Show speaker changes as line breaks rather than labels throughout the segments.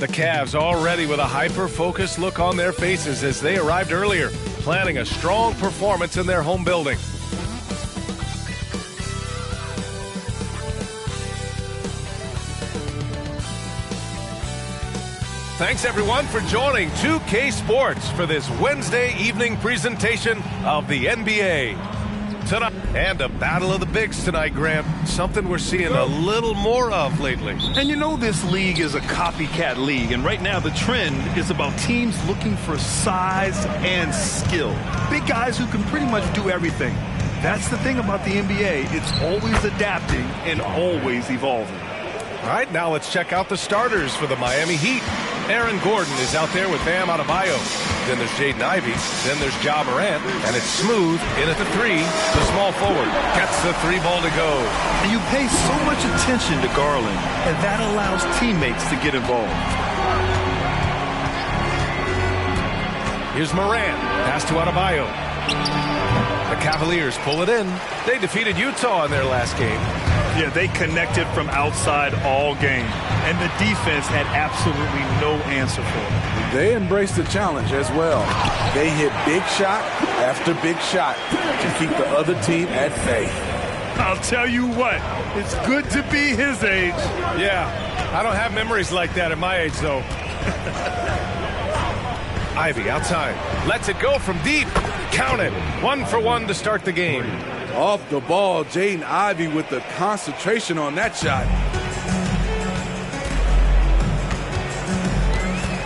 The Cavs already with a hyper-focused look on their faces as they arrived earlier, planning a strong performance in their home building. Thanks, everyone, for joining 2K Sports for this Wednesday evening presentation of the NBA. Tonight, and a battle of the bigs tonight, Grant. Something we're seeing a little more of lately.
And you know this league is a copycat league, and right now the trend is about teams looking for size and skill. Big guys who can pretty much do everything. That's the thing about the NBA. It's always adapting and always evolving.
All right, now let's check out the starters for the Miami Heat. Aaron Gordon is out there with Bam Adebayo. Then there's Jaden Ivey. Then there's Ja Morant. And it's Smooth in at the three. The small forward gets the three ball to go.
And you pay so much attention to Garland, and that allows teammates to get involved.
Here's Morant. Pass to Adebayo. The Cavaliers pull it in. They defeated Utah in their last game.
Yeah, they connected from outside all game, and the defense had absolutely no answer for it.
They embraced the challenge as well. They hit big shot after big shot to keep the other team at bay.
I'll tell you what, it's good to be his age.
Yeah, I don't have memories like that at my age, though. Ivey outside, lets it go from deep. Count it, 1 for 1 to start the game.
Off the ball, Jaden Ivey with the concentration on that shot.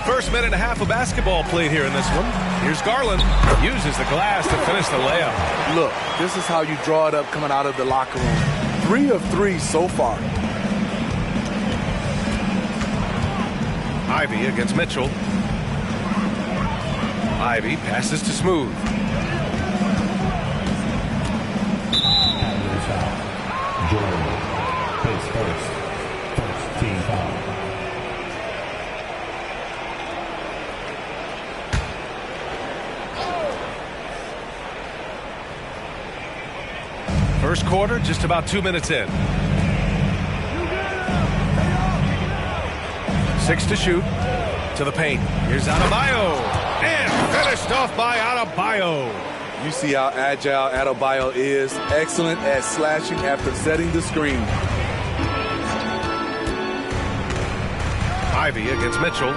First minute and a half of basketball played here in this one. Here's Garland. Uses the glass to finish the layup.
Look, this is how you draw it up coming out of the locker room. 3 of 3 so far.
Ivey against Mitchell. Ivey passes to Smooth.
First team foul.
First quarter, just about 2 minutes in. 6 to shoot. To the paint. Here's Adebayo. And finished off by Adebayo.
You see how agile Adebayo is. Excellent at slashing after setting the screen.
Ivey against Mitchell.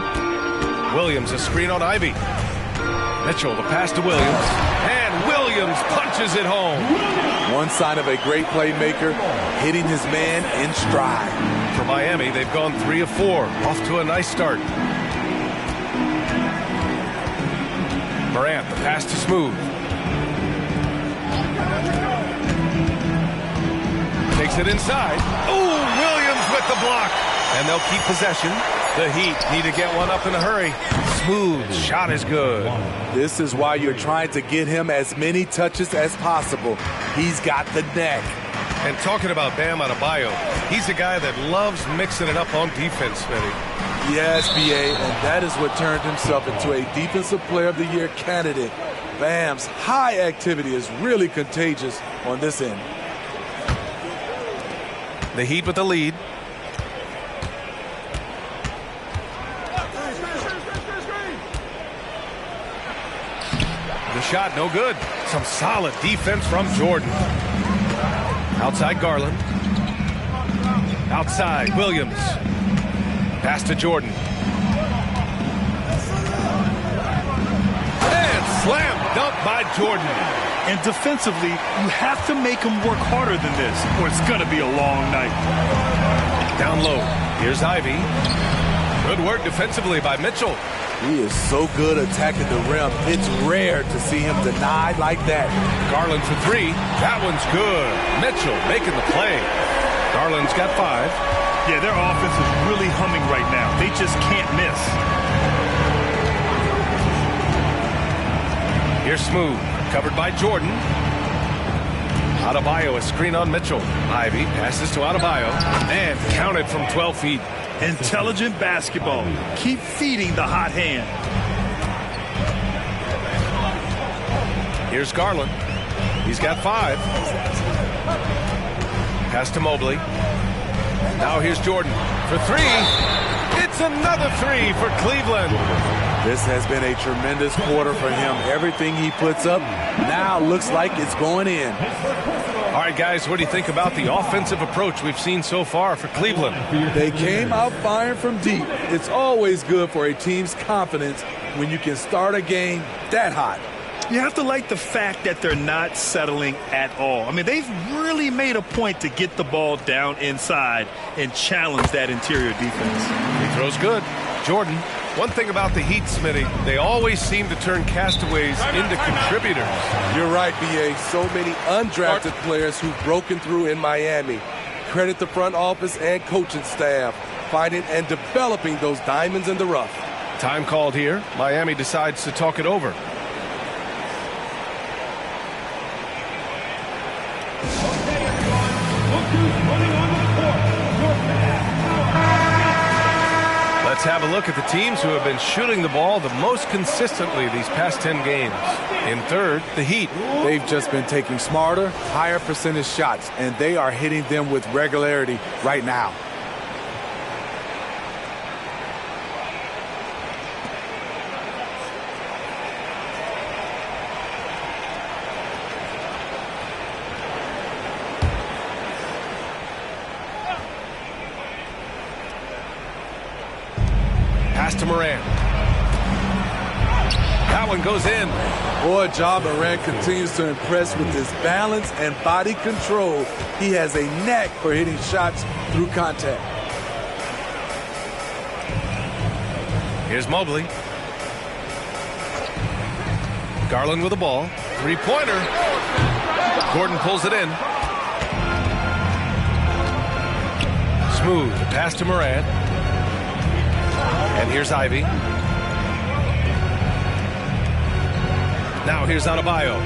Williams a screen on Ivey. Mitchell the pass to Williams. And Williams punches it home.
One sign of a great playmaker, hitting his man in stride.
For Miami, they've gone 3 of 4. Off to a nice start. Morant the pass to Smooth. Takes it inside. Ooh, Williams with the block. And they'll keep possession. The Heat need to get one up in a hurry. Smooth shot is good.
This is why you're trying to get him as many touches as possible. He's got the neck.
And talking about Bam Adebayo, he's a guy that loves mixing it up on defense, Smitty.
Yes, B.A., and that is what turned himself into a Defensive Player of the Year candidate. Bam's high activity is really contagious on this end.
The Heat with the lead. The shot no good. Some solid defense from Jordan. Outside Garland. Outside Williams. Pass to Jordan. And slam dunk by Jordan.
And defensively, you have to make him work harder than this, or it's going to be a long night.
Down low. Here's Ivey. Good work defensively by Mitchell.
He is so good attacking the rim. It's rare to see him denied like that.
Garland for 3. That one's good. Mitchell making the play. Garland's got 5.
Yeah, their offense is really humming right now. They just can't miss.
Here's Smooth. Covered by Jordan. Adebayo a screen on Mitchell. Ivey passes to Adebayo. And counted from 12 feet.
Intelligent basketball. Keep feeding the hot hand.
Here's Garland. He's got 5. Pass to Mobley. Now here's Jordan for 3. It's It's another three for Cleveland.
This has been a tremendous quarter for him. Everything he puts up now looks like it's going in.
All right, guys, what do you think about the offensive approach we've seen so far for Cleveland?
They came out firing from deep. It's always good for a team's confidence when you can start a game that hot.
You have to like the fact that they're not settling at all. I mean, they've really made a point to get the ball down inside and challenge that interior defense.
He throws good. Jordan, one thing about the Heat, Smitty, they always seem to turn castaways into contributors.
You're right, B.A. So many undrafted players who've broken through in Miami. Credit the front office and coaching staff, finding and developing those diamonds in the rough.
Time called here. Miami decides to talk it over. Let's have a look at the teams who have been shooting the ball the most consistently these past 10 games. In third, the Heat.
They've just been taking smarter, higher percentage shots, and they are hitting them with regularity right now.
Pass to Morant. That one goes in.
Boy, Ja Morant continues to impress with his balance and body control. He has a knack for hitting shots through contact.
Here's Mobley. Garland with the ball. Three-pointer. Gordon pulls it in. Smooth. Pass to Morant. And here's Ivy. Now here's Adebayo.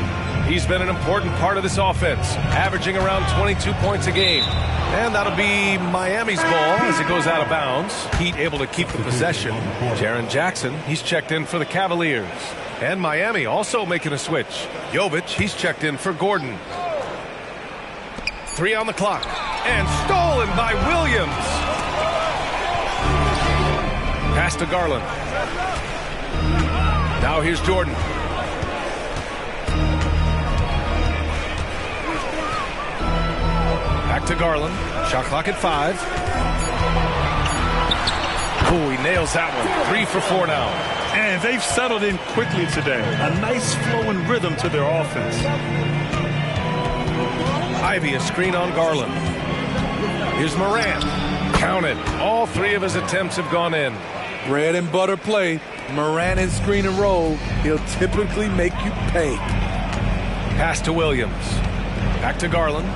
He's been an important part of this offense, averaging around 22 points a game. And that'll be Miami's ball as it goes out of bounds. Heat able to keep the possession. Jaren Jackson, he's checked in for the Cavaliers. And Miami also making a switch. Jovic, he's checked in for Gordon. 3 on the clock. And stolen by Williams. Pass to Garland. Now here's Jordan. Back to Garland. Shot clock at 5. Oh, he nails that one. 3 for 4 now.
And they've settled in quickly today. A nice flowing rhythm to their offense.
Ivy, a screen on Garland. Here's Morant. Counted. All 3 of his attempts have gone in.
Bread and butter play. Morant and screen and roll. He'll typically make you pay.
Pass to Williams. Back to Garland.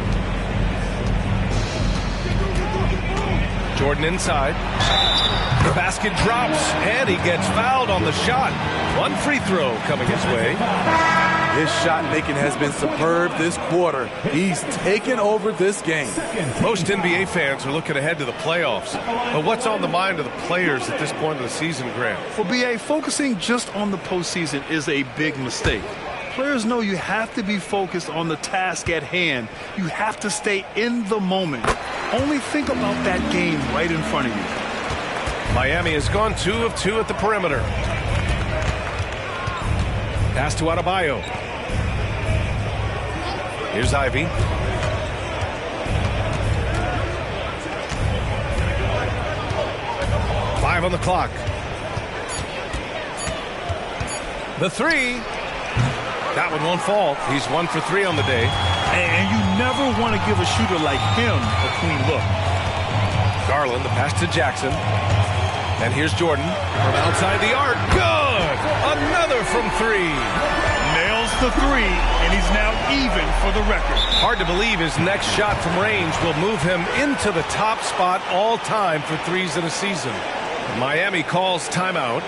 Jordan inside. The basket drops, and he gets fouled on the shot. One free throw coming his way.
His shot making has been superb this quarter. He's taken over this game.
Most NBA fans are looking ahead to the playoffs. But what's on the mind of the players at this point of the season, Grant?
For BA, focusing just on the postseason is a big mistake. Players know you have to be focused on the task at hand. You have to stay in the moment. Only think about that game right in front of you.
Miami has gone 2 of 2 at the perimeter. Pass to Adebayo. Here's Ivy. Five on the clock. The 3. That one won't fall. He's 1 for 3 on the day.
And you never want to give a shooter like him a clean look.
Garland, the pass to Jackson. And here's Jordan from outside the arc. Good! Another from 3.
Nails the 3, and he's now even for the record.
Hard to believe his next shot from range will move him into the top spot all time for threes in a season. Miami calls timeout.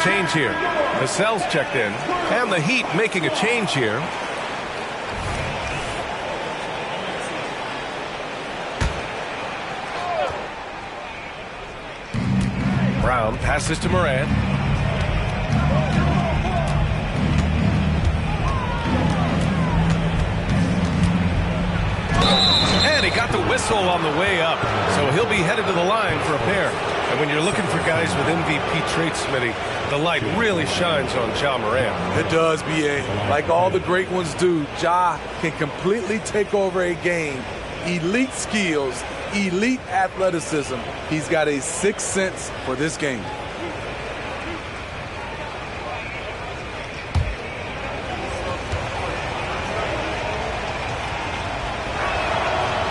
change here. Vassell's checked in, and the Heat making a change here. Brown passes to Morant. And he got the whistle on the way up, so he'll be headed to the line for a pair. And when you're looking for guys with MVP traits, Smitty, the light really shines on Ja Morant.
It does, B.A. Like all the great ones do, Ja can completely take over a game. Elite skills, elite athleticism. He's got a sixth sense for this game.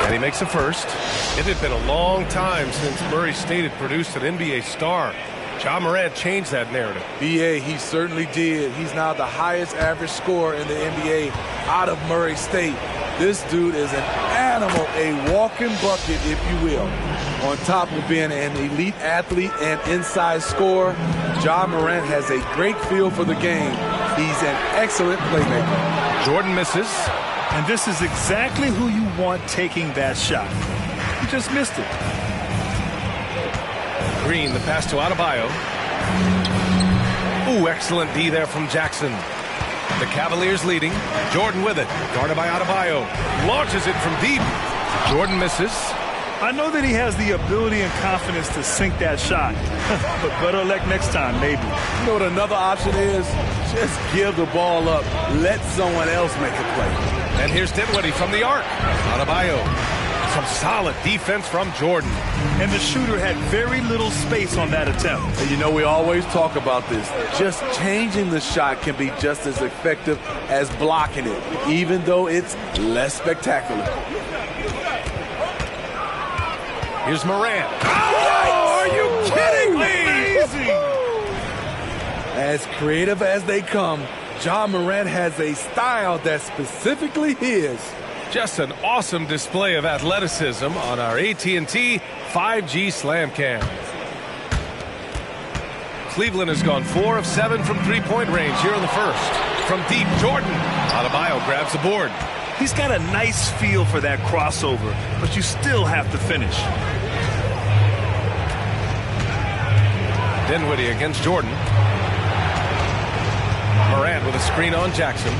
And he makes a first. It had been a long time since Murray State had produced an NBA star. Ja Morant changed that narrative.
B.A., he certainly did. He's now the highest average scorer in the NBA out of Murray State. This dude is an animal, a walking bucket, if you will. On top of being an elite athlete and inside scorer, Ja Morant has a great feel for the game. He's an excellent playmaker.
Jordan misses.
And this is exactly who you want taking that shot. He just missed it.
Green, the pass to Adebayo. Ooh, excellent D there from Jackson. The Cavaliers leading. Jordan with it. Guarded by Adebayo. Launches it from deep. Jordan misses.
I know that he has the ability and confidence to sink that shot. But better luck next time, maybe.
You know what another option is? Just give the ball up. Let someone else make a play.
And here's Dinwiddie from the arc. Adebayo. Some solid defense from Jordan.
And the shooter had very little space on that attempt.
And you know, we always talk about this. Just changing the shot can be just as effective as blocking it, even though it's less spectacular.
Here's Morant. Oh, are you kidding me?
Amazing!
As creative as they come, Ja Morant has a style that's specifically his.
Just an awesome display of athleticism on our AT&T 5G Slam Cam. Cleveland has gone 4 of 7 from three-point range here in the first. From deep, Jordan. Adebayo grabs the board.
He's got a nice feel for that crossover, but you still have to finish.
Dinwiddie against Jordan. Morant with a screen on Jackson.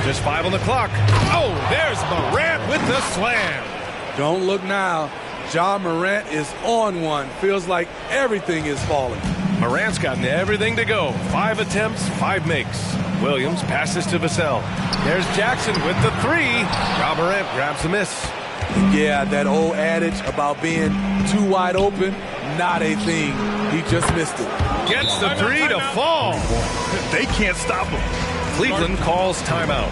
Just 5 on the clock. Oh, there's Morant with the slam.
Don't look now. Ja Morant is on one. Feels like everything is falling.
Morant's gotten everything to go. 5 attempts, 5 makes. Williams passes to Vassell. There's Jackson with the 3. Ja Morant grabs the miss.
Yeah, that old adage about being too wide open, not a thing. He just missed it.
Gets the 3 to fall.
They can't stop him.
Cleveland calls timeout.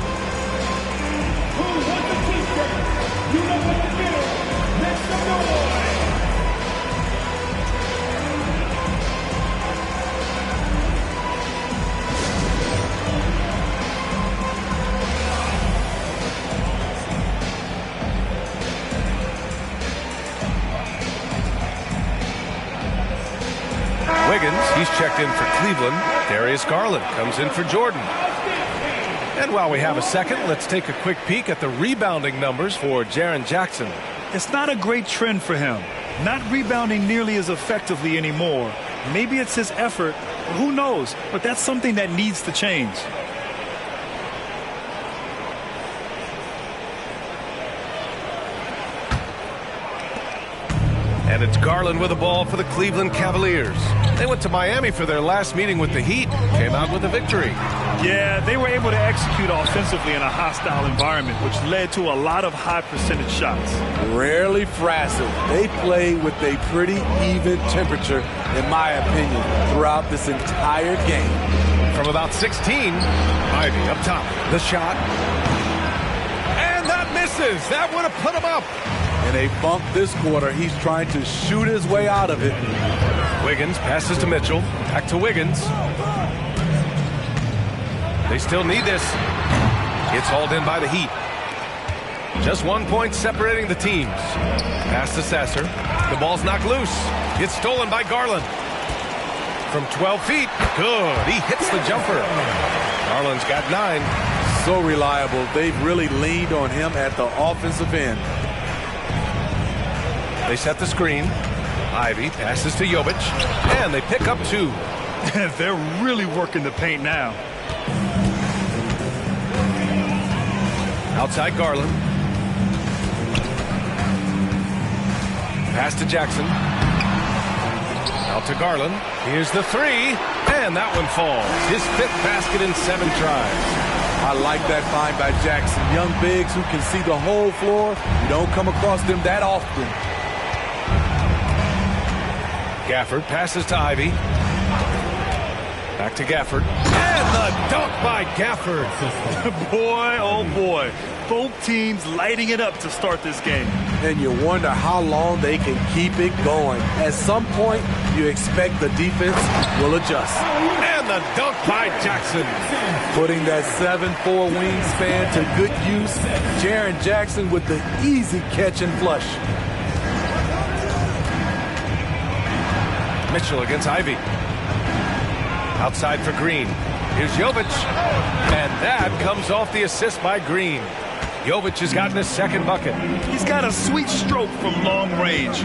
Wiggins, he's checked in for Cleveland. Darius Garland comes in for Jordan. And while we have a second, let's take a quick peek at the rebounding numbers for Jaren Jackson.
It's not a great trend for him. Not rebounding nearly as effectively anymore. Maybe it's his effort. Who knows? But that's something that needs to change.
And it's Garland with the ball for the Cleveland Cavaliers. They went to Miami for their last meeting with the Heat. Came out with a victory.
Yeah, they were able to execute offensively in a hostile environment, which led to a lot of high percentage shots.
Rarely frazzled. They play with a pretty even temperature, in my opinion, throughout this entire game.
From about 16, Ivy up top. The shot. And that misses. That would have put him up.
In a bump this quarter, he's trying to shoot his way out of it.
Wiggins passes to Mitchell. Back to Wiggins. They still need this. It's hauled in by the Heat. Just 1 point separating the teams. Pass to Sasser. The ball's knocked loose. It's stolen by Garland. From 12 feet. Good. He hits the jumper. Garland's got 9.
So reliable. They've really leaned on him at the offensive end.
They set the screen. Ivy passes to Jovic, and they pick up 2.
They're really working the paint now.
Outside Garland. Pass to Jackson. Out to Garland. Here's the 3, and that one falls. His 5th basket in 7 tries.
I like that find by Jackson. Young bigs who can see the whole floor. You don't come across them that often.
Gafford passes to Ivy. Back to Gafford. And the dunk by Gafford.
Boy, oh boy. Both teams lighting it up to start this game.
And you wonder how long they can keep it going. At some point, you expect the defense will adjust.
And the dunk by Jackson.
Putting that 7'4" wingspan to good use. Jaren Jackson with the easy catch and flush.
Mitchell against Ivy. Outside for Green. Here's Jovic. And that comes off the assist by Green. Jovic has gotten his 2nd bucket.
He's got a sweet stroke from long range.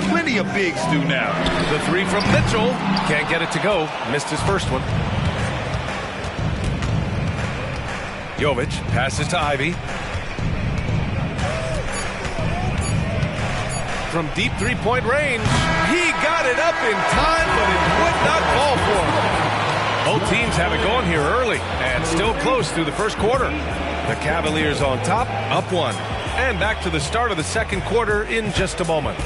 Plenty of bigs do now.
The 3 from Mitchell. Can't get it to go. Missed his first one. Jovic passes to Ivy. From deep 3-point range. He got it up in time, but it would not fall for him. Both teams have it going here early and still close through the first quarter. The Cavaliers on top, up 1. And back to the start of the second quarter in just a moment.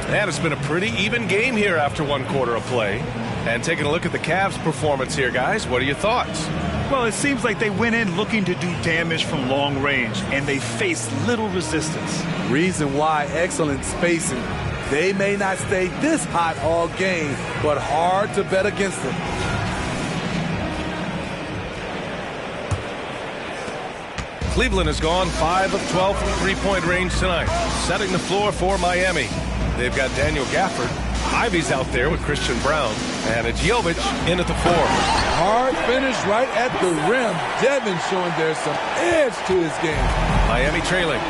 And it's been a pretty even game here after 1 quarter of play. And taking a look at the Cavs' performance here, guys, what are your thoughts?
Well, it seems like they went in looking to do damage from long range, and they faced little resistance.
Reason why: excellent spacing. They may not stay this hot all game, but hard to bet against them.
Cleveland has gone 5 of 12 from 3-point range tonight, setting the floor for Miami. They've got Daniel Gafford. Ivy's out there with Christian Brown. And it's Jovic in at the 4.
Hard finish right at the rim. Devin showing there's some edge to his game.
Miami trailing.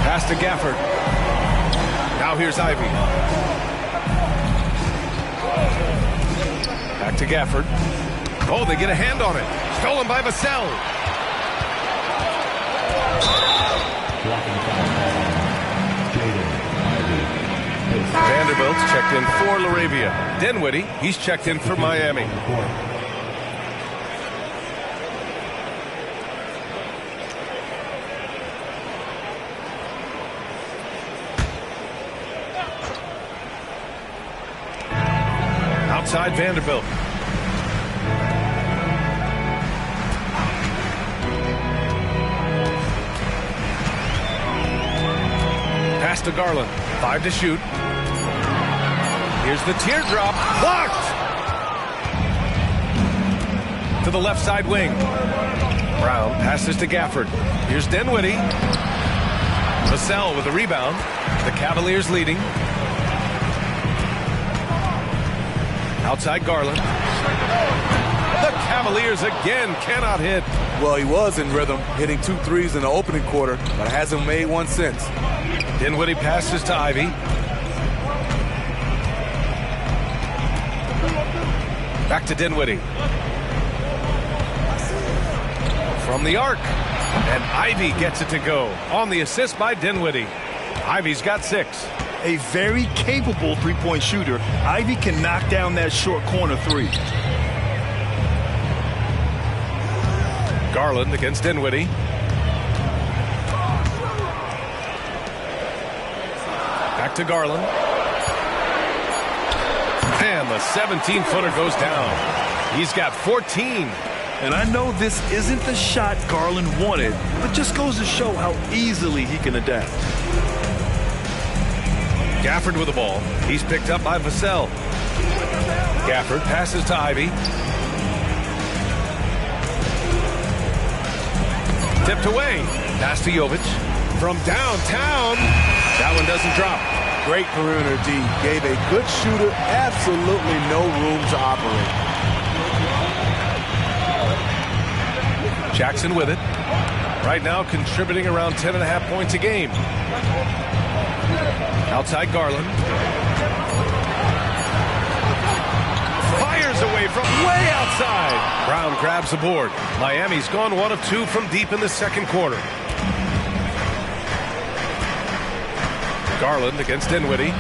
Pass to Gafford. Now here's Ivy. Back to Gafford. Oh, they get a hand on it. Stolen by Vassell. Vanderbilt's checked in for Laravia. Dinwiddie, he's checked in for Miami. Outside Vanderbilt. Pass to Garland. 5 to shoot. Here's the teardrop. Blocked! To the left side wing. Brown passes to Gafford. Here's Dinwiddie. Vassell with the rebound. The Cavaliers leading. Outside Garland. The Cavaliers again cannot hit.
Well, he was in rhythm, hitting 2 threes in the opening quarter, but hasn't made one since.
Dinwiddie passes to Ivy. Back to Dinwiddie. From the arc. And Ivy gets it to go on the assist by Dinwiddie. Ivy's got 6.
A very capable three-point shooter. Ivy can knock down that short corner 3.
Garland against Dinwiddie. Back to Garland. And the 17-footer goes down. He's got 14.
And I know this isn't the shot Garland wanted, but just goes to show how easily he can adapt.
Gafford with the ball. He's picked up by Vassell. Gafford passes to Ivy. Tipped away. Pass to Jovic. From downtown. That one doesn't drop.
Great perimeter D. Gave a good shooter absolutely no room to operate.
Jackson with it. Right now contributing around 10.5 points a game. Outside Garland. Fires away from way outside. Brown grabs the board. Miami's gone 1 of 2 from deep in the second quarter. Garland against Dinwiddie.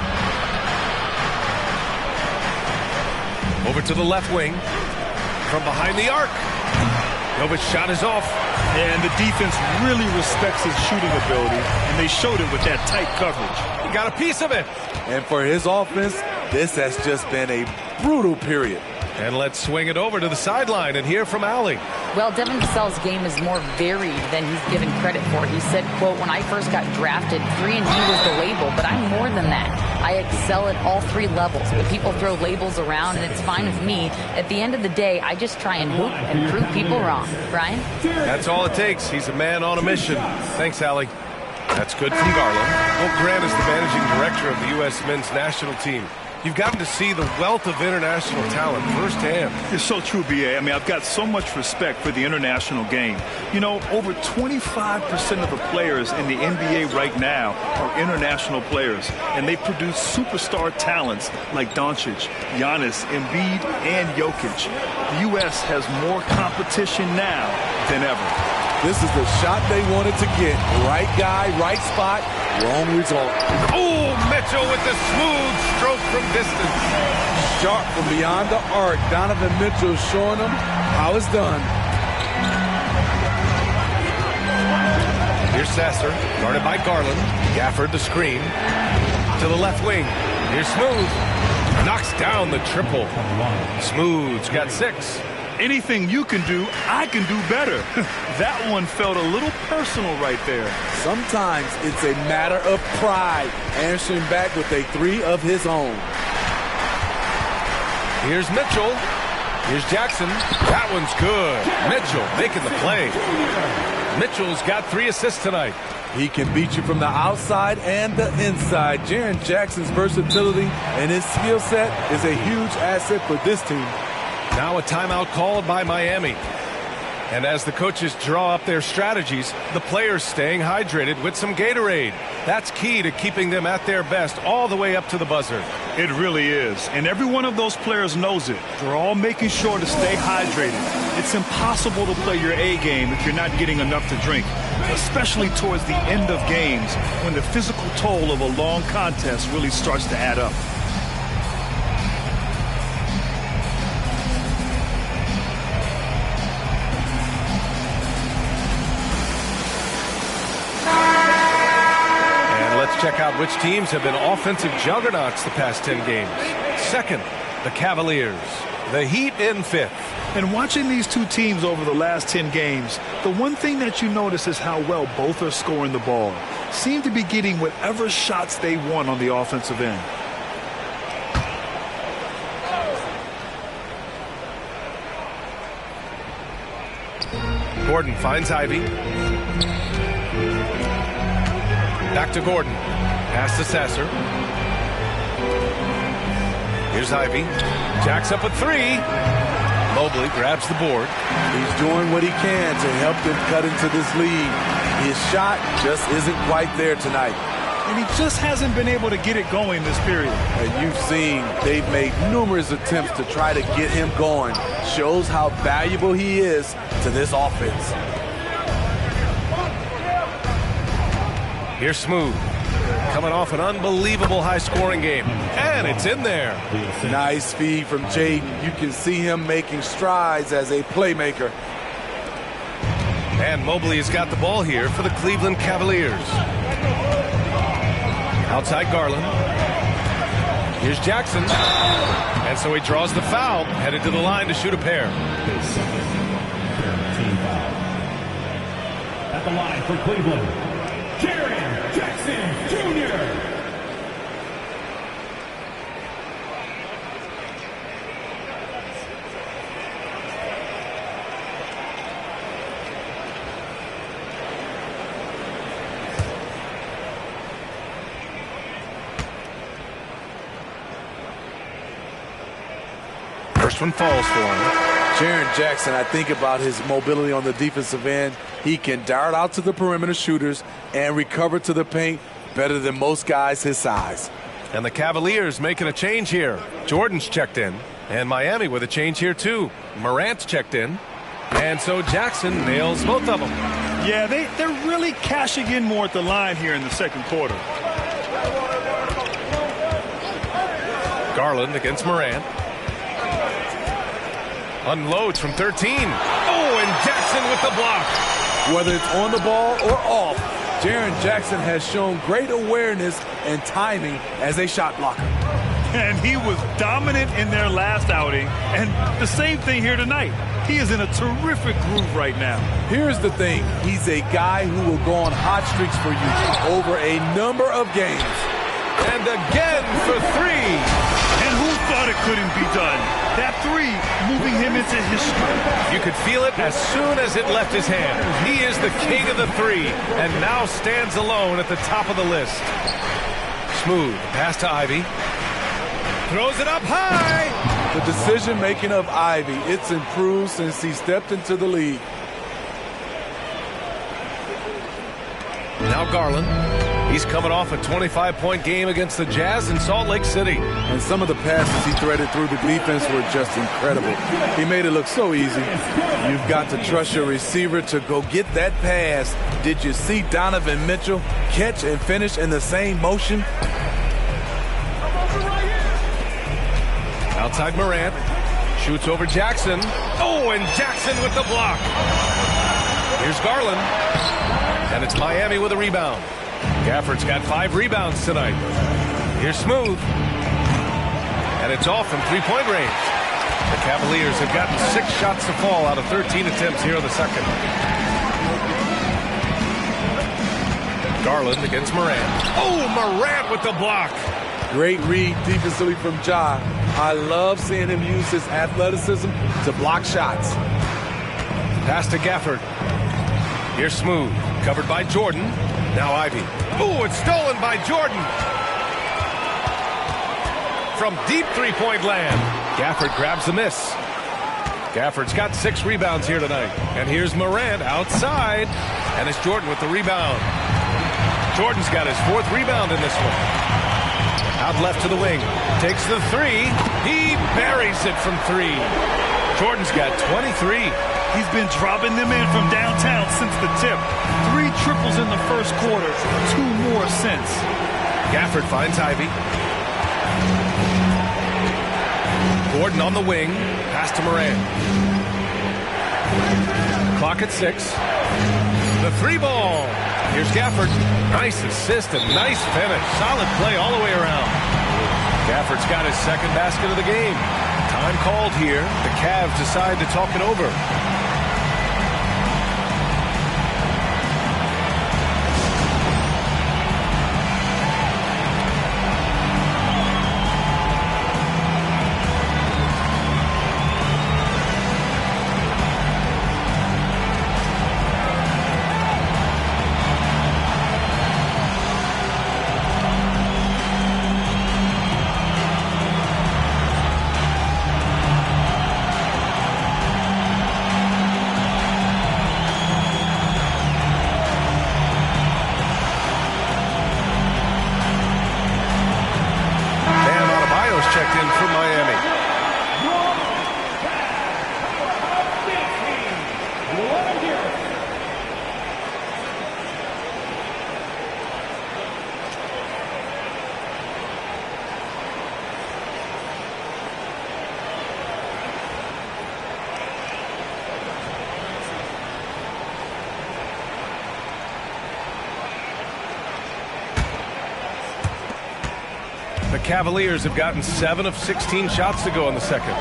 Over to the left wing. From behind the arc. Novic's shot is off.
And the defense really respects his shooting ability, and they showed it with that tight coverage.
He got a piece of it.
And for his offense, this has just been a brutal period.
And let's swing it over to the sideline and hear from Allie.
Well, Devin Vassell's game is more varied than he's given credit for. He said, quote, when I first got drafted, 3-and-D was the label, but I'm more than that. I excel at all 3 levels, but people throw labels around, and it's fine with me. At the end of the day, I just try and hoop and prove people wrong. Brian?
That's all it takes. He's a man on a mission. Thanks, Allie. That's good from Garland. Well, Grant is the managing director of the U.S. men's national team. You've gotten to see the wealth of international talent firsthand.
It's so true, B.A. I mean, I've got so much respect for the international game. You know, over 25% of the players in the NBA right now are international players, and they produce superstar talents like Doncic, Giannis, Embiid, and Jokic. The U.S. has more competition now than ever.
This is the shot they wanted to get. Right guy, right spot, wrong result.
Oh, Mitchell with the smooth stroke from distance.
Sharp from beyond the arc. Donovan Mitchell showing them how it's done.
Here's Sasser, guarded by Garland. Gafford the screen. To the left wing. Here's Smooth. Knocks down the triple. Smooth's got 6.
Anything you can do, I can do better. That one felt a little personal right there.
Sometimes it's a matter of pride, answering back with a 3 of his own.
Here's Mitchell. Here's Jackson. That one's good. Mitchell making the play. Mitchell's got 3 assists tonight.
He can beat you from the outside and the inside. Jaren Jackson's versatility and his skill set is a huge asset for this team.
Now a timeout called by Miami. And as the coaches draw up their strategies, the players staying hydrated with some Gatorade. That's key to keeping them at their best all the way up to the buzzer.
It really is. And every one of those players knows it. They're all making sure to stay hydrated. It's impossible to play your A game if you're not getting enough to drink, especially towards the end of games when the physical toll of a long contest really starts to add up.
Check out which teams have been offensive juggernauts the past 10 games. Second, the Cavaliers. The Heat in 5th.
And watching these two teams over the last 10 games, the one thing that you notice is how well both are scoring the ball. Seem to be getting whatever shots they want on the offensive end.
Gordon finds Ivy. Back to Gordon. Pass to Sasser. Here's Ivy. Jacks up a 3. Mobley grabs the board.
He's doing what he can to help them cut into this lead. His shot just isn't quite there tonight.
And he just hasn't been able to get it going this period.
And you've seen they've made numerous attempts to try to get him going. Shows how valuable he is to this offense.
Here's Smooth. Coming off an unbelievable high-scoring game. And it's in there.
Nice feed from Jaden. You can see him making strides as a playmaker.
And Mobley has got the ball here for the Cleveland Cavaliers. Outside Garland. Here's Jackson. And so he draws the foul, headed to the line to shoot a pair.
At the line for Cleveland, Jaren Jackson Jr.
First one falls for him.
Jaren Jackson, I think about his mobility on the defensive end. He can dart out to the perimeter shooters and recover to the paint better than most guys his size.
And the Cavaliers making a change here. Jordan's checked in. And Miami with a change here too. Morant's checked in. And so Jackson nails both of them.
Yeah, they're really cashing in more at the line here in the second quarter.
Garland against Morant. Unloads from 13. Oh, and Jackson with the block.
Whether it's on the ball or off, Jaren Jackson has shown great awareness and timing as a shot blocker.
And he was dominant in their last outing. And the same thing here tonight. He is in a terrific groove right now.
Here's the thing. He's a guy who will go on hot streaks for you over a number of games.
And again for three.
And who thought it couldn't be done? That three moving him into history.
You could feel it as soon as it left his hand. He is the king of the three and now stands alone at the top of the list. Smooth pass to Ivy. Throws it up high.
The decision-making of Ivy, it's improved since he stepped into the league.
Now Garland. He's coming off a 25-point game against the Jazz in Salt Lake City.
And some of the passes he threaded through the defense were just incredible. He made it look so easy. You've got to trust your receiver to go get that pass. Did you see Donovan Mitchell catch and finish in the same motion?
Outside Morant. Shoots over Jackson. Oh, and Jackson with the block. Here's Garland. And it's Miami with a rebound. Gafford's got 5 rebounds tonight. Here's Smooth. And it's off from three-point range. The Cavaliers have gotten 6 shots to fall out of 13 attempts here in the second. Garland against Morant. Oh, Morant with the block.
Great read defensively from Ja. I love seeing him use his athleticism to block shots.
Pass to Gafford. Here's Smooth. Covered by Jordan. Now Ivy. Oh, it's stolen by Jordan. From deep three-point land. Gafford grabs the miss. Gafford's got 6 rebounds here tonight. And here's Morant outside. And it's Jordan with the rebound. Jordan's got his 4th rebound in this one. Out left to the wing. Takes the 3. He buries it from 3. Jordan's got 23.
He's been dropping them in from downtown since the tip. 3 triples in the first quarter, 2 more since.
Gafford finds Ivy. Gordon on the wing. Pass to Morant. Clock at 6. The 3 ball. Here's Gafford. Nice assist and nice finish. Solid play all the way around. Gafford's got his 2nd basket of the game. Time called here. The Cavs decide to talk it over. Checked in for Miami. Cavaliers have gotten 7 of 16 shots to go in the second.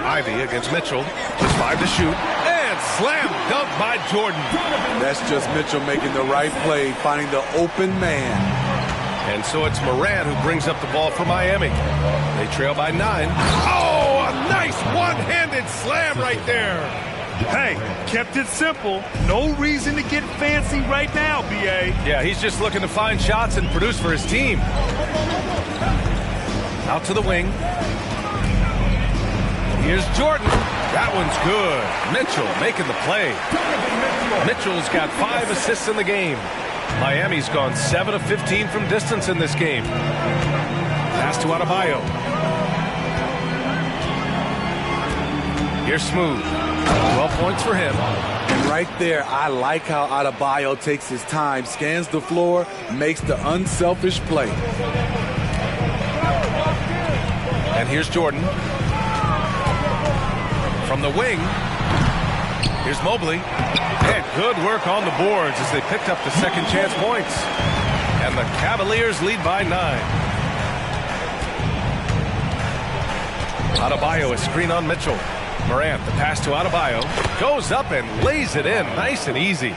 Ivy against Mitchell. Just 5 to shoot. And slam dunk by Jordan.
That's just Mitchell making the right play, finding the open man.
And so it's Morant who brings up the ball for Miami. They trail by 9. Oh, a nice one-handed slam right there.
Hey, kept it simple. No reason to get fancy right now, B.A.
Yeah, he's just looking to find shots and produce for his team. Out to the wing. Here's Jordan. That one's good. Mitchell making the play. Mitchell's got 5 assists in the game. Miami's gone 7 of 15 from distance in this game. Pass to Adebayo. Here's Smooth. 12 points for him.
And right there, I like how Adebayo takes his time, scans the floor, makes the unselfish play.
And here's Jordan. From the wing, here's Mobley. And good work on the boards as they picked up the second chance points. And the Cavaliers lead by 9. Adebayo, a screen on Mitchell. Morant, the pass to Adebayo. Goes up and lays it in. Nice and easy.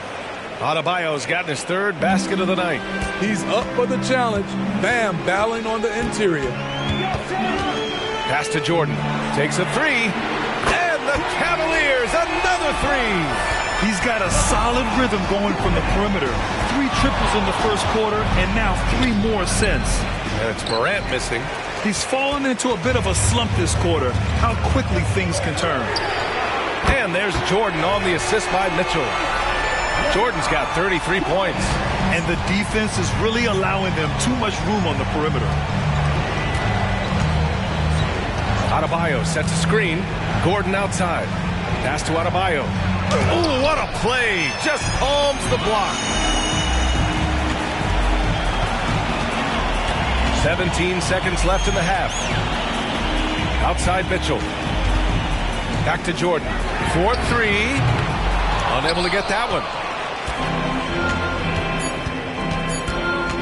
Adebayo's gotten his 3rd basket of the night.
He's up for the challenge. Bam, battling on the interior.
Pass to Jordan. Takes a 3. The Cavaliers, another 3.
He's got a solid rhythm going from the perimeter. 3 triples in the first quarter, and now 3 more since.
And it's Morant missing.
He's fallen into a bit of a slump this quarter. How quickly things can turn.
And there's Jordan on the assist by Mitchell. Jordan's got 33 points.
And the defense is really allowing them too much room on the perimeter.
Adebayo sets a screen. Gordon outside. Pass to Adebayo. Oh, what a play. Just palms the block. 17 seconds left in the half. Outside Mitchell. Back to Jordan. 4-3. Unable to get that one.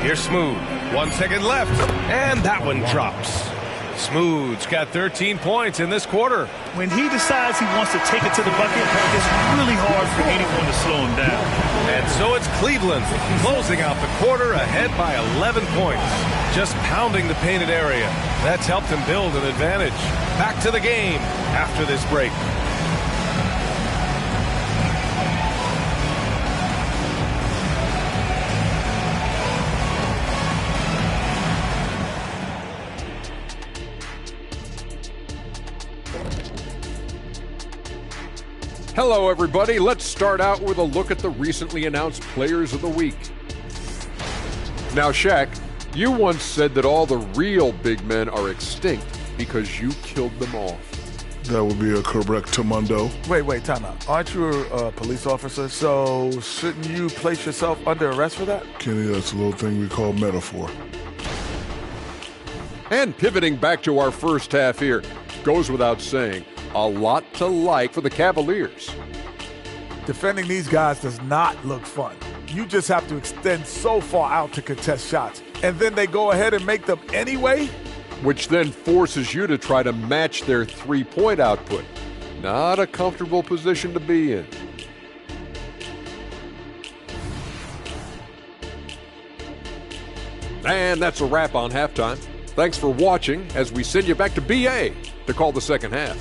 Here's Smooth. 1 second left. And that one drops. Smooth's got 13 points in this quarter.
When he decides he wants to take it to the bucket, it's really hard for anyone to slow him down.
And so it's Cleveland closing out the quarter ahead by 11 points. Just pounding the painted area. That's helped them build an advantage. Back to the game after this break.
Hello, everybody. Let's start out with a look at the recently announced Players of the Week. Now, Shaq, you once said that all the real big men are extinct because you killed them all.
That would be a correctamundo.
Wait, time out. Aren't you a police officer? So shouldn't you place yourself under arrest for that?
Kenny, that's a little thing we call metaphor.
And pivoting back to our first half here, goes without saying, a lot to like for the Cavaliers.
Defending these guys does not look fun. You just have to extend so far out to contest shots, and then they go ahead and make them anyway?
Which then forces you to try to match their three-point output. Not a comfortable position to be in. And that's a wrap on halftime. Thanks for watching as we send you back to BA to call the second half.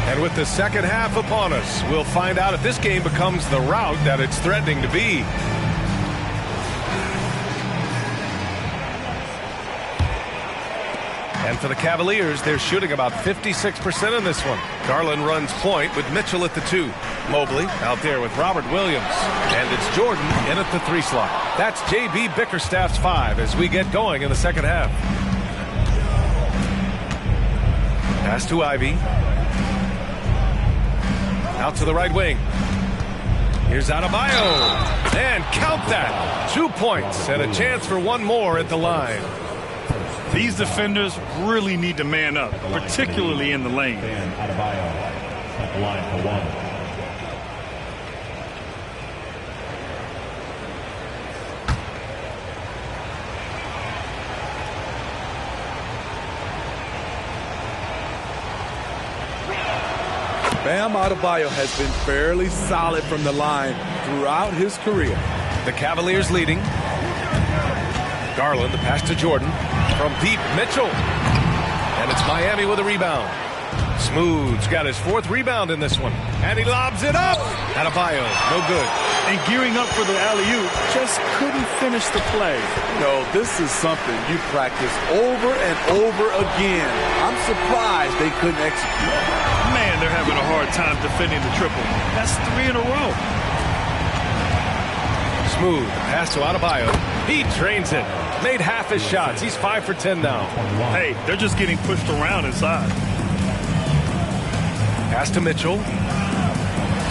And with the second half upon us, we'll find out if this game becomes the rout that it's threatening to be. And for the Cavaliers, they're shooting about 56% in this one. Garland runs point with Mitchell at the 2. Mobley out there with Robert Williams. And it's Jordan in at the 3 slot. That's J.B. Bickerstaff's 5 as we get going in the second half. Pass to Ivy. Out to the right wing. Here's Adebayo. And count that. 2 points and a chance for one more at the line.
These defenders really need to man up, particularly in the lane.
Adebayo at the line for one.
Bam Adebayo has been fairly solid from the line throughout his career.
The Cavaliers leading. Garland, the pass to Jordan. From deep, Mitchell. And it's Miami with a rebound. Smooth's got his 4th rebound in this one. And he lobs it up. Adebayo, no good.
And gearing up for the alley-oop, just couldn't finish the play.
No, this is something you practice over and over again. I'm surprised they couldn't execute.
Man, they're having a hard time defending the triple. That's 3 in a row.
Smooth, pass to Adebayo. He drains it. Made half his shots. He's 5 for 10 now.
Hey, they're just getting pushed around inside.
Pass to Mitchell.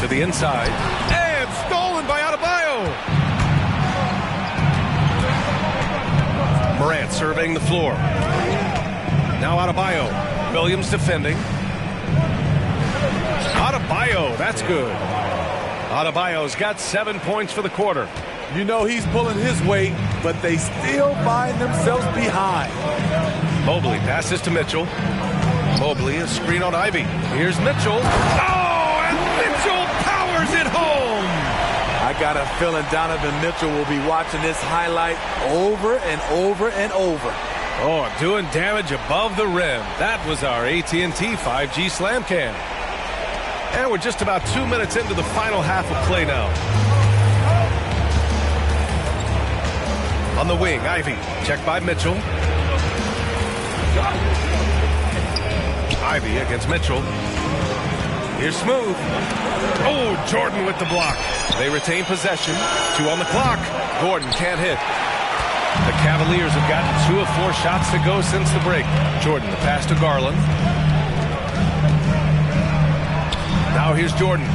To the inside. And stolen by Adebayo. Morant surveying the floor. Now Adebayo. Williams defending. Adebayo, that's good. Adebayo's got 7 points for the quarter.
You know he's pulling his weight, but they still find themselves behind.
Mobley passes to Mitchell. Mobley, a screen on Ivy. Here's Mitchell. Oh, and Mitchell powers it home.
I got a feeling Donovan Mitchell will be watching this highlight over and over and over.
Oh, doing damage above the rim. That was our AT&T 5G Slam Cam. And we're just about 2 minutes into the final half of play now. On the wing, Ivy. Checked by Mitchell. Ivy against Mitchell. Here's Smooth. Oh, Jordan with the block. They retain possession. 2 on the clock. Gordon can't hit. The Cavaliers have gotten 2 of 4 shots to go since the break. Jordan, the pass to Garland. Now here's Jordan.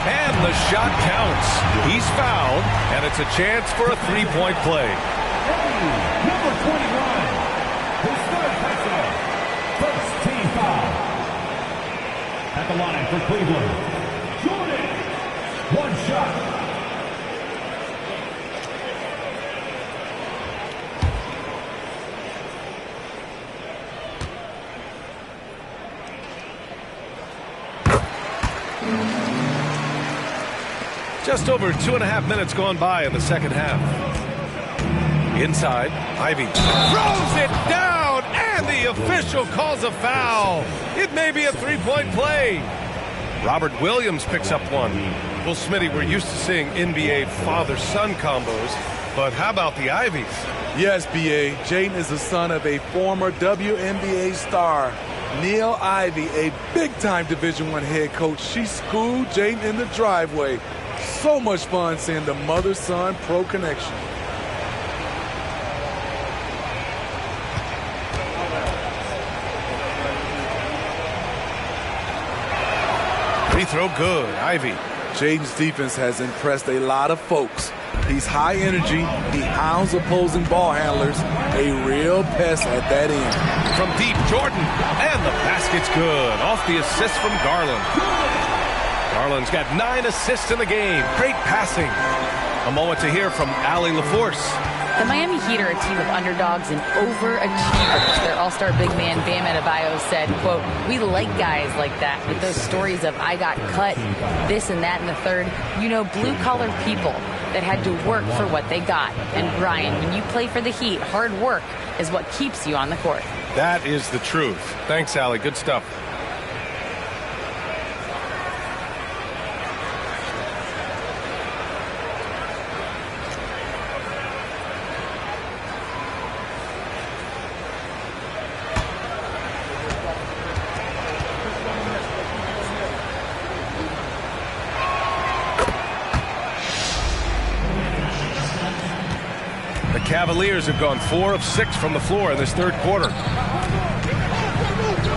And the shot counts. He's fouled, and it's a chance for a 3-point play.
Number 21, his 3rd personal, first team foul. At the line for Cleveland, Jordan, 1 shot.
Just over 2.5 minutes gone by in the second half. Inside, Ivy throws it down, and the official calls a foul. It may be a 3-point play. Robert Williams picks up one. Well, Smitty, we're used to seeing NBA father-son combos, but how about the Ivies?
Yes, B.A. Jaden is the son of a former WNBA star, Neil Ivy, a big-time Division I head coach. She schooled Jaden in the driveway. So much fun seeing the mother-son pro connection.
Free throw good. Ivy.
Jaden's defense has impressed a lot of folks. He's high energy. He hounds opposing ball handlers. A real pest at that end.
From deep, Jordan. And the basket's good. Off the assist from Garland. Garland's got 9 assists in the game. Great passing. A moment to hear from Allie LaForce.
The Miami Heat are a team of underdogs and overachievers. Their all-star big man, Bam Adebayo, said, quote, "We like guys like that with those stories of I got cut, this and that and the third. You know, blue-collar people that had to work for what they got. And Brian, when you play for the Heat, hard work is what keeps you on the court."
That is the truth. Thanks, Allie. Good stuff. Cavaliers have gone 4 of 6 from the floor in this third quarter.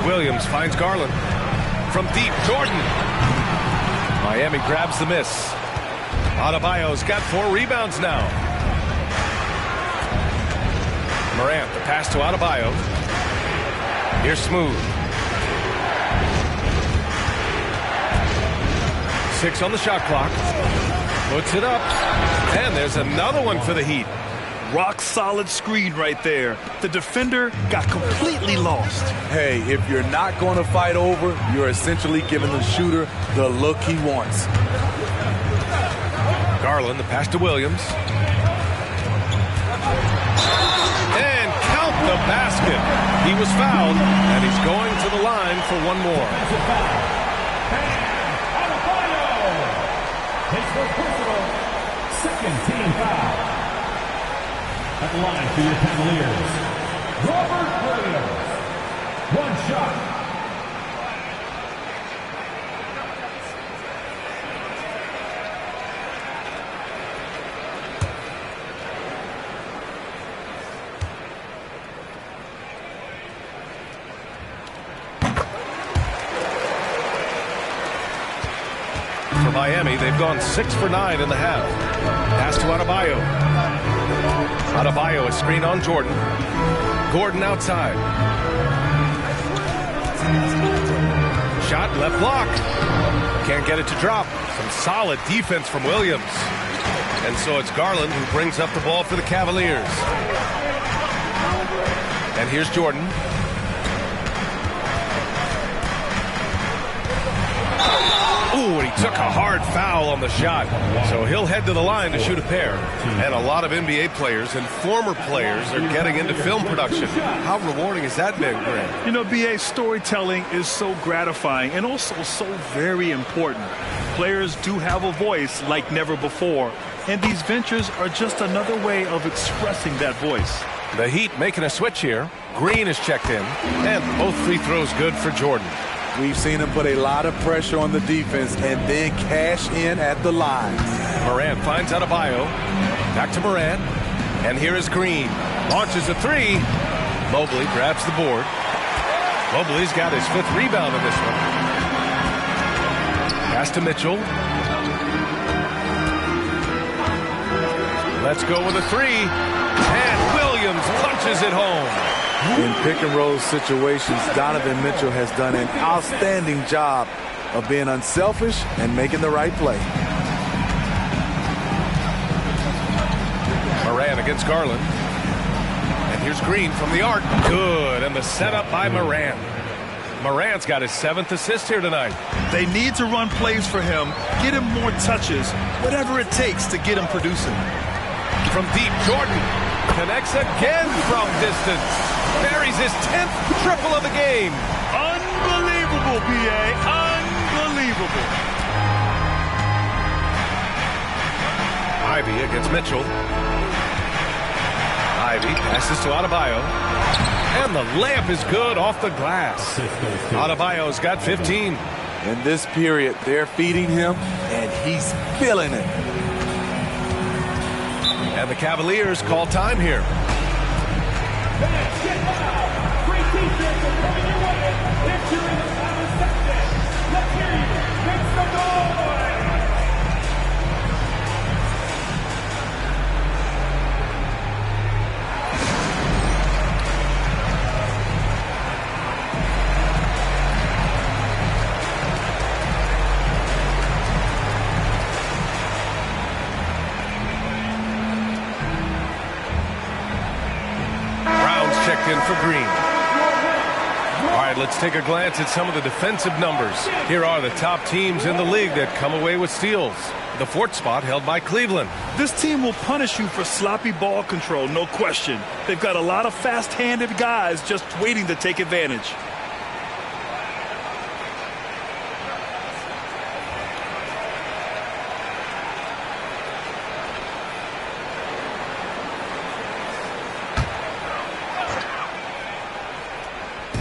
Williams finds Garland. From deep, Jordan. Miami grabs the miss. Adebayo's got 4 rebounds now. Morant, the pass to Adebayo. Here's Smooth. 6 on the shot clock. Puts it up. And there's another one for the Heat.
Rock solid screen right there. The defender got completely lost.
Hey, if you're not going to fight over, you're essentially giving the shooter the look he wants.
Garland, the pass to Williams. And count the basket. He was fouled, and he's going to the line for one more.
His first personal, second team foul. At the line for your Cavaliers, Robert Williams. One shot.
For Miami, they've gone 6 for 9 in the half. Pass to Adebayo. Adebayo, a screen on Jordan. Gordon outside. Shot left block. Can't get it to drop. Some solid defense from Williams. And so it's Garland who brings up the ball for the Cavaliers. And here's Jordan. Ooh, and he took a hard foul on the shot. So he'll head to the line to shoot a pair. And a lot of NBA players and former players are getting into film production. How rewarding has that been, Grant?
You know, BA, storytelling is so gratifying and also so very important. Players do have a voice like never before. And these ventures are just another way of expressing that voice.
The Heat making a switch here. Green is checked in. And both free throws good for Jordan.
We've seen him put a lot of pressure on the defense and then cash in at the line.
Morant finds Adebayo. Back to Morant. And here is Green. Launches a 3. Mobley grabs the board. Mobley's got his 5th rebound in this one. Pass to Mitchell. Let's go with a 3. And Williams punches it home.
In pick-and-roll situations, Donovan Mitchell has done an outstanding job of being unselfish and making the right play.
Morant against Garland. And here's Green from the arc. Good. And the setup by Morant. Morant's got his 7th assist here tonight.
They need to run plays for him, get him more touches, whatever it takes to get him producing.
From deep, Jordan connects again from distance. Buries his 10th triple of the game.
Unbelievable, BA. Unbelievable.
Ivy against Mitchell. Ivy passes to Adebayo. And the layup is good off the glass. Adebayo's got 15.
In this period, they're feeding him, and he's feeling it.
And the Cavaliers call time here.
Fans, get loud. Great defense are coming your way. Entering the final section. Let's hear you. Make some noise.
Checked in for Green. All right, let's take a glance at some of the defensive numbers. Here are the top teams in the league that come away with steals. The 4th spot held by Cleveland.
This team will punish you for sloppy ball control, no question. They've got a lot of fast-handed guys just waiting to take advantage.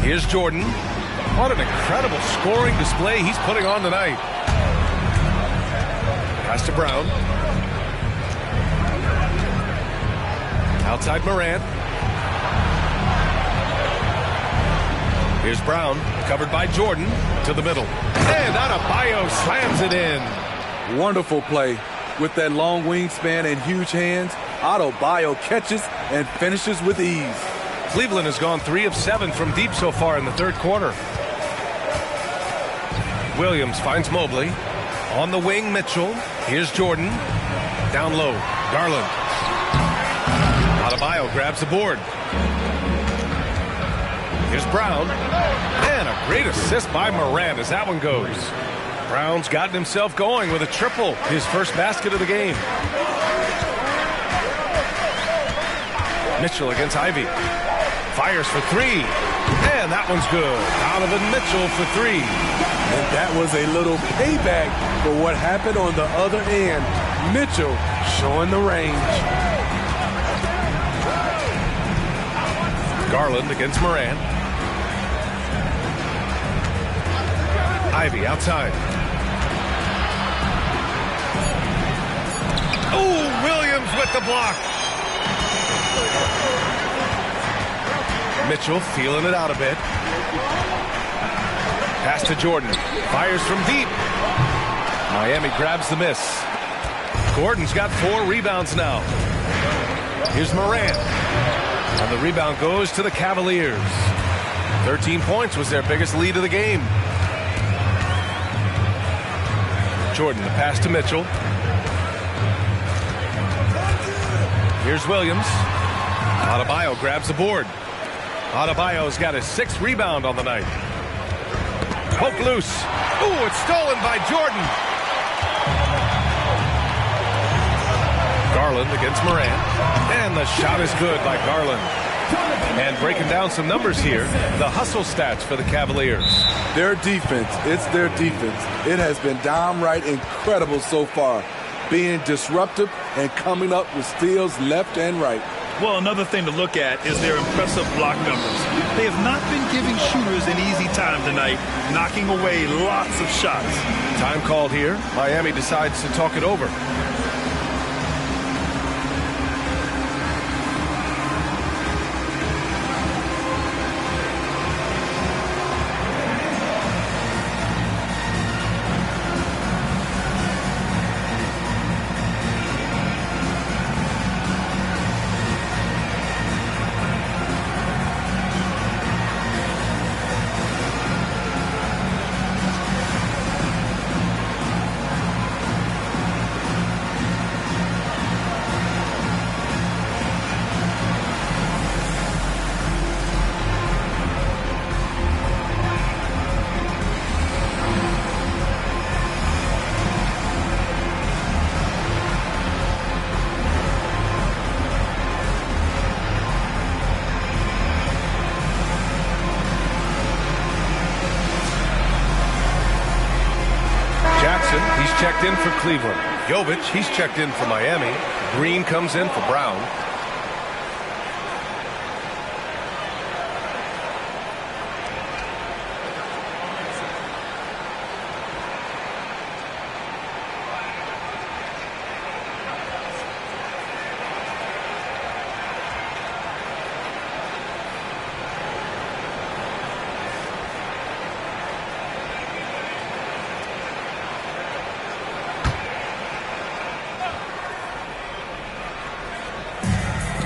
Here's Jordan. What an incredible scoring display he's putting on tonight. Pass to Brown. Outside Morant. Here's Brown, covered by Jordan, to the middle. And Adebayo slams it in.
Wonderful play. With that long wingspan and huge hands, Adebayo catches and finishes with ease.
Cleveland has gone 3 of 7 from deep so far in the third quarter. Williams finds Mobley. On the wing, Mitchell. Here's Jordan. Down low, Garland. Adebayo grabs the board. Here's Brown. And a great assist by Morant as that one goes. Brown's gotten himself going with a triple, his first basket of the game. Mitchell against Ivy. Fires for 3. And that one's good. Donovan Mitchell for 3.
And that was a little payback for what happened on the other end. Mitchell showing the range.
Garland against Morant. Ivy outside. Oh, Williams with the block. Mitchell feeling it out a bit. Pass to Jordan. Fires from deep. Miami grabs the miss. Gordon's got 4 rebounds now. Here's Morant. And the rebound goes to the Cavaliers. 13 points was their biggest lead of the game. Jordan, the pass to Mitchell. Here's Williams. Adebayo grabs the board. Adebayo's got his 6th rebound on the night. Poke loose. Ooh, it's stolen by Jordan. Garland against Morant. And the shot is good by Garland. And breaking down some numbers here, the hustle stats for the Cavaliers.
Their defense, it's their defense. It has been downright incredible so far, being disruptive and coming up with steals left and right.
Well, another thing to look at is their impressive block numbers. They have not been giving shooters an easy time tonight, knocking away lots of shots.
Time called here. Miami decides to talk it over. He's checked in for Cleveland. Jovic, he's checked in for Miami. Green comes in for Brown.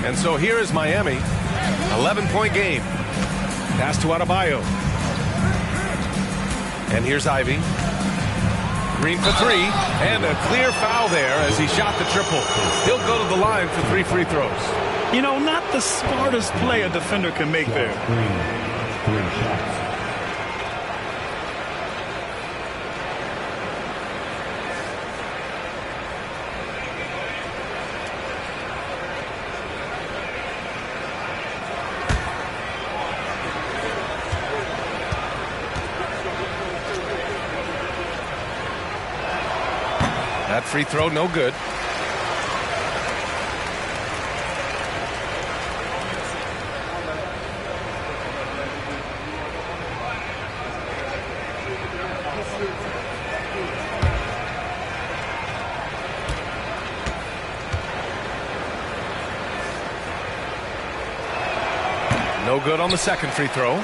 And so here is Miami, 11-point game. Pass to Adebayo. And here's Ivy. Green for 3, and a clear foul there as he shot the triple. He'll go to the line for 3 free throws.
You know, not the smartest play a defender can make there.
3 shots.
That free throw, no good. No good on the second free throw.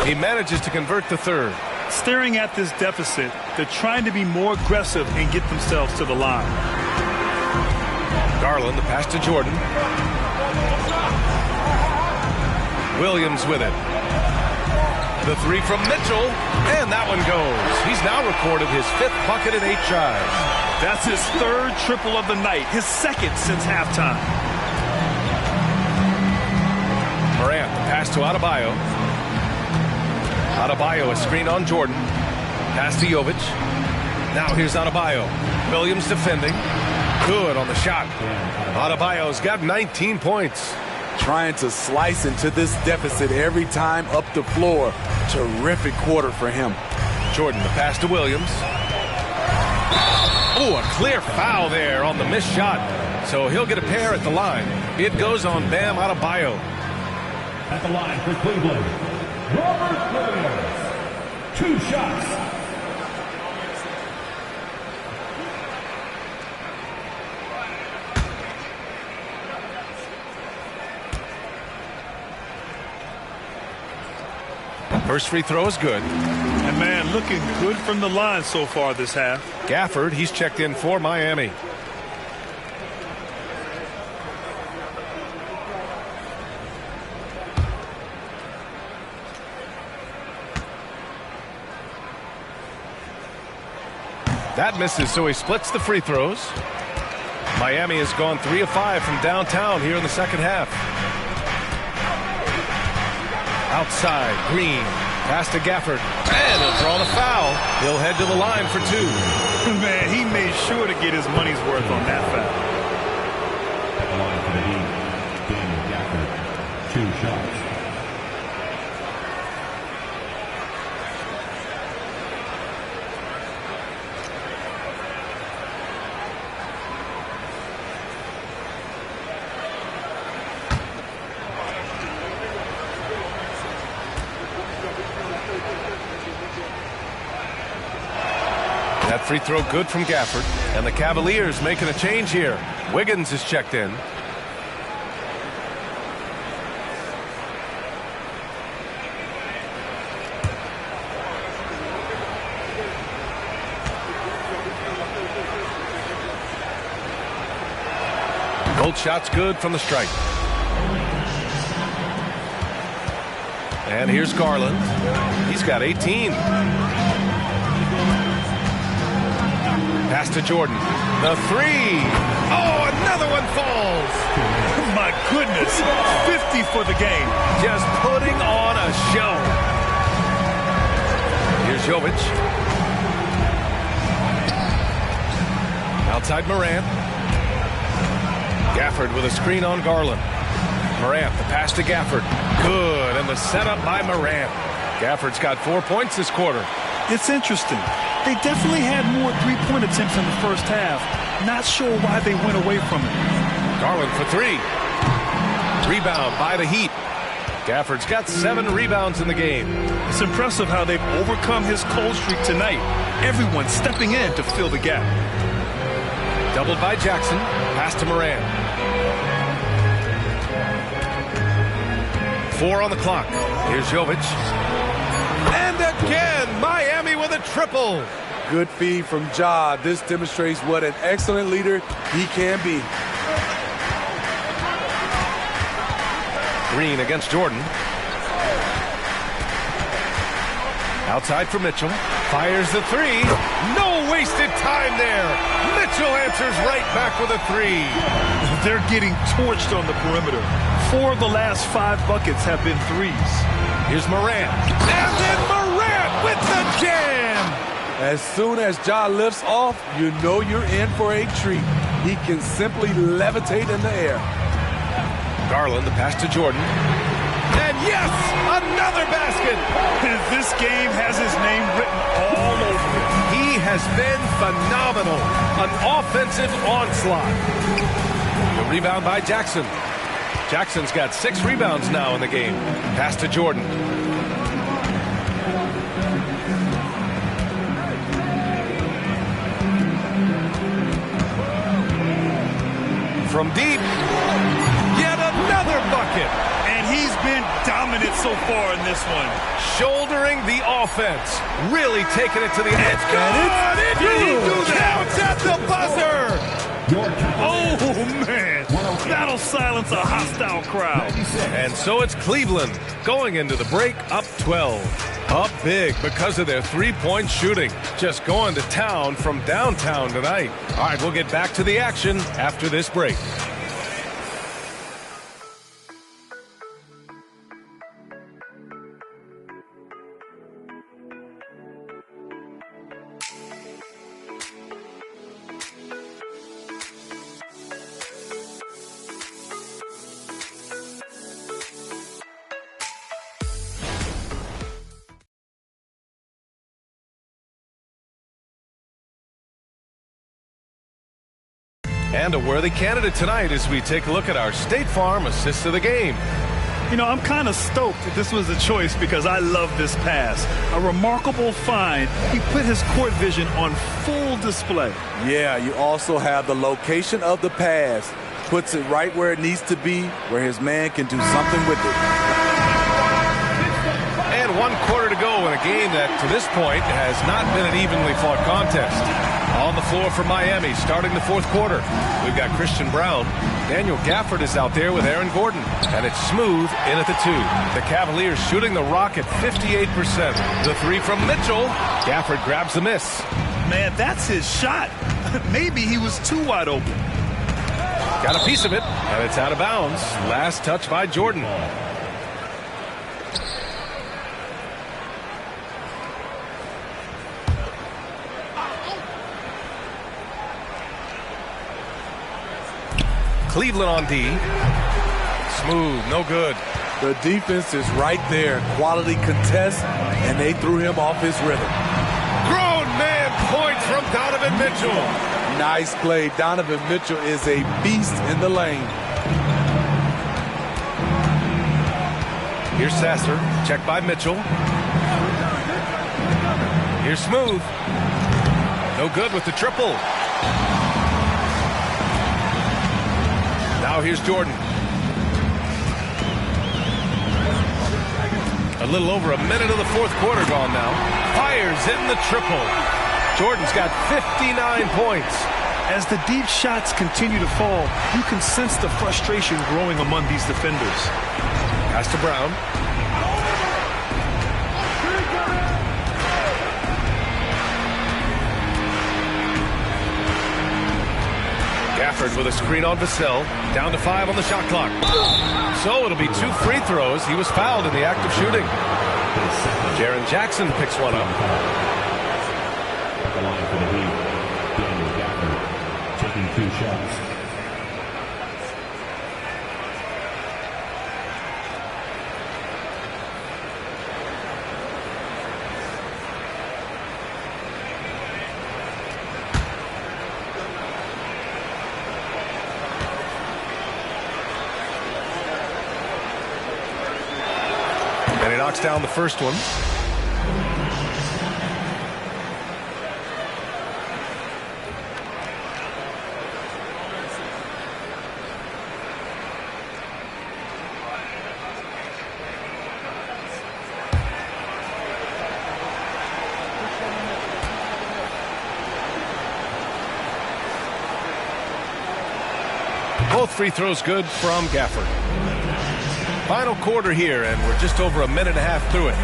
He manages to convert the third.
Staring at this deficit, they're trying to be more aggressive and get themselves to the line.
Garland, the pass to Jordan. Williams with it. The three from Mitchell, and that one goes. He's now recorded his 5th bucket in 8 tries.
That's his 3rd triple of the night, his 2nd since halftime.
Morant, the pass to Adebayo. Adebayo, a screen on Jordan. Pass to Jovic. Now here's Adebayo. Williams defending. Good on the shot. Adebayo's got 19 points.
Trying to slice into this deficit every time up the floor. Terrific quarter for him.
Jordan, the pass to Williams. Oh, a clear foul there on the missed shot. So he'll get a pair at the line. It goes on Bam Adebayo.
At the line for Cleveland, Robert Williams. 2 shots.
First free throw is good.
And man, looking good from the line so far this half.
Gafford, he's checked in for Miami. That misses, so he splits the free throws. Miami has gone 3 of 5 from downtown here in the second half. Outside, Green. Pass to Gafford. And he'll draw the foul. He'll head to the line for 2.
Man, he made sure to get his money's worth on that foul.
At the line for the Heat, Daniel Gafford. 2 shots.
That free throw good from Gafford. And the Cavaliers making a change here. Wiggins is checked in. Both shots good from the stripe. And here's Garland. He's got 18. Pass to Jordan. The three. Oh, another one falls.
My goodness. 50 for the game.
Just putting on a show. Here's Jovic. Outside Morant. Gafford with a screen on Garland. Morant, the pass to Gafford. Good, and the setup by Morant. Gafford's got 4 points this quarter.
It's interesting. They definitely had more three-point attempts in the first half. Not sure why they went away from it.
Garland for 3. Rebound by the Heat. Gafford's got 7 rebounds in the game.
It's impressive how they've overcome his cold streak tonight. Everyone stepping in to fill the gap.
Doubled by Jackson. Pass to Morant. 4 on the clock. Here's Jovic. And again, Miami with a triple.
Good feed from Ja. This demonstrates what an excellent leader he can be.
Green against Jordan. Outside for Mitchell. Fires the 3. No wasted time there. Mitchell answers right back with a 3.
They're getting torched on the perimeter. 4 of the last 5 buckets have been threes.
Here's Morant. And then Morant with the jam.
As soon as Ja lifts off, you know you're in for a treat. He can simply levitate in the air.
Garland, the pass to Jordan. And yes, another basket.
This game has his name written all over it.
He has been phenomenal. An offensive onslaught. The rebound by Jackson. Jackson's got 6 rebounds now in the game. Pass to Jordan. From deep, yet another bucket.
And he's been dominant so far in this one.
Shouldering the offense. Really taking it to the edge. It's
good! Did he do that?
Counts at the buzzer!
Oh, man. That'll silence a hostile crowd.
And so it's Cleveland going into the break up 12. Up big because of their three-point shooting. Just going to town from downtown tonight. All right, we'll get back to the action after this break. And a worthy candidate tonight as we take a look at our State Farm assist of the game.
You know, I'm kind of stoked that this was a choice because I love this pass. A remarkable find. He put his court vision on full display.
Yeah, you also have the location of the pass. Puts it right where it needs to be, where his man can do something with it.
And 1 quarter to go in a game that, to this point, has not been an evenly fought contest. On the floor for Miami, starting the fourth quarter. We've got Christian Brown. Daniel Gafford is out there with Aaron Gordon. And it's Smooth in at the 2. The Cavaliers shooting the rock at 58%. The 3 from Mitchell. Gafford grabs the miss.
Man, that's his shot. Maybe he was too wide open.
Got a piece of it, and it's out of bounds. Last touch by Jordan. Cleveland on D. Smooth, no good.
The defense is right there. Quality contest, and they threw him off his rhythm.
Grown man point from Donovan Mitchell.
Nice play. Donovan Mitchell is a beast in the lane.
Here's Sasser. Check by Mitchell. Here's Smooth. No good with the triple. Now here's Jordan. A little over a minute of the fourth quarter gone now. Fires in the triple. Jordan's got 59 points.
As the deep shots continue to fall, you can sense the frustration growing among these defenders.
Pass to Brown. Gafford with a screen on Vassell. Down to 5 on the shot clock. So it'll be 2 free throws. He was fouled in the act of shooting. Jaren Jackson picks one up.
The line for the Heat. Daniel Gafford taking 2 shots.
And he knocks down the first one. Both free throws good from Gafford. Final quarter here, and we're just over a minute and a half through it.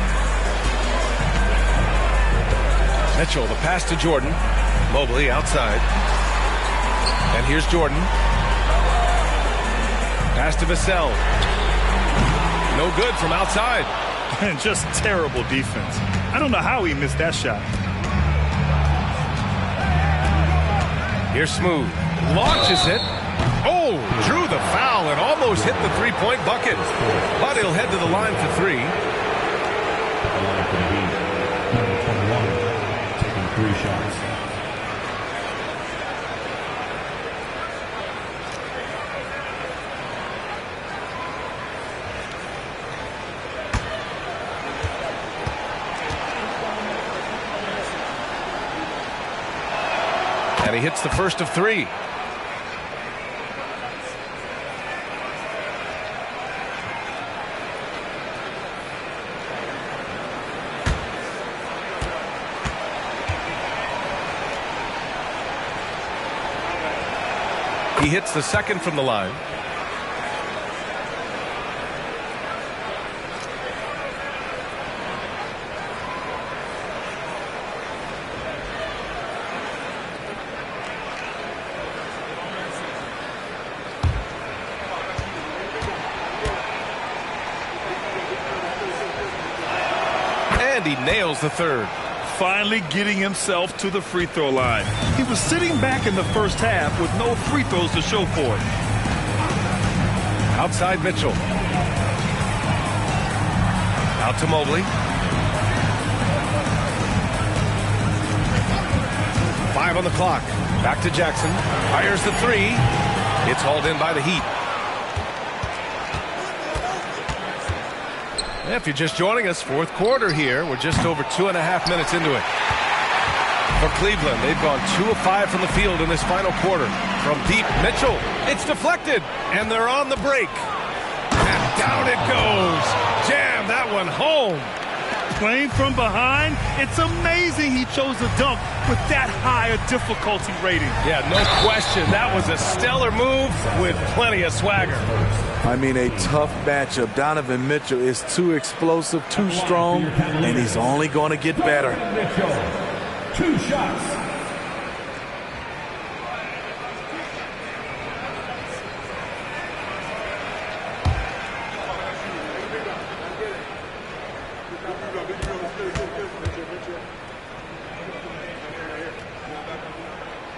Mitchell, the pass to Jordan. Mobley outside. And here's Jordan. Pass to Vassell. No good from outside.
And just terrible defense. I don't know how he missed that shot.
Here's Smooth. Launches it. Oh, drew the foul and almost hit the three-point bucket. But he'll head to the line for 3.
The line for the Heat. Number 21, taking 3 shots.
And he hits the first of 3. He hits the second from the line. And he nails the third.
Finally getting himself to the free throw line. He was sitting back in the first half with no free throws to show for it.
Outside Mitchell. Out to Mobley. 5 on the clock. Back to Jackson. Fires the three. It's hauled in by the Heat. If you're just joining us, fourth quarter here. We're just over 2.5 minutes into it. For Cleveland, they've gone 2 of 5 from the field in this final quarter. From deep, Mitchell. It's deflected, and they're on the break. And down it goes. Jam that one home.
Playing from behind, it's amazing he chose to dunk with that high a difficulty rating.
Yeah, no question. That was a stellar move with plenty of swagger.
I mean, a tough matchup. Donovan Mitchell is too explosive, too strong, and he's only going to get better.
2 shots.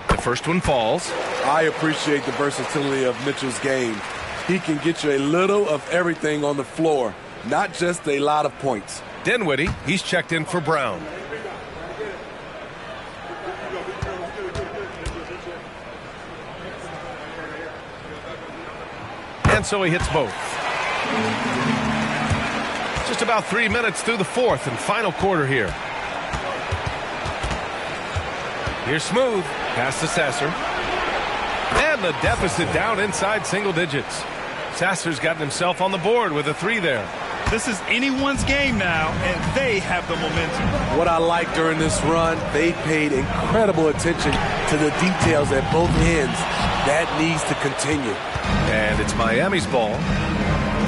The first one falls.
I appreciate the versatility of Mitchell's game. He can get you a little of everything on the floor, not just a lot of points.
Dinwiddie, he's checked in for Brown. And so he hits both. Just about 3 minutes through the fourth and final quarter here. Here's Smooth. Pass to Sasser. And the deficit down inside single digits. Sasser's gotten himself on the board with a 3 there.
This is anyone's game now, and they have the momentum.
What I like during this run, they paid incredible attention to the details at both ends. That needs to continue.
And it's Miami's ball.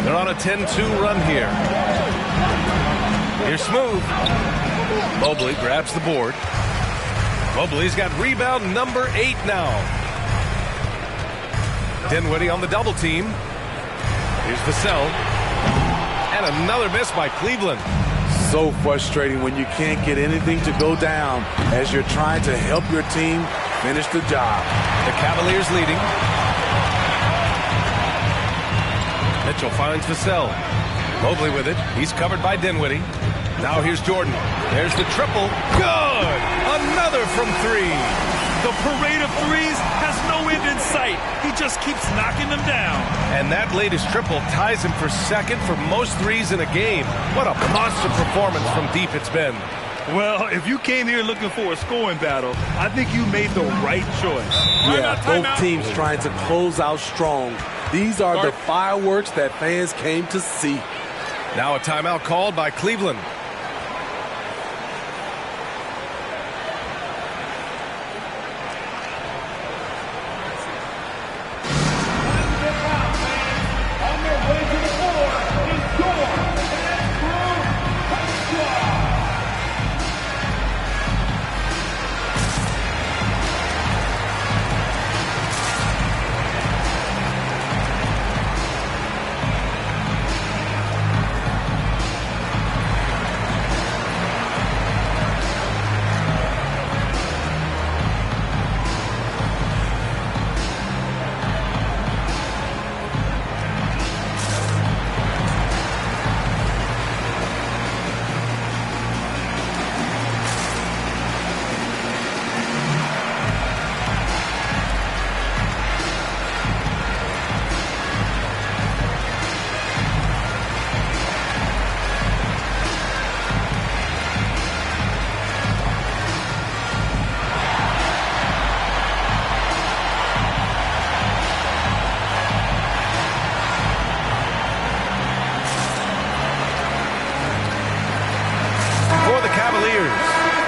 They're on a 10-2 run here. Here's Smooth. Mobley grabs the board. Mobley's got rebound number 8 now. Dinwiddie on the double team. Here's Vassell. And another miss by Cleveland.
So frustrating when you can't get anything to go down as you're trying to help your team finish the job.
The Cavaliers leading. Mitchell finds Vassell. Mobley with it. He's covered by Dinwiddie. Now here's Jordan. There's the triple. Good! Another from 3.
The parade of threes has no end in sight. He just keeps knocking them down.
And that latest triple ties him for second for most threes in a game. What a monster performance from deep it's been.
Well, if you came here looking for a scoring battle, I think you made the right choice.
Yeah, both teams trying to close out strong. These are the fireworks that fans came to see.
Now a timeout called by Cleveland.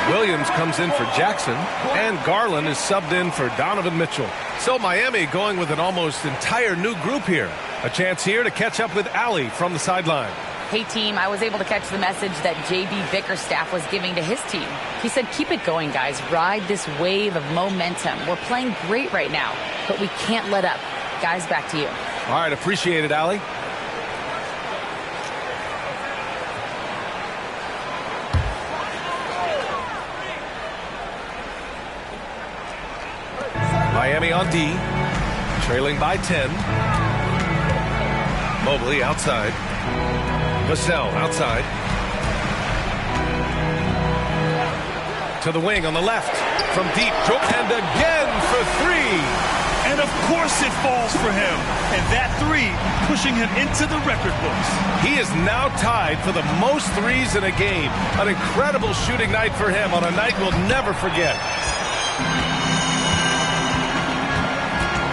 Williams comes in for Jackson, and Garland is subbed in for Donovan Mitchell. So Miami going with an almost entire new group here. A chance here to catch up with Allie from the sideline.
Hey, team, I was able to catch the message that J.B. Bickerstaff was giving to his team. He said, keep it going, guys. Ride this wave of momentum. We're playing great right now, but we can't let up. Guys, back to you.
All right, appreciate it, Allie. Miami on D, trailing by 10. Mobley outside. Vassell outside. To the wing on the left. From deep. And again for three.
And of course it falls for him. And that three pushing him into the record books.
He is now tied for the most threes in a game. An incredible shooting night for him on a night we'll never forget.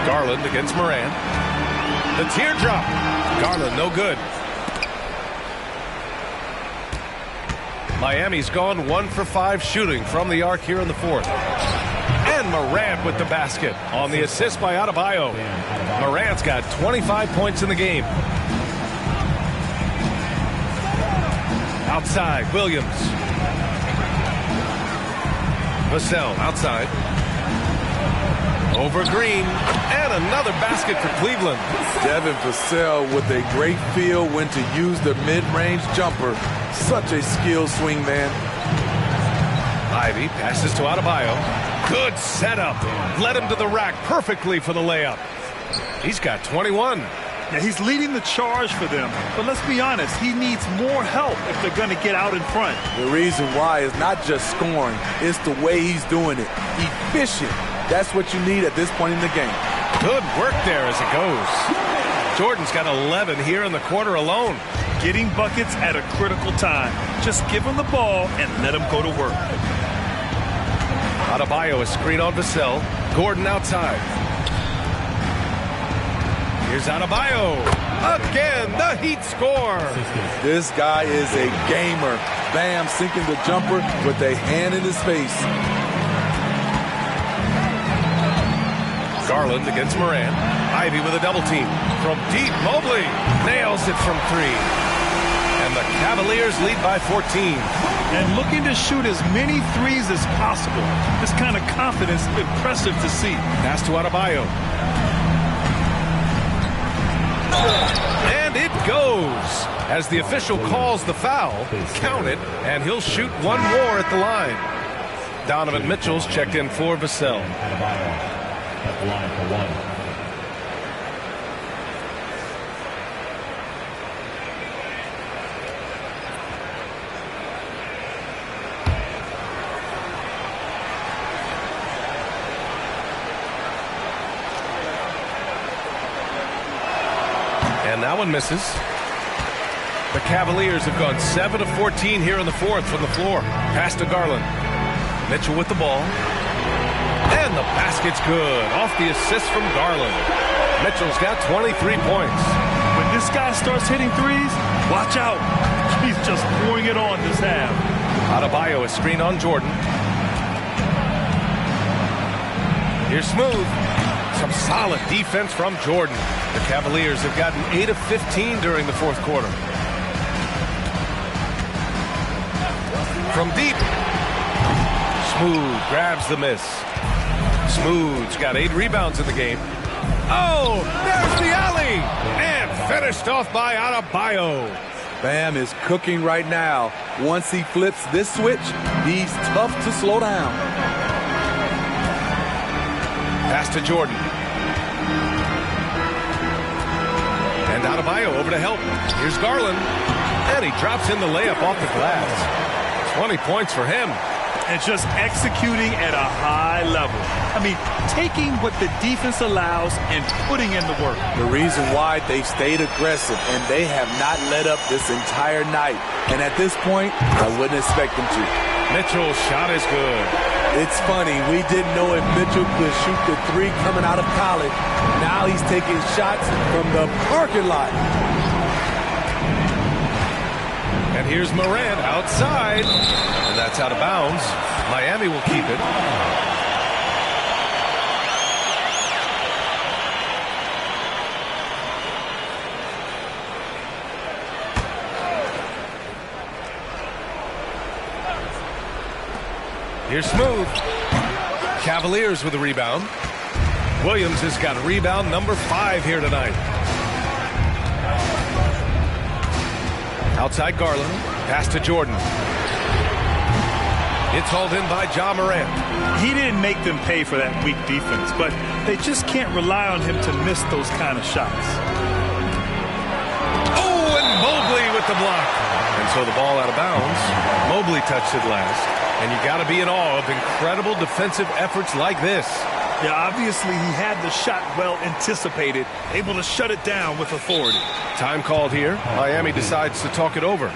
Garland against Moran. The teardrop. Garland no good. Miami's gone 1 for 5 shooting from the arc here in the fourth. And Morant with the basket on the assist by Adebayo. Morant's got 25 points in the game. Outside, Williams. Vassell outside. Over Green. And another basket for Cleveland.
Devin Vassell with a great feel when to use the mid-range jumper. Such a skilled swing man.
Ivy passes to Adebayo. Good setup. Led him to the rack perfectly for the layup. He's got 21.
Yeah, he's leading the charge for them. But let's be honest, he needs more help if they're going to get out in front.
The reason why is not just scoring, it's the way he's doing it. Efficient. That's what you need at this point in the game.
Good work there as it goes. Jordan's got 11 here in the quarter alone.
Getting buckets at a critical time. Just give him the ball and let him go to work.
Adebayo is screen on Vassell. Gordon outside. Here's Adebayo. Again, the Heat score.
This guy is a gamer. Bam, sinking the jumper with a hand in his face.
Garland against Moran. Ivy with a double team. From deep, Mobley nails it from three. And the Cavaliers lead by 14.
And looking to shoot as many threes as possible. This kind of confidence, impressive to see.
Pass to Adebayo. And it goes. As the official calls the foul, count it, and he'll shoot one more at the line. Donovan Mitchell's checked in for Vassell.
At the line for one.
And that one misses. The Cavaliers have gone 7 of 14 here in the fourth from the floor. Pass to Garland. Mitchell with the ball. And the basket's good. Off the assist from Garland. Mitchell's got 23 points.
When this guy starts hitting threes, watch out. He's just pouring it on this half.
Adebayo is screen on Jordan. Here's Smooth. Some solid defense from Jordan. The Cavaliers have gotten 8 of 15 during the fourth quarter. From deep. Smooth grabs the miss. Smooth's got 8 rebounds in the game. Oh, there's the alley! And finished off by Adebayo.
Bam is cooking right now. Once he flips this switch, he's tough to slow down.
Pass to Jordan. And Adebayo over to help. Here's Garland. And he drops in the layup off the glass. 20 points for him.
And just executing at a high level. I mean, taking what the defense allows and putting in the work.
The reason why they've stayed aggressive and they have not let up this entire night. And at this point, I wouldn't expect them to.
Mitchell's shot is good.
It's funny, we didn't know if Mitchell could shoot the three coming out of college. Now he's taking shots from the parking lot.
And here's Morant outside. And that's out of bounds. Miami will keep it. Here's Smooth. Cavaliers with a rebound. Williams has got rebound number 5 here tonight. Outside Garland. Pass to Jordan. It's hauled in by Ja Morant.
He didn't make them pay for that weak defense, but they just can't rely on him to miss those kind of shots.
Oh, and Mobley with the block. And so the ball out of bounds. Mobley touched it last. And you got to be in awe of incredible defensive efforts like this.
Yeah, obviously he had the shot well anticipated, able to shut it down with authority.
Time called here. Miami decides to talk it over.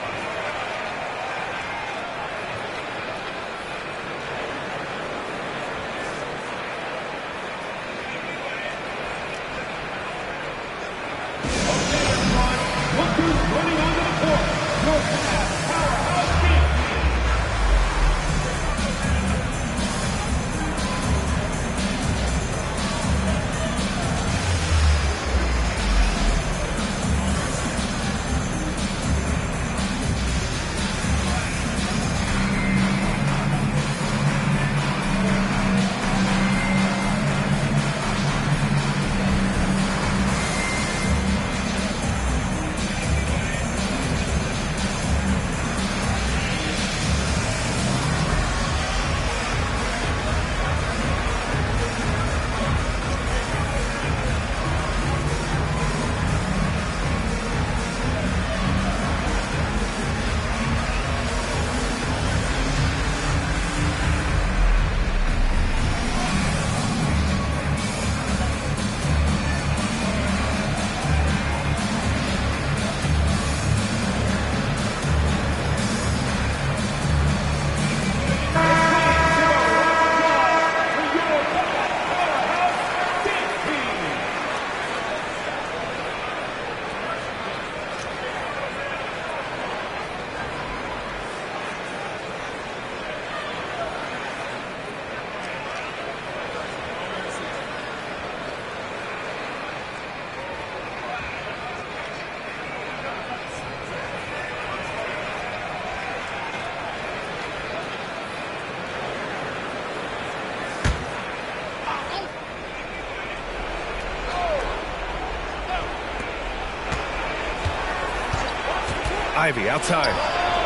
Ivy outside.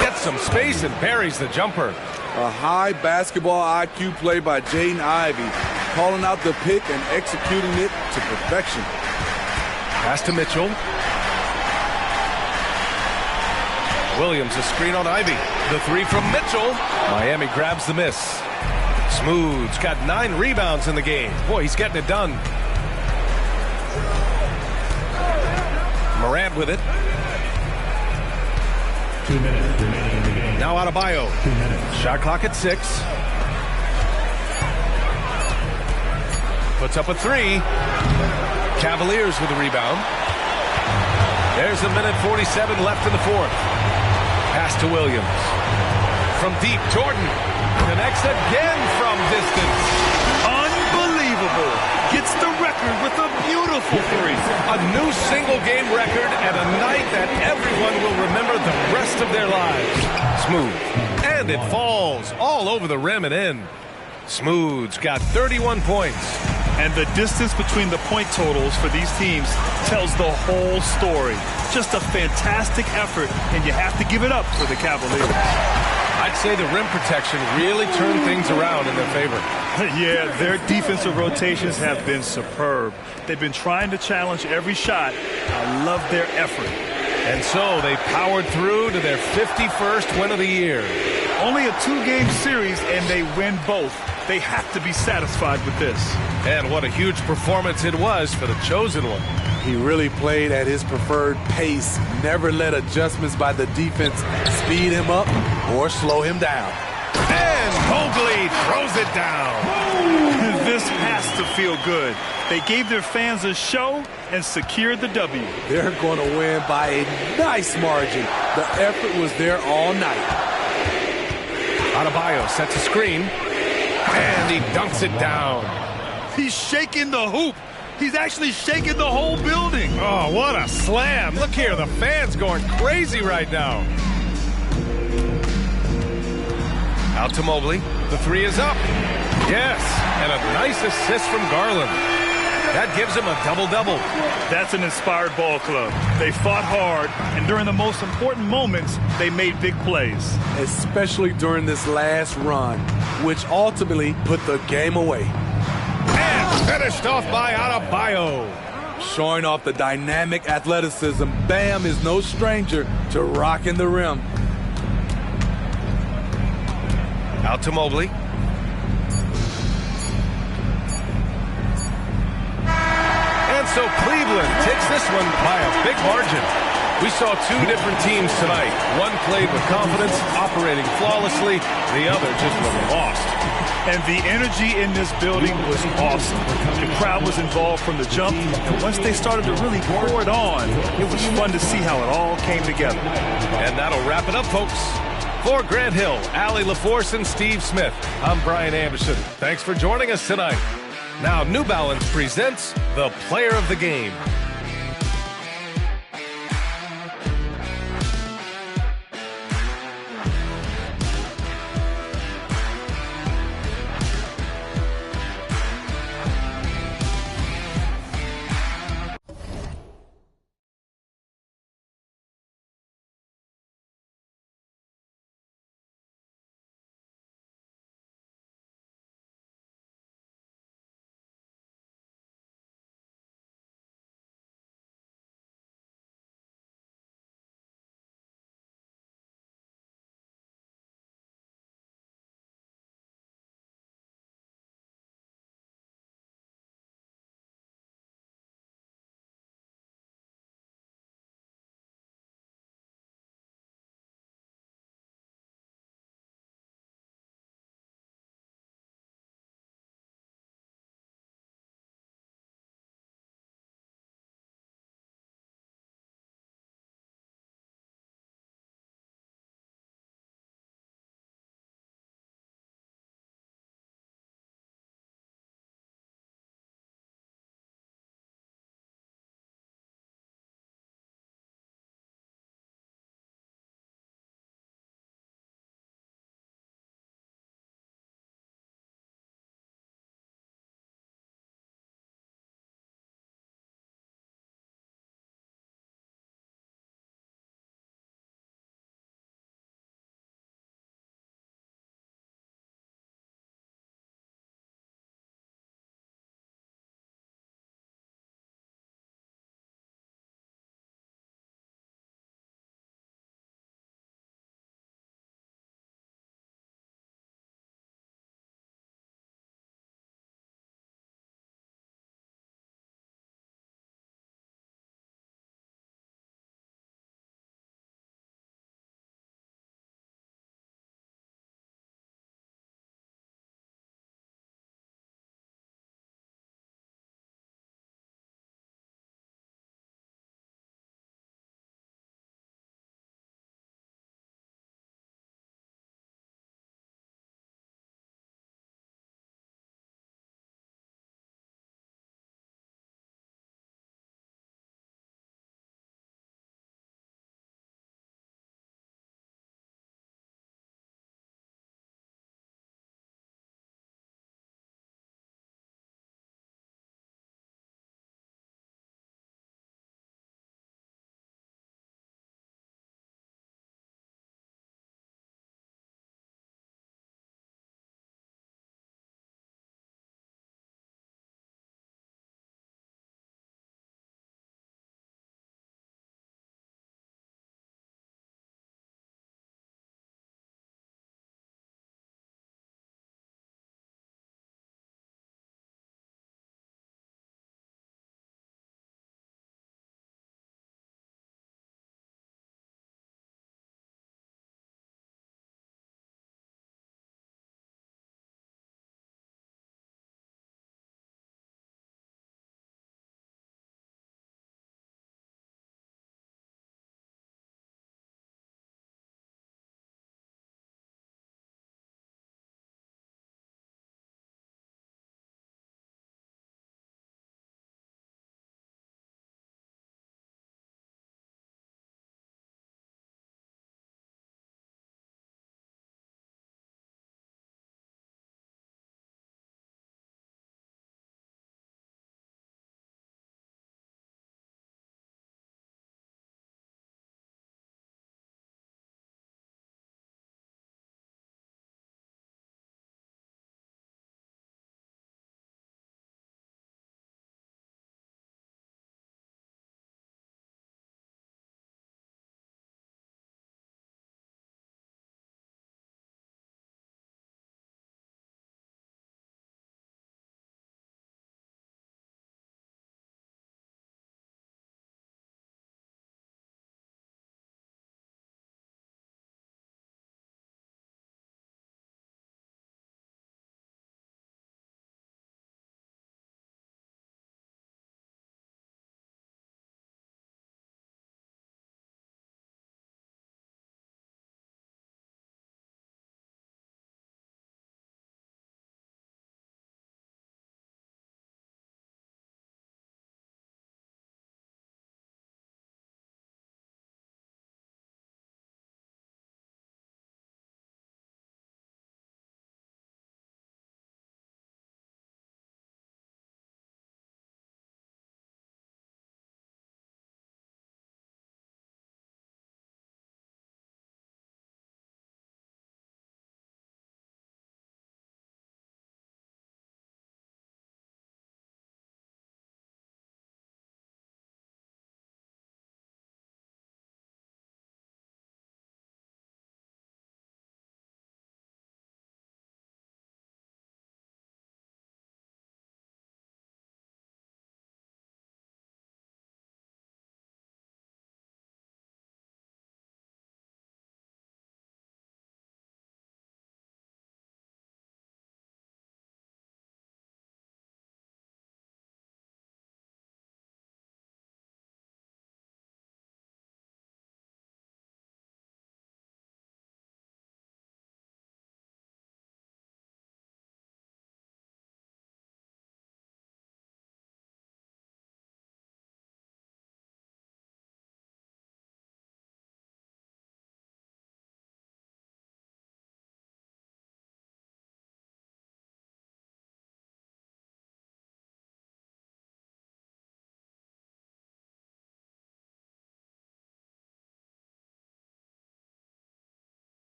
Gets some space and buries the jumper.
A high basketball IQ play by Jaden Ivey, calling out the pick and executing it to perfection.
Pass to Mitchell. Williams a screen on Ivy. The 3 from Mitchell. Miami grabs the miss. Smooth's got 9 rebounds in the game. Boy, he's getting it done. Morant with it.
2 minutes remaining in the game.
Now Adebayo.
2 minutes.
Shot clock at 6. Puts up a 3. Cavaliers with a rebound. There's a minute 47 left in the 4th. Pass to Williams. From deep, Jordan connects again from distance.
Unbelievable. Gets the record with a beautiful 3.
A new single-game record and a night that everyone will remember the rest of their lives. Smooth. And it falls all over the rim and in. Smooth's got 31 points.
And the distance between the point totals for these teams tells the whole story. Just a fantastic effort, and you have to give it up for the Cavaliers.
I'd say the rim protection really turned things around in their favor.
Yeah, their defensive rotations have been superb. They've been trying to challenge every shot. I love their effort.
And so they powered through to their 51st win of the year.
Only a 2-game series, and they win both. They have to be satisfied with this.
And what a huge performance it was for the chosen one.
He really played at his preferred pace, never let adjustments by the defense speed him up or slow him down.
And Mobley throws it down.
This has to feel good. They gave their fans a show and secured the W.
They're going to win by a nice margin. The effort was there all night.
Adebayo sets a screen, and he dunks it down.
He's shaking the hoop. He's actually shaking the whole building.
Oh, what a slam. Look here, the fans going crazy right now. Out to Mobley. The three is up. Yes, and a nice assist from Garland. That gives him a double-double.
That's an inspired ball club. They fought hard, and during the most important moments, they made big plays.
Especially during this last run, which ultimately put the game away.
And finished off by Adebayo.
Showing off the dynamic athleticism, Bam is no stranger to rocking the rim.
Out to Mobley. And so Cleveland takes this one by a big margin. We saw two different teams tonight. One played with confidence, operating flawlessly. The other just looked lost.
And the energy in this building was awesome. The crowd was involved from the jump, and once they started to really pour it on, it was fun to see how it all came together.
And that'll wrap it up, folks. For Grant Hill, Allie LaForce, and Steve Smith, I'm Brian Anderson. Thanks for joining us tonight. Now, New Balance presents the Player of the Game.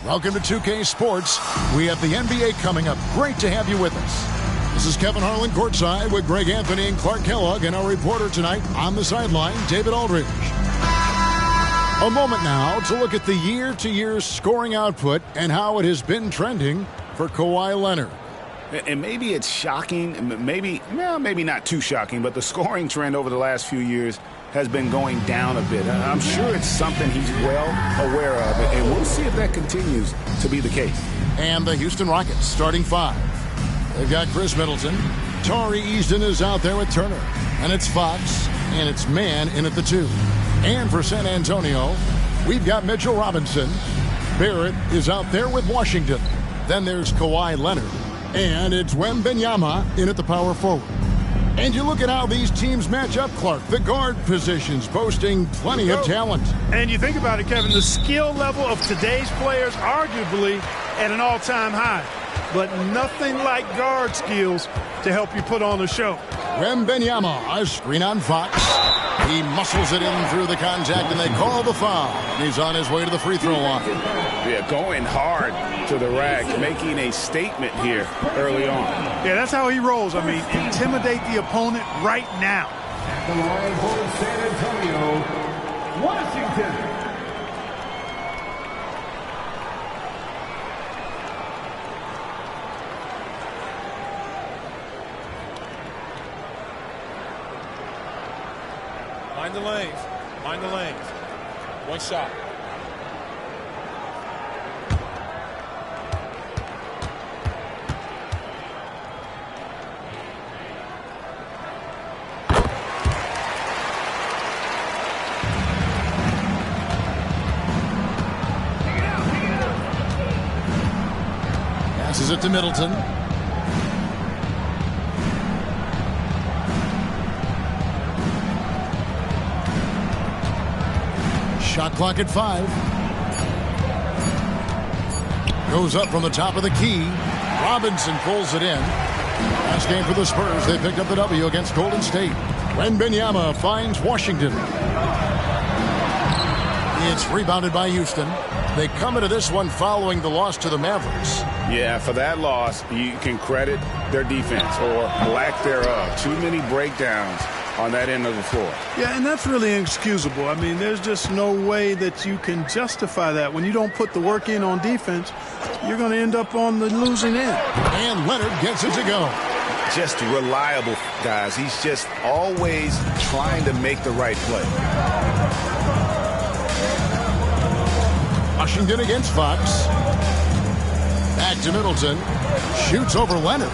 Welcome to 2K Sports. We have the NBA coming up. Great to have you with us. This is Kevin Harlan courtside with Greg Anthony and Clark Kellogg, and our reporter tonight on the sideline, David Aldridge. A moment now to look at the year-to-year scoring output and how it has been trending for Kawhi Leonard.
And maybe it's shocking, maybe not too shocking, but the scoring trend over the last few years has been going down a bit. I'm sure it's something he's well aware of, and we'll see if that continues to be the case.
And the Houston Rockets starting five. They've got Chris Middleton. Tari Easton is out there with Turner. And it's Fox, and it's Mann in at the 2. And for San Antonio, we've got Mitchell Robinson. Barrett is out there with Washington. Then there's Kawhi Leonard. And it's Wembanyama in at the power forward. And you look at how these teams match up, Clark. The guard positions boasting plenty of talent.
And you think about it, Kevin, the skill level of today's players arguably at an all-time high. But nothing like guard skills to help you put on a show.
Wembanyama, a screen on Fox. He muscles it in through the contact, and they call the foul. He's on his way to the free throw line.
Yeah, going hard to the rack, making a statement here early on.
Yeah, that's how he rolls. I mean, intimidate the opponent right now.
At the line for San Antonio, Washington.
Mind the lanes. Mind the lanes. One shot.
Passes it to Middleton. Shot clock at 5. Goes up from the top of the key. Robinson pulls it in. Last game for the Spurs. They picked up the W against Golden State. Wembanyama finds Washington. It's rebounded by Houston. They come into this one following the loss to the Mavericks.
Yeah, for that loss, you can credit their defense or lack thereof. Too many breakdowns on that end of the floor.
Yeah, and that's really inexcusable. I mean, there's just no way that you can justify that. When you don't put the work in on defense, you're going to end up on the losing end.
And Leonard gets it to go.
Just reliable, guys. He's just always trying to make the right play.
Washington against Fox. Back to Middleton. Shoots over Leonard.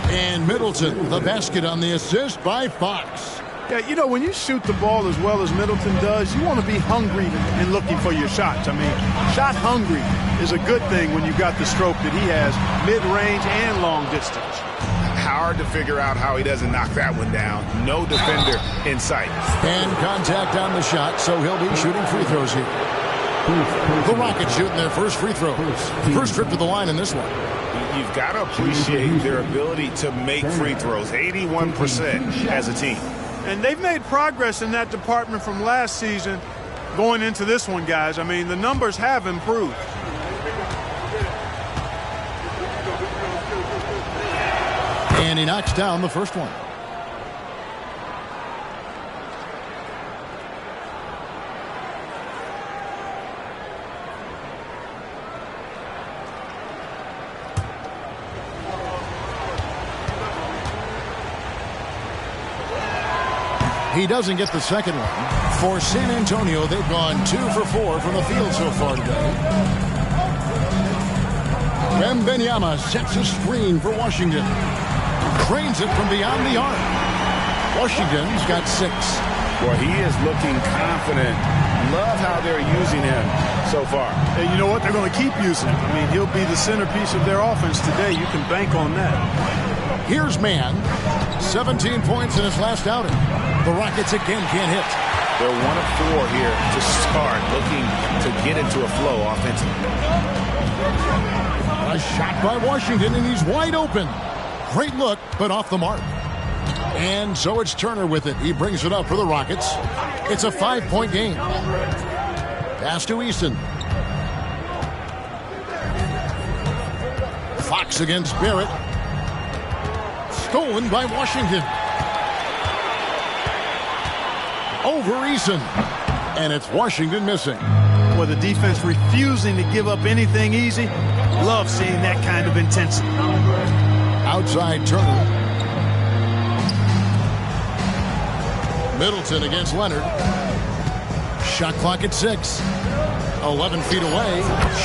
And Middleton, the basket on the assist by Fox.
Yeah, you know, when you shoot the ball as well as Middleton does, you want to be hungry and looking for your shots. I mean, shot hungry is a good thing when you've got the stroke that he has, mid-range and long distance.
Hard to figure out how he doesn't knock that one down. No defender in sight.
And contact on the shot, so he'll be shooting free throws here. The Rockets shooting their first free throw. First trip to the line in this one.
You've got to appreciate their ability to make free throws. 81% as a team.
And they've made progress in that department from last season going into this one, guys. I mean, the numbers have improved.
And he knocks down the first one. He doesn't get the second one. For San Antonio, they've gone 2 for 4 from the field so far today. Wembanyama sets a screen for Washington. Cranes it from beyond the arc. Washington's got 6.
Well, he is looking confident. Love how they're using him so far.
And you know what? They're going to keep using him. I mean, he'll be the centerpiece of their offense today. You can bank on that.
Here's Mann. 17 points in his last outing. The Rockets again can't hit.
They're 1 of 4 here to start, looking to get into a flow offensively.
A shot by Washington, and he's wide open. Great look, but off the mark. And so it's Turner with it. He brings it up for the Rockets. It's a 5-point game. Pass to Easton. Fox against Barrett. Stolen by Washington. Over Eason. And it's Washington missing.
Well, the defense refusing to give up anything easy. Love seeing that kind of intensity.
Outside Turner. Middleton against Leonard. Shot clock at 6. 11 feet away.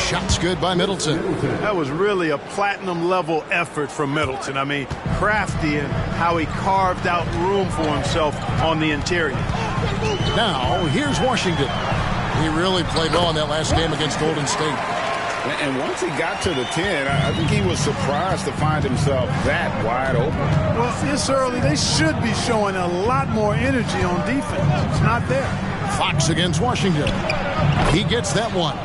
Shot's good by Middleton.
That was really a platinum-level effort from Middleton. I mean, crafty in how he carved out room for himself on the interior.
Now, here's Washington. He really played well in that last game against Golden State.
And once he got to the 10, I think he was surprised to find himself that wide open.
Well, it's early. They should be showing a lot more energy on defense. It's not there.
Fox against Washington. He gets that one.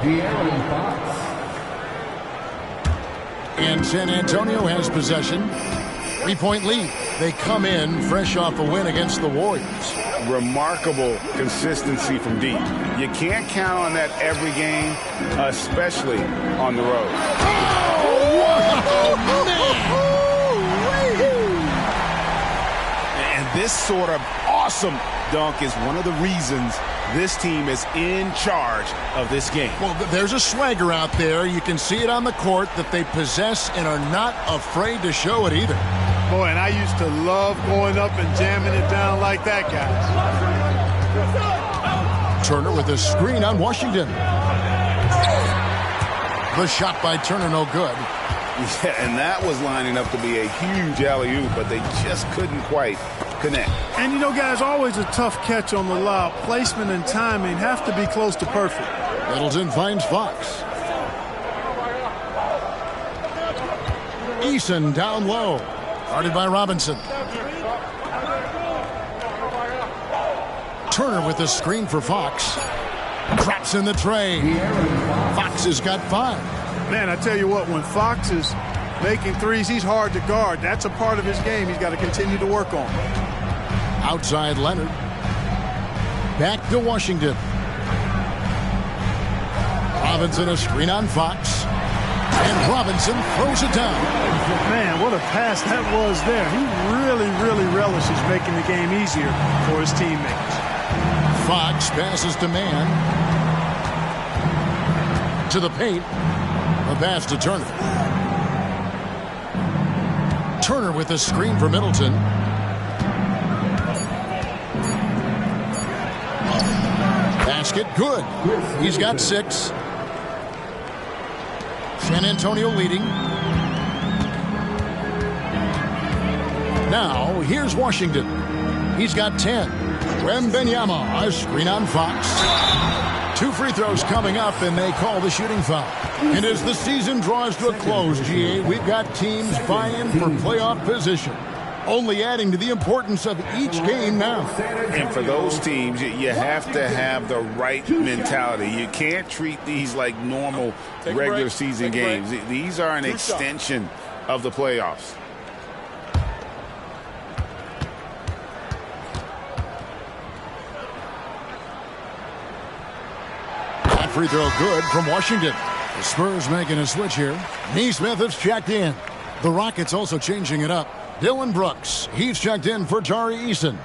And San Antonio has possession. 3-point lead. They come in fresh off a win against the Warriors.
Remarkable consistency from deep. You can't count on that every game, especially on the road.
And this sort of awesome dunk is one of the reasons this team is in charge of this game.
Well, there's a swagger out there. You can see it on the court that they possess and are not afraid to show it either.
Boy, and I used to love going up and jamming it down like that, guys.
Turner with a screen on Washington. The shot by Turner, no good.
Yeah, and that was lining up to be a huge alley-oop, but they just couldn't quite connect.
And you know, guys, always a tough catch on the lob. Placement and timing have to be close to perfect.
Middleton finds Fox. Eason down low. Guarded by Robinson. Turner with the screen for Fox. Drops in the tray. Fox has got 5.
Man, I tell you what, when Fox is making threes, he's hard to guard. That's a part of his game he's got to continue to work on.
Outside Leonard. Back to Washington. Robinson a screen on Fox. And Robinson throws it down.
Man, what a pass that was there. He really, really relishes making the game easier for his teammates.
Fox passes to man. To the paint. A pass to Turner. Turner with a screen for Middleton. Basket good. He's got 6. San Antonio leading. Now, here's Washington. He's got 10. Wembanyama, a screen on Fox. 2 free throws coming up, and they call the shooting foul. And as the season draws to a close, GA, we've got teams vying for playoff position. Only adding to the importance of each game now.
And for those teams, you have to have the right mentality. You can't treat these like normal regular season games. These are an extension of the playoffs.
That free throw good from Washington. The Spurs making a switch here. Neesmith has checked in. The Rockets also changing it up. Dylan Brooks, he's checked in for Tari Eason.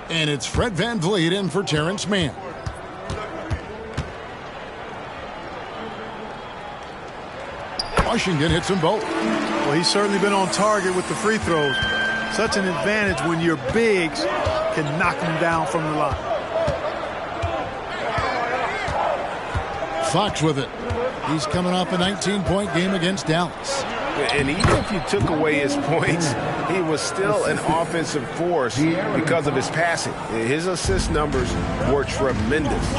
And it's Fred VanVleet in for Terrence Mann. Washington hits them both.
Well, he's certainly been on target with the free throws. Such an advantage when your bigs can knock them down from the line.
Fox with it. He's coming off a 19-point game against Dallas.
And even if you took away his points, he was still an offensive force because of his passing. His assist numbers were tremendous.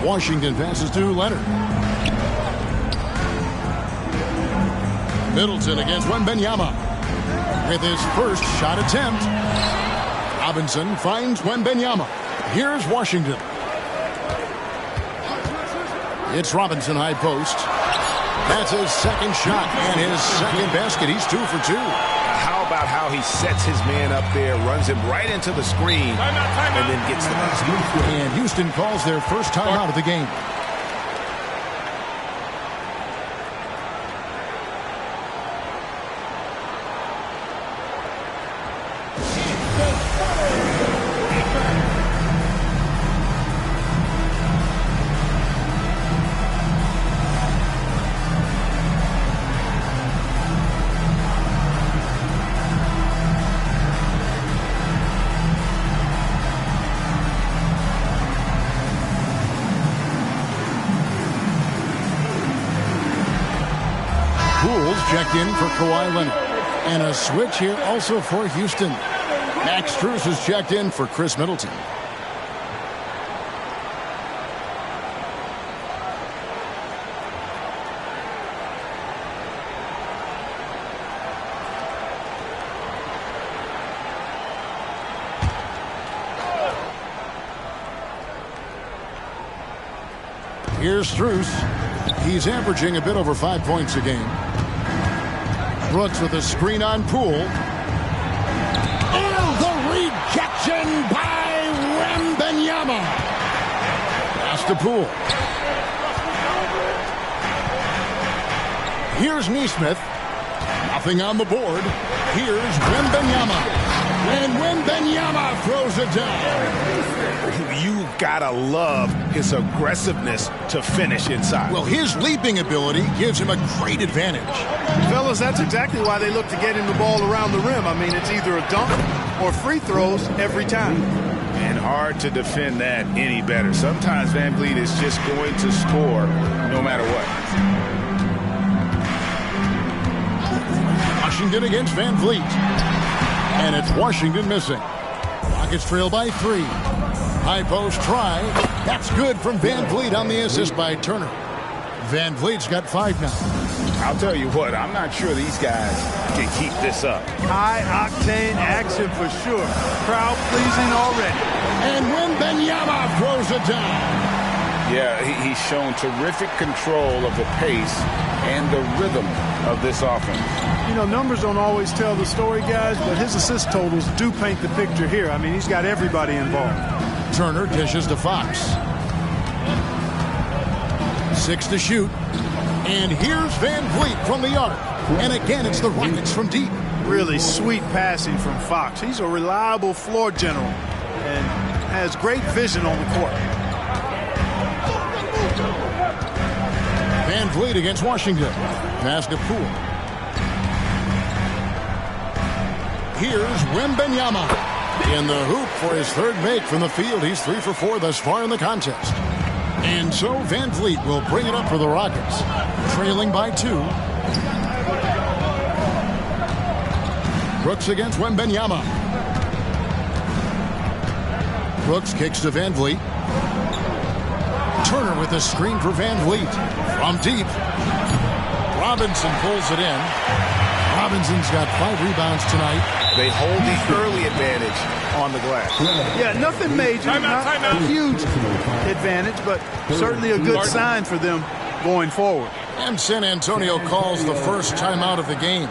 Washington passes to Leonard. Middleton against Wembanyama with his first shot attempt. Robinson finds Wembanyama. Here's Washington. It's Robinson high post. That's his second shot and his second basket. He's 2 for 2.
How about how he sets his man up there, runs him right into the screen, and then gets the basket.
And Houston calls their first timeout of the game. Checked in for Kawhi Leonard. And a switch here also for Houston. Max Strus is checked in for Chris Middleton. Here's Strus. He's averaging a bit over 5 points a game. Brooks with a screen on Poole. And the rejection by Wembanyama. Pass to Poole. Here's Nesmith. Nothing on the board. Here's Wembanyama. And Wembanyama throws it down.
You gotta love his aggressiveness to finish inside.
Well, his leaping ability gives him a great advantage.
Fellas, that's exactly why they look to get him the ball around the rim. I mean, it's either a dunk or free throws every time.
And hard to defend that any better. Sometimes Van Vliet is just going to score no matter what.
Washington against Van Vliet. And it's Washington missing. Rockets trail by 3. High post try. That's good from Van Vliet on the assist by Turner. Van Vliet's got 5 now.
I'll tell you what, I'm not sure these guys can keep this up.
High-octane action for sure. Crowd pleasing already.
And Wembanyama throws it down.
Yeah, he's shown terrific control of the pace and the rhythm of this offense.
You know, numbers don't always tell the story, guys, but his assist totals do paint the picture here. I mean, he's got everybody involved.
Turner dishes to Fox. 6 to shoot. And here's Van Vliet from the arc. And again, it's the Rockets from deep.
Really sweet passing from Fox. He's a reliable floor general and has great vision on the court.
Van Vliet against Washington. Pass to Poole. Here's Wembanyama. In the hoop for his 3rd make from the field. He's 3 for 4 thus far in the contest. And so Van Vliet will bring it up for the Rockets. Trailing by 2. Brooks against Wembanyama. Brooks kicks to Van Vliet. Turner with a screen for Van Vliet. From deep. Robinson pulls it in. Robinson's got 5 rebounds tonight.
They hold the early advantage on the glass.
Yeah, nothing major. Not a huge advantage, but certainly a good sign for them going forward.
And San Antonio calls the first timeout of the game.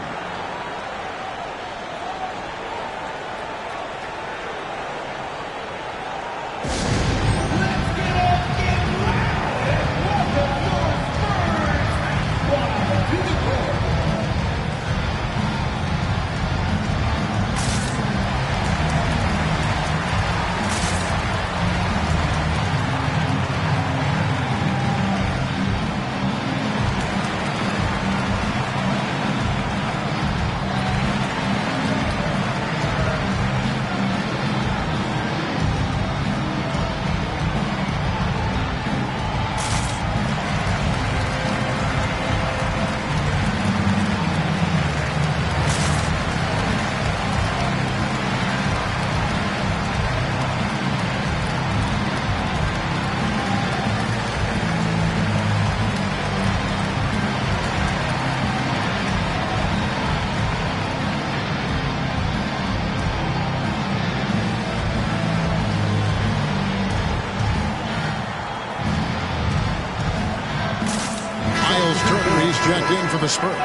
Checked in for the Spurs.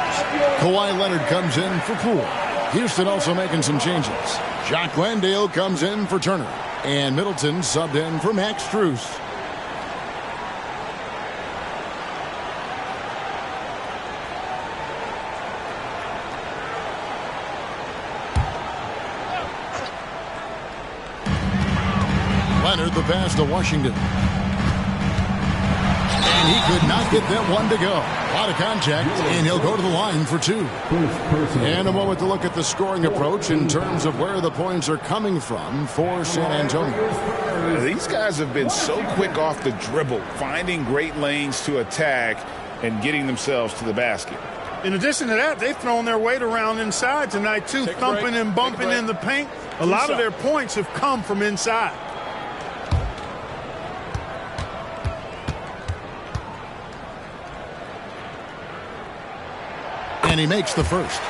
Kawhi Leonard comes in for Poole. Houston also making some changes. Jacques Landale comes in for Turner. And Middleton subbed in for Max Strus. Leonard the pass to Washington. And he could not get that one to go. A lot of contact, and he'll go to the line for 2. And a moment to look at the scoring approach in terms of where the points are coming from for San Antonio.
These guys have been so quick off the dribble, finding great lanes to attack and getting themselves to the basket.
In addition to that, they've thrown their weight around inside tonight, too, thumping and bumping in the paint. A lot of their points have come from inside.
And he makes the first.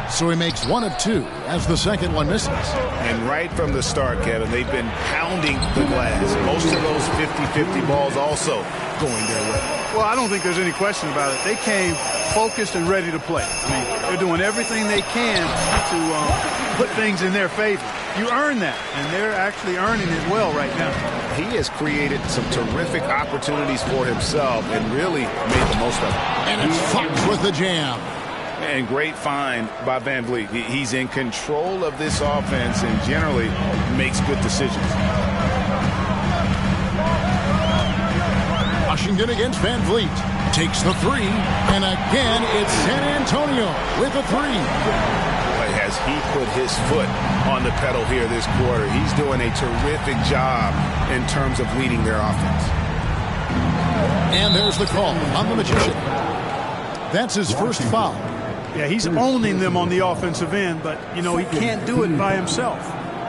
So he makes 1 of 2 as the second one misses.
And right from the start, Kevin, they've been pounding the glass. Most of those 50-50 balls also going their way.
Well, I don't think there's any question about it. They came focused and ready to play. I mean, they're doing everything they can to put things in their favor. You earn that, and they're actually earning it well right now.
He has created some terrific opportunities for himself and really made the most of it.
And it's Fox with the jam.
And great find by Van Vliet. He's in control of this offense and generally makes good decisions.
Washington against Van Vliet. Takes the 3. And again, it's San Antonio with a 3.
As he put his foot on the pedal here this quarter, he's doing a terrific job in terms of leading their offense.
And there's the call on the Magician. That's his first foul.
Yeah, he's owning them on the offensive end, but, you know, he can't do it by himself.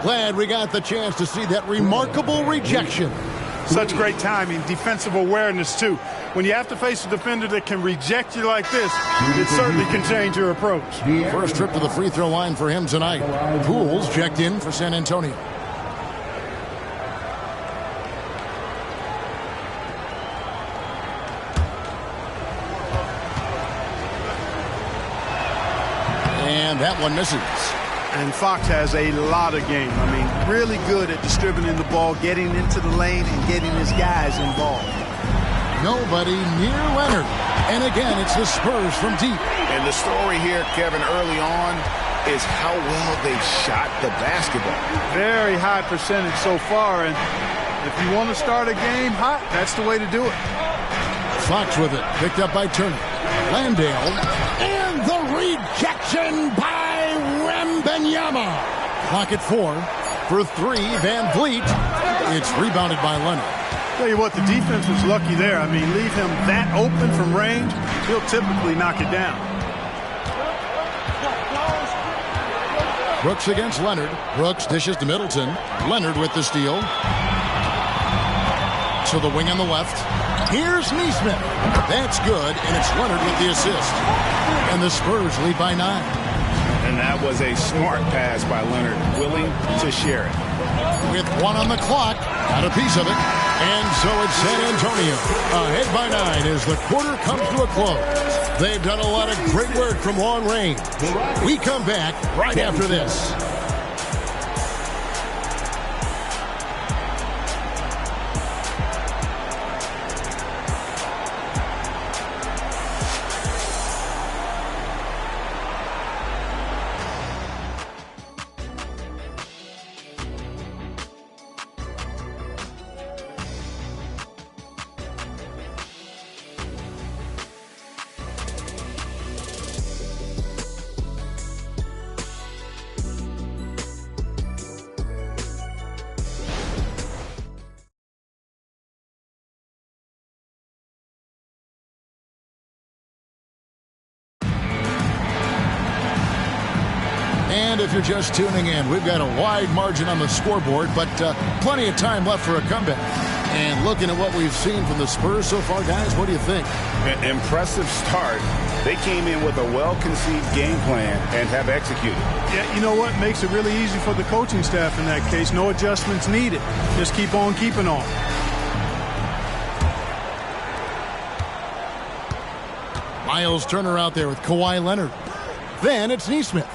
Glad we got the chance to see that remarkable rejection.
Such great timing, defensive awareness, too. When you have to face a defender that can reject you like this, it certainly can change your approach.
First trip to the free throw line for him tonight. Pools checked in for San Antonio. And that one misses.
And Fox has a lot of game. I mean, really good at distributing the ball, getting into the lane, and getting his guys involved.
Nobody near Leonard. And again, it's the Spurs from deep.
And the story here, Kevin, early on is how well they've shot the basketball.
Very high percentage so far. And if you want to start a game hot, that's the way to do it.
Fox with it. Picked up by Turner. Landale. And the rejection by Wembanyama. Clock at 4. For 3, Van Vliet. It's rebounded by Leonard.
Tell you what, the defense was lucky there. I mean, leave him that open from range, he'll typically knock it down.
Brooks against Leonard. Brooks dishes to Middleton. Leonard with the steal. To the wing on the left. Here's Neesmith. That's good, and it's Leonard with the assist. And the Spurs lead by 9.
And that was a smart pass by Leonard, willing to share it.
With 1 on the clock, got a piece of it. And so it's San Antonio ahead by 9 as the quarter comes to a close. They've done a lot of great work from long range. We come back right after this. And if you're just tuning in, we've got a wide margin on the scoreboard, but plenty of time left for a comeback. And looking at what we've seen from the Spurs so far, guys, what do you think?
Impressive start. They came in with a well-conceived game plan and have executed.
Yeah, you know what? Makes it really easy for the coaching staff in that case. No adjustments needed. Just keep on keeping on.
Miles Turner out there with Kawhi Leonard. Then it's Neesmith.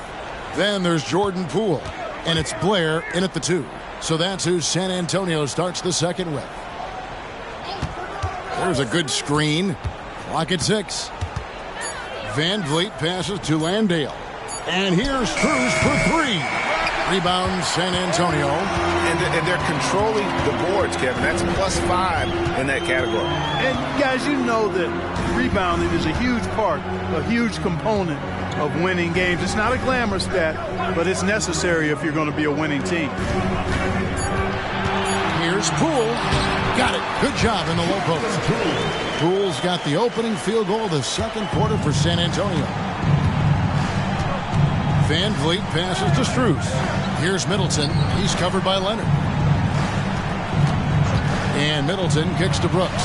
Then there's Jordan Poole. And it's Blair in at the 2. So that's who San Antonio starts the second with. There's a good screen. Clock at 6. Van Vliet passes to Landale. And here's Cruz for 3. Rebound San Antonio.
And they're controlling the boards, Kevin. That's +5 in that category.
And guys, you know that rebounding is a huge part, a huge component of winning games. It's not a glamour stat, but it's necessary if you're going to be a winning team.
Here's Poole. Got it. Good job in the low post. Poole's got the opening field goal of the second quarter for San Antonio. Van Vliet passes to Strus. Here's Middleton. He's covered by Leonard. And Middleton kicks to Brooks.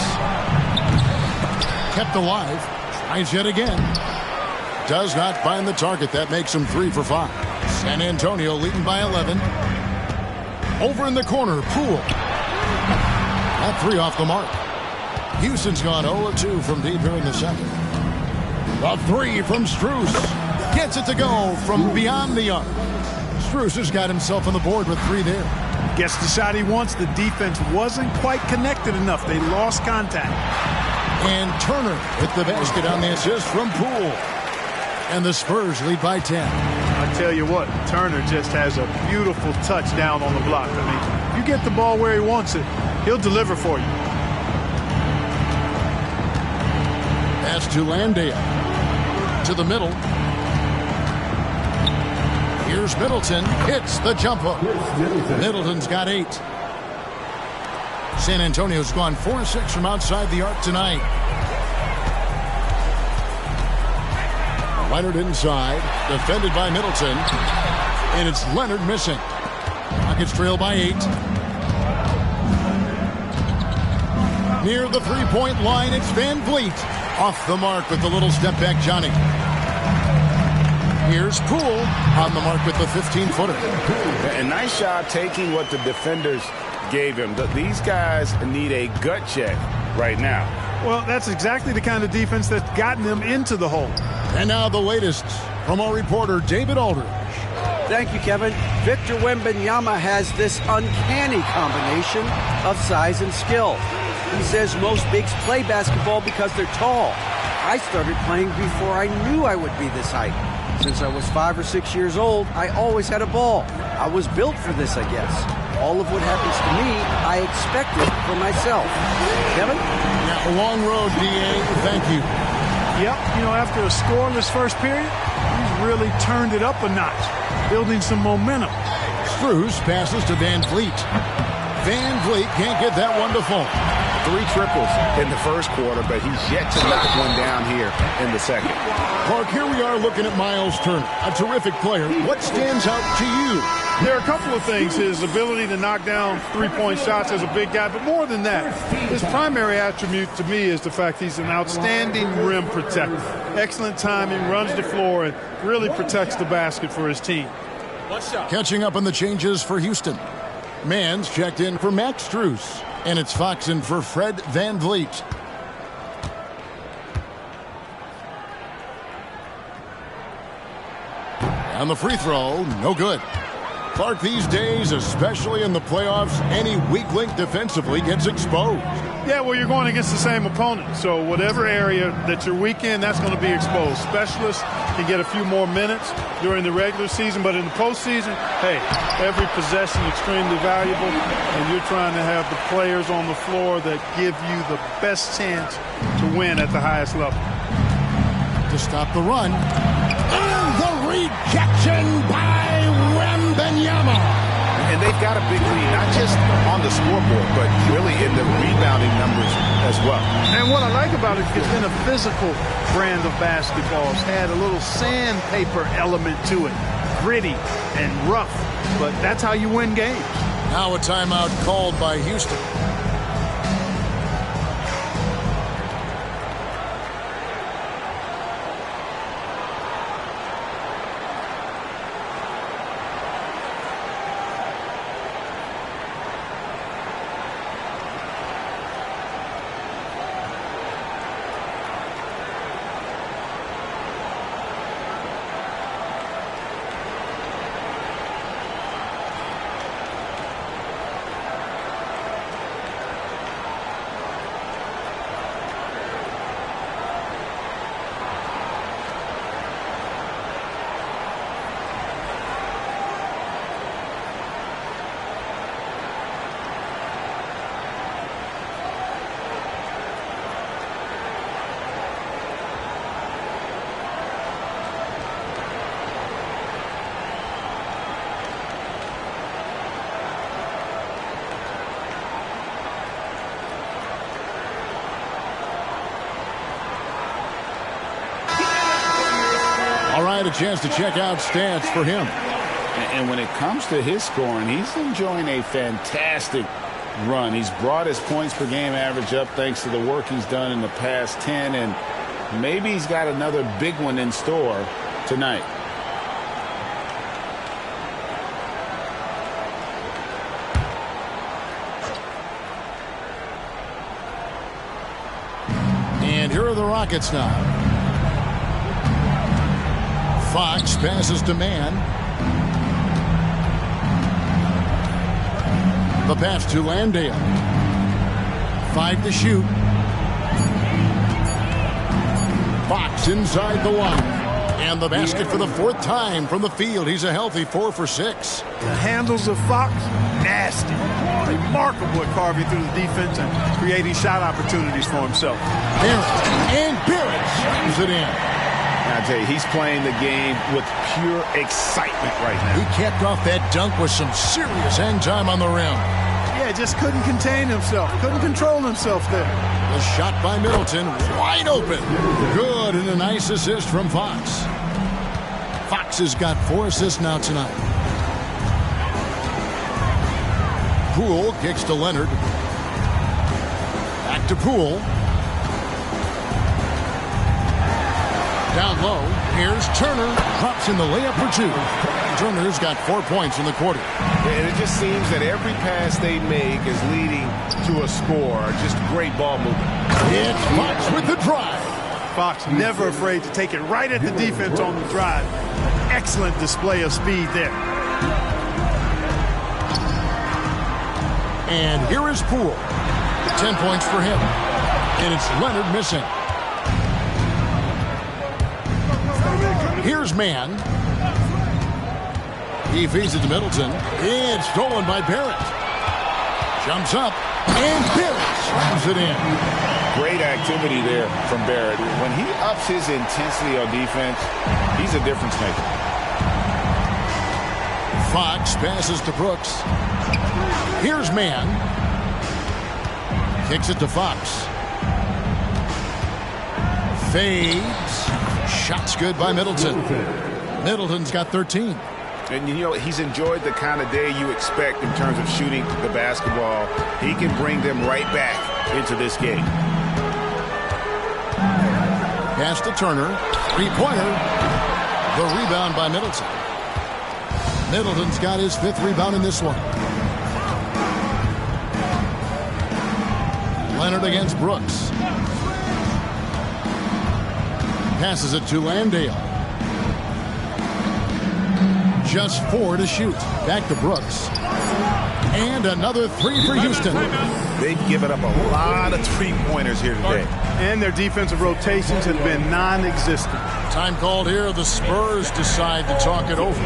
Kept alive. Tries yet again. Does not find the target. That makes him 3 for 5. San Antonio leading by 11. Over in the corner, Poole. That 3 off the mark. Houston's gone 0-2 from deep here in the second. A 3 from Strus. Gets it to go from beyond the arc. Strus has got himself on the board with 3 there.
Gets the shot he wants. The defense wasn't quite connected enough. They lost contact.
And Turner hit the basket on the assist from Poole. And the Spurs lead by 10.
I tell you what, Turner just has a beautiful touch down on the block. I mean, you get the ball where he wants it, he'll deliver for you.
Pass to Landale. To the middle. Here's Middleton. Hits the jump hook. Middleton's got 8. San Antonio's gone 4-6 from outside the arc tonight. Leonard inside. Defended by Middleton. And it's Leonard missing. Rockets trail by 8. Near the three-point line, it's Van Vliet. Off the mark with the little step back, Johnny. Here's Poole on the mark with the 15-footer.
A nice job taking what the defenders gave him. These guys need a gut check right now.
Well, that's exactly the kind of defense that's gotten them into the hole.
And now the latest from our reporter, David Aldridge.
Thank you, Kevin. Victor Wembanyama has this uncanny combination of size and skill. He says most bigs play basketball because they're tall. I started playing before I knew I would be this height. Since I was 5 or 6 years old, I always had a ball. I was built for this, I guess. All of what happens to me, I expected for myself. Kevin?
Yeah, a long road, D.A. Thank you.
Yep, you know, after a scoreless first period, he's really turned it up a notch, building some momentum.
Strus passes to Van Vliet. Van Vliet can't get that one to fall.
3 triples in the first quarter, but he's yet to knock one down here in the second.
Clark, here we are looking at Miles Turner, a terrific player. What stands out to you?
There are a couple of things. His ability to knock down three-point shots as a big guy, but more than that, his primary attribute to me is the fact he's an outstanding rim protector. Excellent timing, runs the floor, and really protects the basket for his team.
Catching up on the changes for Houston. Mann's checked in for Max Strus. And it's Foxen for Fred Van Vliet. And the free throw, no good. Clark, these days, especially in the playoffs, any weak link defensively gets exposed.
Yeah, well, you're going against the same opponent. So whatever area that you're weak in, that's going to be exposed. Specialists can get a few more minutes during the regular season, but in the postseason, hey, every possession extremely valuable, and you're trying to have the players on the floor that give you the best chance to win at the highest level.
To stop the run. And the rejection by Wembanyama.
And they've got a big lead, not just on the scoreboard, but really in the rebounding numbers as well.
And what I like about it, it's been a physical brand of basketball. It's had a little sandpaper element to it. Gritty and rough, but that's how you win games.
Now a timeout called by Houston. All right, a chance to check out stats for him.
And when it comes to his scoring, he's enjoying a fantastic run. He's brought his points per game average up thanks to the work he's done in the past 10, and maybe he's got another big one in store tonight.
And here are the Rockets now. Fox passes to Mann. The pass to Landale. 5 to shoot. Fox inside the one. And the basket for the 4th time from the field. He's a healthy 4 for 6.
The handles of Fox, nasty. Remarkable at carving through the defense and creating shot opportunities for himself.
Barrett slams it in.
I tell you, he's playing the game with pure excitement right now.
He capped off that dunk with some serious hang time on the rim.
Yeah, just couldn't contain himself. Couldn't control himself there.
The shot by Middleton, wide open. Good, and a nice assist from Fox. Fox has got 4 assists now tonight. Poole kicks to Leonard. Back to Poole. Down low, here's Turner. Drops in the layup for 2. Turner's got 4 points in the quarter.
And it just seems that every pass they make is leading to a score. Just great ball movement.
It's Fox with the drive.
Fox never afraid to take it right at the defense on the drive. Excellent display of speed there.
And here is Poole. 10 points for him. And it's Leonard missing. Here's Mann. He feeds it to Middleton. It's stolen by Barrett. Jumps up, and Barrett slams it in.
Great activity there from Barrett. When he ups his intensity on defense, he's a difference maker.
Fox passes to Brooks. Here's Mann. Kicks it to Fox. Fades. Shot's good by Middleton. Middleton's got 13.
And, you know, he's enjoyed the kind of day you expect in terms of shooting the basketball. He can bring them right back into this game.
Pass to Turner. 3-pointer. The rebound by Middleton. Middleton's got his 5th rebound in this one. Leonard against Brooks. Passes it to Landale. Just 4 to shoot. Back to Brooks. And another 3 for Houston.
They've given up a lot of 3-pointers here today.
And their defensive rotations have been non-existent.
Time called here. The Spurs decide to talk it over.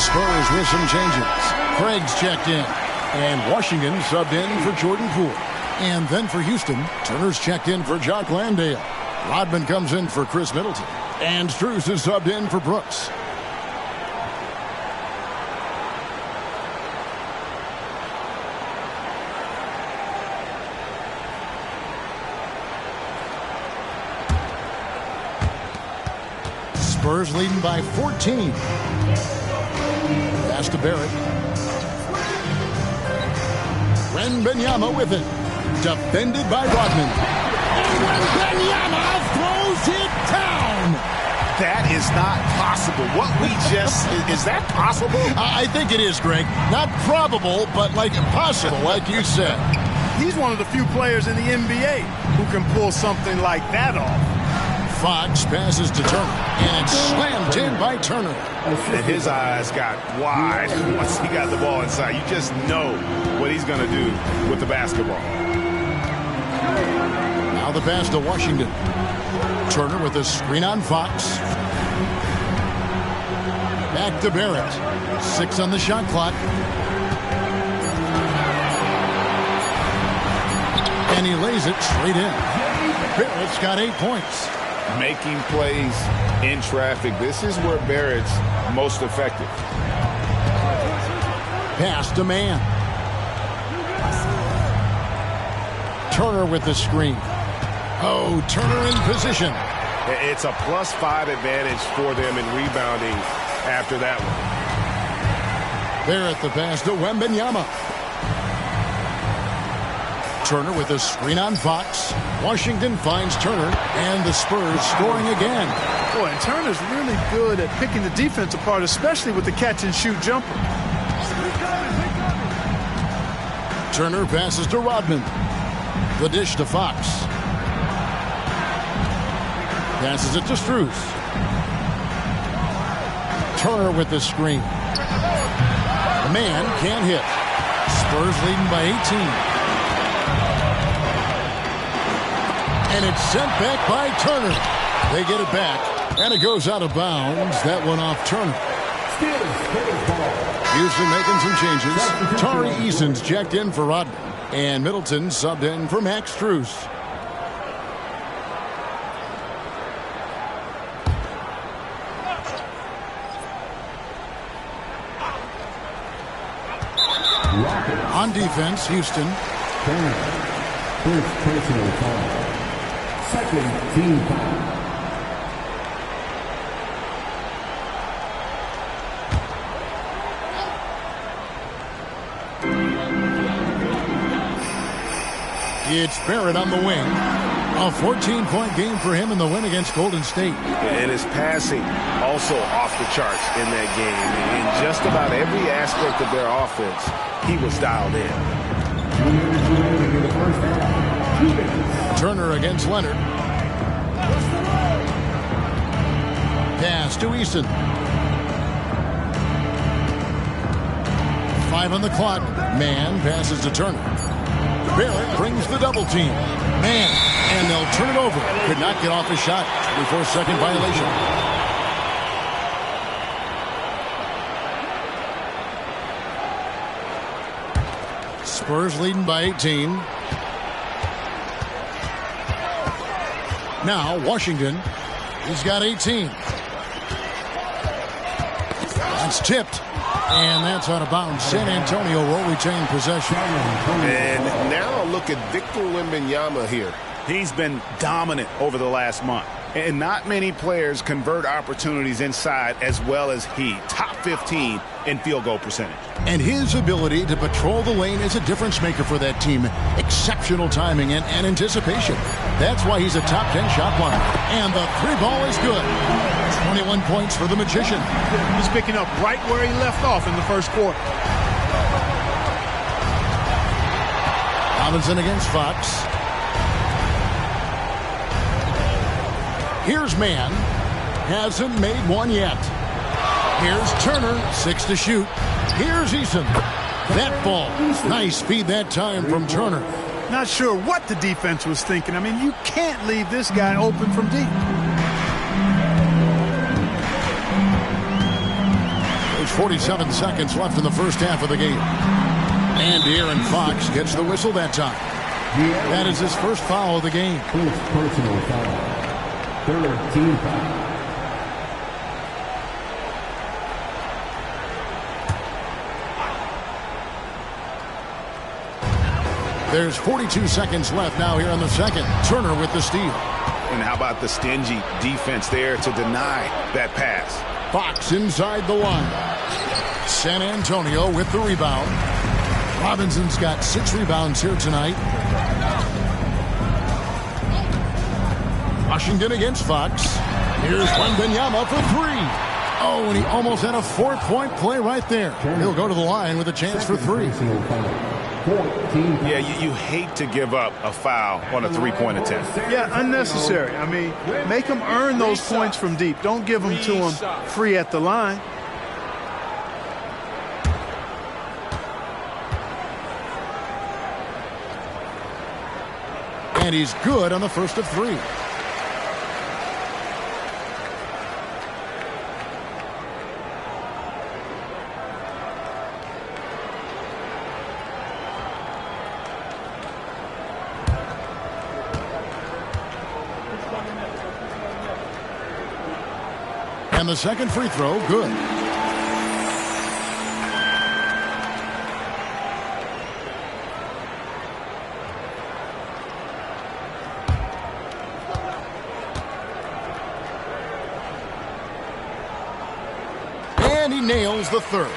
Spurs with some changes. Craig's checked in. And Washington subbed in for Jordan Poole. And then for Houston, Turner's checked in for Jock Landale. Rodman comes in for Chris Middleton. And Strus is subbed in for Brooks. Spurs leading by 14. Pass to Barrett. Wembanyama with it. Defended by Rodman. Wembanyama throws it down.
That is not possible. What we just, is that possible?
I think it is, Greg. Not probable, but like possible, like you said.
He's one of the few players in the NBA who can pull something like that off.
Fox passes to Turner, and it's slammed in by Turner.
And his eyes got wide once he got the ball inside. You just know what he's going to do with the basketball.
Now the pass to Washington. Turner with a screen on Fox. Back to Barrett. 6 on the shot clock. And he lays it straight in. Barrett's got 8 points.
Making plays in traffic. This is where Barrett's most effective.
Pass to man. Turner with the screen. Oh, Turner in position.
It's a +5 advantage for them in rebounding after that one.
Barrett the pass to Wembanyama. Turner with a screen on Fox. Washington finds Turner, and the Spurs scoring again.
Boy, and Turner's really good at picking the defense apart, especially with the catch-and-shoot jumper.
Turner passes to Rodman. The dish to Fox. Passes it to Strus. Turner with the screen. The man can't hit. Spurs leading by 18. And it's sent back by Turner. They get it back, and it goes out of bounds. That one off Turner. Houston making some changes. Tari Eason's checked in for Rodman, and Middleton subbed in for Max Strus. On defense, Houston.
First personal foul. Second team foul.
It's Barrett on the wing. A 14-point game for him in the win against Golden State.
And his passing also off the charts in that game. In just about every aspect of their offense, he was dialed in.
Turner against Leonard. Pass to Easton. 5 on the clock. Man passes to Turner. Barrett brings the double team. Man, and they'll turn it over. Could not get off a shot before second violation. Spurs leading by 18. Now Washington. He's got 18. That's tipped. And that's out of bounds. San Antonio will retain possession.
And now look at Victor Wembanyama here.
He's been dominant over the last month. And not many players convert opportunities inside as well as he. Top 15 in field goal percentage.
And his ability to patrol the lane is a difference maker for that team. Exceptional timing and anticipation. That's why he's a top 10 shot blocker. And the 3 ball is good. 21 points for the Magician.
He's picking up right where he left off in the first quarter.
Robinson against Fox. Here's Man. Hasn't made one yet. Here's Turner. 6 to shoot. Here's Eason. That ball. Nice speed that time from Turner.
Not sure what the defense was thinking. I mean, you can't leave this guy open from deep.
There's 47 seconds left in the first half of the game. And De'Aaron Fox gets the whistle that time. That is his first foul of the game.
First personal foul. Third team foul.
There's 42 seconds left now here in the second. Turner with the steal.
And how about the stingy defense there to deny that pass?
Fox inside the line. San Antonio with the rebound. Robinson's got 6 rebounds here tonight. Washington against Fox. Here's Wembanyama for 3. Oh, and he almost had a 4-point play right there. He'll go to the line with a chance for 3.
Yeah, you hate to give up a foul on a 3-point attempt.
Yeah, unnecessary. I mean, make them earn those points from deep. Don't give them to them free at the line.
And he's good on the first of 3. And the second free throw, good. And he nails the third.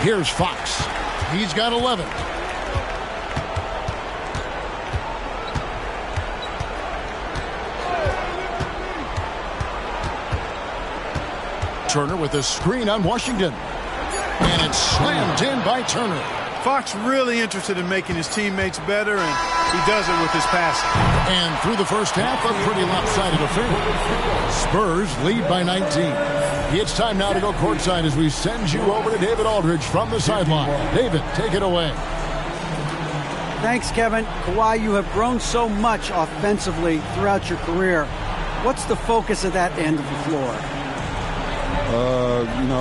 Here's Fox. He's got 11. Turner with a screen on Washington. And it's slammed in by Turner.
Fox really interested in making his teammates better, and he does it with his passing.
And through the first half, a pretty lopsided affair. Spurs lead by 19. It's time now to go courtside as we send you over to David Aldridge from the sideline. David, take it away.
Thanks, Kevin. Kawhi, you have grown so much offensively throughout your career. What's the focus of that end of the floor?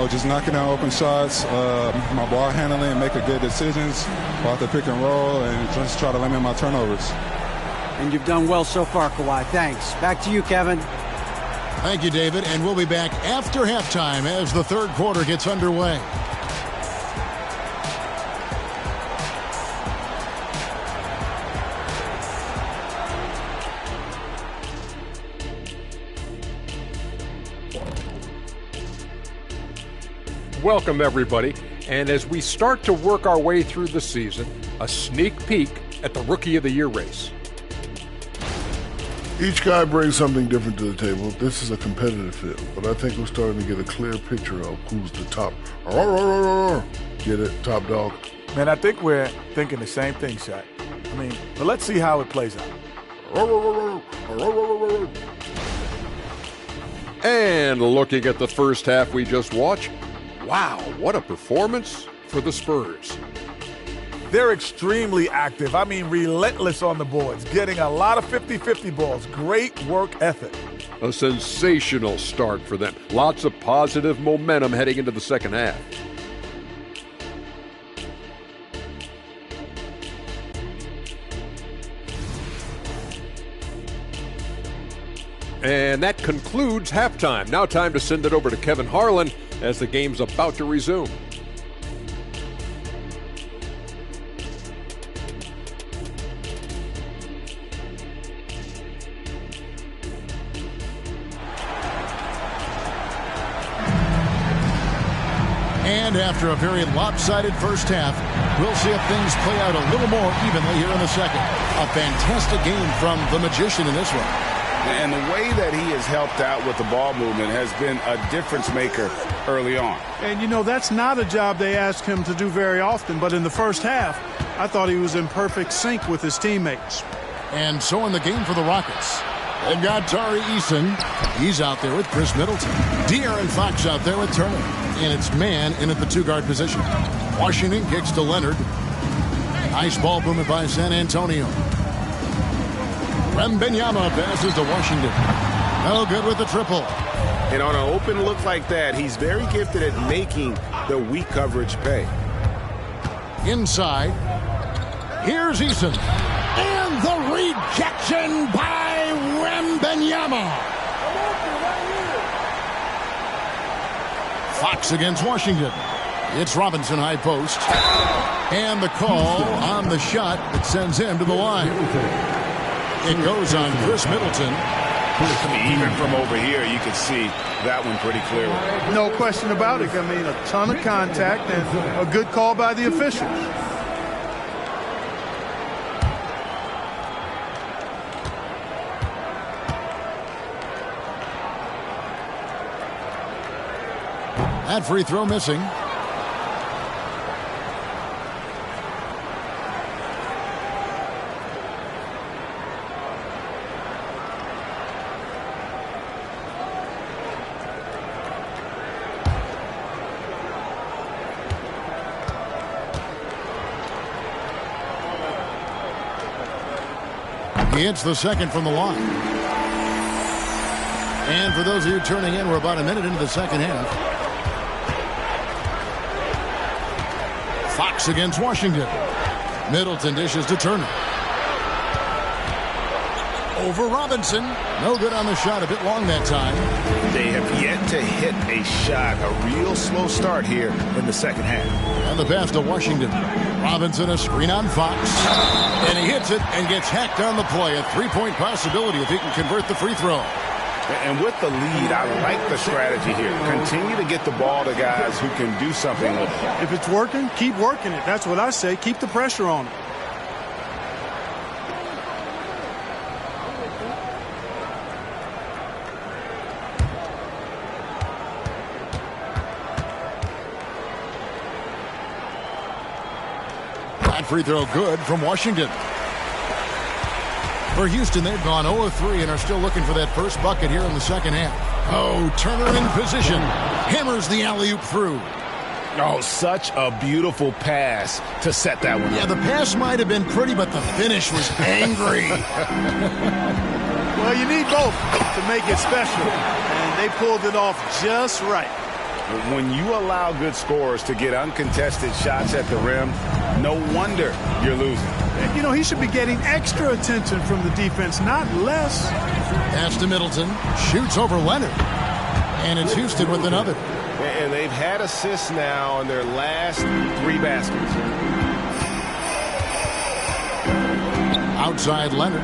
Just knocking down open shots, my ball handling, making good decisions off the pick and roll, and just try to limit my turnovers.
And you've done well so far, Kawhi. Thanks. Back to you, Kevin.
Thank you, David. And we'll be back after halftime as the third quarter gets underway.
Welcome, everybody. And as we start to work our way through the season, a sneak peek at the Rookie of the Year race.
Each guy brings something different to the table. This is a competitive field, but I think we're starting to get a clear picture of who's the top. Get it? Top dog.
Man, I think we're thinking the same thing, Shaq. But let's see how it plays out.
And looking at the first half we just watched, wow, what a performance for the Spurs.
They're extremely active. Relentless on the boards, getting a lot of 50-50 balls. Great work ethic.
A sensational start for them. Lots of positive momentum heading into the second half. And that concludes halftime. Now time to send it over to Kevin Harlan as the game's about to resume.
And after a very lopsided first half, we'll see if things play out a little more evenly here in the second. A fantastic game from the Magician in this one.
And the way that he has helped out with the ball movement has been a difference maker early on.
And, that's not a job they ask him to do very often. But in the first half, I thought he was in perfect sync with his teammates.
And so in the game for the Rockets, they've got Tari Eason. He's out there with Chris Middleton. De'Aaron Fox out there with Turner. And it's man in at the two-guard position. Washington kicks to Leonard. Nice ball movement by San Antonio. Wembanyama passes to Washington. No good with the triple.
And on an open look like that, he's very gifted at making the weak coverage pay.
Inside. Here's Eason. And the rejection by Wembanyama. Fox against Washington. It's Robinson high post. And the call on the shot that sends him to the line. It goes on Chris Middleton.
I mean, even from over here, you could see that one pretty clearly.
No question about it. I mean, a ton of contact and a good call by the officials.
That free throw missing. He hits the second from the line. And for those of you turning in, we're about a minute into the second half. Fox against Washington. Middleton dishes to Turner. Over Robinson. No good on the shot. A bit long that time.
They have yet to hit a shot. A real slow start here in the second half.
And the pass to Washington. Robinson a screen on Fox. And he hits it and gets hacked on the play. A three-point possibility if he can convert the free throw.
And with the lead, I like the strategy here. Continue to get the ball to guys who can do something with it.
If it's working, keep working it. That's what I say. Keep the pressure on it.
That free throw good from Washington. For Houston, they've gone 0-3 and are still looking for that first bucket here in the second half. Oh, Turner in position. Hammers the alley-oop through.
Oh, such a beautiful pass to set that one up.
Yeah, the pass might have been pretty, but the finish was angry.
Well, you need both to make it special, and they pulled it off just right.
When you allow good scorers to get uncontested shots at the rim, no wonder you're losing.
You know, he should be getting extra attention from the defense, not less.
Pass to Middleton. Shoots over Leonard. And it's Houston with another.
And they've had assists now on their last 3 baskets.
Outside Leonard.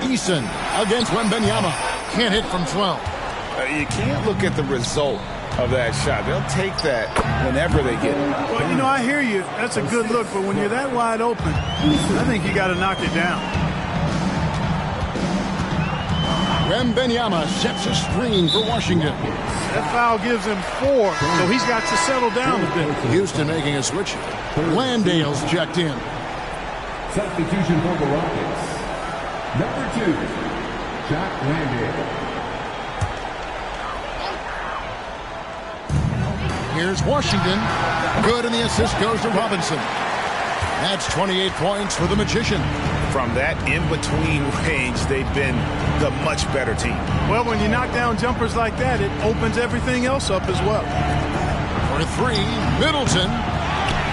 Eason against Wembanyama. Can't hit from 12.
You can't look at the result of that shot. They'll take that whenever they get it.
Well, you know, I hear you. That's a good look, but when you're that wide open, I think you got to knock it down.
Wembanyama sets a screen for Washington.
That foul gives him 4, so he's got to settle down a bit.
Houston making a switch. Landale's checked in.
Substitution for the Rockets. Number 2, Jack Landale.
Here's Washington. Good, and the assist goes to Robinson. That's 28 points for the Magician.
From that in-between range, they've been the much better team.
Well, when you knock down jumpers like that, it opens everything else up as well.
For 3, Middleton.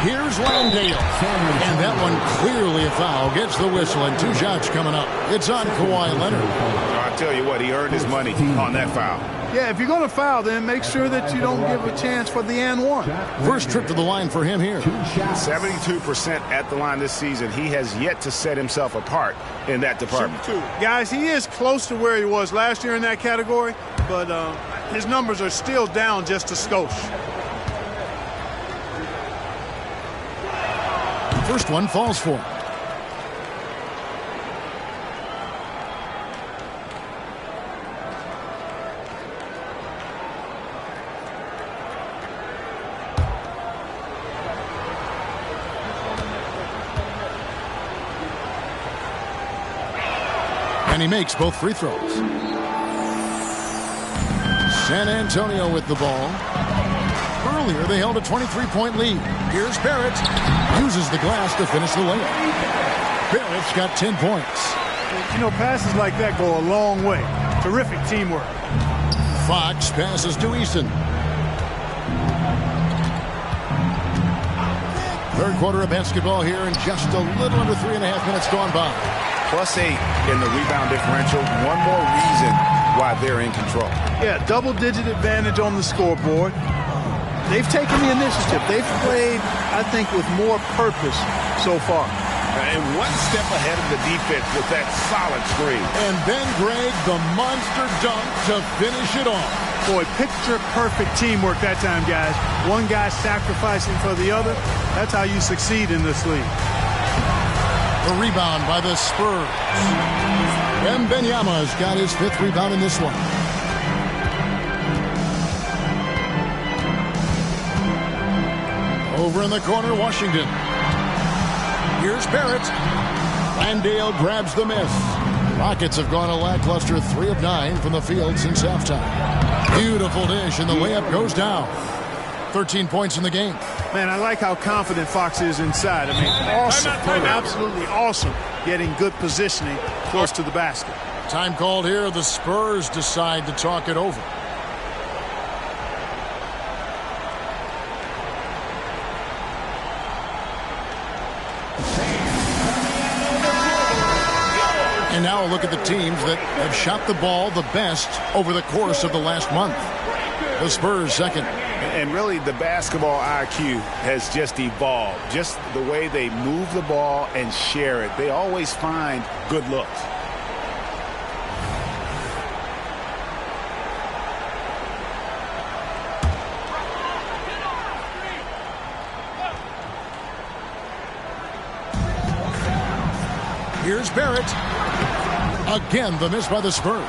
Here's Landale. And that one clearly a foul. Gets the whistle, and 2 shots coming up. It's on Kawhi Leonard.
I tell you what, he earned his money on that foul.
Yeah, if you're going to foul, then make sure that you don't give a chance for the and one.
First trip to the line for him here.
72% at the line this season. He has yet to set himself apart in that department.
Guys, he is close to where he was last year in that category, but his numbers are still down just a skosh.
First one falls for him. And he makes both free throws. San Antonio with the ball. Earlier, they held a 23-point lead. Here's Barrett. Uses the glass to finish the layup. Barrett's got 10 points.
You know, passes like that go a long way. Terrific teamwork.
Fox passes to Eason. Third quarter of basketball here, and just a little under 3.5 minutes gone by.
+8 in the rebound differential. One more reason why they're in control.
Yeah, double-digit advantage on the scoreboard. They've taken the initiative. They've played, I think, with more purpose so far.
And one step ahead of the defense with that solid screen.
And then, Greg, the monster dunk to finish it off.
Boy, picture-perfect teamwork that time, guys. One guy sacrificing for the other. That's how you succeed in this league.
The rebound by the Spurs. Wembanyama's got his 5th rebound in this one. Over in the corner, Washington. Here's Barrett. Landale grabs the miss. Rockets have gone a lackluster 3 of 9 from the field since halftime. Beautiful dish, and the layup goes down. 13 points in the game.
Man, I like how confident Fox is inside. I mean, awesome. Absolutely awesome. Getting good positioning close to the basket.
Time called here. The Spurs decide to talk it over. And now a look at the teams that have shot the ball the best over the course of the last month. The Spurs second.
And really, the basketball IQ has just evolved. Just the way they move the ball and share it. They always find good looks.
Here's Barrett. Again, the miss by the Spurs.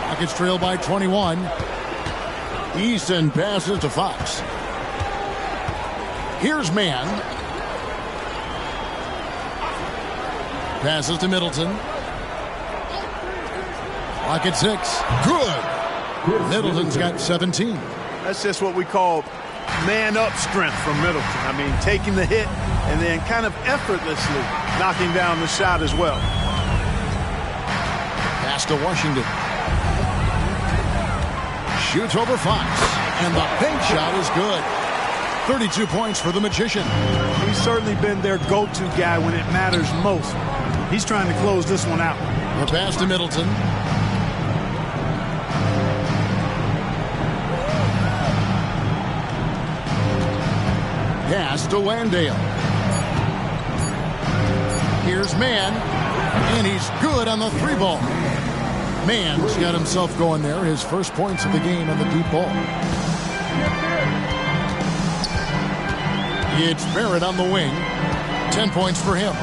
Rockets trail by 21. Easton passes to Fox. Here's Mann. Passes to Middleton. Rocket 6. Good. Middleton's got 17.
That's just what we call man-up strength from Middleton. I mean, taking the hit and then kind of effortlessly knocking down the shot as well.
Pass to Washington. Shoots over Fox. And the bank shot is good. 32 points for the Magician.
He's certainly been their go-to guy when it matters most. He's trying to close this one out.
The pass to Middleton. Pass to Landale. Here's Mann. And he's good on the 3-ball. Mann's got himself going there. His first points of the game on the deep ball. It's Barrett on the wing. 10 points for him.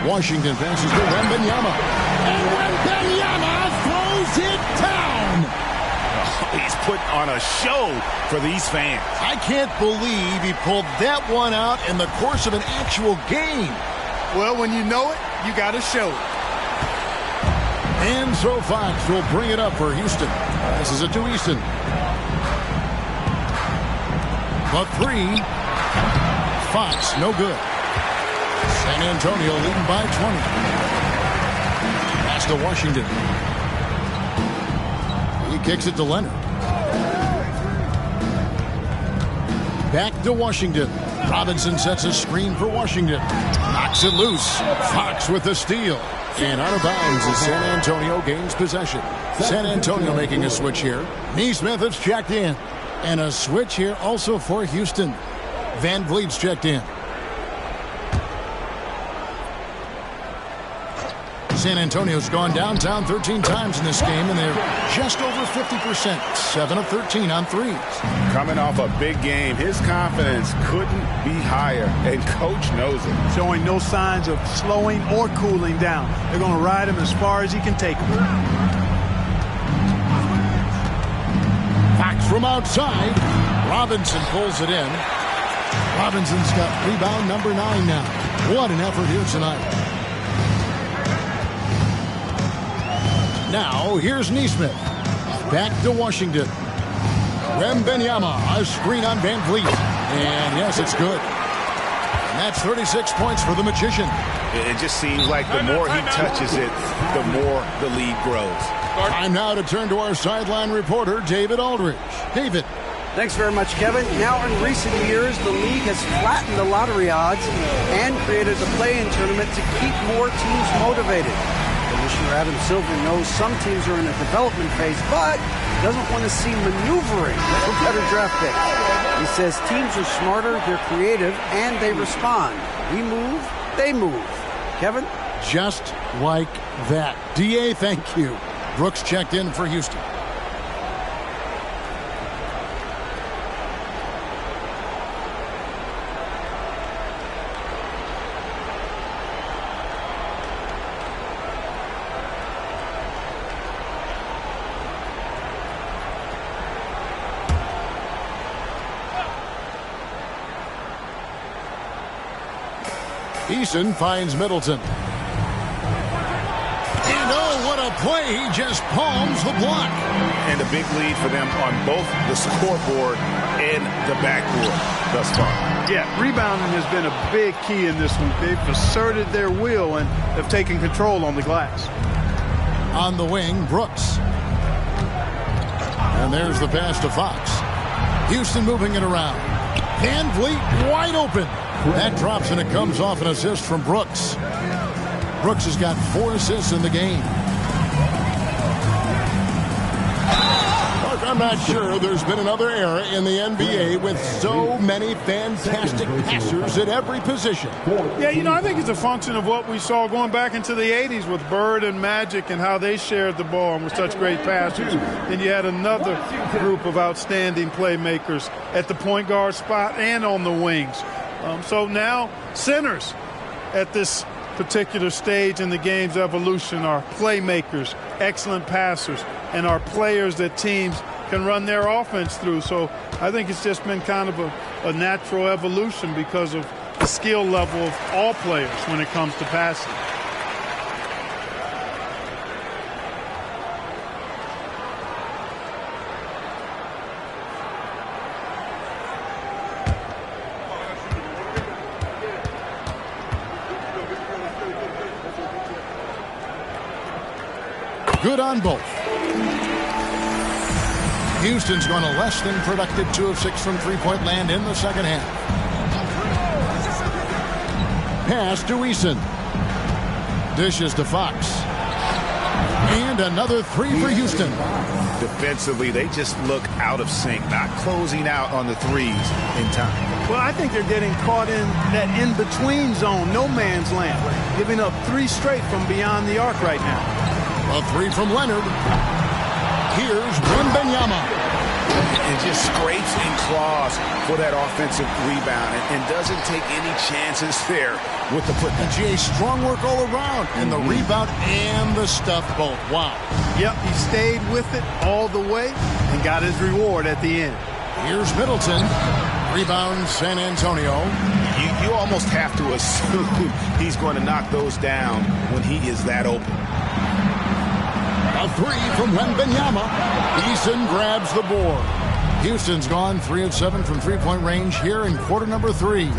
Washington passes to Wembanyama. And Wembanyama throws it down.
He's put on a show for these fans.
I can't believe he pulled that one out in the course of an actual game.
Well, when you know it, you got to show it.
And so Fox will bring it up for Houston. This is it to Easton. The 3. Fox, no good. San Antonio leading by 20. Pass to Washington. He kicks it to Leonard. Back to Washington. Robinson sets a screen for Washington. Knocks it loose. Fox with the steal. And out of bounds as San Antonio gains possession. San Antonio making a switch here. Neesmith has checked in. And a switch here also for Houston. Van Vliet's checked in. San Antonio's gone downtown 13 times in this game, and they're just over 50%. 7 of 13 on threes.
Coming off a big game, his confidence couldn't be higher, and coach knows it.
Showing no signs of slowing or cooling down. They're going to ride him as far as he can take him.
Fox from outside. Robinson pulls it in. Robinson's got rebound number 9 now. What an effort here tonight. Now, here's Neesmith. Back to Washington. Wembanyama, a screen on Van Vliet. And yes, it's good. And that's 36 points for the Magician.
It just seems like the more he touches it, the more the lead grows.
Time now to turn to our sideline reporter, David Aldridge. David.
Thanks very much, Kevin. Now, in recent years, the league has flattened the lottery odds and created a play-in tournament to keep more teams motivated. Commissioner Adam Silver knows some teams are in a development phase, but doesn't want to see maneuvering for better draft picks. He says teams are smarter, they're creative, and they respond. We move, they move. Kevin?
Just like that. D.A., thank you. Brooks checked in for Houston. Eason finds Middleton. And oh, what a play. He just palms the block.
And a big lead for them on both the scoreboard and the backboard thus far.
Yeah, rebounding has been a big key in this one. They've asserted their will and have taken control on the glass.
On the wing, Brooks. And there's the pass to Fox. Houston moving it around. Van Vliet wide open. That drops and it comes off an assist from Brooks. Brooks has got 4 assists in the game. Look, I'm not sure there's been another era in the NBA with so many fantastic passers at every position.
Yeah, you know, I think it's a function of what we saw going back into the 80s with Bird and Magic and how they shared the ball and were such great passers. Then you had another group of outstanding playmakers at the point guard spot and on the wings. So now centers at this particular stage in the game's evolution are playmakers, excellent passers, and are players that teams can run their offense through. So I think it's just been kind of a natural evolution because of the skill level of all players when it comes to passing.
Good on both. Houston's going to less than productive 2 of 6 from three-point land in the second half. Pass to Eason. Dishes to Fox. And another 3 for Houston.
Defensively, they just look out of sync, not closing out on the threes in time.
Well, I think they're getting caught in that in-between zone, no man's land, giving up 3 straight from beyond the arc right now.
A 3 from Leonard. Here's Wembanyama.
And just scrapes and claws for that offensive rebound and doesn't take any chances there with the put.
And Jay, strong work all around. And the rebound and the stuff both. Wow.
Yep, he stayed with it all the way and got his reward at the end.
Here's Middleton. Rebound San Antonio.
You almost have to assume he's going to knock those down when he is that open.
A 3 from Wembanyama. Eason grabs the board. Houston's gone 3 of 7 from three-point range here in quarter number 3.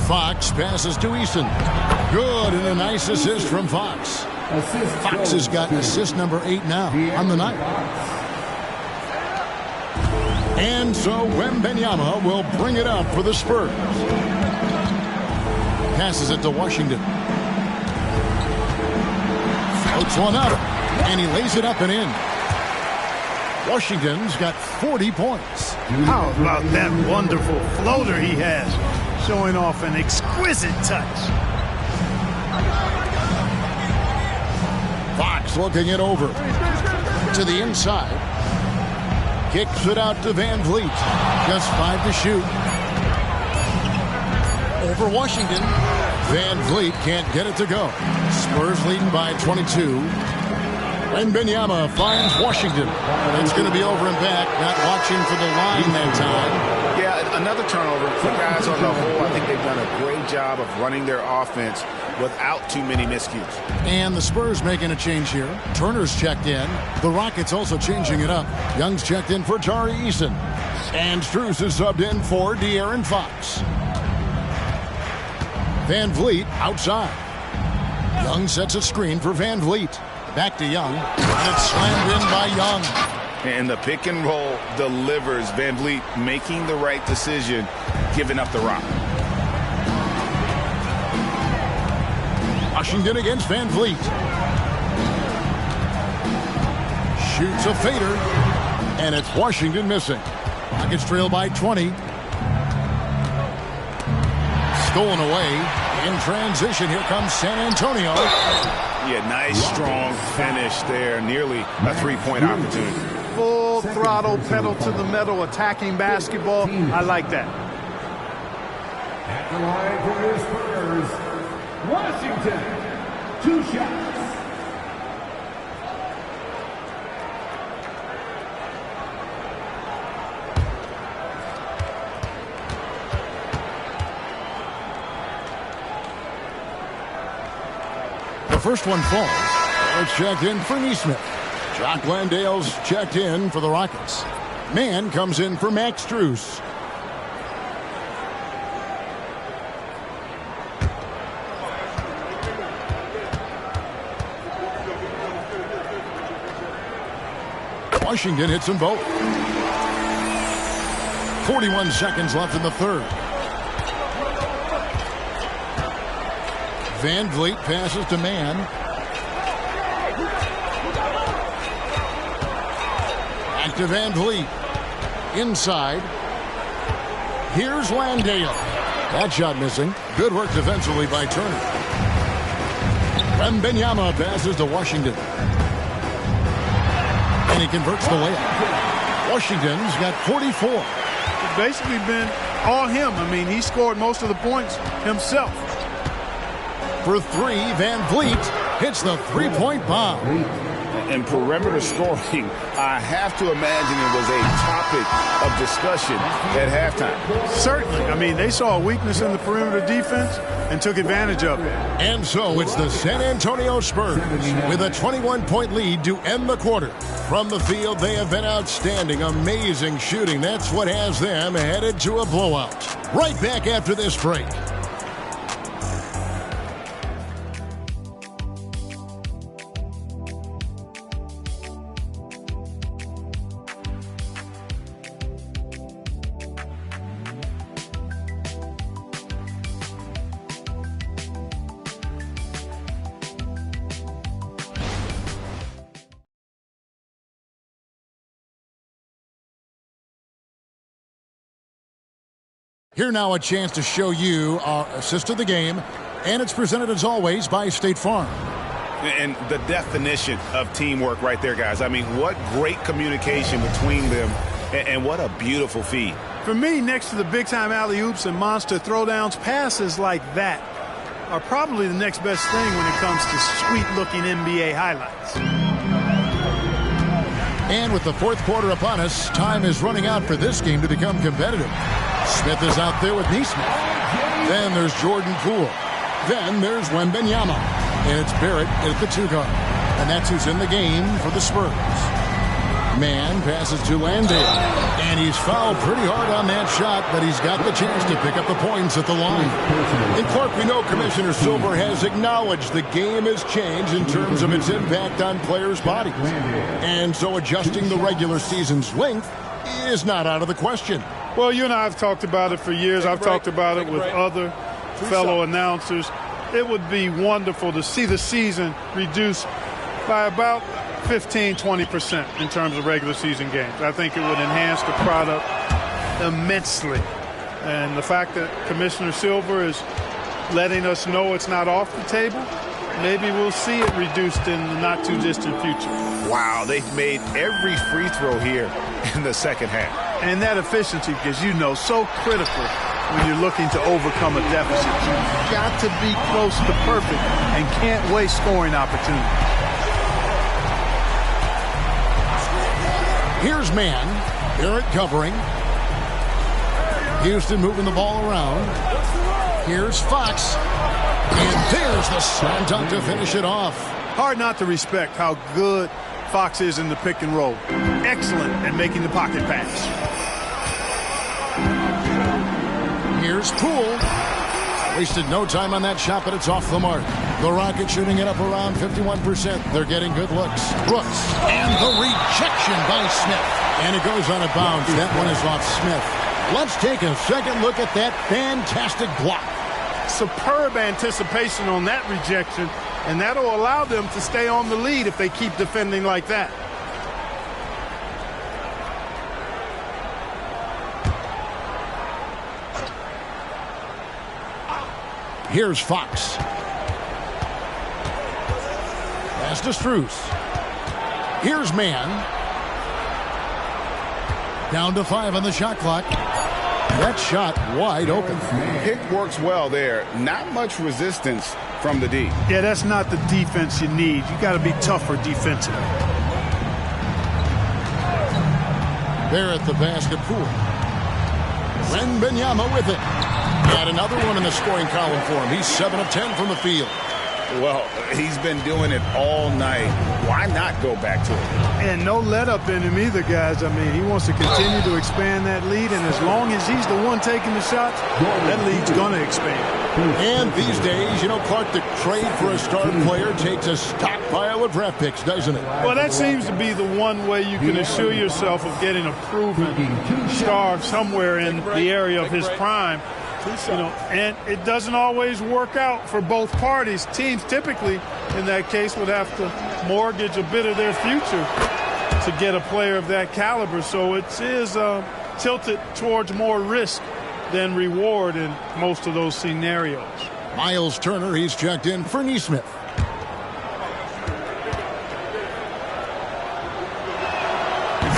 Fox passes to Eason. Good, and a nice assist from Fox. Fox has got assist number 8 now on the night. And so Wembanyama will bring it up for the Spurs. Passes it to Washington. Floats one up, and he lays it up and in. Washington's got 40 points.
How about that wonderful floater he has, showing off an exquisite touch.
Fox looking it over to the inside. Kicks it out to Van Vliet. Just 5 to shoot. Over Washington. Van Vliet can't get it to go. Spurs leading by 22. Wembanyama finds Washington. It's going to be over and back. Not watching for the line that time.
Yeah, another turnover. The guys on the whole, I think they've done a great job of running their offense without too many miscues.
And the Spurs making a change here. Turner's checked in. The Rockets also changing it up. Young's checked in for Tari Eason. And Strus is subbed in for De'Aaron Fox. Van Vliet outside. Young sets a screen for Van Vliet. Back to Young. And it's slammed in by Young.
And the pick and roll delivers. Van Vliet making the right decision, giving up the rock.
Washington against Van Vliet. Shoots a fader. And it's Washington missing. Rockets trail by 20. stolen away. In transition, here comes San Antonio.
Yeah, nice, strong finish there. Nearly a three-point opportunity.
Full throttle, pedal to the metal, attacking basketball. I like that.
At the line for your Spurs, Washington, 2 shots.
The first one falls. It's checked in for Neesmith. Jock Landale's checked in for the Rockets. Mann comes in for Max Strus. Washington hits them both. 41 seconds left in the third. Van Vliet passes to Mann. Back to Van Vliet. Inside. Here's Landale. That shot missing. Good work defensively by Turner. Wembanyama passes to Washington. And he converts the layup. Washington's got 44.
It's basically been all him. I mean, he scored most of the points himself.
For three, Van Vliet hits the three-point bomb.
And perimeter scoring, I have to imagine it was a topic of discussion at halftime.
Certainly. I mean, they saw a weakness in the perimeter defense and took advantage of it.
And so it's the San Antonio Spurs with a 21-point lead to end the quarter. From the field, they have been outstanding. Amazing shooting. That's what has them headed to a blowout. Right back after this break. Here now a chance to show you our assist of the game, and it's presented as always by State Farm.
And the definition of teamwork right there, guys. I mean, what great communication between them, and what a beautiful feed.
For me, next to the big-time alley-oops and monster throwdowns, passes like that are probably the next best thing when it comes to sweet-looking NBA highlights.
And with the fourth quarter upon us, time is running out for this game to become competitive. Smith is out there with Neesmith. Then there's Jordan Poole. Then there's Wembanyama. And it's Barrett at the 2-guard. And that's who's in the game for the Spurs. Mann passes to Landale. And he's fouled pretty hard on that shot, but he's got the chance to pick up the points at the line. And Clark, we know Commissioner Silver has acknowledged the game has changed in terms of its impact on players' bodies. And so adjusting the regular season's length is not out of the question.
Well, you and I have talked about it for years. I've talked about it with other fellow announcers. It would be wonderful to see the season reduced by about 15-20% in terms of regular season games. I think it would enhance the product immensely. And the fact that Commissioner Silver is letting us know it's not off the table, maybe we'll see it reduced in the not-too-distant future.
Wow, they've made every free throw here in the second half.
And that efficiency, because you know, so critical when you're looking to overcome a deficit. You've got to be close to perfect and can't waste scoring opportunities.
Here's Mann. Barrett covering. Houston moving the ball around. Here's Fox. And there's the slam dunk to finish it off.
Hard not to respect how good Fox is in the pick and roll. Excellent at making the pocket pass.
Here's Poole. Wasted no time on that shot, but it's off the mark. The Rockets shooting it up around 51%. They're getting good looks. Brooks. And the rejection by Smith. And it goes out of bounds. That one is off Smith. Let's take a second look at that fantastic block.
Superb anticipation on that rejection, and that'll allow them to stay on the lead if they keep defending like that.
Here's Fox. Pass to Strus. Here's Mann. Down to 5 on the shot clock. That shot wide open.
Pick works well there. Not much resistance from the D.
Yeah, that's not the defense you need. You got to be tougher defensively.
There at the basket, Poole. Wembanyama with it. And another one in the scoring column for him. He's 7 of 10 from the field.
Well, he's been doing it all night. Why not go back to it?
And no let up in him either, guys. I mean, he wants to continue to expand that lead, and as long as he's the one taking the shots, that lead's going to expand.
And these days, you know, Clark, the trade for a star player takes a stockpile of draft picks, doesn't it?
Well, that seems to be the one way you can assure yourself of getting a proven star somewhere in the area of his prime. You know, and it doesn't always work out for both parties. Teams typically, in that case, would have to mortgage a bit of their future to get a player of that caliber. So it is tilted towards more risk than reward in most of those scenarios.
Miles Turner, he's checked in for Neesmith.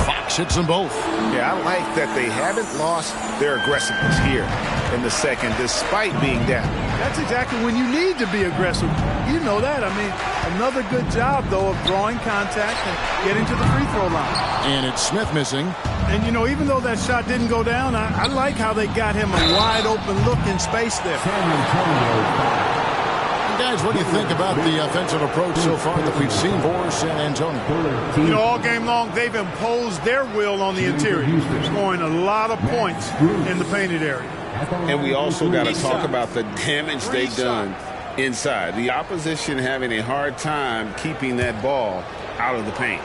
Fox hits them both.
Yeah, I like that they haven't lost their aggressiveness here in the second, despite being down.
That's exactly when you need to be aggressive. You know that. I mean, another good job, though, of drawing contact and getting to the free throw line.
And it's Smith missing.
And, you know, even though that shot didn't go down, I like how they got him a wide-open look in space there.
Guys, what do you think about the offensive approach so far that we've seen for San Antonio?
You know, all game long, they've imposed their will on the interior, scoring a lot of points in the painted area.
And we also got to talk about the damage they've done inside. The opposition having a hard time keeping that ball out of the paint.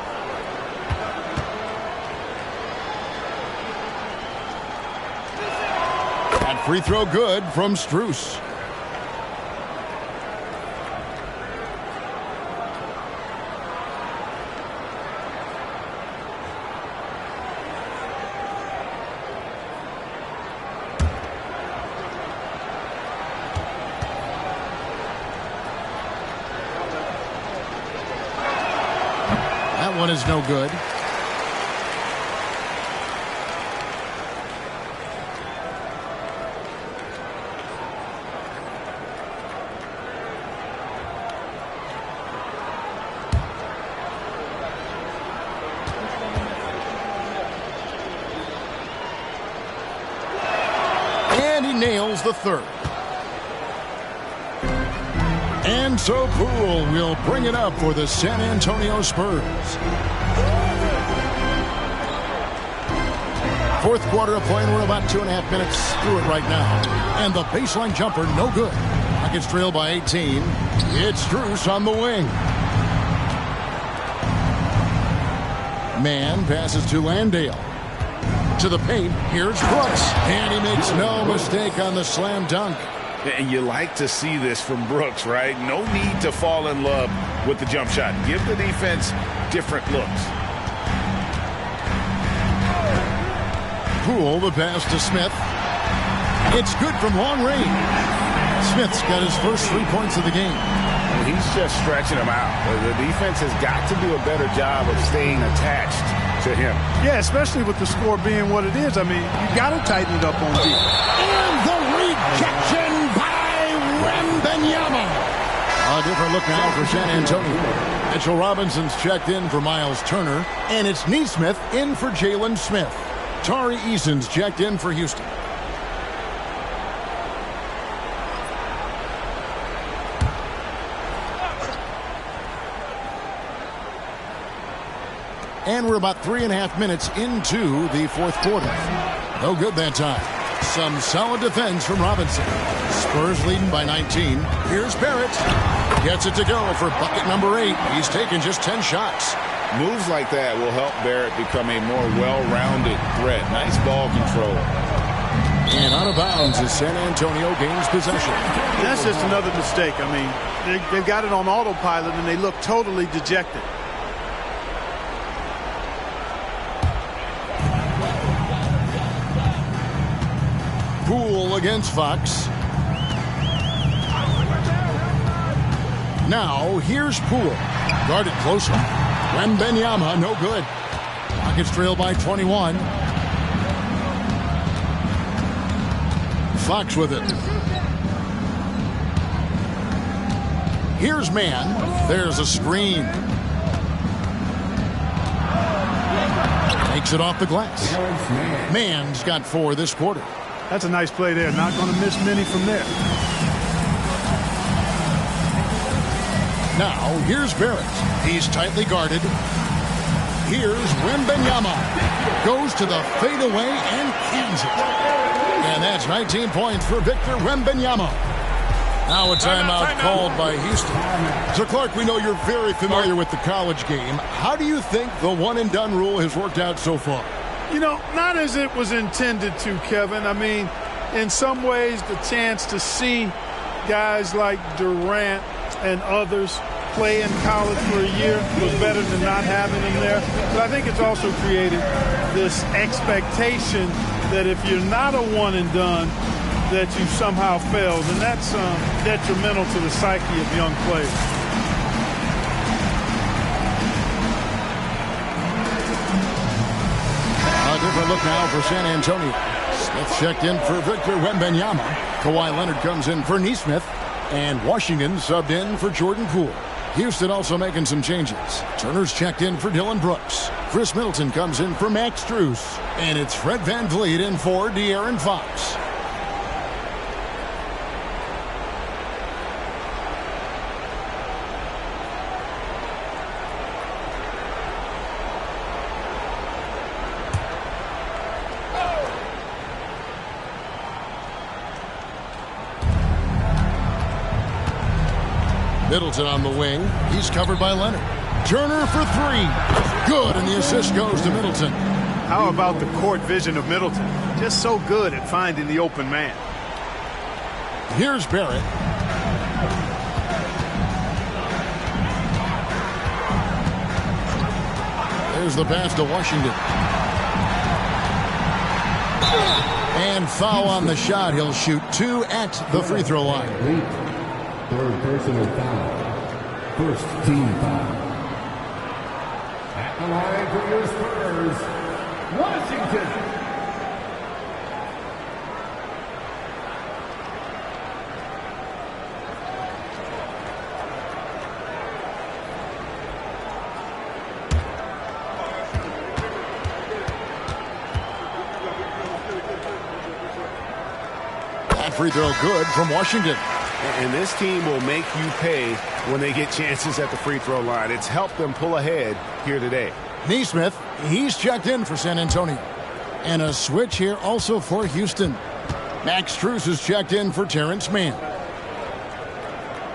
That free throw good from Strus. One is no good. And he nails the third. And so Poole will bring it up for the San Antonio Spurs. Fourth quarter of play, and we're about 2.5 minutes through it right now. And the baseline jumper, no good. Rockets trail by 18. It's Strus on the wing. Mann passes to Landale. To the paint, here's Brooks. And he makes no mistake on the slam dunk.
And you like to see this from Brooks, right? No need to fall in love with the jump shot. Give the defense different looks.
Poole, the pass to Smith. It's good from long range. Smith's got his first 3 points of the game.
And he's just stretching him out. The defense has got to do a better job of staying attached to him.
Yeah, especially with the score being what it is. I mean, you got to tighten it up on defense.
And the rejection by Wembanyama. A different look now for San Antonio. Mitchell Robinson's checked in for Miles Turner. And it's Neesmith in for Jalen Smith. Tari Eason's checked in for Houston. And we're about 3.5 minutes into the fourth quarter. No good that time. Some solid defense from Robinson. Spurs leading by 19. Here's Barrett. Gets it to go for bucket number 8. He's taken just 10 shots.
Moves like that will help Barrett become a more well-rounded threat. Nice ball control.
And out of bounds as San Antonio gains possession.
That's just another mistake. I mean, they've got it on autopilot, and they look totally dejected.
Poole against Fox. Now, here's Poole. Guarded closely. Wembanyama, no good. Rockets trail by 21. Fox with it. Here's Mann. There's a screen. Takes it off the glass. Mann's got 4 this quarter.
That's a nice play there. Not going to miss many from there.
Now, here's Barrett. He's tightly guarded. Here's Wembanyama. Goes to the fadeaway and cans it. And that's 19 points for Victor Wembanyama. Now a timeout called by Houston. So, Clark, we know you're very familiar with the college game. How do you think the one-and-done rule has worked out so far?
You know, not as it was intended to, Kevin. I mean, in some ways, the chance to see guys like Durant and others play in college for a year was better than not having them there. But I think it's also created this expectation that if you're not a one-and-done, that you somehow failed, and that's detrimental to the psyche of young players.
A different look now for San Antonio. Smith checked in for Victor Wembanyama. Kawhi Leonard comes in for Nesmith, and Washington subbed in for Jordan Poole. Houston also making some changes. Turner's checked in for Dylan Brooks. Chris Middleton comes in for Max Strus, and it's Fred VanVleet in for De'Aaron Fox. Middleton on the wing. He's covered by Leonard. Turner for 3. Good, and the assist goes to Middleton.
How about the court vision of Middleton? Just so good at finding the open man.
Here's Barrett. There's the pass to Washington. And foul on the shot. He'll shoot 2 at the free throw line.
Third personal foul. First team foul. At the line for your Spurs, Washington.
That free throw good from Washington.
And this team will make you pay when they get chances at the free throw line. It's helped them pull ahead here today.
Nesmith, he's checked in for San Antonio. And a switch here also for Houston. Max Strus is checked in for Terrence Mann.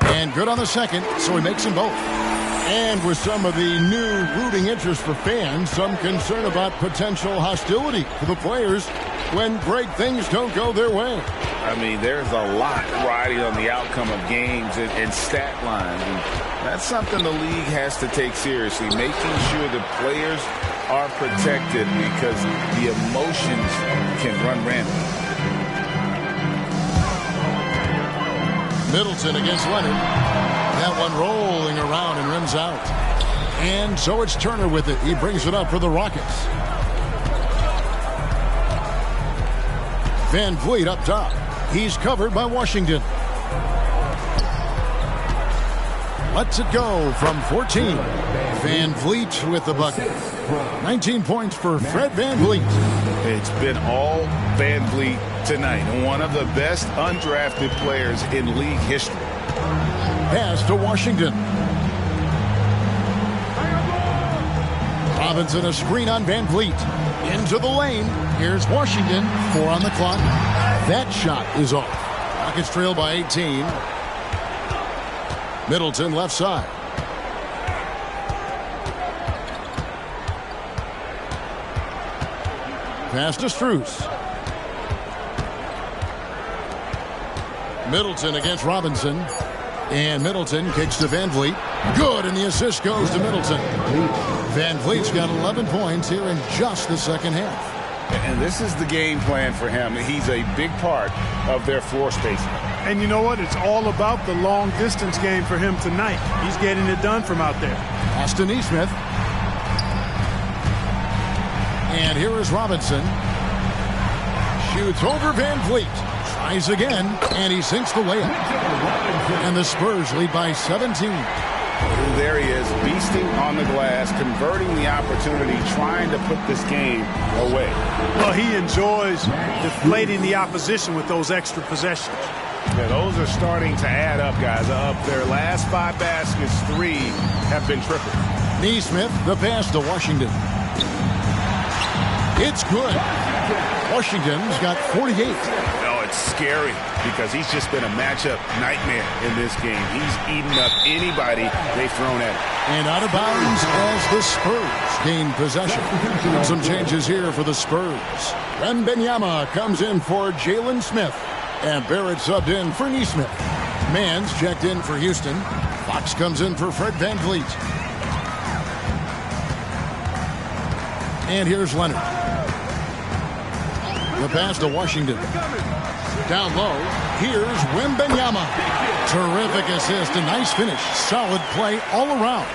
And good on the second, so he makes them both. And with some of the new rooting interest for fans, some concern about potential hostility for the players when great things don't go their way.
I mean, there's a lot riding on the outcome of games and stat lines. And that's something the league has to take seriously, making sure the players are protected because the emotions can run rampant.
Middleton against Leonard. That one rolling around and rims out. And so it's Turner with it. He brings it up for the Rockets. VanVleet up top. He's covered by Washington. Lets it go from 14. VanVleet with the bucket. 19 points for Fred VanVleet.
It's been all VanVleet tonight. One of the best undrafted players in league history.
Pass to Washington. Robinson a screen on VanVleet. Into the lane. Here's Washington. 4 on the clock. That shot is off. Rockets trail by 18. Middleton left side. Pass to Strus. Middleton against Robinson. And Middleton kicks to VanVleet. Good, and the assist goes to Middleton. VanVleet's got 11 points here in just the second half.
And this is the game plan for him. He's a big part of their floor spacing.
And you know what? It's all about the long distance game for him tonight. He's getting it done from out there.
Pass to Neesmith. And here is Robinson. Shoots over Van Vliet. Tries again, and he sinks the layup. And the Spurs lead by 17.
There he is, beasting on the glass, converting the opportunity, trying to put this game away.
Well, he enjoys deflating the opposition with those extra possessions.
Yeah, those are starting to add up, guys. Their last 5 baskets, 3 have been triple.
Neesmith, the pass to Washington. It's good. Washington's got 48.
Oh, it's scary because he's just been a matchup nightmare in this game. He's eaten up anybody they've thrown at him.
And out of bounds as the Spurs gain possession. Some changes here for the Spurs. Wembanyama comes in for Jalen Smith. And Barrett subbed in for Neesmith. Mann's checked in for Houston. Fox comes in for Fred Van Vliet. And here's Leonard. The pass to Washington. Down low, here's Wembanyama. Terrific assist, a nice finish. Solid play all around.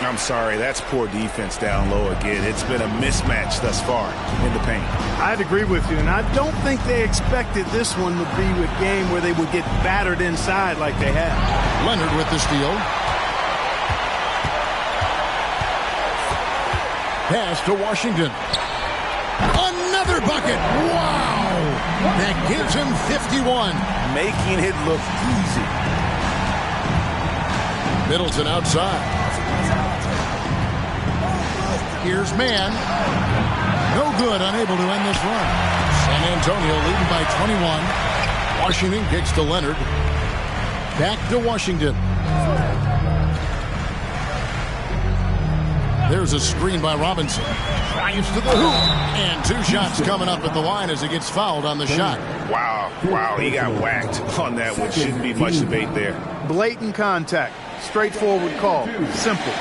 I'm sorry, that's poor defense down low again. It's been a mismatch thus far in the paint.
I'd agree with you, and I don't think they expected this one to be a game where they would get battered inside like they have.
Leonard with the steal. Pass to Washington. Another bucket. Wow! That gives him 51.
Making it look easy.
Middleton outside. Here's Mann. No good, unable to end this run. San Antonio leading by 21. Washington kicks to Leonard. Back to Washington. There's a screen by Robinson. Drives to the hoop. And 2 shots coming up at the line as he gets fouled on the shot.
Wow, he got whacked on that one. Shouldn't be much debate there.
Blatant contact. Straightforward call. Simple.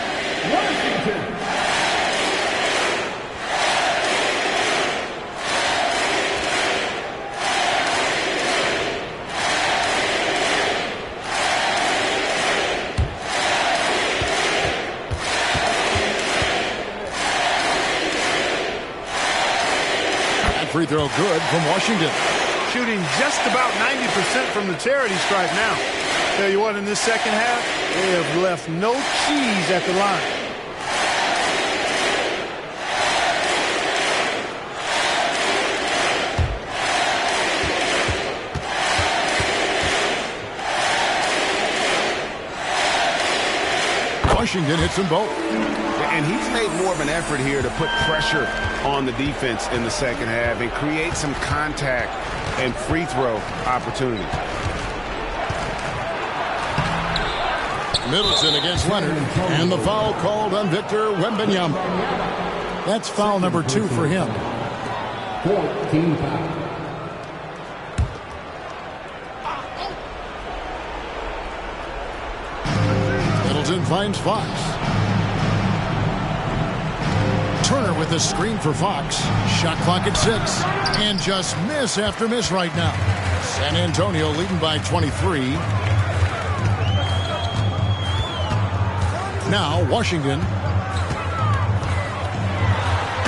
Free throw good from Washington.
Shooting just about 90% from the charity stripe now. Tell you what, in this second half, they have left no cheese at the line.
Washington hits them both.
And he's made more of an effort here to put pressure on the defense in the second half and create some contact and free throw opportunity.
Middleton against Leonard. And the foul called on Victor Wembanyama. That's foul number 2 for him.
14 foul.
Middleton finds Fox. Turner with a screen for Fox. Shot clock at 6. And just miss after miss right now. San Antonio leading by 23. Now Washington.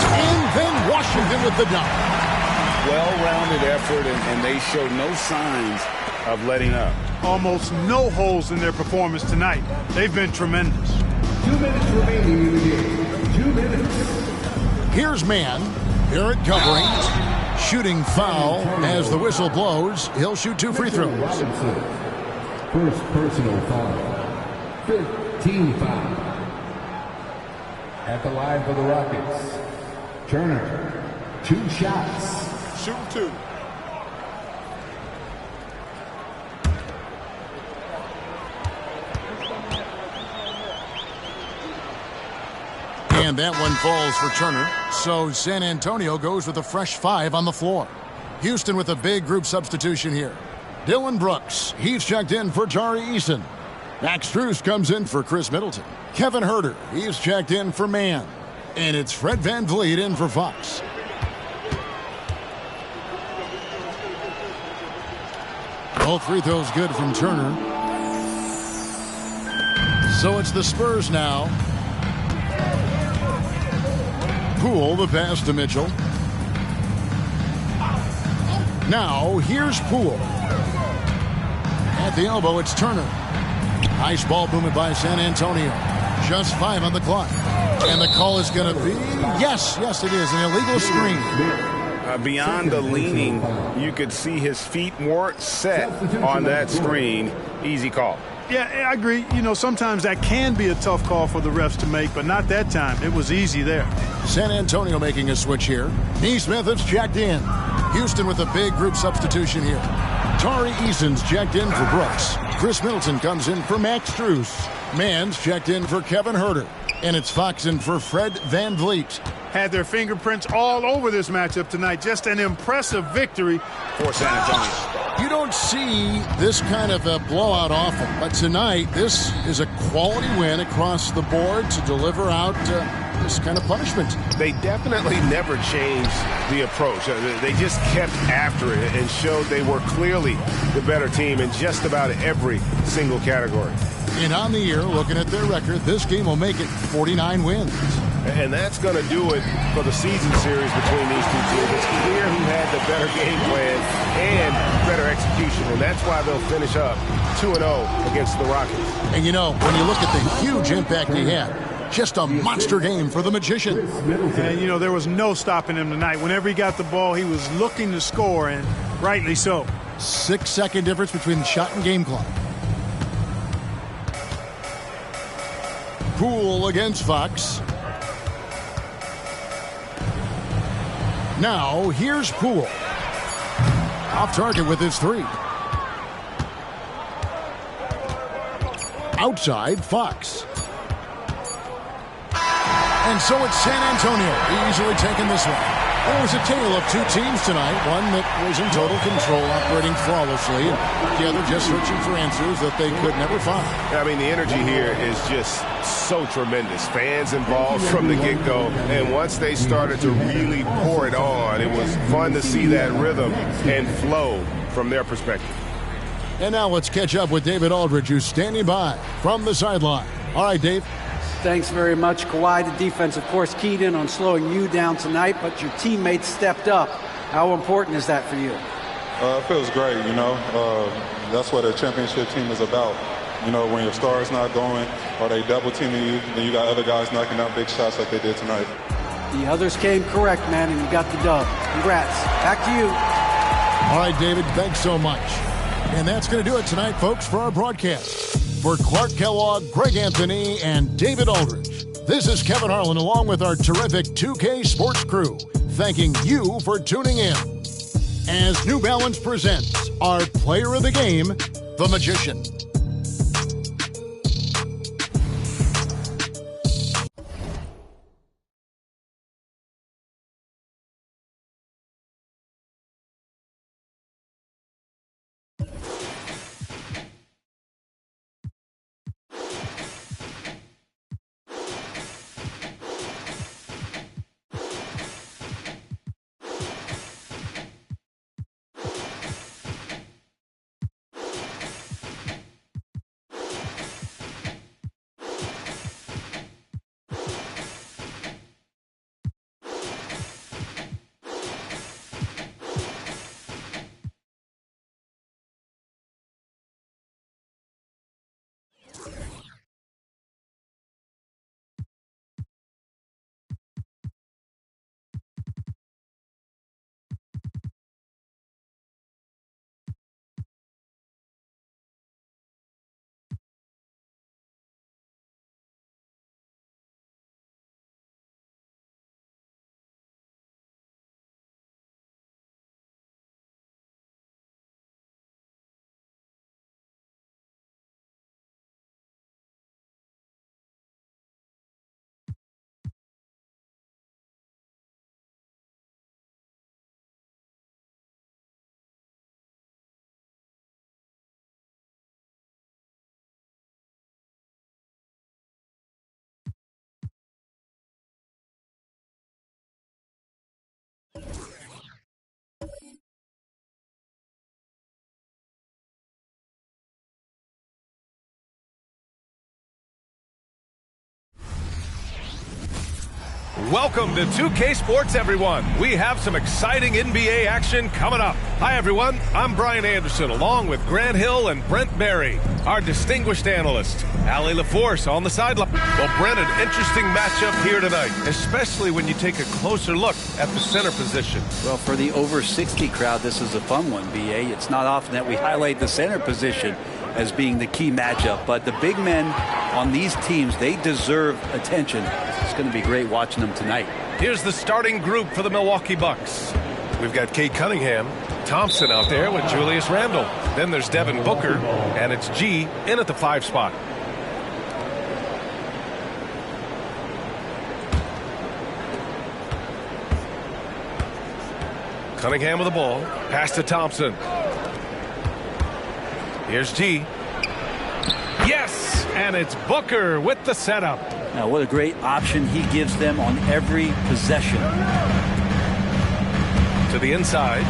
And then Washington with the dunk.
Well-rounded effort, and they show no signs of letting up.
Almost no holes in their performance tonight. They've been tremendous.
2 minutes remaining in the game. 2 minutes.
Here's Mann. Barrett covering. Shooting foul as the whistle blows. He'll shoot 2 free throws.
First personal foul. 15 foul. At the line for the Rockets. Turner. 2 shots.
Shoot 2.
And that one falls for Turner. So San Antonio goes with a fresh 5 on the floor. Houston with a big group substitution here. Dylan Brooks, he's checked in for Tari Eason. Max Strus comes in for Chris Middleton. Kevin Huerter, he's checked in for Mann. And it's Fred Van Vliet in for Fox. Both free throws good from Turner. So it's the Spurs now. Poole, the pass to Mitchell. Now, here's Poole. At the elbow, it's Turner. Nice ball movement by San Antonio. Just 5 on the clock. And the call is going to be, yes, it is, an illegal screen.
Beyond the leaning, you could see his feet weren't set on that screen. Easy call.
Yeah, I agree. You know, sometimes that can be a tough call for the refs to make, but not that time. It was easy there.
San Antonio making a switch here. Neesmith is checked in. Houston with a big group substitution here. Tari Eason's checked in for Brooks. Chris Middleton comes in for Max Strus. Mann's checked in for Kevin Huerter. And it's Fox in for Fred VanVleet.
Had their fingerprints all over this matchup tonight. Just an impressive victory
for San Antonio.
You don't see this kind of a blowout often, but tonight this is a quality win across the board to deliver out this kind of punishment.
They definitely never changed the approach. They just kept after it and showed they were clearly the better team in just about every single category.
And on the year, looking at their record, this game will make it 49 wins.
And that's going to do it for the season series between these two teams. It's clear who had the better game plan and better execution, and that's why they'll finish up 2-0 against the Rockets.
And you know, when you look at the huge impact he had, just a monster game for the Magician.
And you know, there was no stopping him tonight. Whenever he got the ball, he was looking to score, and rightly so.
6-second difference between the shot and game clock. Poole against Fox. Now, here's Poole. Off target with his 3. Outside, Fox. And so it's San Antonio easily taking this one. It was a tale of two teams tonight. One that was in total control, operating flawlessly, and the other just searching for answers that they could never find.
I mean, the energy here is just so tremendous. Fans involved from the get-go, and once they started to really pour it on, it was fun to see that rhythm and flow from their perspective.
And now let's catch up with David Aldridge, who's standing by from the sideline. All right, Dave.
Thanks very much, Kawhi. The defense, of course, keyed in on slowing you down tonight, but your teammates stepped up. How important is that for you?
It feels great, you know. That's what a championship team is about. You know, when your star's not going or they double teaming you, then you got other guys knocking down big shots like they did tonight.
The others came correct, man, and you got the dub. Congrats. Back to you.
All right, David, thanks so much. And that's going to do it tonight, folks, for our broadcast. For Clark Kellogg, Greg Anthony, and David Aldridge, this is Kevin Harlan along with our terrific 2K Sports crew, thanking you for tuning in. As New Balance presents our player of the game, the Magician.
Welcome to 2K Sports, everyone. We have some exciting NBA action coming up. Hi, everyone. I'm Brian Anderson, along with Grant Hill and Brent Berry, our distinguished analyst. Allie LaForce on the sideline. Well, Brent, an interesting matchup here tonight, especially when you take a closer look at the center position.
Well, for the over 60 crowd, this is a fun one, B.A. It's not often that we highlight the center position as being the key matchup, but the big men on these teams, they deserve attention. It's going to be great watching them tonight.
Here's the starting group for the Milwaukee Bucks. We've got Kate Cunningham, Thompson out there with Julius Randle. Then there's Devin Booker, and it's G in at the 5 spot. Cunningham with the ball. Pass to Thompson. Here's G. Yes! And it's Booker with the setup.
Now, what a great option he gives them on every possession.
To the inside.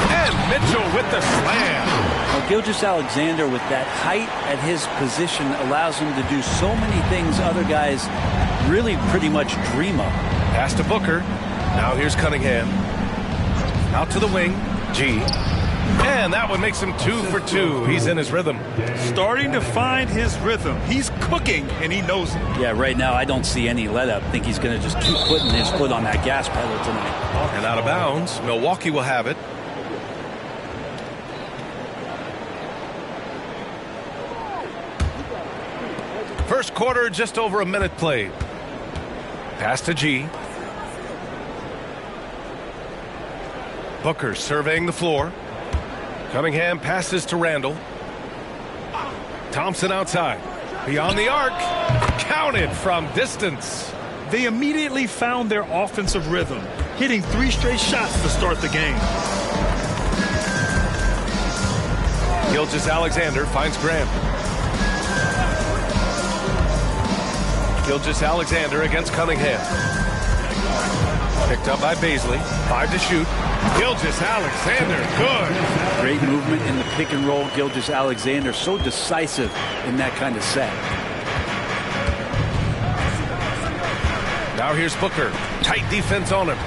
And Mitchell with the slam.
Now, Gilgeous-Alexander with that height at his position allows him to do so many things other guys really pretty much dream of.
Pass to Booker. Now here's Cunningham. Out to the wing. G. And that one makes him 2 for 2. He's in his rhythm.
Starting to find his rhythm. He's cooking, and he knows it.
Yeah, right now I don't see any let-up. I think he's going to just keep putting his foot on that gas pedal tonight.
And out of bounds. Milwaukee will have it. First quarter, just over a minute played. Pass to G. Booker surveying the floor. Cunningham passes to Randle. Thompson outside. Beyond the arc. Counted from distance.
They immediately found their offensive rhythm, hitting 3 straight shots to start the game.
Gilgeous-Alexander finds Grant. Gilgeous-Alexander against Cunningham. Picked up by Baisley. 5 to shoot. Gilgeous-Alexander, good.
Great movement in the pick and roll. Gilgeous-Alexander so decisive in that kind of set.
Now here's Booker. Tight defense on him.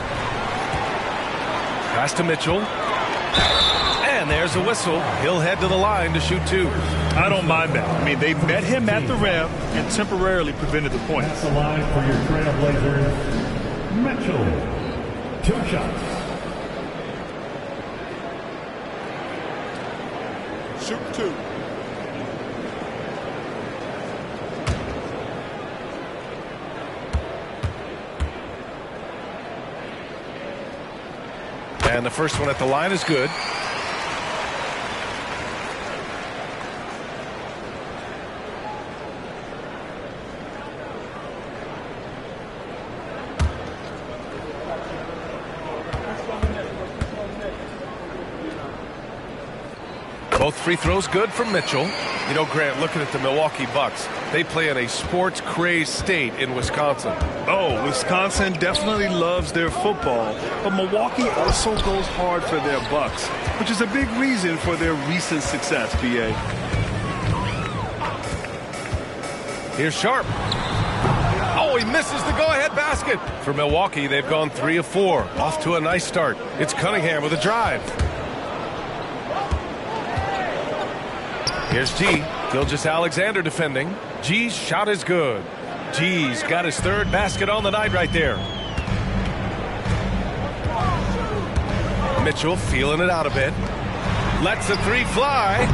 Pass to Mitchell. And there's a whistle. He'll head to the line to shoot 2.
I don't mind that. I mean, they met him at the rim and temporarily prevented the point.
That's the line for your Trailblazers. Mitchell. 2 shots.
Shoot 2.
And the first one at the line is good. Both free throws good from Mitchell. You know, Grant, looking at the Milwaukee Bucks, they play in a sports-crazed state in Wisconsin.
Oh, Wisconsin definitely loves their football, but Milwaukee also goes hard for their Bucks, which is a big reason for their recent success, B.A.
Here's Sharp. Oh, he misses the go-ahead basket. For Milwaukee, they've gone 3 of 4. Off to a nice start. It's Cunningham with a drive. Here's G. Gilgeous-Alexander defending. G's shot is good. G's got his 3rd basket on the night right there. Mitchell feeling it out a bit. Lets the 3 fly.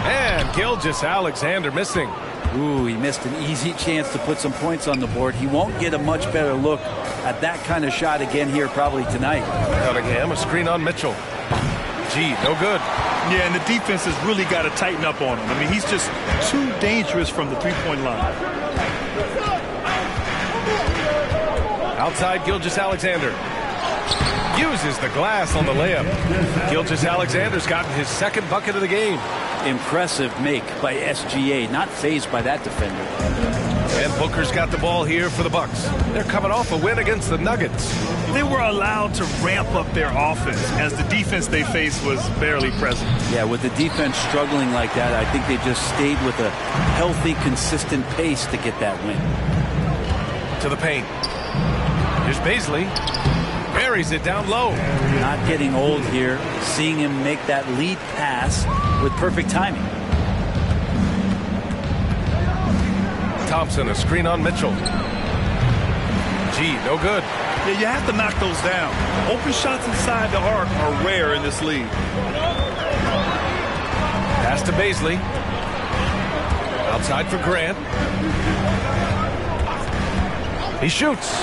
And Gilgeous-Alexander missing.
Ooh, he missed an easy chance to put some points on the board. He won't get a much better look at that kind of shot again here probably tonight.
Cunningham, a screen on Mitchell. G, no good.
Yeah, and the defense has really got to tighten up on him. I mean, he's just too dangerous from the 3-point line.
Outside, Gilgeous-Alexander. Uses the glass on the layup. Gilgeous-Alexander's gotten his 2nd bucket of the game.
Impressive make by SGA. Not fazed by that defender.
And Booker's got the ball here for the Bucks. They're coming off a win against the Nuggets.
They were allowed to ramp up their offense as the defense they faced was barely present.
Yeah, with the defense struggling like that, I think they just stayed with a healthy, consistent pace to get that win.
To the paint. Here's Baisley. Buries it down low.
Not getting old here. Seeing him make that lead pass with perfect timing.
Thompson, a screen on Mitchell. G, no good.
Yeah, you have to knock those down. Open shots inside the arc are rare in this league.
Pass to Baisley. Outside for Grant. He shoots.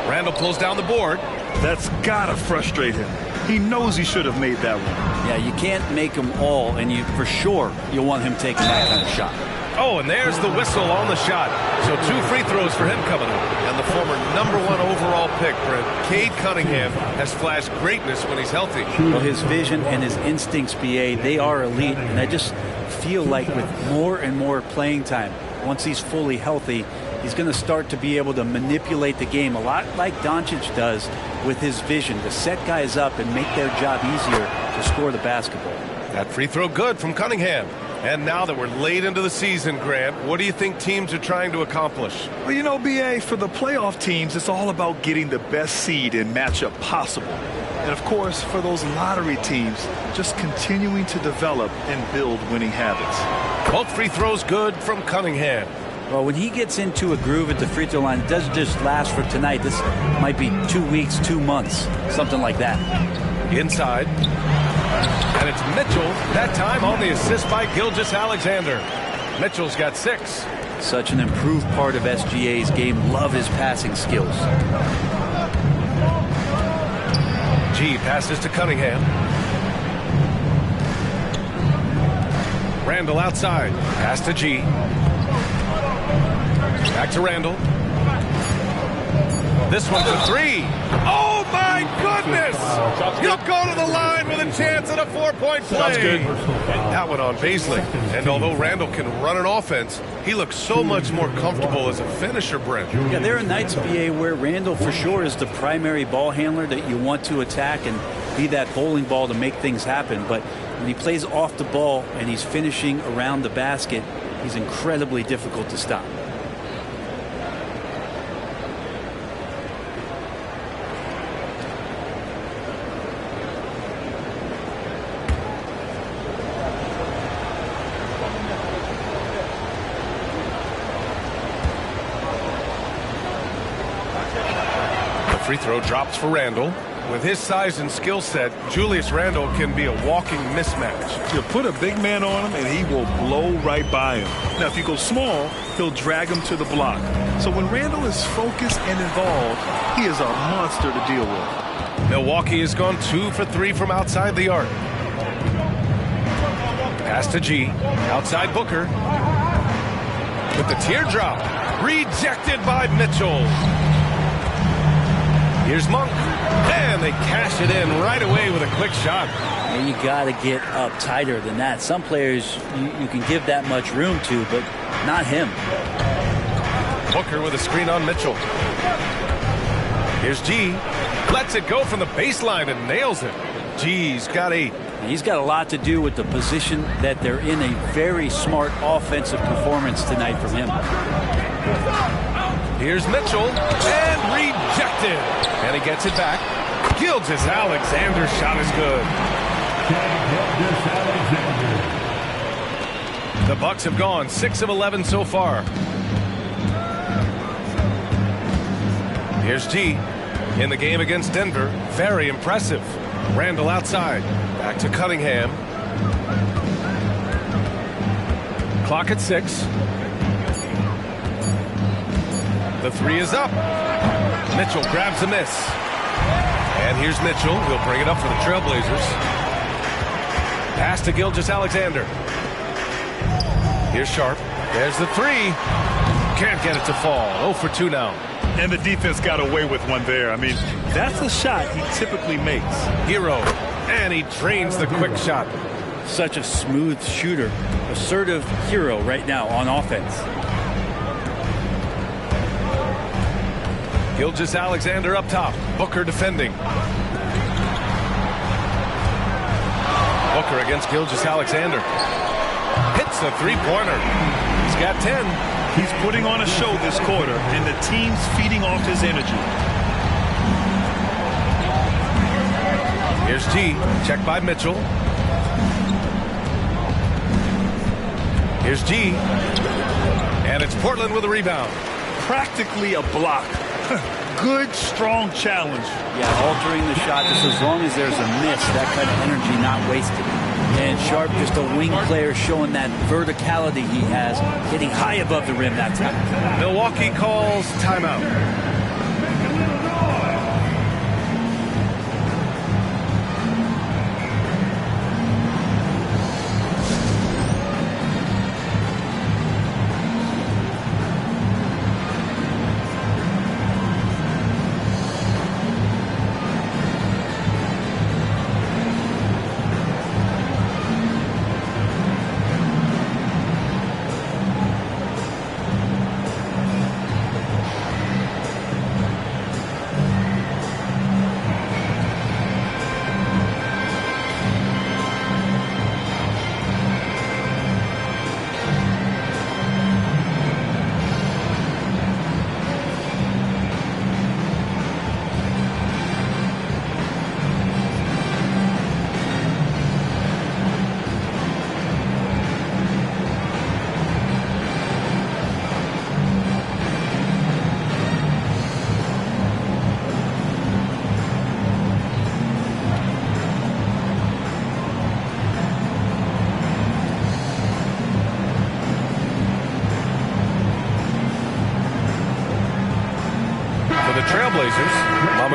Randall pulls down the board.
That's gotta frustrate him. He knows he should have made that one.
Yeah, you can't make them all, and for sure you want him taking that kind of shot.
Oh, and there's the whistle on the shot. So 2 free throws for him coming up. And the former #1 overall pick, Brent, Cade Cunningham, has flashed greatness when he's healthy.
Well, his vision and his instincts, BA, they are elite. And I just feel like with more and more playing time, once he's fully healthy, he's going to start to be able to manipulate the game a lot like Doncic does with his vision to set guys up and make their job easier to score the basketball.
That free throw good from Cunningham. And now that we're late into the season, Grant, what do you think teams are trying to accomplish?
Well, you know, BA, for the playoff teams, it's all about getting the best seed and matchup possible. And, of course, for those lottery teams, just continuing to develop and build winning habits.
Both free throws good from Cunningham.
Well, when he gets into a groove at the free throw line, it doesn't just last for tonight. This might be 2 weeks, 2 months, something like that.
Inside. And it's Mitchell, that time on the assist by Gilgeous-Alexander. Mitchell's got 6.
Such an improved part of SGA's game. Love his passing skills.
G passes to Cunningham. Randall outside. Pass to G. Back to Randall. This one's a 3. Oh, my goodness! He'll go to the line with a chance at a 4-point play.
Sounds good.
That one on Baisley. And although Randall can run an offense, he looks so much more comfortable as a finisher, Brent.
Yeah, there are nights, BA, where Randall for sure is the primary ball handler that you want to attack and be that bowling ball to make things happen. But when he plays off the ball and he's finishing around the basket, he's incredibly difficult to stop.
Free throw drops for Randall. With his size and skill set, Julius Randle can be a walking mismatch.
You put a big man on him and he will blow right by him. Now, if you go small, he'll drag him to the block. So when Randall is focused and involved, he is a monster to deal with.
Milwaukee has gone 2 for 3 from outside the arc. Pass to G. Outside Booker. With the teardrop. Rejected by Mitchell. Here's Monk, and they cash it in right away with a quick shot.
And you got to get up tighter than that. Some players you can give that much room to, but not him.
Booker with a screen on Mitchell. Here's G. Lets it go from the baseline and nails it. G's got 8.
He's got a lot to do with the position that they're in. A very smart offensive performance tonight from him.
Here's Mitchell, and rejected. And he gets it back. Gilgeous-Alexander's shot is good. The Bucks have gone 6 of 11 so far. Here's G. In the game against Denver, very impressive. Randall outside. Back to Cunningham. Clock at 6. The 3 is up. Mitchell grabs a miss. And here's Mitchell. He'll bring it up for the Trailblazers. Pass to Gilgeous-Alexander. Here's Sharp. There's the 3. Can't get it to fall. 0 for 2 now.
And the defense got away with one there. I mean, that's a shot he typically makes.
Hero. And he drains the quick shot.
Such a smooth shooter. Assertive hero right now on offense.
Gilgeous-Alexander up top. Booker defending. Booker against Gilgeous-Alexander. Hits a 3-pointer. He's got 10.
He's putting on a show this quarter, and the team's feeding off his energy.
Here's G. Check by Mitchell. Here's G. And it's Portland with a rebound.
Practically a block. Good, strong challenge.
Yeah, altering the shot just as long as there's a miss, that kind of energy not wasted. And Sharp, just a wing player showing that verticality he has, hitting high above the rim that time.
Milwaukee calls timeout.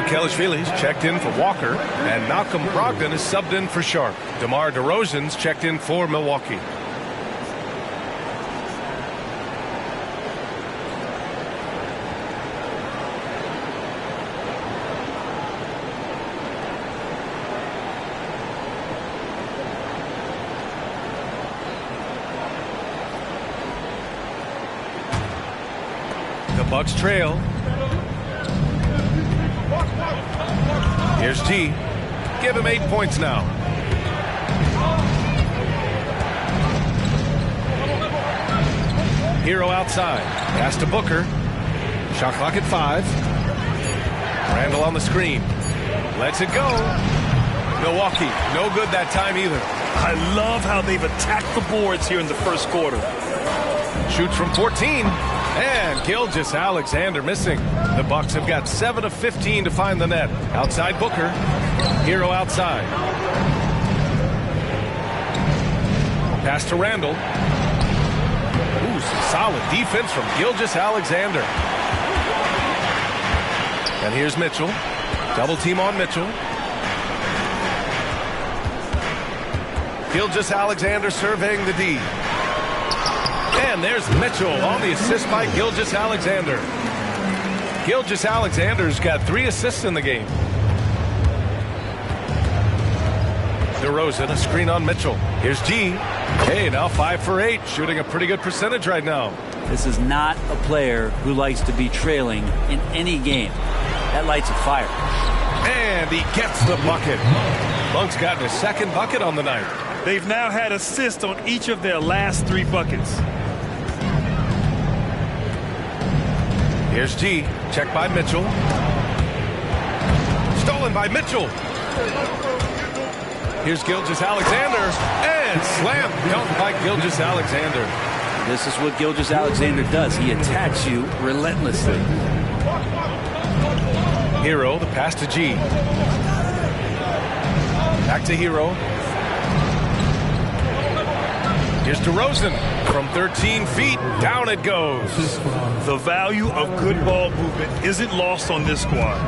Kelishvili's checked in for Walker, and Malcolm Brogdon is subbed in for Sharp. DeMar DeRozan's checked in for Milwaukee. The Bucks trail. Here's G. Give him 8 points now. Hero outside. Pass to Booker. Shot clock at 5. Randall on the screen. Lets it go. Milwaukee, no good that time either.
I love how they've attacked the boards here in the first quarter.
Shoots from 14. And Gilgeous-Alexander missing. The Bucks have got 7 of 15 to find the net. Outside Booker. Hero outside. Pass to Randall. Ooh, some solid defense from Gilgeous-Alexander. And here's Mitchell. Double team on Mitchell. Gilgeous-Alexander surveying the D. And there's Mitchell on the assist by Gilgeous-Alexander. Gilgeous-Alexander's got 3 assists in the game. DeRozan, a screen on Mitchell. Here's G. Hey, now 5 for 8, shooting a pretty good percentage right now.
This is not a player who likes to be trailing in any game. That lights a fire.
And he gets the bucket. Bucks gotten his second bucket on the night.
They've now had assists on each of their last 3 buckets.
Here's G. Checked by Mitchell. Stolen by Mitchell. Here's Gilgeous-Alexander. And slam dunk by Gilgeous-Alexander.
This is what Gilgeous-Alexander does. He attacks you relentlessly.
Hero, the pass to G. Back to Hero. Here's DeRozan. From 13 feet, down it goes.
The value of good ball movement isn't lost on this squad.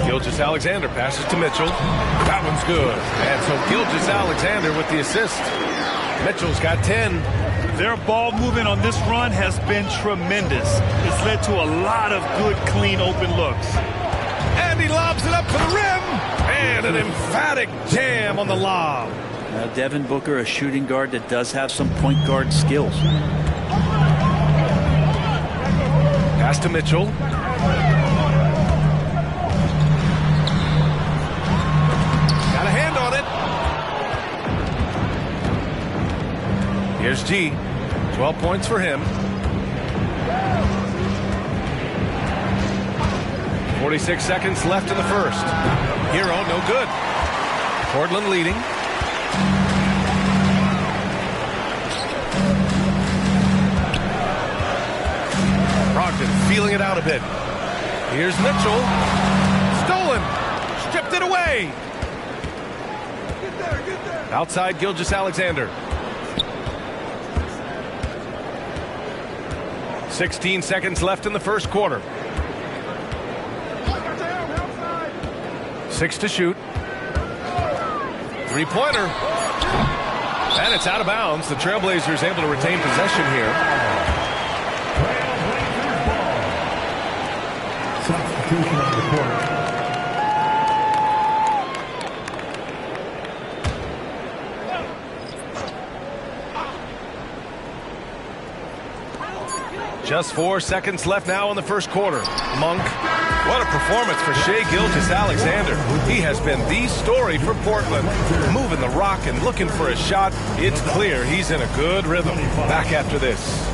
Gilgeous-Alexander passes to Mitchell. That one's good. And so Gilgeous-Alexander with the assist. Mitchell's got 10.
Their ball movement on this run has been tremendous. It's led to a lot of good, clean, open looks.
And he lobs it up for the rim. And an emphatic jam on the lob.
Now Devin Booker, a shooting guard that does have some point guard skills.
Pass to Mitchell. Got a hand on it. Here's G. 12 points for him. 46 seconds left in the first. Hero, no good. Portland leading. Brogdon feeling it out a bit. Here's Mitchell. Stolen. Stripped it away. Outside Gilgeous-Alexander. 16 seconds left in the first quarter. 6 to shoot. Three-pointer. And it's out of bounds. The Trailblazers able to retain possession here.
Substitution on the court.
Just 4 seconds left now in the first quarter. Monk. What a performance for Shai Gilgeous-Alexander. He has been the story for Portland. Moving the rock and looking for a shot. It's clear he's in a good rhythm. Back after this.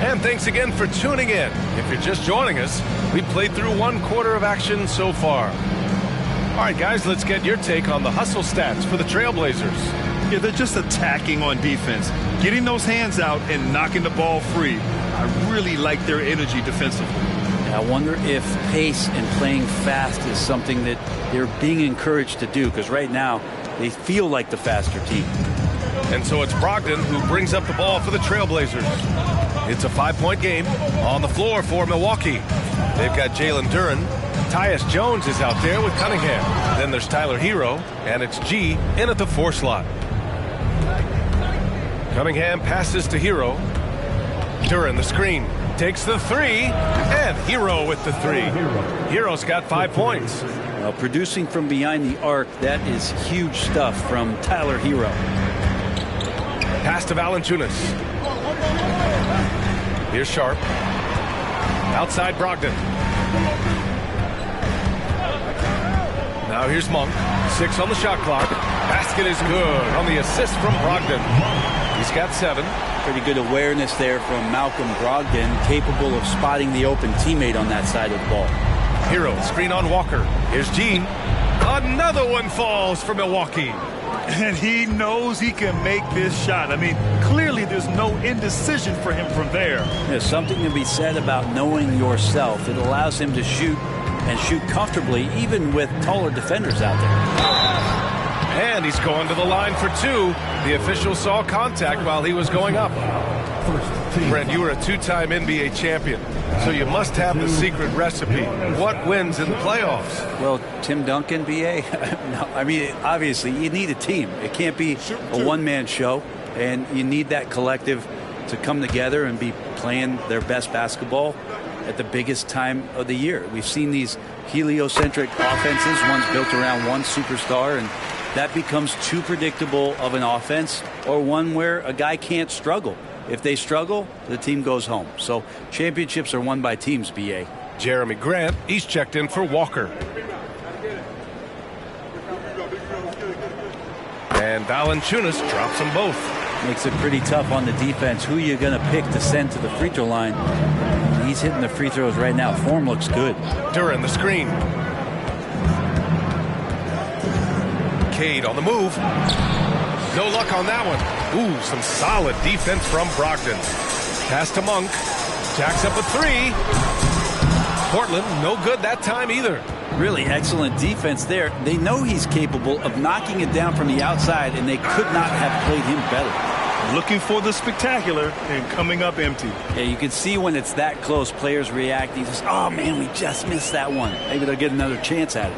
And thanks again for tuning in. If you're just joining us, we played through 1 quarter of action so far. All right, guys, let's get your take on the hustle stats for the Trailblazers.
Yeah, they're just attacking on defense, getting those hands out and knocking the ball free. I really like their energy defensively.
I wonder if pace and playing fast is something that they're being encouraged to do, because right now they feel like the faster team.
And so it's Brogdon who brings up the ball for the Trailblazers. It's a 5-point game on the floor for Milwaukee. They've got Jalen Duren. Tyus Jones is out there with Cunningham. Then there's Tyler Hero, and it's G in at the 4 slot. Cunningham passes to Hero. Duren the screen. Takes the 3, and Hero with the 3. Hero's got 5 points.
Producing from behind the arc, that is huge stuff from Tyler Hero.
Pass to Valanciunas. Here's Sharp. Outside Brogdon. Now here's Monk. 6 on the shot clock. Basket is good on the assist from Brogdon. He's got 7.
Pretty good awareness there from Malcolm Brogdon, capable of spotting the open teammate on that side of the ball.
Hero, screen on Walker. Here's Gene. Another one falls for Milwaukee.
And he knows he can make this shot. I mean, clearly there's no indecision for him from there.
There's something to be said about knowing yourself. It allows him to shoot and shoot comfortably, even with taller defenders out there.
And he's going to the line for 2. The official saw contact while he was going up. Brent, you were a 2-time NBA champion, so you must have the secret recipe. What wins in the playoffs?
Well, Tim Duncan, BA, no, I mean, obviously, you need a team. It can't be a one-man show, and you need that collective to come together and be playing their best basketball at the biggest time of the year. We've seen these heliocentric offenses, one's built around one superstar, and that becomes too predictable of an offense, or one where a guy can't struggle. If they struggle, the team goes home. So championships are won by teams, BA.
Jeremy Grant, he's checked in for Walker. And Valanciunas drops them both.
Makes it pretty tough on the defense. Who you going to pick to send to the free throw line? He's hitting the free throws right now. Form looks good.
Duren the screen. Cade on the move. No luck on that one. Ooh, some solid defense from Brogdon. Pass to Monk. Jacks up a 3. Portland, no good that time either.
Really excellent defense there. They know he's capable of knocking it down from the outside, and they could not have played him better.
Looking for the spectacular and coming up empty.
Yeah, you can see when it's that close, players react. You just, oh man, we just missed that one. Maybe they'll get another chance at it.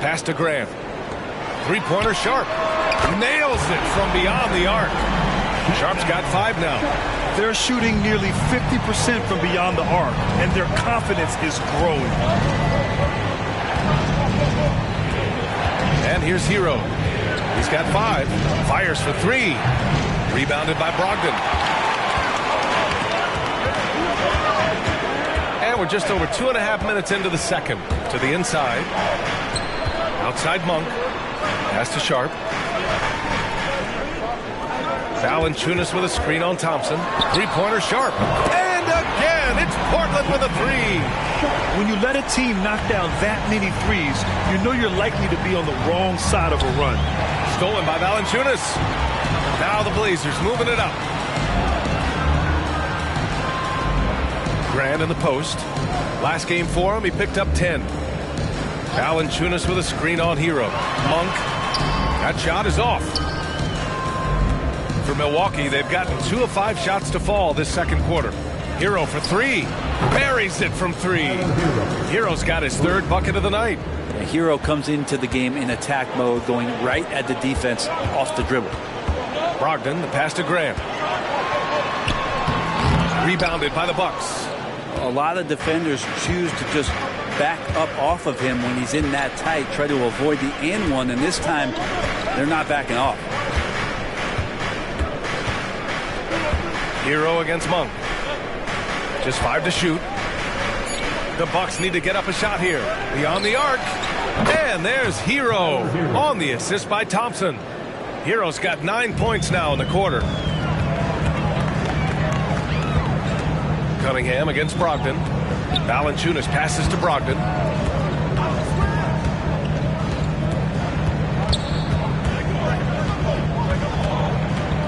Pass to Grant. Three-pointer Sharp. Nails it from beyond the arc. Sharp's got 5 now.
They're shooting nearly 50% from beyond the arc, and their confidence is growing.
And here's Hero. He's got 5. Fires for 3. Rebounded by Brogdon. And we're just over 2.5 minutes into the second. To the inside. Outside Monk. Pass to Sharp. Valanciunas with a screen on Thompson. Three-pointer Sharp. And again, it's Portland with a 3.
When you let a team knock down that many threes, you know you're likely to be on the wrong side of a run.
Stolen by Valanciunas. Now the Blazers moving it up. Grant in the post. Last game for him, he picked up 10. Valanciunas with a screen on Hero. Monk. That shot is off. For Milwaukee, they've gotten 2 of 5 shots to fall this second quarter. Hero for 3. Buries it from 3. Hero's got his 3rd bucket of the night.
The Hero comes into the game in attack mode, going right at the defense off the dribble.
Brogdon, the pass to Grant. Rebounded by the Bucks.
A lot of defenders choose to just back up off of him when he's in that tight, try to avoid the and one, and this time they're not backing off.
Hero against Monk. Just 5 to shoot. The Bucks need to get up a shot here. Beyond the arc. And there's Hero on the assist by Thompson. Hero's got 9 points now in the quarter. Cunningham against Brogdon. Valanciunas passes to Brogdon.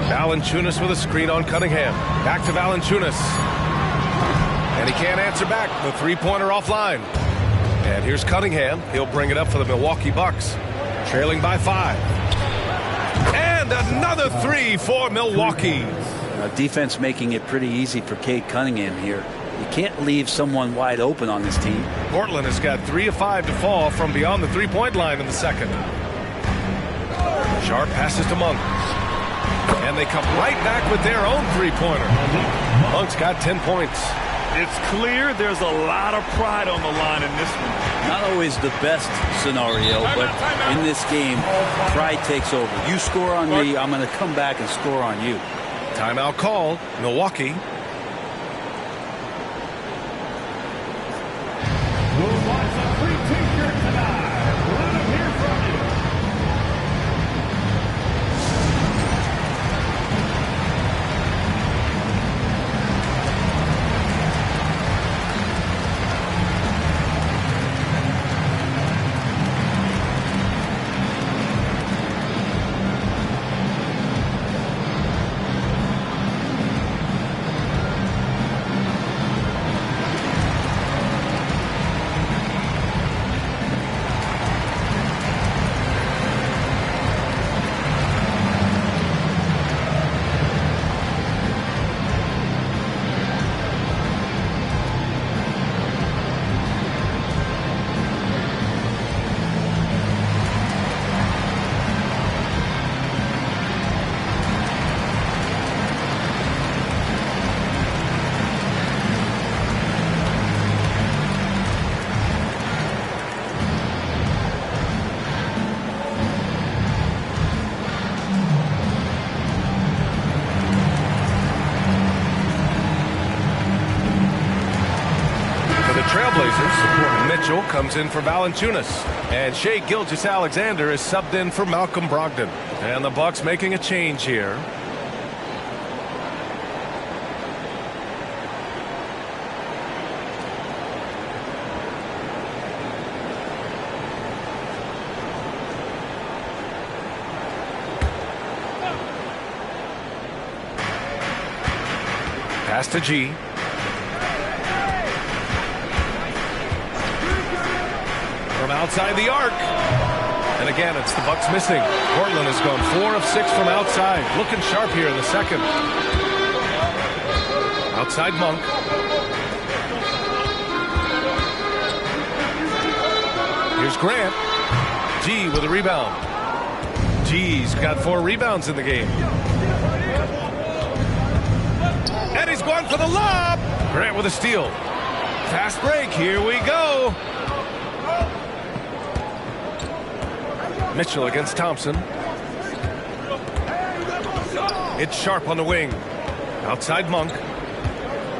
Valanciunas with a screen on Cunningham. Back to Valanciunas. And he can't answer back. The three-pointer offline. And here's Cunningham. He'll bring it up for the Milwaukee Bucks. Trailing by 5. And another 3 for Milwaukee.
Defense making it pretty easy for Cade Cunningham here. You can't leave someone wide open on this team.
Portland has got 3 of 5 to fall from beyond the three-point line in the second. Sharp passes to Monk. And they come right back with their own three-pointer. Monk's got 10 points.
It's clear there's a lot of pride on the line in this one.
Not always the best scenario, but in this game, pride takes over. You score on me, I'm going to come back and score on you.
Timeout called. Milwaukee.
We'll watch a free t-shirt tonight. Let them hear from you.
Mitchell comes in for Valanciunas. And Shai Gilgeous-Alexander is subbed in for Malcolm Brogdon. And the Bucks making a change here. Pass to G. From outside the arc. And again, it's the Bucks missing. Portland has gone 4 of 6 from outside. Looking sharp here in the second. Outside Monk. Here's Grant. G with a rebound. G's got 4 rebounds in the game. And he's going for the lob. Grant with a steal. Fast break. Here we go. Mitchell against Thompson. It's Sharp on the wing. Outside Monk.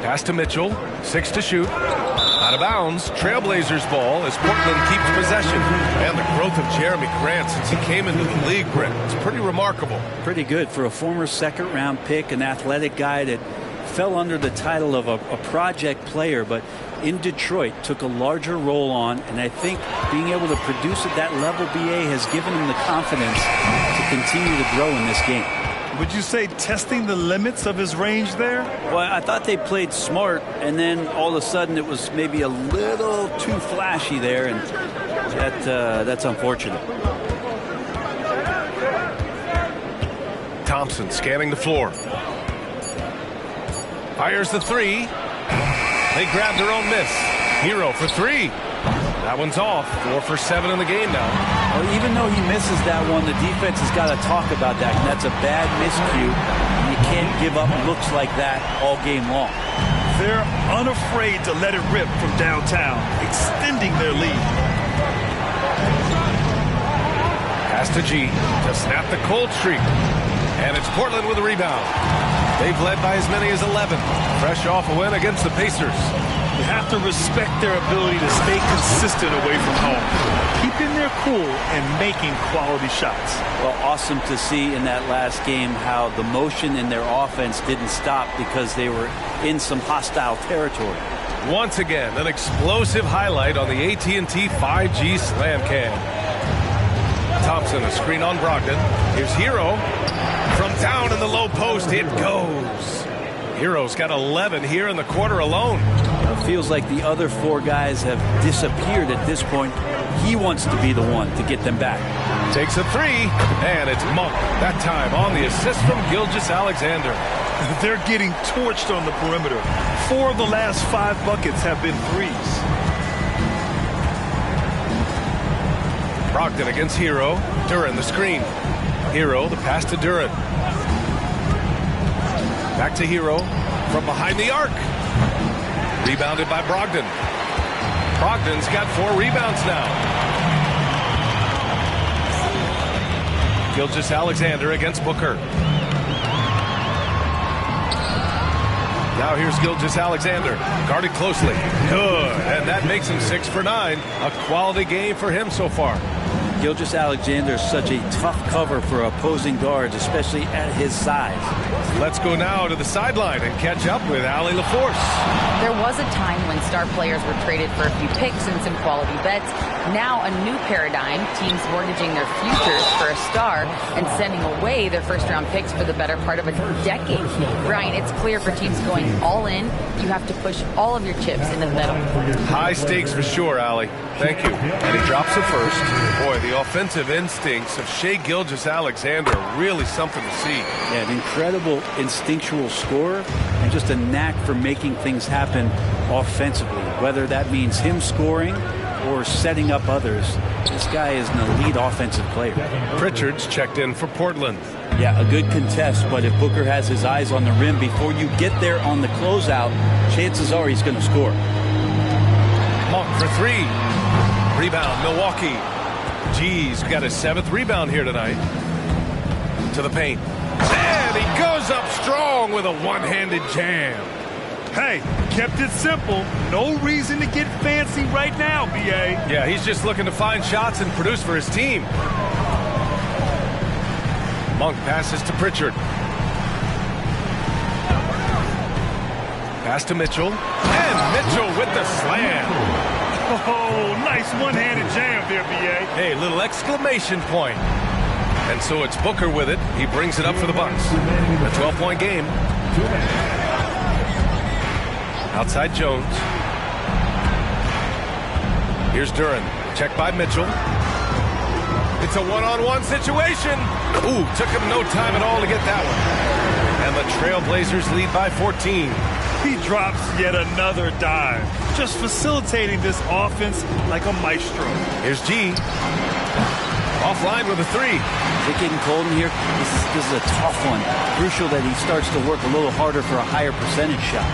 Pass to Mitchell. 6 to shoot. Out of bounds. Trailblazers ball as Portland keeps possession. And the growth of Jeremy Grant since he came into the league, Brent, it's pretty remarkable.
Pretty good for a former second-round pick, an athletic guy that fell under the title of a project player, but in Detroit took a larger role on, and I think being able to produce at that level, BA, has given him the confidence to continue to grow in this game.
Would you say testing the limits of his range there?
Well, I thought they played smart, and then all of a sudden it was maybe a little too flashy there, and that's unfortunate.
Thompson scanning the floor. Fires the 3. They grabbed their own miss. Hero for 3. That one's off. 4 for 7 in the game now.
Well, even though he misses that one, the defense has got to talk about that. And that's a bad miscue. You can't give up looks like that all game long.
They're unafraid to let it rip from downtown, extending their lead.
Pass to G to snap the cold streak. And it's Portland with a rebound. They've led by as many as 11. Fresh off a win against the Pacers.
You have to respect their ability to stay consistent away from home, keeping their cool and making quality shots.
Well, awesome to see in that last game how the motion in their offense didn't stop because they were in some hostile territory.
Once again, an explosive highlight on the AT&T 5G Slam Cam. Thompson, a screen on Brogdon. Here's Hero. From down in the low post, it goes. Hero's got 11 here in the quarter alone.
It feels like the other 4 guys have disappeared at this point. He wants to be the one to get them back.
Takes a 3, and it's Monk. That time on the assist from Gilgeous-Alexander.
They're getting torched on the perimeter. 4 of the last 5 buckets have been threes.
Brogdon against Hero. Duren the screen. Hero, the pass to Duren. Back to Hero from behind the arc. Rebounded by Brogdon. Brogdon's got 4 rebounds now. Gilgeous-Alexander against Booker. Now here's Gilgeous-Alexander. Guarded closely. Good. And that makes him 6 for 9. A quality game for him so far.
Gilgeous-Alexander is such a tough cover for opposing guards, especially at his size.
Let's go now to the sideline and catch up with Allie LaForce.
There was a time when star players were traded for a few picks and some quality bets. Now a new paradigm, teams mortgaging their futures for a star and sending away their first-round picks for the better part of a decade. Brian, it's clear for teams going all in, you have to push all of your chips into the middle.
High stakes for sure, Allie. Thank you. And he drops it first. Boy, the offensive instincts of Shai Gilgeous-Alexander are really something to see.
Yeah, an incredible instinctual scorer and just a knack for making things happen offensively, whether that means him scoring or setting up others. This guy is an elite offensive player.
Pritchard's checked in for Portland.
Yeah, a good contest, but if Booker has his eyes on the rim before you get there on the closeout, chances are he's going to score.
Monk for 3. Rebound, Milwaukee. G's got his 7th rebound here tonight. To the paint. And he goes up strong with a one-handed jam.
Hey, kept it simple. No reason to get fancy right now, B.A.
Yeah, he's just looking to find shots and produce for his team. Monk passes to Pritchard. Pass to Mitchell. And Mitchell with the slam.
Oh, nice one-handed jam there, B.A.
Hey, little exclamation point. And so it's Booker with it. He brings it up for the Bucks. A 12-point game. Outside Jones. Here's Duren. Checked by Mitchell. It's a one-on-one situation. Ooh, took him no time at all to get that one. And the Trailblazers lead by 14.
He drops yet another dive, just facilitating this offense like a maestro.
Here's G. Offline with a three.
Is it getting cold in here? This is a tough one. Crucial that he starts to work a little harder for a higher percentage shot.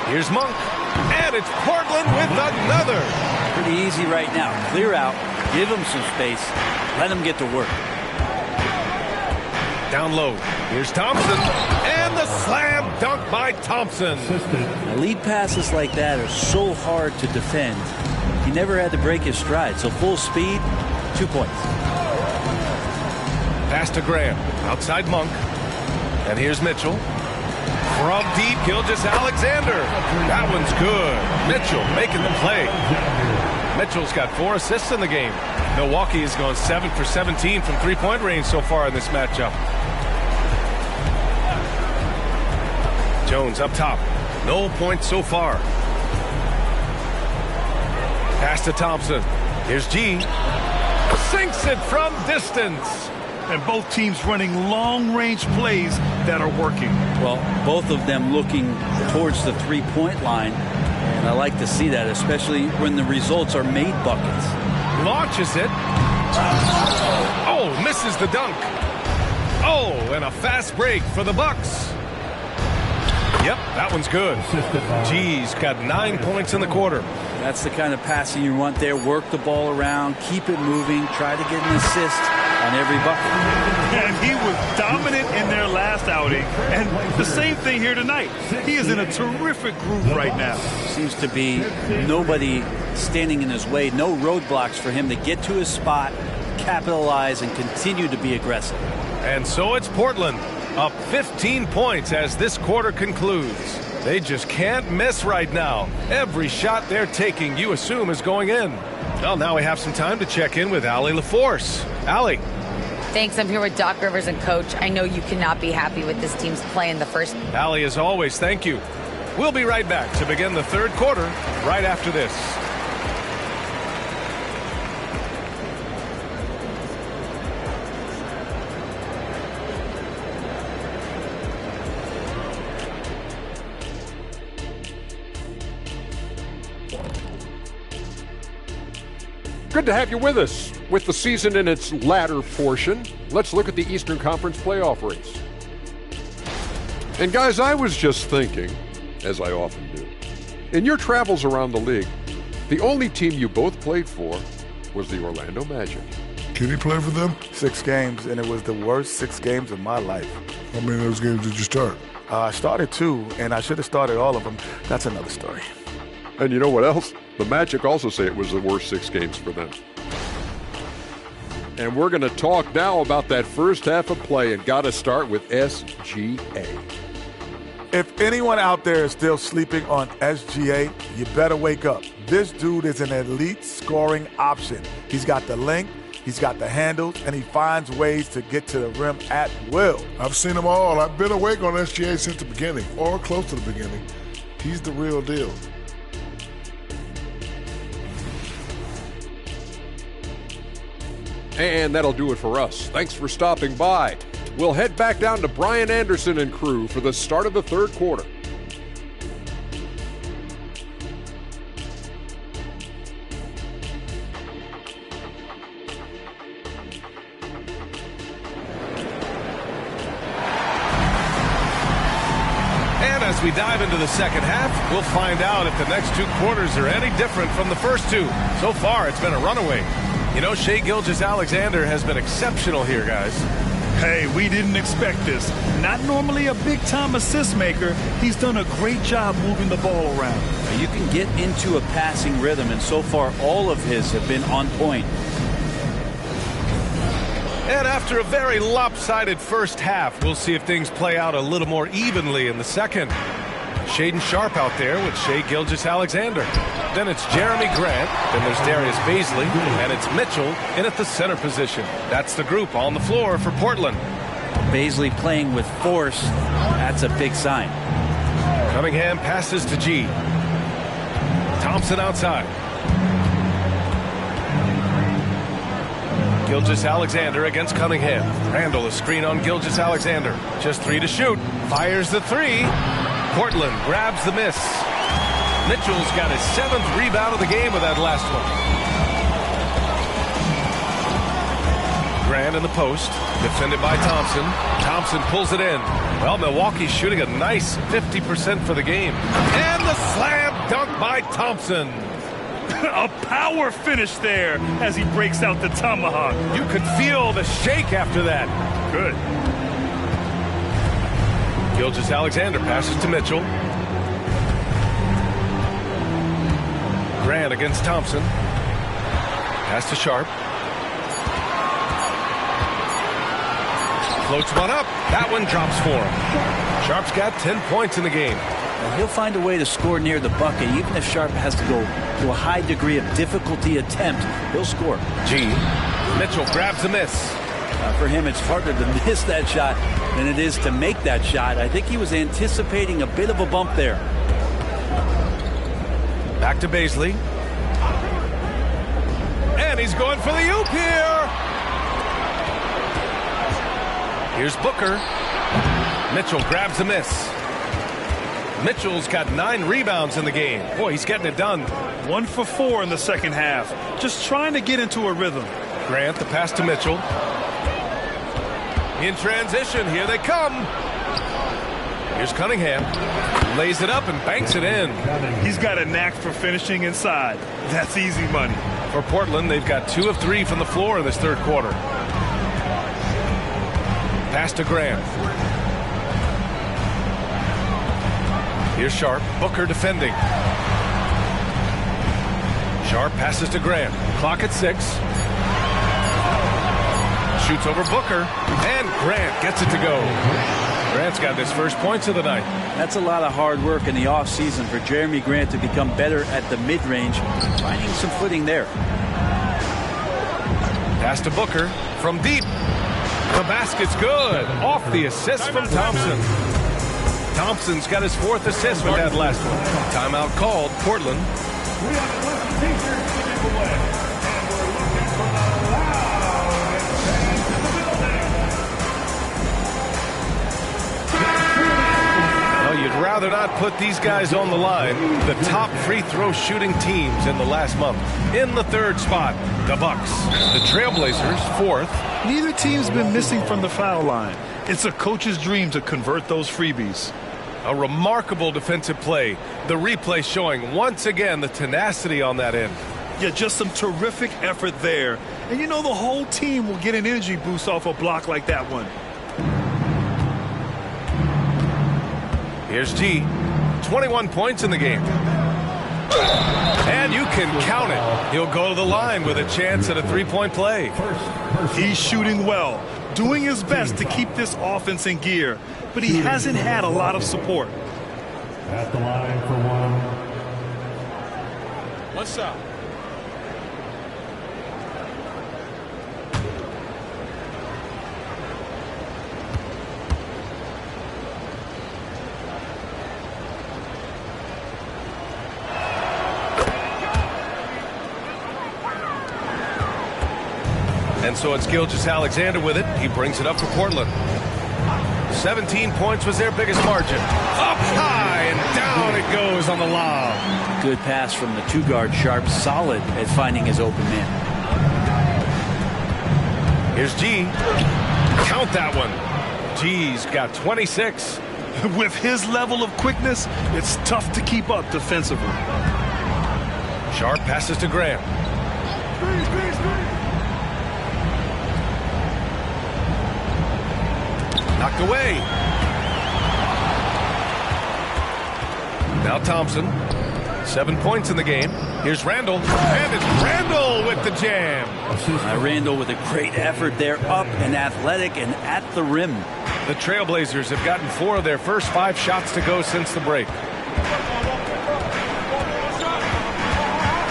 Here's Monk. And it's Portland with another.
Pretty easy right now. Clear out. Give him some space. Let him get to work.
Down low. Here's Thompson. And the slam dunk by Thompson.
Lead passes like that are so hard to defend. He never had to break his stride. So full speed, 2 points.
Pass to Graham. Outside Monk. And here's Mitchell. From deep, Gilgeous-Alexander. That one's good. Mitchell making the play. Mitchell's got 4 assists in the game. Milwaukee has gone 7 for 17 from three-point range so far in this matchup. Jones up top. No points so far. Pass to Thompson. Here's G. Sinks it from distance.
And both teams running long-range plays that are working.
Well, both of them looking towards the three-point line. And I like to see that, especially when the results are made buckets.
Launches it. Oh, misses the dunk. Oh, and a fast break for the Bucks. Yep, that one's good. G's got 9 points in the quarter.
That's the kind of passing you want there. Work the ball around, keep it moving, try to get an assist on every bucket.
And he was dominant in their last outing. And the same thing here tonight. He is in a terrific groove right now.
Seems to be nobody standing in his way. No roadblocks for him to get to his spot, capitalize, and continue to be aggressive.
And so it's Portland, up 15 points as this quarter concludes. They just can't miss right now. Every shot they're taking, you assume, is going in. Well, now we have some time to check in with Allie LaForce. Allie.
Thanks. I'm here with Doc Rivers and Coach. I know you cannot be happy with this team's play in the first.
Allie, as always, thank you. We'll be right back to begin the third quarter right after this.
Good to have you with us. With the season in its latter portion, let's look at the Eastern Conference playoff race. And guys, I was just thinking, as I often do, in your travels around the league, the only team you both played for was the Orlando Magic.
Can you play for them?
6 games, and it was the worst 6 games of my life.
How many of those games did you start?
I started 2, and I should have started all of them. That's another story.
And you know what else? The Magic also say it was the worst 6 games for them. And we're going to talk now about that first half of play, and got to start with SGA.
If anyone out there is still sleeping on SGA, you better wake up. This dude is an elite scoring option. He's got the length, he's got the handles, and he finds ways to get to the rim at will.
I've seen them all. I've been awake on SGA since the beginning, or close to the beginning. He's the real deal.
And that'll do it for us. Thanks for stopping by. We'll head back down to Brian Anderson and crew for the start of the third quarter.
And as we dive into the second half, we'll find out if the next 2 quarters are any different from the first 2. So far, it's been a runaway. You know, Shai Gilgeous-Alexander has been exceptional here, guys.
Hey, we didn't expect this. Not normally a big-time assist maker. He's done a great job moving the ball around.
You can get into a passing rhythm, and so far all of his have been on point.
And after a very lopsided first half, we'll see if things play out a little more evenly in the second. Shaedon Sharpe out there with Shai Gilgeous-Alexander. Then it's Jeremy Grant. Then there's Darius Baisley. And it's Mitchell in at the center position. That's the group on the floor for Portland.
Baisley playing with force. That's a big sign.
Cunningham passes to G. Thompson outside. Gilgeous-Alexander against Cunningham. Randall a screen on Gilgeous-Alexander. Just 3 to shoot. Fires the 3. Portland grabs the miss. Mitchell's got his 7th rebound of the game with that last one. Grant in the post. Defended by Thompson. Thompson pulls it in. Well, Milwaukee's shooting a nice 50% for the game. And the slam dunk by Thompson.
A power finish there as he breaks out the tomahawk.
You could feel the shake after that.
Good.
Gilgeous-Alexander passes to Mitchell. Grant against Thompson. Pass to Sharp. Floats one up. That one drops for him. Sharp's got 10 points in the game.
Well, he'll find a way to score near the bucket. Even if Sharp has to go to a high degree of difficulty attempt, he'll score.
Mitchell grabs the miss.
For him, it's harder to miss that shot than it is to make that shot. I think he was anticipating a bit of a bump there.
Back to Baisley. And he's going for the oop here. Here's Booker. Mitchell grabs the miss. Mitchell's got 9 rebounds in the game. Boy, he's getting it done.
1 for 4 in the second half. Just trying to get into a rhythm.
Grant, the pass to Mitchell. In transition, here they come. Here's Cunningham. Lays it up and banks it in.
He's got a knack for finishing inside. That's easy money.
For Portland, they've got 2 of 3 from the floor in this third quarter. Pass to Grant. Here's Sharp. Booker defending. Sharp passes to Grant. Clock at 6. Shoots over Booker. And Grant gets it to go. Grant's got his first points of the night.
That's a lot of hard work in the offseason for Jeremy Grant to become better at the mid-range, finding some footing there.
Pass to Booker from deep. The basket's good. Off the assist from Thompson. Thompson's got his 4th assist with that last one. Timeout called. Portland. Well, you'd rather not put these guys on the line. The top free throw shooting teams in the last month. In the 3rd spot, the Bucks. The Trailblazers, 4th.
Neither team's been missing from the foul line. It's a coach's dream to convert those freebies.
A remarkable defensive play. The replay showing once again the tenacity on that end.
Yeah, just some terrific effort there. And you know the whole team will get an energy boost off a block like that one.
Here's G. 21 points in the game. And you can count it. He'll go to the line with a chance at a 3-point play.
He's shooting well, doing his best to keep this offense in gear, but he hasn't had a lot of support.
At the line for one.
What's up?
And so it's Gilgeous-Alexander with it. He brings it up for Portland. 17 points was their biggest margin. Up high and down it goes on the lob.
Good pass from the 2-guard Sharp. Solid at finding his open man.
Here's G. Count that one. G's got 26.
With his level of quickness, it's tough to keep up defensively.
Sharp passes to Grant. Knocked away. Now Thompson. 7 points in the game. Here's Randall. And it's Randall with the jam.
Randall with a great effort there, up and athletic and at the rim.
The Trailblazers have gotten 4 of their first 5 shots to go since the break.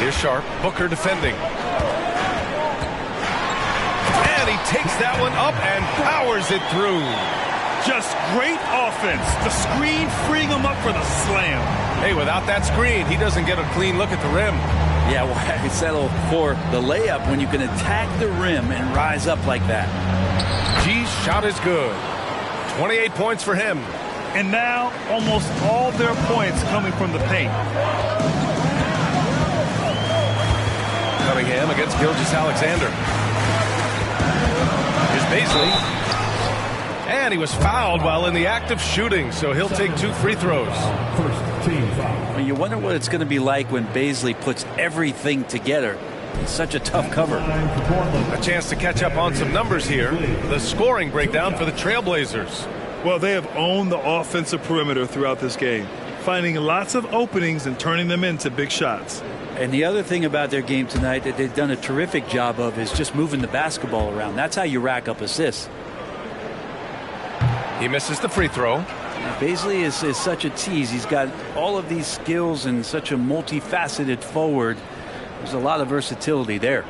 Here's Sharp. Booker defending. And he takes that one up and powers it through.
Just great offense. The screen freeing him up for the slam.
Hey, without that screen, he doesn't get a clean look at the rim.
Yeah, why settle for the layup when you can attack the rim and rise up like that?
G's shot is good. 28 points for him.
And now almost all their points coming from the paint.
Cunningham against Gilgeous-Alexander. Here's Baisley. And he was fouled while in the act of shooting, so he'll take 2 free throws.
First team foul.
Well, you wonder what it's going to be like when Baisley puts everything together. It's such a tough cover.
A chance to catch up on some numbers here. The scoring breakdown for the Trailblazers.
Well, they have owned the offensive perimeter throughout this game, finding lots of openings and turning them into big shots.
And the other thing about their game tonight that they've done a terrific job of is just moving the basketball around. That's how you rack up assists.
He misses the free throw.
Baisley is such a tease. He's got all of these skills and such a multifaceted forward. There's a lot of versatility there.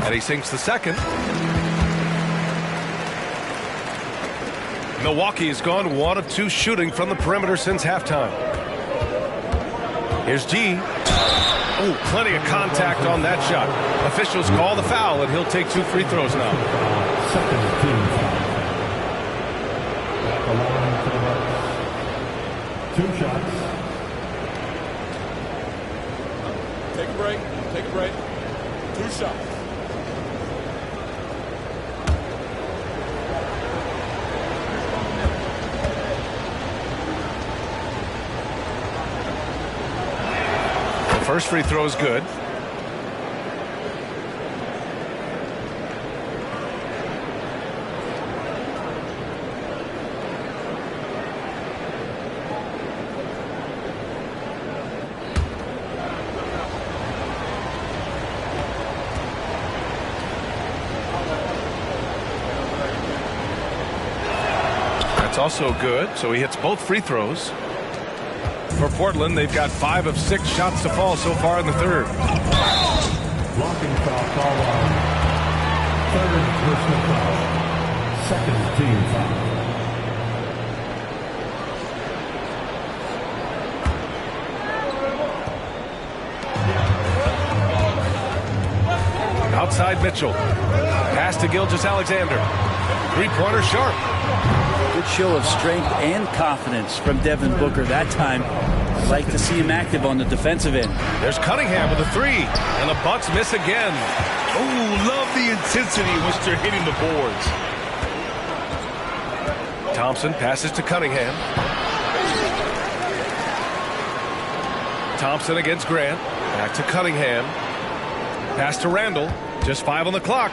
And he sinks the second. Milwaukee has gone 1 of 2 shooting from the perimeter since halftime. Here's G. Oh, plenty of contact on that shot. Officials call the foul, and he'll take 2 free throws now.
Second team foul. At the line for the Bucks. 2 shots.
Take a break. Take a break. 2 shots.
First free throw is good. That's also good, so he hits both free throws. For Portland, they've got 5 of 6 shots to fall so far in the third.
Blocking foul called on. Third personal foul. Second team foul.
Outside Mitchell. Pass to Gilgeous-Alexander. 3-pointer Sharp.
Good show of strength and confidence from Devin Booker that time. I'd like to see him active on the defensive end.
There's Cunningham with a 3, and the Bucks miss again.
Oh, love the intensity in which they're hitting the boards.
Thompson passes to Cunningham. Thompson against Grant. Back to Cunningham. Pass to Randall. Just 5 on the clock.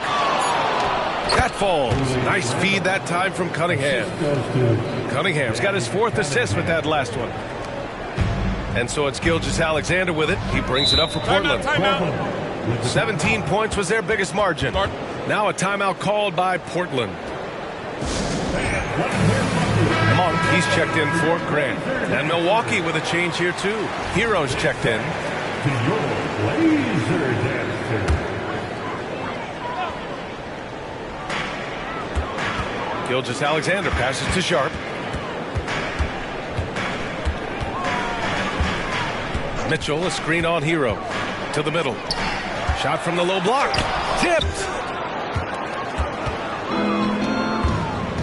That falls. Nice feed that time from Cunningham. Cunningham's got his 4th assist with that last one. And so it's Gilgeous-Alexander with it. He brings it up for Portland. 17 points was their biggest margin. Now a timeout called by Portland. Monk, he's checked in for Grant. And Milwaukee with a change here too. Hero's checked in. Gilgeous-Alexander passes to Sharp. Mitchell, a screen on Hero. To the middle. Shot from the low block. Tipped.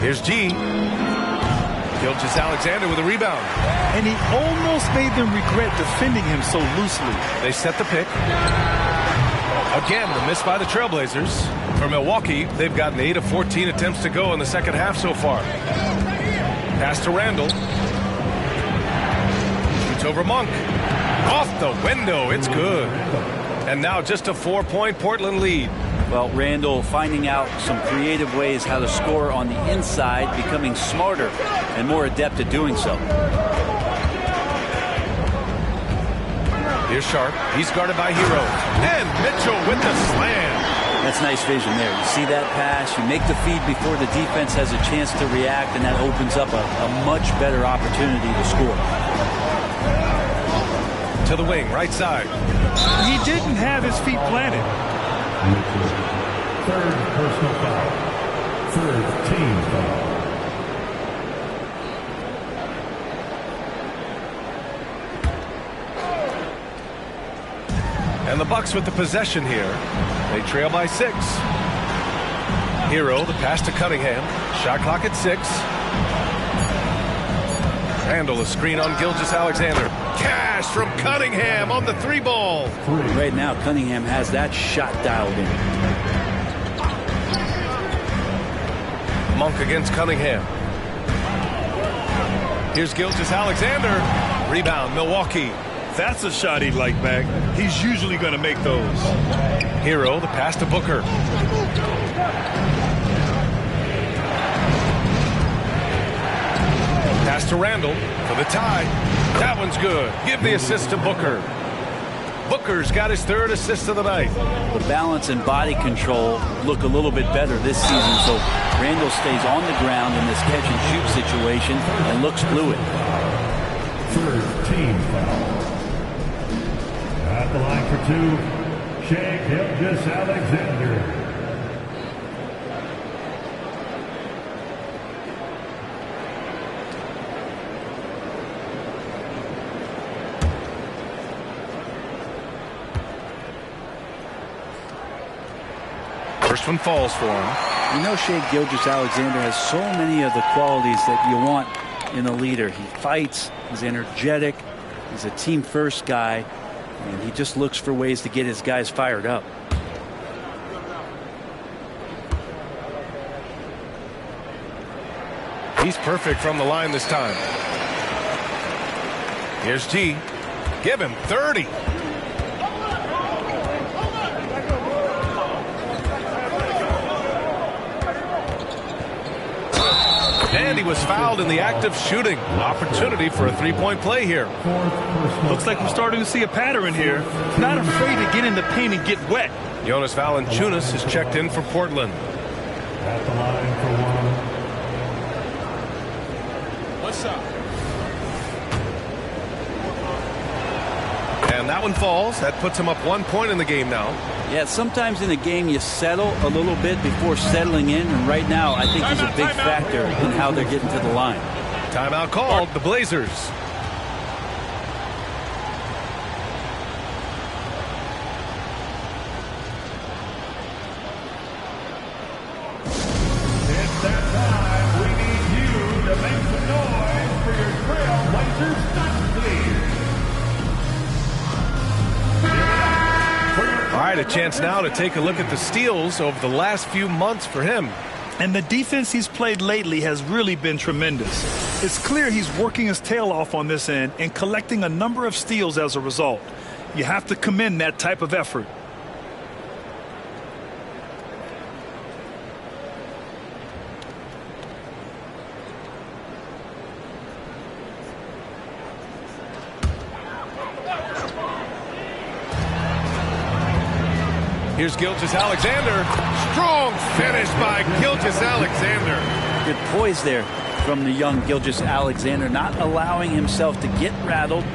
Here's G. Gilgeous-Alexander with a rebound.
And he almost made them regret defending him so loosely.
They set the pick. Again, the miss by the Trailblazers. For Milwaukee, they've gotten 8 of 14 attempts to go in the second half so far. Pass to Randall. Shoots over Monk. Off the window. It's good. And now just a 4-point Portland lead.
Well, Randall finding out some creative ways how to score on the inside, becoming smarter and more adept at doing so.
Here's Sharp. He's guarded by Hero. And Mitchell with the slam.
That's nice vision there. You see that pass, you make the feed before the defense has a chance to react, and that opens up a much better opportunity to score.
To the wing, right side.
He didn't have his feet planted.
Third personal foul. Third team foul.
And the Bucks with the possession here. They trail by 6. Hero, the pass to Cunningham. Shot clock at 6. Randall, a screen on Gilgeous-Alexander. Cash from Cunningham on the 3-ball.
Right now, Cunningham has that shot dialed in.
Monk against Cunningham. Here's Gilgeous-Alexander. Rebound, Milwaukee.
That's a shot he'd like back. He's usually going to make those.
Hero, the pass to Booker. Pass to Randall for the tie. That one's good. Give the assist to Booker. Booker's got his 3rd assist of the night.
The balance and body control look a little bit better this season, so Randall stays on the ground in this catch-and-shoot situation and looks fluid.
Third team foul. At the line for 2, Shea Gilgeous-Alexander.
First one falls for him.
You know, Shea Gilgeous-Alexander has so many of the qualities that you want in a leader. He fights, he's energetic, he's a team-first guy, and he just looks for ways to get his guys fired up.
He's perfect from the line this time. Here's G. Give him 30. And he was fouled in the act of shooting. Opportunity for a 3-point play here.
Looks like we're starting to see a pattern here. Not afraid to get in the paint and get wet.
Jonas Valanciunas is checked in for Portland.
At the line for 1.
What's up?
And that one falls. That puts him up 1 point in the game now.
Yeah, sometimes in a game you settle a little bit before settling in, and right now I think he's a big factor in how they're getting to the line.
Timeout called. The Blazers.
It's that time. We need you to make some noise for your Trailblazers dunk lead.
All right, a chance now to take a look at the steals over the last few months for him.
And the defense he's played lately has really been tremendous. It's clear he's working his tail off on this end and collecting a number of steals as a result. You have to commend that type of effort.
Here's Gilgeous-Alexander. Strong finish by Gilgeous-Alexander.
Good poise there from the young Gilgeous-Alexander, not allowing himself to get rattled.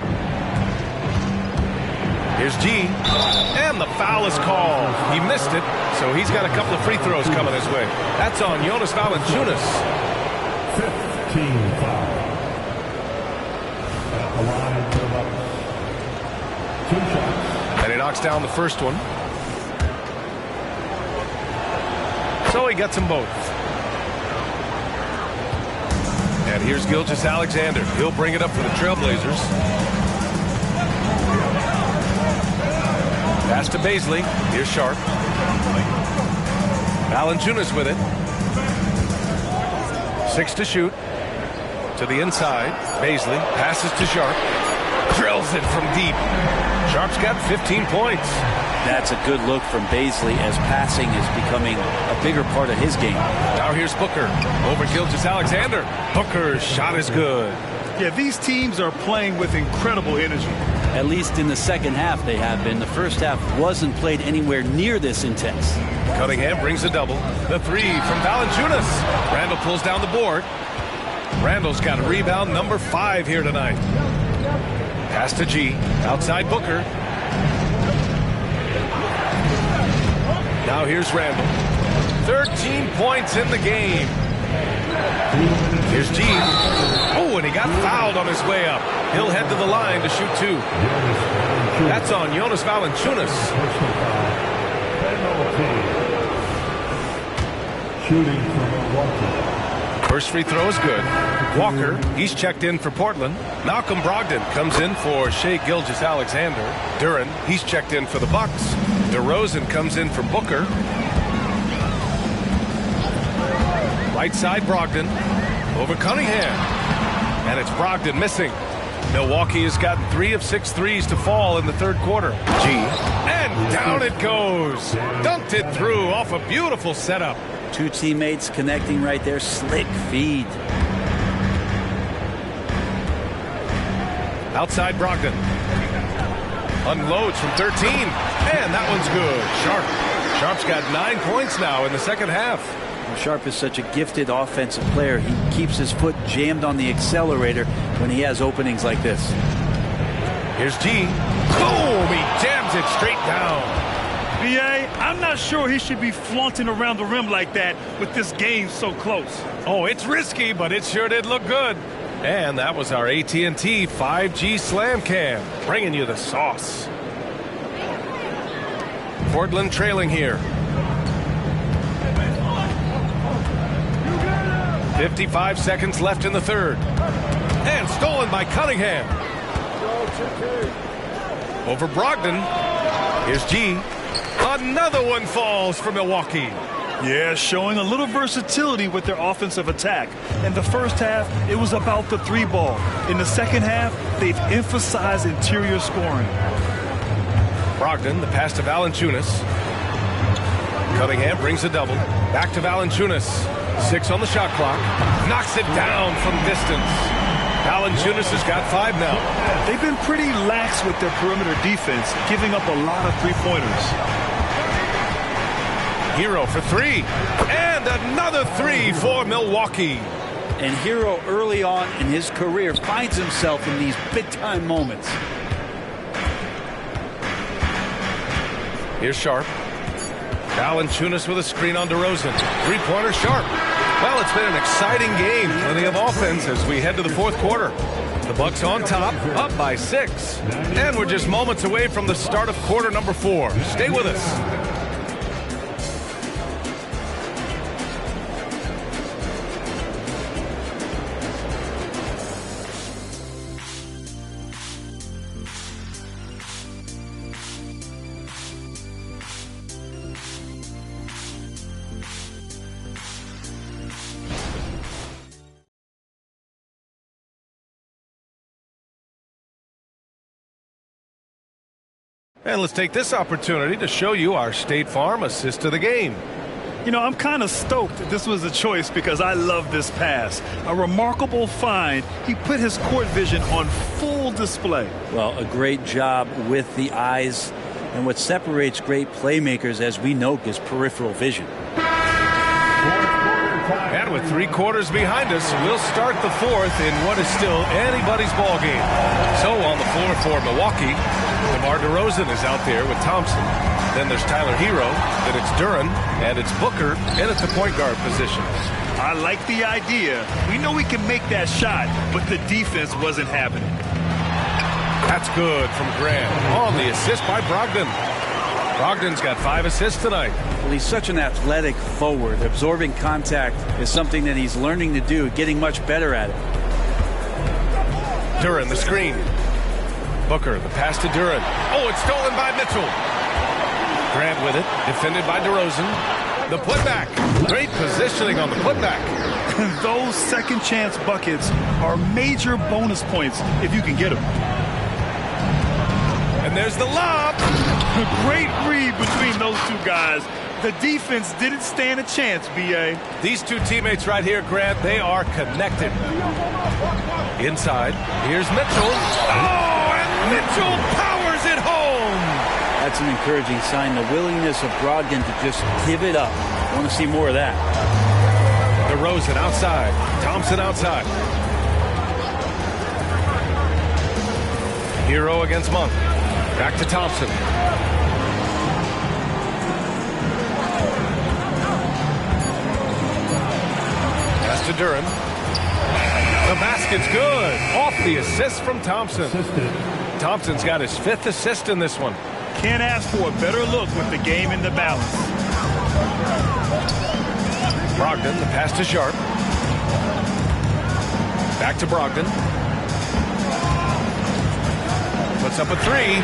Here's G. And the foul is called. He missed it, so he's got a couple of free throws coming his way. That's on Jonas Valanciunas.
5th team foul. At the line for the Bucks. 2 shots.
And he knocks down the first one. So he gets them both. And here's Gilgeous-Alexander. He'll bring it up for the Trailblazers. Pass to Baisley. Here's Sharp. Valanciunas with it. 6 to shoot. To the inside. Baisley passes to Sharp. Drills it from deep. Sharp's got 15 points.
That's a good look from Baisley as passing is becoming a bigger part of his game.
Now here's Booker over Gilgeous-Alexander. Booker's shot is good.
Yeah, these teams are playing with incredible energy.
At least in the second half they have been. The first half wasn't played anywhere near this intense.
Cunningham brings a double. The 3 from Valanciunas. Randall pulls down the board. Randall's got a rebound number 5 here tonight. Pass to G. Outside Booker. Now here's Randall. 14 points in the game. Here's G. Oh, and he got fouled on his way up. He'll head to the line to shoot 2. That's on Jonas Valanciunas.
Shooting from Milwaukee.
First free throw is good. Walker, he's checked in for Portland. Malcolm Brogdon comes in for Shai Gilgeous-Alexander. Duren, he's checked in for the Bucks. DeRozan comes in for Booker. Right side Brogdon over Cunningham. And it's Brogdon missing. Milwaukee has gotten 3 of 6 threes to fall in the third quarter. G. And down it goes. Dunked it through off a beautiful setup.
2 teammates connecting right there. Slick feed.
Outside Brogdon. Unloads from 13. And that one's good. Sharp. Sharp's got 9 points now in the second half.
Sharp is such a gifted offensive player. He keeps his foot jammed on the accelerator when he has openings like this.
Here's G. Boom! He jams it straight down.
B.A., I'm not sure he should be flaunting around the rim like that with this game so close.
Oh, it's risky, but it sure did look good. And that was our AT&T 5G Slam Cam, bringing you the sauce. Portland trailing here. 55 seconds left in the third. And stolen by Cunningham. Over Brogdon. Here's G. Another one falls for Milwaukee.
Yeah, showing a little versatility with their offensive attack. In the first half, it was about the 3 ball. In the second half, they've emphasized interior scoring.
Brogdon, the pass to Valanciunas. Cunningham brings a double. Back to Valanciunas. 6 on the shot clock. Knocks it down from distance. Valanciunas has got 5 now.
They've been pretty lax with their perimeter defense, giving up a lot of 3-pointers.
Hero for 3. And another 3 for Milwaukee.
And Hero early on in his career finds himself in these big-time moments.
Here's Sharp. Valanciunas with a screen on DeRozan. 3-pointer Sharp. Well, it's been an exciting game. Plenty of offense as we head to the fourth quarter. The Bucks on top, up by 6. And we're just moments away from the start of quarter number 4. Stay with us. And let's take this opportunity to show you our State Farm assist to the game.
You know, I'm kind of stoked that this was a choice because I love this pass. A remarkable find. He put his court vision on full display.
Well, a great job with the eyes. And what separates great playmakers, as we know, is peripheral vision.
And with 3 quarters behind us, we'll start the fourth in what is still anybody's ball game. So on the floor for Milwaukee, DeMar DeRozan is out there with Thompson. Then there's Tyler Hero. Then it's Duren. And it's Booker in at the point guard position.
I like the idea. We know we can make that shot, but the defense wasn't happening.
That's good from Grant on the assist by Brogdon. Brogdon's got 5 assists tonight.
Well, he's such an athletic forward. Absorbing contact is something that he's learning to do, getting much better at it.
Duren, the screen. Booker, the pass to Duren. Oh, it's stolen by Mitchell. Grant with it, defended by DeRozan. The putback. Great positioning on the putback.
Those second chance buckets are major bonus points if you can get them.
And there's the lob.
Great read between those 2 guys. The defense didn't stand a chance, B.A.
These 2 teammates right here, Grant, they are connected. Inside, here's Mitchell. Oh, and Mitchell powers it home.
That's an encouraging sign. The willingness of Brogdon to just give it up. I want to see more of that.
DeRozan outside. Thompson outside. Hero against Monk. Back to Thompson. to Duren. The basket's good. Off the assist from Thompson. Thompson's got his 5th assist in this one.
Can't ask for a better look with the game in the balance.
Brogdon, the pass to Sharp. Back to Brogdon. Puts up a 3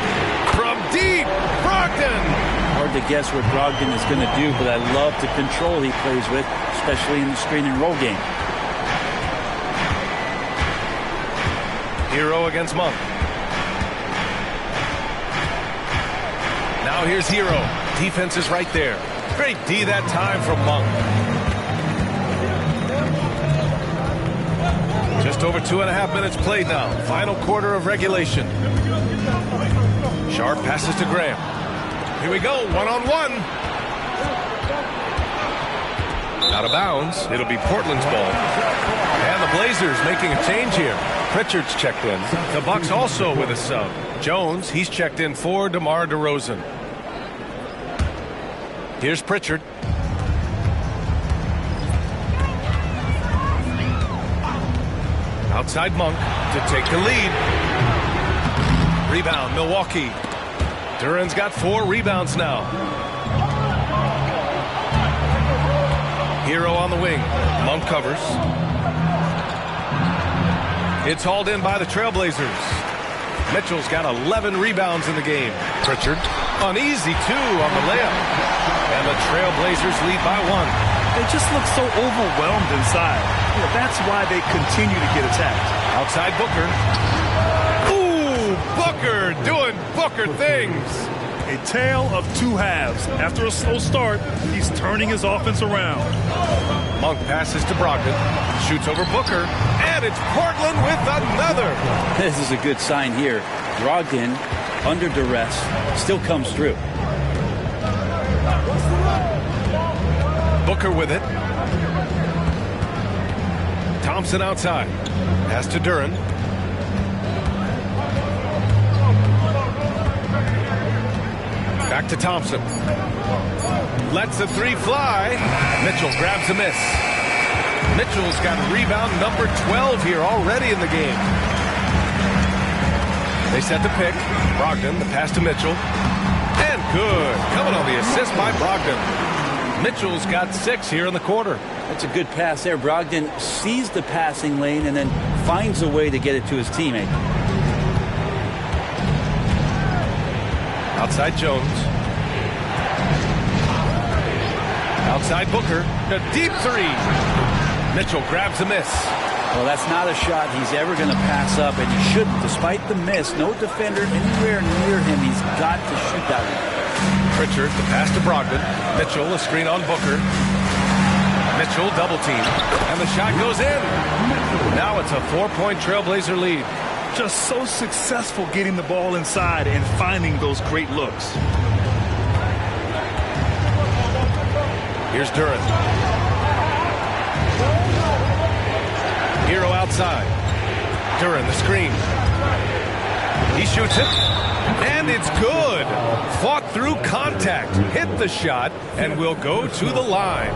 from deep. Brogdon!
Hard to guess what Brogdon is going to do, but I love the control he plays with, especially in the screen and roll game.
Hero against Monk. Now here's Hero. Defense is right there. Great D that time from Monk. Just over 2.5 minutes played now. Final quarter of regulation. Sharp passes to Graham. Here we go, one-on-one. Out of bounds. It'll be Portland's ball. And the Blazers making a change here. Pritchard's checked in. The Bucks also with a sub. Jones, he's checked in for DeMar DeRozan. Here's Pritchard. Outside Monk to take the lead. Rebound, Milwaukee. Duren's got 4 rebounds now. Hero on the wing. Monk covers. It's hauled in by the Trailblazers. Mitchell's got 11 rebounds in the game. Pritchard, an easy 2 on the layup. And the Trailblazers lead by 1.
They just look so overwhelmed inside. That's why they continue to get attacked.
Outside Booker. Ooh, Booker doing Booker things.
A tale of 2 halves. After a slow start, he's turning his offense around.
Monk passes to Brogdon. Shoots over Booker. And it's Portland with another.
This is a good sign here. Brogdon, under duress, still comes through.
Booker with it. Thompson outside. Pass to Duren. Back to Thompson. Lets the 3 fly. Mitchell grabs a miss. Mitchell's got rebound number 12 here already in the game. They set the pick. Brogdon, the pass to Mitchell. And good. Coming on the assist by Brogdon. Mitchell's got 6 here in the quarter.
That's a good pass there. Brogdon sees the passing lane and then finds a way to get it to his teammate.
Outside Jones. Outside Booker. A deep 3. Mitchell grabs a miss.
Well, that's not a shot he's ever going to pass up, and he shouldn't. Despite the miss, no defender anywhere near him. He's got to shoot that one.
Pritchard, the pass to Brogdon. Mitchell, a screen on Booker. Mitchell, double team. And the shot goes in. Now it's a 4-point Trailblazer lead.
Just so successful getting the ball inside and finding those great looks.
Here's Duren. Hero outside. Duren, the screen. He shoots it. And it's good. Fought through contact. Hit the shot and will go to the line.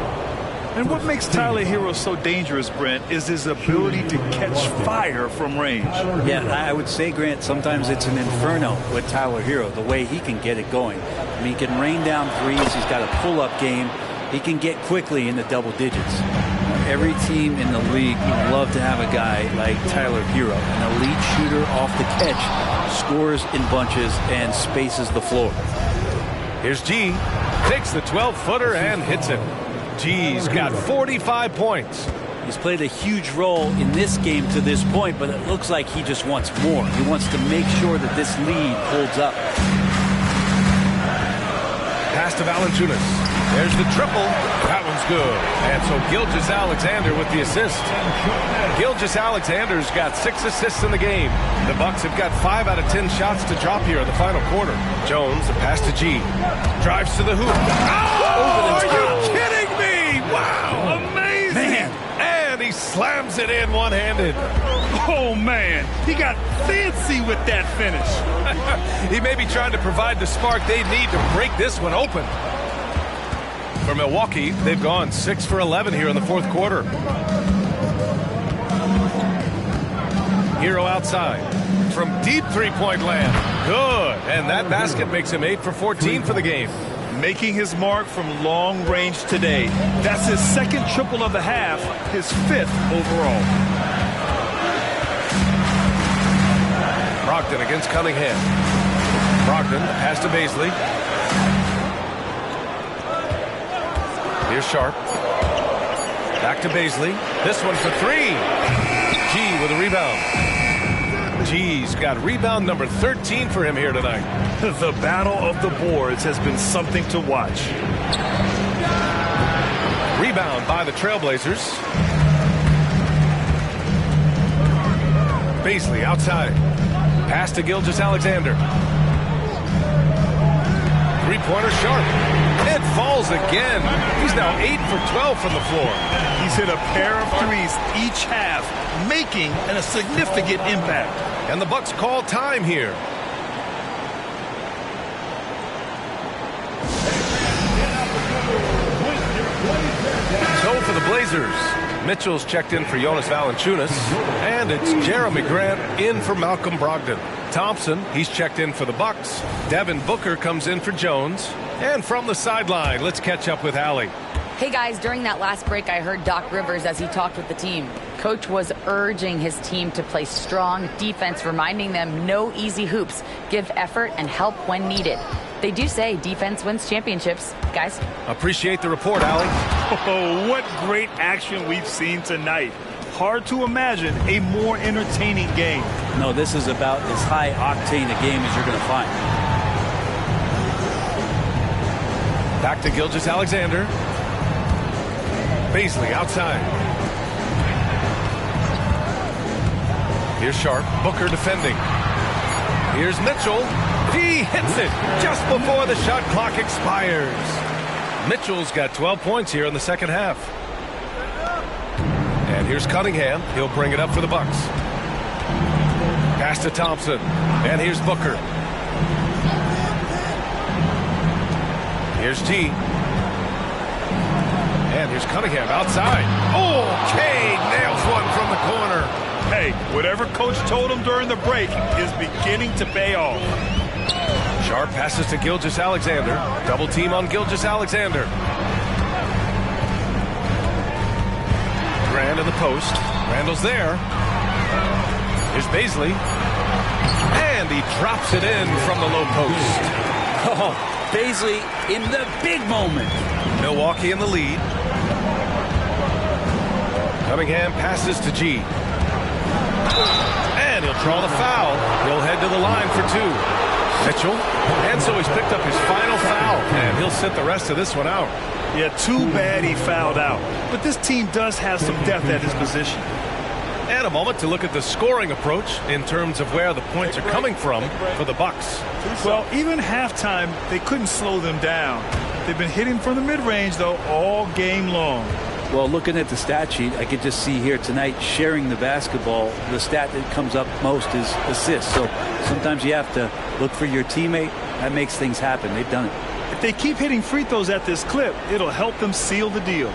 And what makes Tyler Hero so dangerous, Brent, is his ability to catch fire from range.
Yeah, I would say, Grant, sometimes it's an inferno with Tyler Hero, the way he can get it going. I mean, he can rain down threes. He's got a pull-up game. He can get quickly into double digits. Every team in the league would love to have a guy like Tyler Hero, an elite shooter off the catch, scores in bunches, and spaces the floor.
Here's G. Takes the 12-footer and hits it. G's got 45 points.
He's played a huge role in this game to this point, but it looks like he just wants more. He wants to make sure that this lead holds up.
Pass to Valanciunas. There's the triple. That one's good. And so Gilgeous-Alexander with the assist. Gilgeous-Alexander's got 6 assists in the game. The Bucks have got 5 out of 10 shots to drop here in the final quarter. Jones, the pass to G. Drives to the hoop. Oh, are you kidding me? Wow, amazing. Man. And he slams it in one-handed.
Oh, man. He got fancy with that finish.
He may be trying to provide the spark they need to break this one open. For Milwaukee, they've gone 6 for 11 here in the fourth quarter. Hero outside. From deep three-point land. Good. And that basket makes him 8 for 14 for the game.
Making his mark from long range today. That's his second triple of the half, his 5th overall.
Brogdon against Cunningham. Brogdon, pass to Baisley. Here's Sharp. Back to Baisley. This one for 3. G with a rebound. G's got rebound number 13 for him here tonight.
The battle of the boards has been something to watch.
Rebound by the Trailblazers. Baisley outside. Pass to Gilgeous-Alexander. Three-pointer Sharp. It falls again. He's now 8 for 12 from the floor.
He's hit a pair of threes each half, making a significant impact.
And the Bucks call time here. So for the Blazers, Mitchell's checked in for Jonas Valanciunas, and it's Jeremy Grant in for Malcolm Brogdon. Thompson, he's checked in for the Bucks. Devin Booker comes in for Jones. And from the sideline, let's catch up with Allie.
Hey guys, during that last break, I heard Doc Rivers as he talked with the team. Coach was urging his team to play strong defense, reminding them no easy hoops, give effort and help when needed. They do say defense wins championships, guys.
Appreciate the report, Allie.
Oh, what great action we've seen tonight. Hard to imagine a more entertaining game.
No, this is about as high octane a game as you're going to find.
Back to Gilgeous-Alexander. Baisley outside. Here's Sharp. Booker defending. Here's Mitchell. He hits it just before the shot clock expires. Mitchell's got 12 points here in the second half. And here's Cunningham. He'll bring it up for the Bucks. Pass to Thompson. And here's Booker. Here's G. And here's Cunningham outside. Oh, Cade nails one from the corner.
Hey, whatever coach told him during the break is beginning to pay off.
Sharp passes to Gilgeous-Alexander. Double team on Gilgeous-Alexander. Grant in the post. Randall's there. Here's Baisley. And he drops it in from the low post.
Oh, Baisley in the big moment.
Milwaukee in the lead. Cunningham passes to G. And he'll draw the foul. He'll head to the line for 2. Mitchell. And so he's picked up his final foul. And he'll sit the rest of this one out.
Yeah, too bad he fouled out. But this team does have some depth at his position.
And a moment to look at the scoring approach in terms of where the points are coming from for the Bucks.
Well, even halftime, they couldn't slow them down. They've been hitting from the mid-range, though, all game long.
Well, looking at the stat sheet, I could just see here tonight sharing the basketball. The stat that comes up most is assists. So sometimes you have to look for your teammate. That makes things happen. They've done it.
If they keep hitting free throws at this clip, it'll help them seal the deal.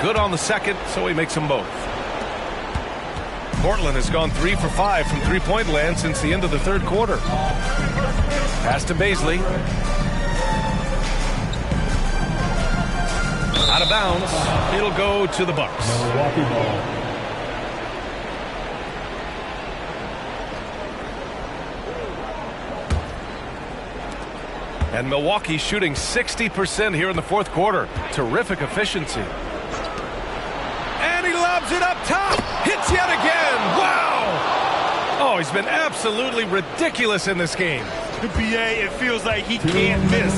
Good on the second, so he makes them both. Portland has gone 3 for 5 from three-point land since the end of the third quarter. Pass to Baisley. Out of bounds. It'll go to the Bucks.
Milwaukee ball.
And Milwaukee shooting 60% here in the fourth quarter. Terrific efficiency. And he lobs it up top. Hits yet again. Wow. Oh, he's been absolutely ridiculous in this game.
The BA, it feels like he can't miss.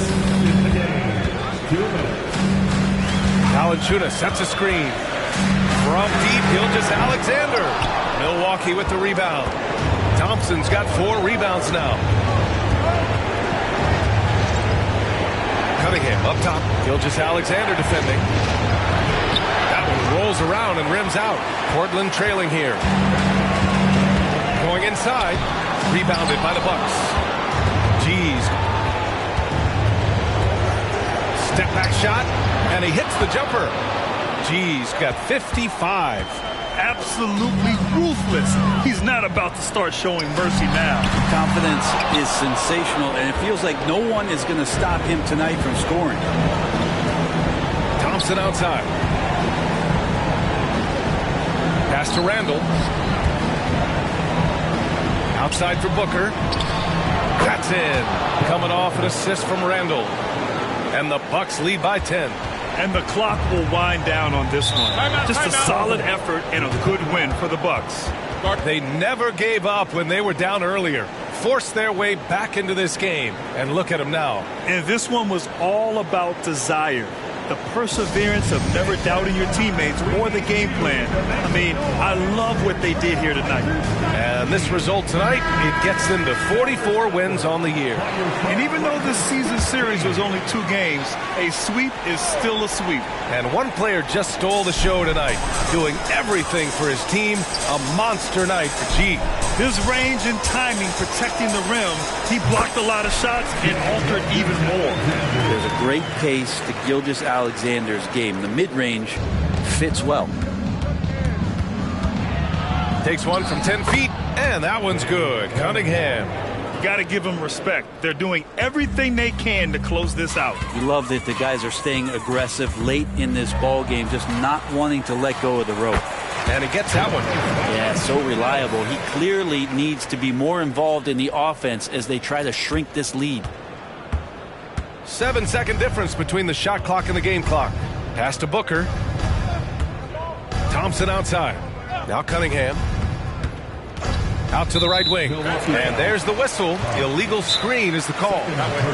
Valanciunas sets a screen. From deep, Gilgeous-Alexander. Milwaukee with the rebound. Thompson's got 4 rebounds now. Cunningham up top. Gilgeous-Alexander defending. That one rolls around and rims out. Portland trailing here. Going inside. Rebounded by the Bucks. G's. Step back shot, and he hits the jumper. G's got 55.
Absolutely ruthless. He's not about to start showing mercy now.
Confidence is sensational, and it feels like no one is going to stop him tonight from scoring.
Thompson outside. Pass to Randall. Outside for Booker. That's in. Coming off an assist from Randall. And the Bucks lead by 10.
And the clock will wind down on this one. Just a solid effort and a good win for the Bucks.
They never gave up when they were down earlier. Forced their way back into this game. And look at them now.
And this one was all about desire. The perseverance of never doubting your teammates or the game plan. I mean, I love what they did here tonight.
And this result tonight, it gets them to 44 wins on the year.
And even though this season series was only 2 games, a sweep is still a sweep.
And one player just stole the show tonight, doing everything for his team. A monster night for G.
His range and timing protecting the rim, he blocked a lot of shots and altered even more.
There's a great case to Gilgeous-Alexander's game. The mid-range fits well.
Takes one from 10 feet, and that one's good. Cunningham.
Got to give them respect. They're doing everything they can to close this out.
You love that the guys are staying aggressive late in this ball game, just not wanting to let go of the rope.
And he gets that one.
Yeah, so reliable. He clearly needs to be more involved in the offense as they try to shrink this lead.
7-second difference between the shot clock and the game clock. Pass to Booker. Thompson outside. Now Cunningham. Out to the right wing. And there's the whistle. Illegal screen is the call.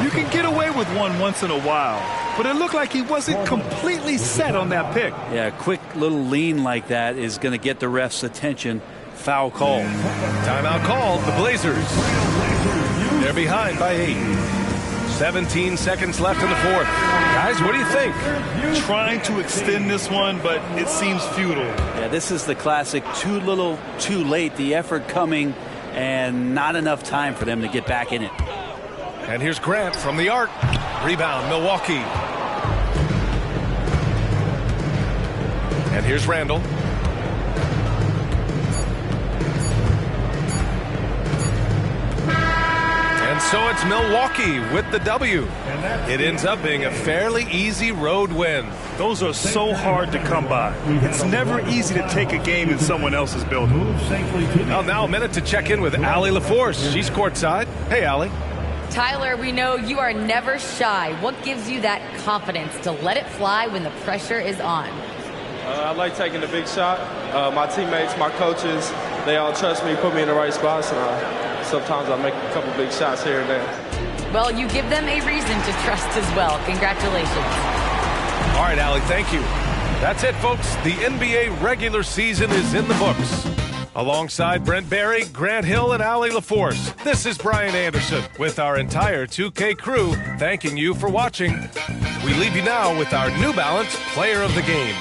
You can get away with one once in a while, but it looked like he wasn't completely set on that pick.
Yeah, a quick little lean like that is going to get the ref's attention. Foul call.
Timeout called. The Blazers. They're behind by 8. 17 seconds left in the fourth. Guys, what do you think?
Trying to extend this one, but it seems futile.
Yeah, this is the classic too little, too late. The effort coming and not enough time for them to get back in it.
And here's Grant from the arc. Rebound, Milwaukee. And here's Randall. And so it's Milwaukee with the W. It ends up being a fairly easy road win.
Those are so hard to come by. It's never easy to take a game in someone else's building.
Well, now a minute to check in with Allie LaForce. She's courtside. Hey, Allie.
Tyler, we know you are never shy. What gives you that confidence to let it fly when the pressure is on?
I like taking the big shot. My teammates, my coaches, they all trust me, put me in the right spots, and sometimes I make a couple big shots here and there.
Well, you give them a reason to trust as well. Congratulations.
All right, Allie, thank you. That's it, folks. The NBA regular season is in the books. Alongside Brent Barry, Grant Hill, and Allie LaForce, this is Brian Anderson with our entire 2K crew thanking you for watching. We leave you now with our New Balance Player of the Game.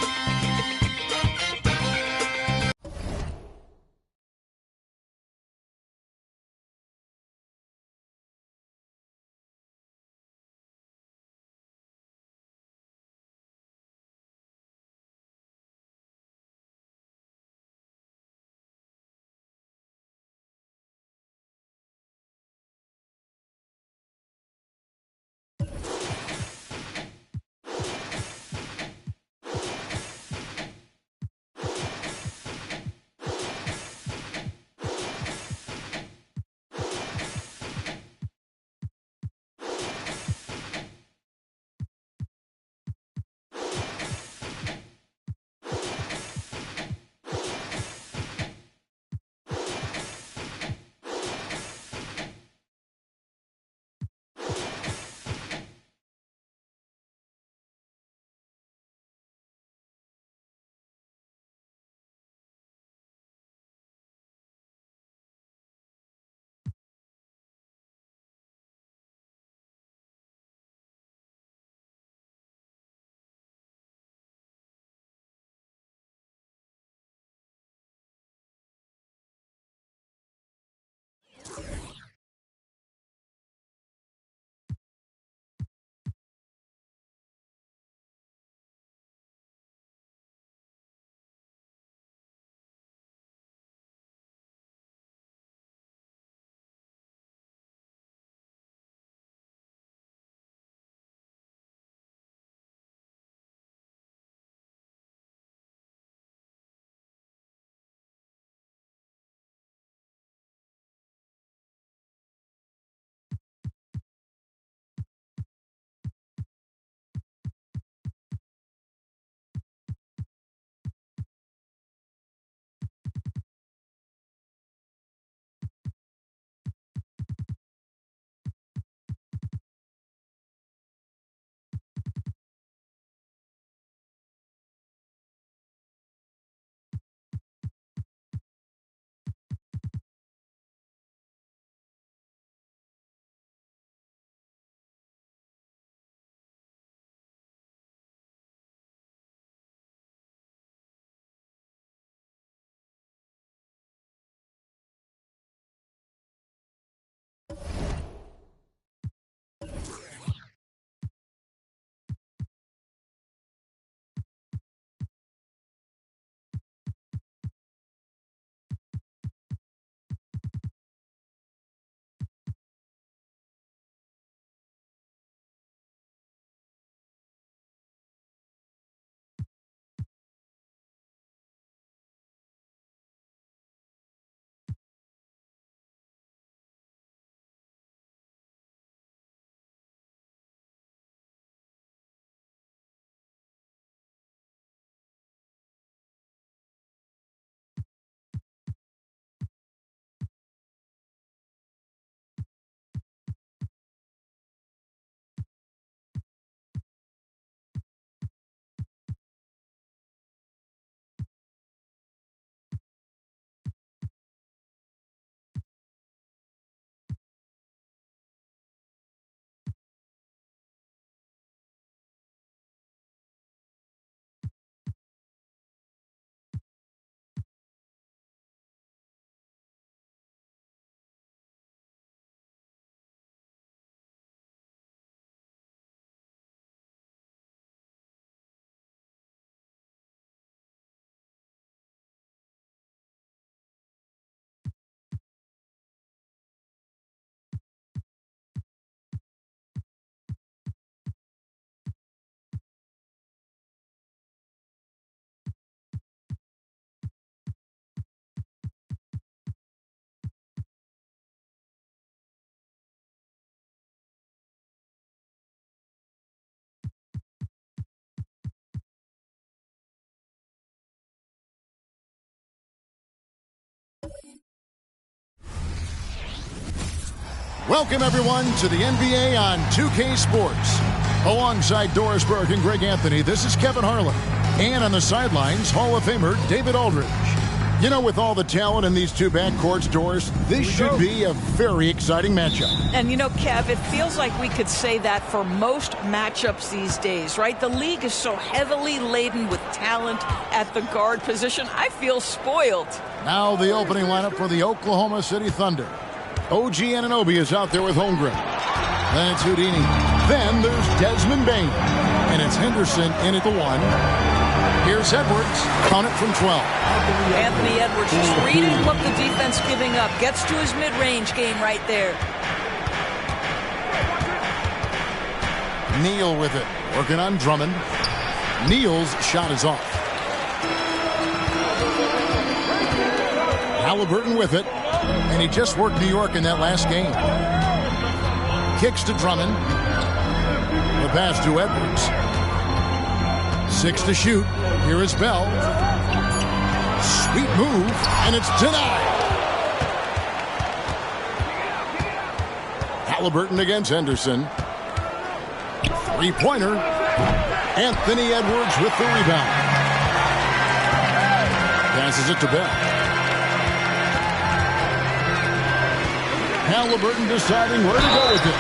Welcome, everyone, to the NBA on 2K Sports. Alongside Doris Burke and Greg Anthony, this is Kevin Harlan. And on the sidelines, Hall of Famer David Aldridge. You know, with all the talent in these two backcourts, Doris, this should be a very exciting matchup.
And, you know, Kev, it feels like we could say that for most matchups these days, right? The league is so heavily laden with talent at the guard position. I feel spoiled.
Now the opening lineup for the Oklahoma City Thunder. OG Anunoby is out there with Holmgren. Then it's Houdini. Then there's Desmond Bane. And it's Henderson in at the 1. Here's Edwards. Count it from 12.
Anthony Edwards just reading what the defense giving up. Gets to his mid-range game right there.
Neal with it. Working on Drummond. Neal's shot is off. Halliburton with it. And he just worked New York in that last game. Kicks to Drummond. The pass to Edwards. 6 to shoot. Here is Bell. Sweet move, and it's denied. Halliburton against Henderson. Three-pointer. Anthony Edwards with the rebound. Passes it to Bell. Halliburton deciding where to go with it.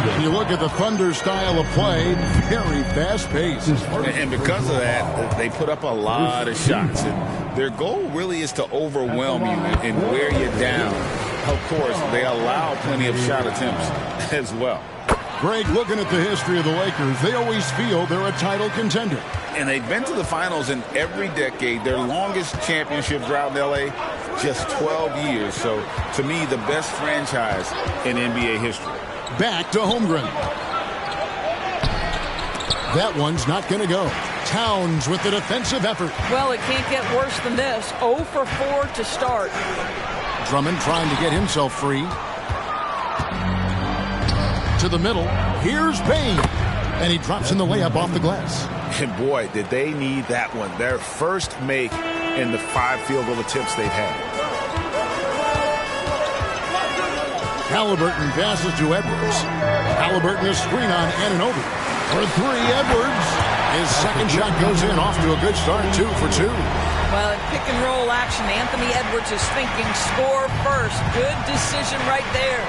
If you look at the Thunder style of play, very fast-paced.
And because of that, they put up a lot of shots. And their goal really is to overwhelm you and wear you down. Of course, they allow plenty of shot attempts as well.
Greg, looking at the history of the Lakers, they always feel they're a title contender.
And they've been to the finals in every decade. Their longest championship drought in L.A., just 12 years. So, to me, the best franchise in NBA history.
Back to Holmgren. That one's not going to go. Towns with the defensive effort.
Well, it can't get worse than this. 0 for 4 to start.
Drummond trying to get himself free. To the middle. Here's Bane. And he drops in the layup off the glass.
And boy, did they need that one. Their first make in the 5 field goal attempts they've had.
Halliburton passes to Edwards. Halliburton is screen on Anunoby. For 3, Edwards. His second shot goes in, off to a good start, 2 for 2.
Well, in pick and roll action, Anthony Edwards is thinking score first. Good decision right there.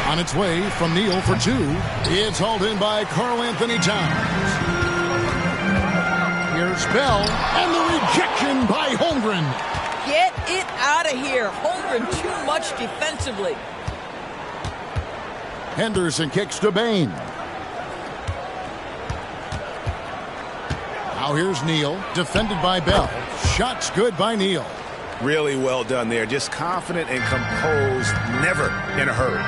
On its way from Neal for 2. It's hauled in by Karl Anthony Towns. Here's Bell, and the rejection by Holmgren.
Get it out of here. Holmgren too much defensively.
Henderson kicks to Bane. Now here's Neal, defended by Bell. Shots good by Neal.
Really well done there. Just confident and composed, never in a hurry.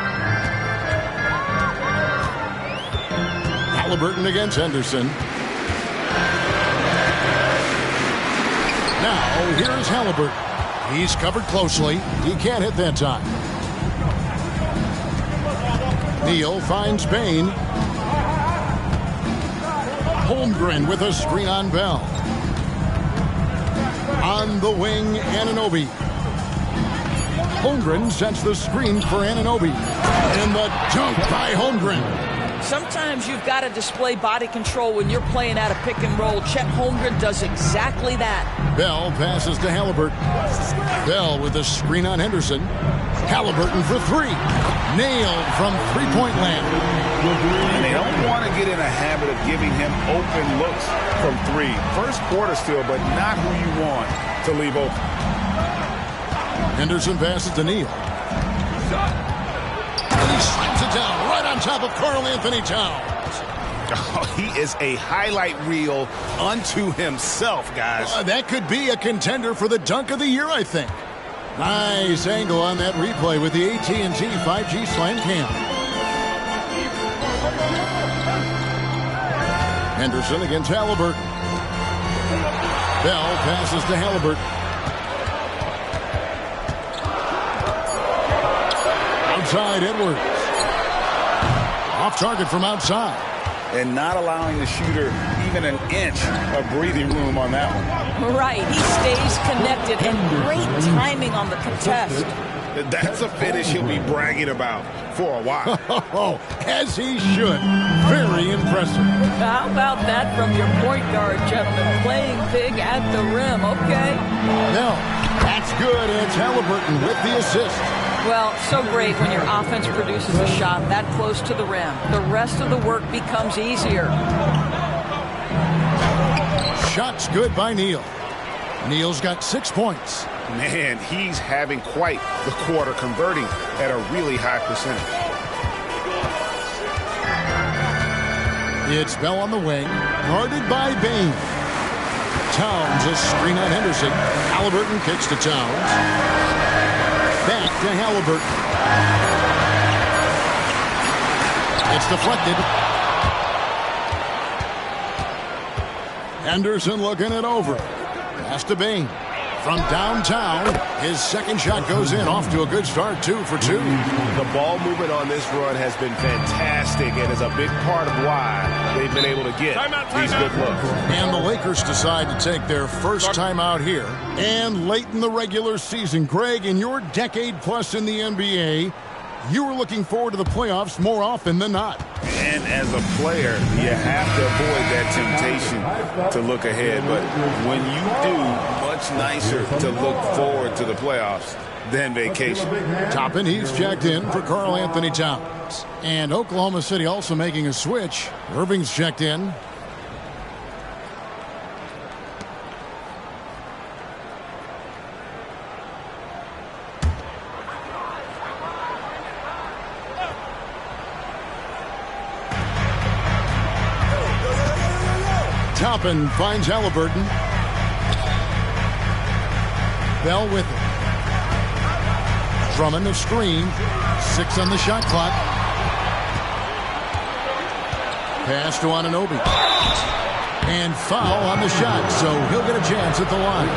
Halliburton against Henderson. Now, here's Halliburton. He's covered closely. He can't hit that time. Neal finds Bane. Holmgren with a screen on Bell. On the wing, Anunoby. Holmgren sets the screen for Anunoby. And the dunk by Holmgren.
Sometimes you've got to display body control when you're playing out of pick and roll. Chet Holmgren does exactly that. Bell passes to Halliburton. Bell with a screen on Henderson. Halliburton for 3. Nailed from three-point land.
And they don't want to get in a habit of giving him open looks from 3. First quarter still, but not who you want to leave open.
Henderson passes to Neal. And he slams it down right on top of Karl Anthony Towns.
Oh, he is a highlight reel unto himself, guys.
That could be a contender for the dunk of the year, I think. Nice angle on that replay with the AT&T 5G Slam Cam. Henderson against Halliburton. Bell passes to Halliburton. Outside, Edwards. Off target from outside.
And not allowing the shooter even even an inch of breathing room on that one.
Right. He stays connected and great timing on the contest.
That's a finish he'll be bragging about for a while.
As he should. Very impressive.
How about that from your point guard, gentlemen? Playing big at the rim, okay?
No, that's good. It's Halliburton with the assist.
Well, so great when your offense produces a shot that close to the rim. The rest of the work becomes easier.
Shot's good by Neal. Neal's got 6 points.
Man, he's having quite the quarter, converting at a really high percentage.
It's Bell on the wing, guarded by Bain. Towns a screen on Henderson. Halliburton kicks to Towns. Back to Halliburton. It's deflected. Henderson looking it over. Pass to Bain. From downtown, his second shot goes in, off to a good start, 2 for 2.
The ball movement on this run has been fantastic and is a big part of why they've been able to get these good looks.
And the Lakers decide to take their first timeout here. And late in the regular season, Greg, in your decade plus in the NBA, you were looking forward to the playoffs more often than not.
And as a player, you have to avoid that temptation to look ahead. But when you do, much nicer to look forward to the playoffs than vacation.
Toppin, he's checked in for Karl Anthony Towns. And Oklahoma City also making a switch. Irving's checked in. Toppin finds Halliburton. Bell with it. Drummond a screen. 6 on the shot clock. Pass to Anunoby. And foul on the shot, so he'll get a chance at the line.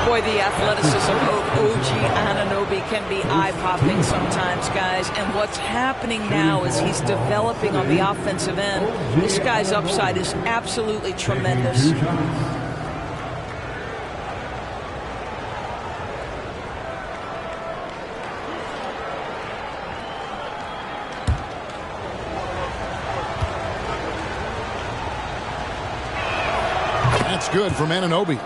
Boy, the athleticism of OG Anunoby can be eye-popping sometimes, guys. And what's happening now is he's developing on the offensive end. This guy's upside is absolutely tremendous.
That's good from Anunoby.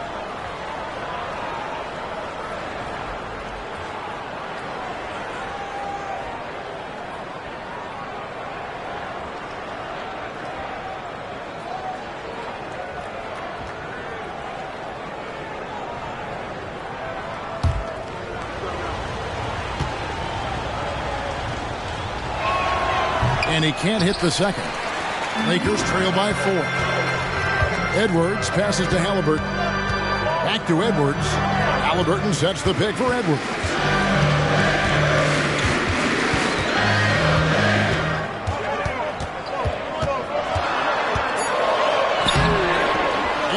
And he can't hit the second. Lakers trail by 4. Edwards passes to Halliburton. Back to Edwards. Halliburton sets the pick for Edwards.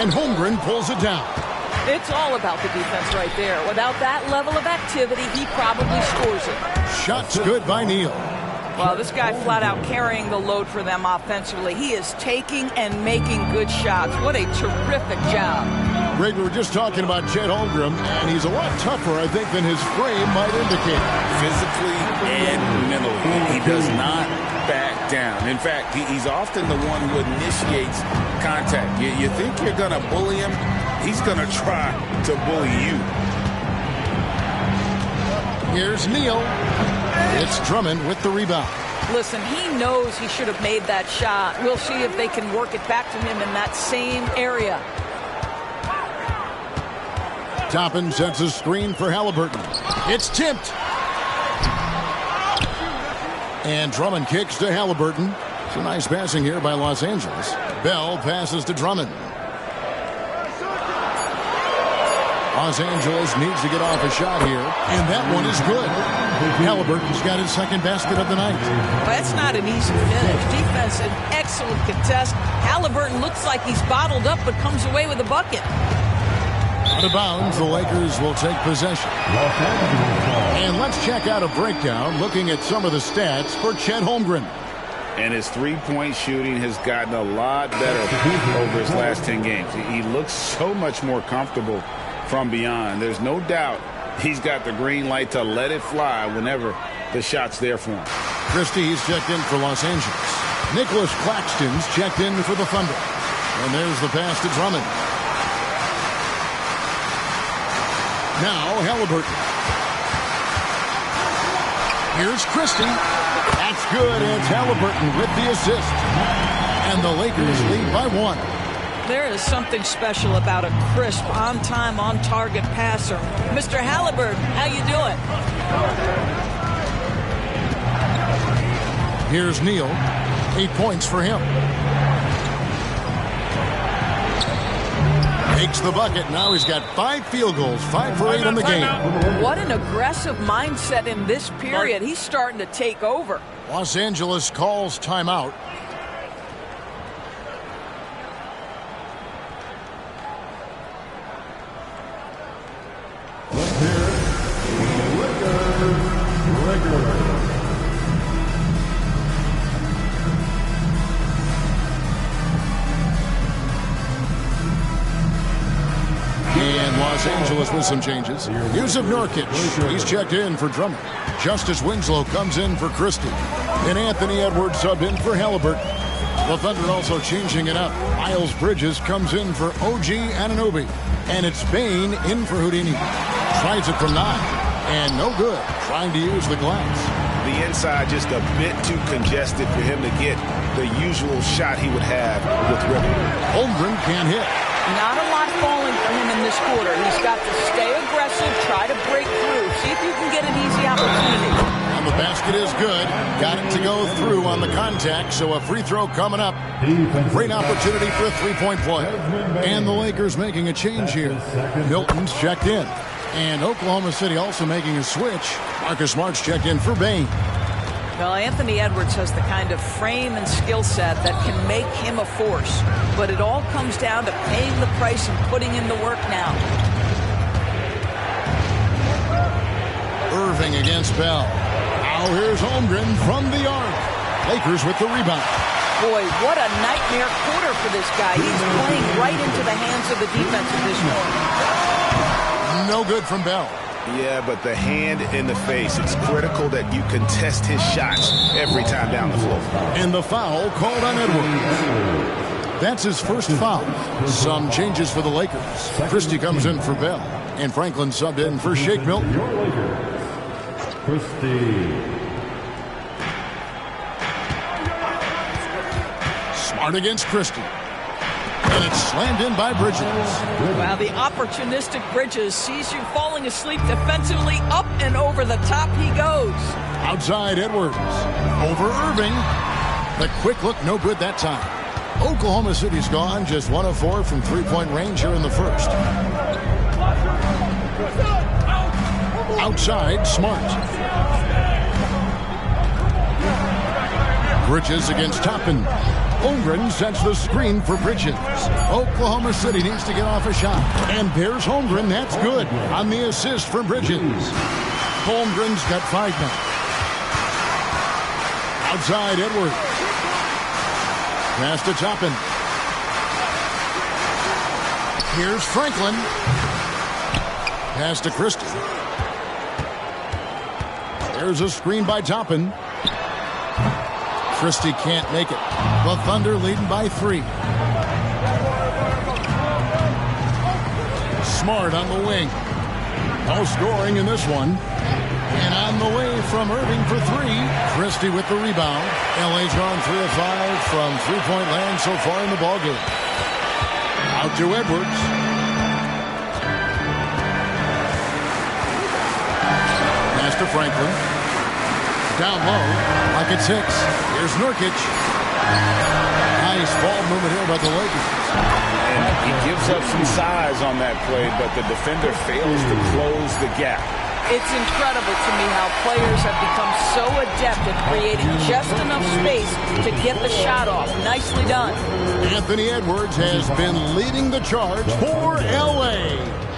And Holmgren pulls it down.
It's all about the defense right there. Without that level of activity, he probably scores it.
Shot's good by Neal.
Well, this guy flat out carrying the load for them offensively. He is taking and making good shots. What a terrific job.
Greg, we were just talking about Chet Holmgren, and he's a lot tougher, I think, than his frame might indicate.
Physically and mentally, he does not back down. In fact, he's often the one who initiates contact. You think you're going to bully him? He's going to try to bully you.
Here's Neal. It's Drummond with the rebound.
Listen, he knows he should have made that shot. We'll see if they can work it back to him in that same area.
Toppin sets a screen for Halliburton. It's tipped. And Drummond kicks to Halliburton. It's a nice passing here by Los Angeles. Bell passes to Drummond. Los Angeles needs to get off a shot here, and that one is good. Halliburton's got his second basket of the night.
Well, that's not an easy finish. Defense, an excellent contest. Halliburton looks like he's bottled up, but comes away with a bucket.
Out of bounds, the Lakers will take possession. And let's check out a breakdown looking at some of the stats for Chet Holmgren.
And his three-point shooting has gotten a lot better over his last 10 games. He looks so much more comfortable from beyond. There's no doubt he's got the green light to let it fly whenever the shot's there for him.
Christie's checked in for Los Angeles. Nicholas Claxton's checked in for the Thunder. And there's the pass to Drummond. Now Halliburton. Here's Christie. That's good. It's Halliburton with the assist. And the Lakers lead by 1.
There is something special about a crisp, on-time, on-target passer. Mr. Halliburton, how you doing?
Here's Neal. 8 points for him. Makes the bucket. Now he's got 5 field goals, 5 for 8 in the game.
What an aggressive mindset in this period. He's starting to take over.
Los Angeles calls timeout. And Los Angeles with some changes. Yusuf Nurkic, he's checked in for Drummond. Justice Winslow comes in for Christie. And Anthony Edwards subbed in for Halliburton. The Thunder also changing it up. Miles Bridges comes in for OG Anunoby. And it's Bain in for Houdini. Tries it from 9. And no good. Trying to use the glass.
The inside just a bit too congested for him to get the usual shot he would have with rhythm.
Holmgren can't hit.
Not a lot falling for him in this quarter. He's got to stay aggressive, try to break through, see if you can get an easy opportunity.
And the basket is good. Got it to go through on the contact, so a free throw coming up. Great opportunity for a three-point play. And the Lakers making a change here. Milton's checked in. And Oklahoma City also making a switch. Marcus Smart's checked in for Bain.
Well, Anthony Edwards has the kind of frame and skill set that can make him a force. But it all comes down to paying the price and putting in the work now.
Irving against Bell. Now here's Holmgren from the arc. Lakers with the rebound.
Boy, what a nightmare quarter for this guy. He's playing right into the hands of the defense at this point.
No good from Bell.
Yeah, but the hand in the face, it's critical that you contest his shots every time down the floor.
And the foul called on Edwards. That's his first foul. Some changes for the Lakers. Christie comes in for Bell. And Franklin subbed in for Shake Milton.
Christie.
Smart against Christie. And it's slammed in by Bridges.
Wow, the opportunistic Bridges sees you falling asleep defensively. Up and over the top he goes.
Outside Edwards. Over Irving. The quick look, no good that time. Oklahoma City's gone just 1 of 4 from three-point range here in the first. Outside, Smart. Bridges against Toppin. Holmgren sets the screen for Bridges. Oklahoma City needs to get off a shot. And there's Holmgren. That's good on the assist for Bridges. Holmgren's got 5 now. Outside Edwards. Pass to Toppin. Here's Franklin. Pass to Christie. There's a screen by Toppin. Christie can't make it. The Thunder leading by 3. Smart on the wing. No scoring in this one. And on the way from Irving for 3. Christie with the rebound. LA's gone 3 of 5 from three-point land so far in the ballgame. Out to Edwards. Pass to Franklin. Down low, like at 6. Here's Nurkic. Nice ball movement here by the Lakers.
And he gives up some size on that play, but the defender fails to close the gap.
It's incredible to me how players have become so adept at creating just enough space to get the shot off. Nicely done.
Anthony Edwards has been leading the charge for LA.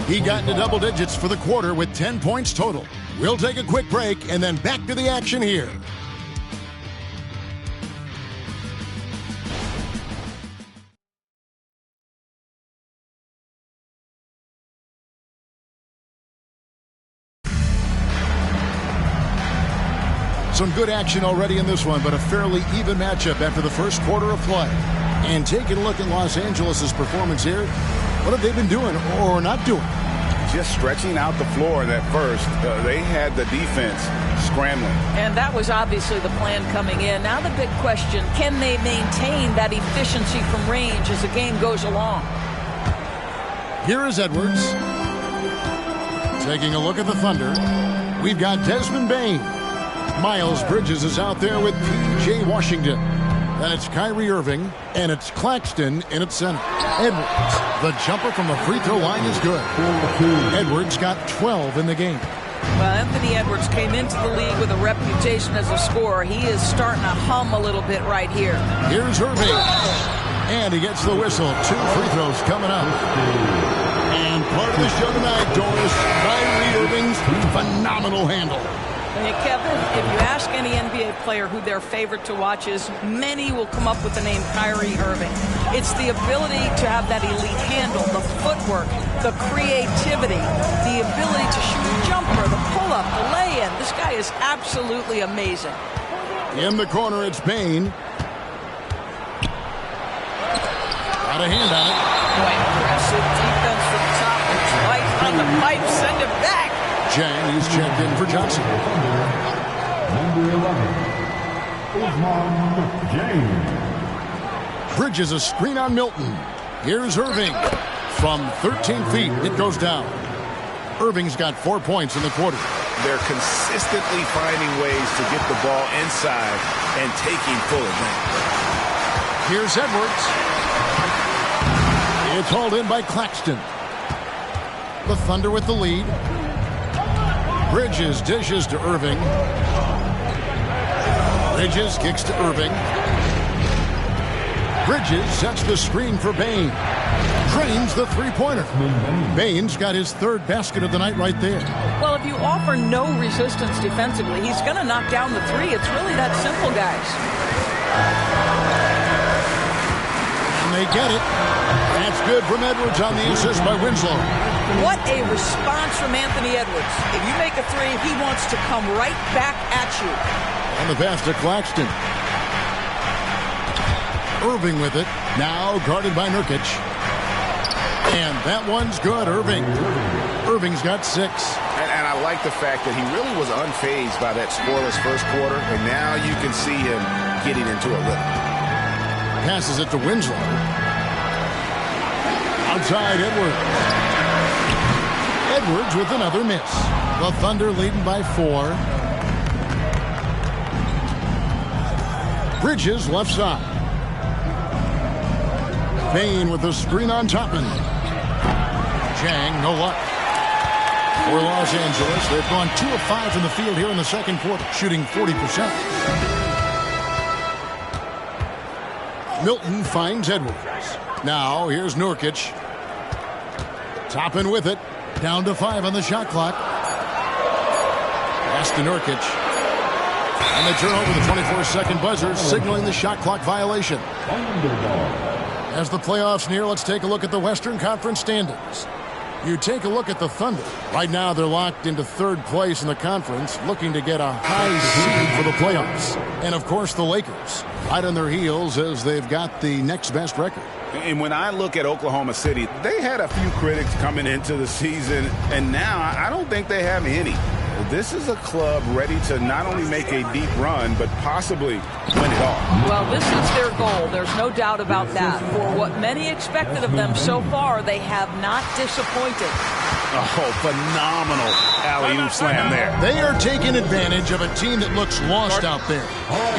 He got into double digits for the quarter with 10 points total. We'll take a quick break and then back to the action here. Some good action already in this one, but a fairly even matchup after the first quarter of play. And taking a look at Los Angeles' performance here, what have they been doing or not doing?
Just stretching out the floor in that first. They had the defense scrambling.
And that was obviously the plan coming in. Now the big question, can they maintain that efficiency from range as the game goes along?
Here is Edwards. Taking a look at the Thunder, we've got Desmond Bane. Miles Bridges is out there with P.J. Washington. Then it's Kyrie Irving, and it's Claxton in at center. Edwards, the jumper from the free throw line is good. Edwards got 12 in the game.
Well, Anthony Edwards came into the league with a reputation as a scorer. He is starting to hum a little bit right here.
Here's Irving. And he gets the whistle. 2 free throws coming up. And part of the show tonight, Doris, Kyrie Irving's phenomenal handle.
Hey, Kevin, if you ask any NBA player who their favorite to watch is, many will come up with the name Kyrie Irving. It's the ability to have that elite handle, the footwork, the creativity, the ability to shoot a jumper, the pull-up, the lay-in. This guy is absolutely amazing.
In the corner, it's Bane. Got a hand on it.
Boy, aggressive defense from the top. It's right on the pipe. Send it back.
Jang, he's checked in for Johnson.
Number 11, Usman James.
Bridges a screen on Milton. Here's Irving. From 13 feet, it goes down. Irving's got 4 points in the quarter.
They're consistently finding ways to get the ball inside and taking full advantage.
Here's Edwards. It's hauled in by Claxton. The Thunder with the lead. Bridges dishes to Irving. Bridges kicks to Irving. Bridges sets the screen for Bane. Drains the three-pointer. Bane's got his 3rd basket of the night right there.
Well, if you offer no resistance defensively, he's going to knock down the 3. It's really that simple, guys.
And they get it. That's good from Edwards on the assist by Winslow.
What a response from Anthony Edwards. If you make a 3, he wants to come right back at you.
And the pass to Claxton. Irving with it. Now guarded by Nurkic. And that one's good, Irving. Irving's got 6.
And I like the fact that he really was unfazed by that scoreless first quarter. And now you can see him getting into a rhythm.
Passes it to Winslow. Outside Edwards. Edwards with another miss. The Thunder leading by 4. Bridges left side. Bane with the screen on Toppin. Jang, no luck. For Los Angeles, they've gone 2 of 5 from the field here in the second quarter, shooting 40%. Milton finds Edwards. Now, here's Nurkic. Toppin with it. Down to 5 on the shot clock. Pass to Nurkic. And they turn over the 24-second buzzer, signaling the shot clock violation. As the playoffs near, let's take a look at the Western Conference standings. You take a look at the Thunder. Right now, they're locked into 3rd place in the conference, looking to get a high seed for the playoffs. And, of course, the Lakers, right on their heels as they've got the next best record.
And when I look at Oklahoma City, they had a few critics coming into the season, and now I don't think they have any. This is a club ready to not only make a deep run, but possibly win it all.
Well, this is their goal. There's no doubt about that. For what many expected of them so far, they have not disappointed.
Oh, phenomenal alley-oop slam there.
They are taking advantage of a team that looks lost out there.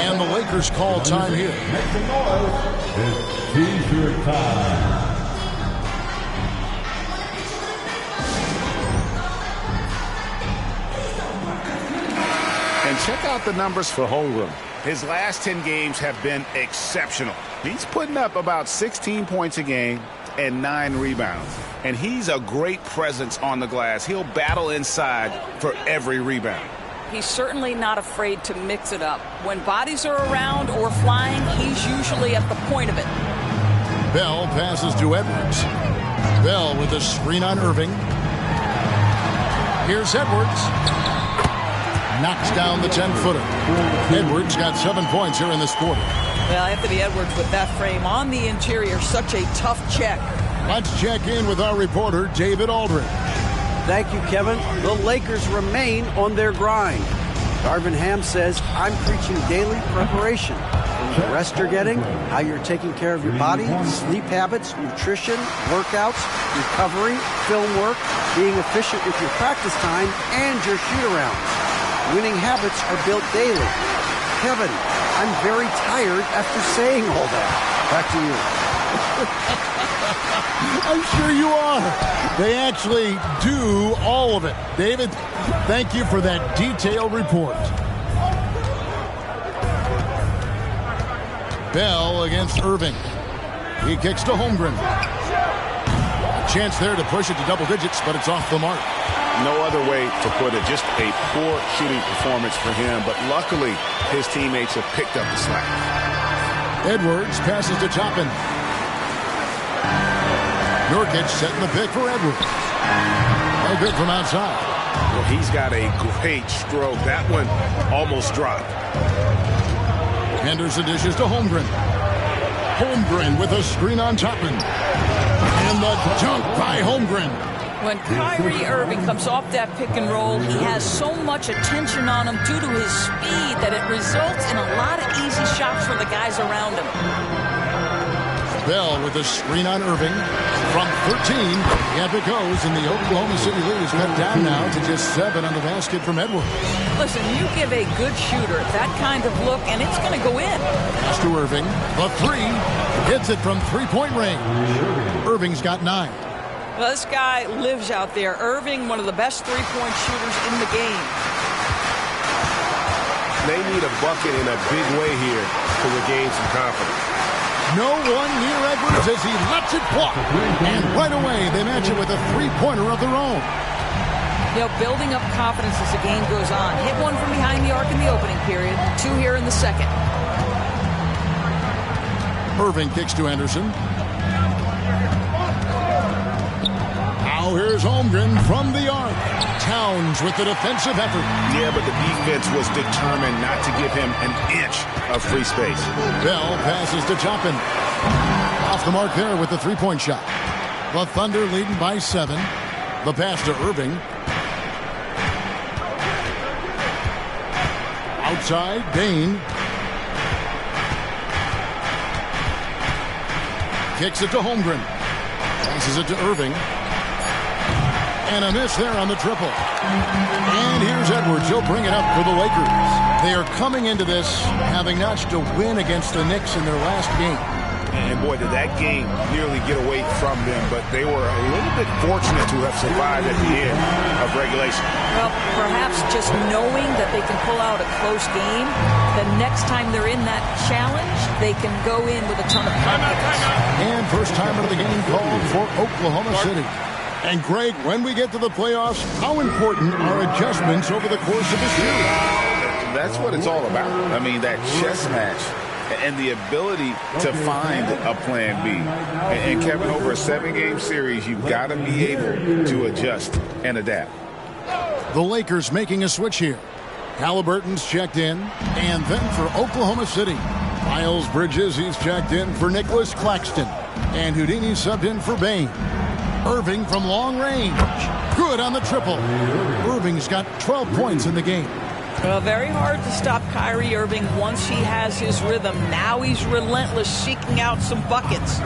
And the Lakers call time here.
Make some noise. It's T-shirt time.
And check out the numbers for Holmgren. His last 10 games have been exceptional. He's putting up about 16 points a game and 9 rebounds. And he's a great presence on the glass. He'll battle inside for every rebound.
He's certainly not afraid to mix it up. When bodies are around or flying, he's usually at the point of it.
Bell passes to Edwards. Bell with a screen on Irving. Here's Edwards. knocks down the 10-footer. Edwards got 7 points here in this quarter.
Well, Anthony Edwards with that frame on the interior, such a tough check.
Let's check in with our reporter, David Aldridge.
Thank you, Kevin. The Lakers remain on their grind. Darvin Ham says, I'm preaching daily preparation. From the rest you're getting, how you're taking care of your body, sleep habits, nutrition, workouts, recovery, film work, being efficient with your practice time, and your shoot-arounds. Winning habits are built daily. Kevin, I'm very tired after saying all that. Back to you.
I'm sure you are. They actually do all of it. David, thank you for that detailed report. Bell against Irving. He kicks to Holmgren. A chance there to push it to double digits, but it's off the mark.
No other way to put it. Just a poor shooting performance for him, but luckily his teammates have picked up the slack. Edwards passes to Toppin.
Nurkic setting the pick for Edwards. No good from outside.
Well, he's got a great stroke. That one almost dropped.
Henderson dishes to Holmgren. Holmgren with a screen on Toppin. And the dunk by Holmgren.
When Kyrie Irving comes off that pick and roll, he has so much attention on him due to his speed that it results in a lot of easy shots for the guys around him.
Bell with a screen on Irving. From 13, up it goes, and the Oklahoma City lead is cut down now to just 7 on the basket from Edwards.
Listen, you give a good shooter that kind of look, and it's going to go in.
Pass to Irving. The 3. Hits it from three-point range. Irving's got 9.
Well, this guy lives out there. Irving, one of the best three-point shooters in the game.
They need a bucket in a big way here to regain some confidence.
No one near Edwards as he lets it fly. And right away, they match it with a three-pointer of their own.
You know, building up confidence as the game goes on. Hit one from behind the arc in the opening period. 2 here in the second.
Irving kicks to Anderson. Now here's Holmgren from the arc. Towns with the defensive effort.
Yeah, but the defense was determined not to give him an inch of free space.
Bell passes to Toppin. Off the mark there with the three-point shot. The Thunder leading by 7. The pass to Irving. Outside, Dane. Kicks it to Holmgren. Passes it to Irving. And a miss there on the triple. And here's Edwards. He'll bring it up for the Lakers. They are coming into this having notched a win against the Knicks in their last game.
And boy, did that game nearly get away from them, but they were a little bit fortunate to have survived at the end of regulation.
Well, perhaps just knowing that they can pull out a close game, the next time they're in that challenge, they can go in with a ton of confidence.
And first time of the game called for Oklahoma City. And Greg, when we get to the playoffs, how important are adjustments over the course of the series?
That's what it's all about. I mean, that chess match and the ability to find a plan B. And Kevin, over a 7-game series, you've got to be able to adjust and adapt.
The Lakers making a switch here. Halliburton's checked in, and then for Oklahoma City, Miles Bridges, he's checked in for Nicholas Claxton, and Houdini subbed in for Bain. Irving from long range. Good on the triple. Irving's got 12 points in the game.
Well, very hard to stop Kyrie Irving once he has his rhythm. Now he's relentless, seeking out some buckets.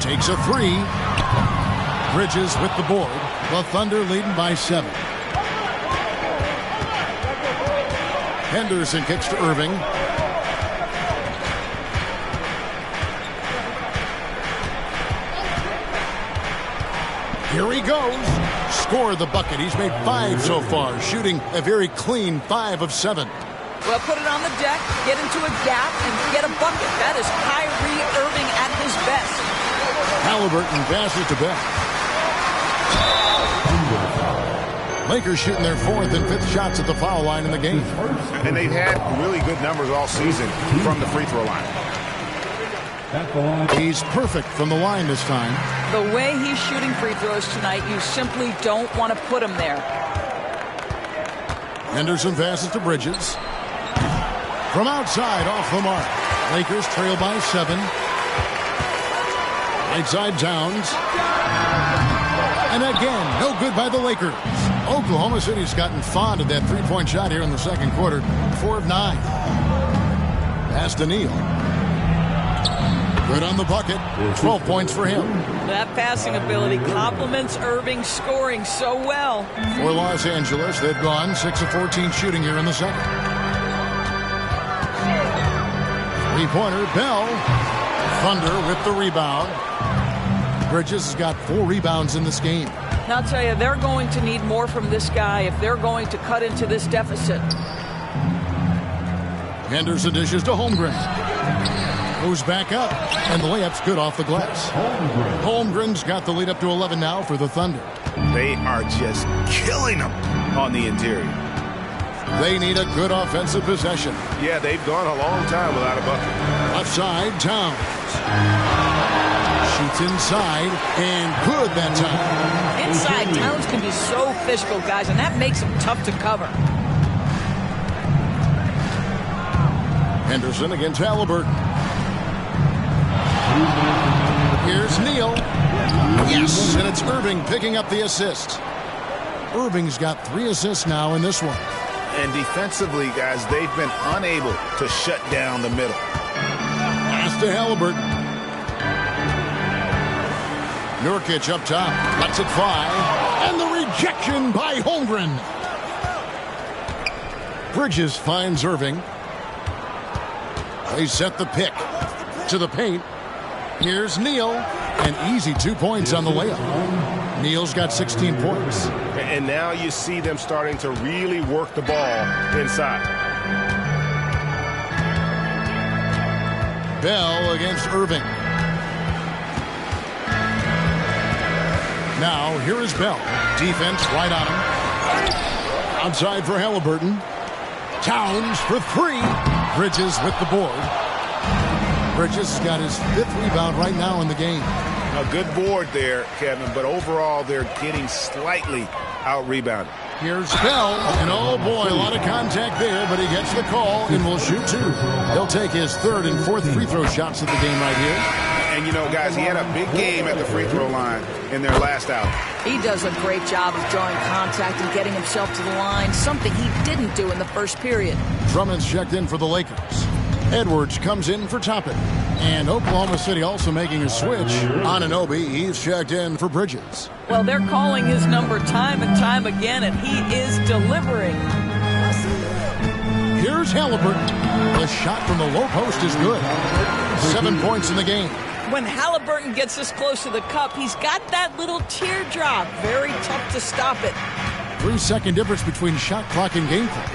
Takes a 3. Bridges with the board. The Thunder leading by 7. Henderson kicks to Irving. Here he goes. Score the bucket. He's made 5 so far, shooting a very clean 5 of 7.
Well, put it on the deck, get into a gap, and get a bucket. That is Kyrie Irving at his best.
Halliburton passes to Beck. Lakers shooting their 4th and 5th shots at the foul line in the game.
And they've had really good numbers all season from the free throw line.
He's perfect from the line this time.
The way he's shooting free throws tonight, you simply don't want to put him there.
Henderson passes to Bridges. From outside, off the mark. Lakers trail by 7. Right side, Towns. And again, no good by the Lakers. Oklahoma City's gotten fond of that three-point shot here in the second quarter. 4 of 9. Pass to Neal. Good on the bucket. 12 points for him.
That passing ability complements Irving's scoring so well.
For Los Angeles, they've gone 6 of 14 shooting here in the second. Three-pointer, Bell. Thunder with the rebound. Bridges has got 4 rebounds in this game.
Now, I'll tell you, they're going to need more from this guy if they're going to cut into this deficit.
Henderson dishes to Holmgren. Goes back up, and the layup's good off the glass. Holmgren's got the lead up to 11 now for the Thunder.
They are just killing them on the interior.
They need a good offensive possession.
Yeah, they've gone a long time without a bucket.
Left side, Towns. Shoots inside, and good that time.
Inside, Towns can be so physical, guys, and that makes him tough to cover.
Henderson against Halliburton. Here's Neal. Yes, and it's Irving picking up the assist. Irving's got 3 assists now in this one.
And defensively, guys, they've been unable to shut down the middle.
Pass to Halliburton. Nurkic up top, lets it fly, and the rejection by Holmgren. Bridges finds Irving. They set the pick to the paint. Here's Neal, and easy 2 points on the layup. Neal's got 16 points.
And now you see them starting to really work the ball inside.
Bell against Irving. Now, here is Bell. Defense right on him. Outside for Halliburton. Towns for 3. Bridges with the board. Bridges has got his 5th rebound right now in the game.
A good board there, Kevin, but overall they're getting slightly out-rebounded.
Here's Bell, and oh boy, a lot of contact there, but he gets the call and will shoot 2. He'll take his 3rd and 4th free throw shots of the game right here.
And, you know, guys, he had a big game at the free throw line in their last out.
He does a great job of drawing contact and getting himself to the line, something he didn't do in the first period.
Drummond's checked in for the Lakers. Edwards comes in for Toppin. And Oklahoma City also making a switch. Anunoby, he's checked in for Bridges.
Well, they're calling his number time and time again, and he is delivering.
Here's Halliburton. The shot from the low post is good. 7 points in the game.
When Halliburton gets this close to the cup, he's got that little teardrop. Very tough to stop it.
3-second difference between shot clock and game clock.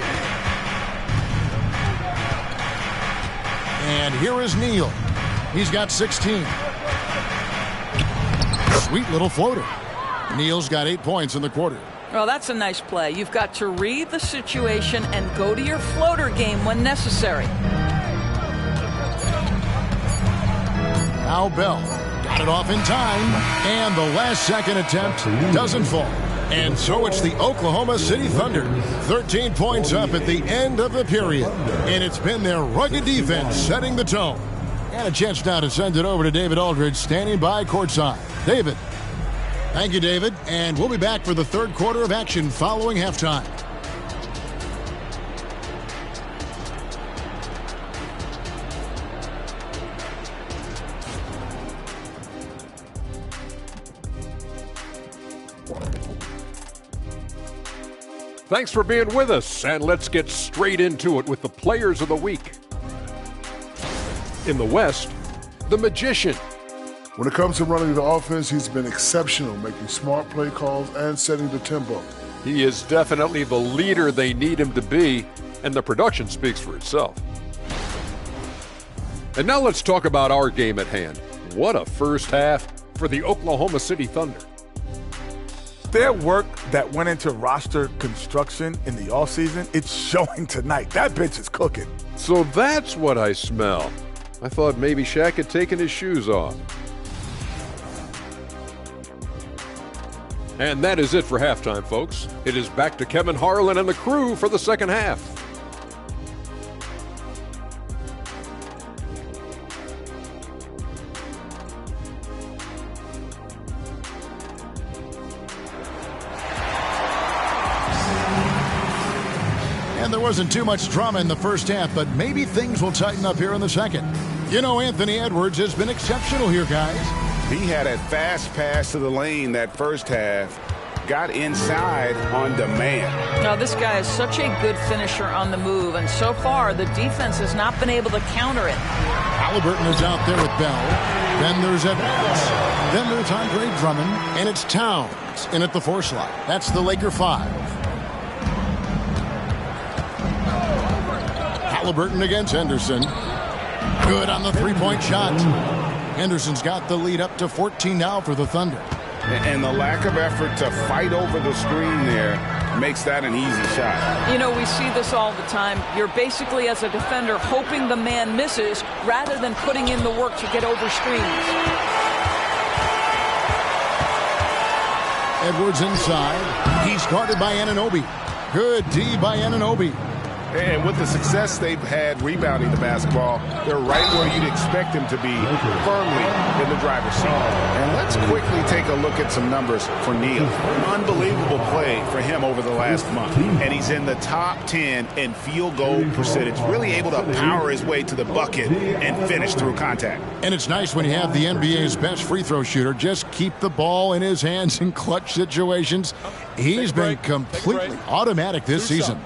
And here is Neal. He's got 16. Sweet little floater. Neal's got 8 points in the quarter.
Well, that's a nice play. You've got to read the situation and go to your floater game when necessary.
Now Bell got it off in time, and the last second attempt doesn't fall. And so it's the Oklahoma City Thunder. 13 points up at the end of the period. And it's been their rugged defense setting the tone. And a chance now to send it over to David Aldridge, standing by courtside. David. Thank you, David. And we'll be back for the third quarter of action following halftime.
Thanks for being with us, and let's get straight into it with the players of the week. In the West, the Magician.
When it comes to running the offense, he's been exceptional, making smart play calls and setting the tempo.
He is definitely the leader they need him to be, and the production speaks for itself. And now let's talk about our game at hand. What a first half for the Oklahoma City Thunder.
Their work that went into roster construction in the offseason, it's showing tonight. That bitch is cooking.
So that's what I smell. I thought maybe Shaq had taken his shoes off. And that is it for halftime, folks. It is back to Kevin Harlan and the crew for the second half.
And there wasn't too much drama in the first half, but maybe things will tighten up here in the second. You know, Anthony Edwards has been exceptional here, guys.
He had a fast pass to the lane that first half. Got inside on demand.
Now, this guy is such a good finisher on the move, and so far the defense has not been able to counter it.
Halliburton is out there with Bell. Then there's Edwards. Then there's Andre Drummond, and it's Towns in at the 4 slot. That's the Laker 5. Halliburton against Henderson. Good on the three-point shot. Henderson's got the lead up to 14 now for the Thunder.
And the lack of effort to fight over the screen there makes that an easy shot.
You know, we see this all the time. You're basically, as a defender, hoping the man misses rather than putting in the work to get over screens.
Edwards inside. He's guarded by Anunoby. Good D by Anunoby.
And with the success they've had rebounding the basketball, they're right where you'd expect them to be, firmly in the driver's seat. And let's quickly take a look at some numbers for Neal. Unbelievable play for him over the last month. And he's in the top 10 in field goal percentage, really able to power his way to the bucket and finish through contact.
And it's nice when you have the NBA's best free throw shooter just keep the ball in his hands in clutch situations. He's been completely automatic this season.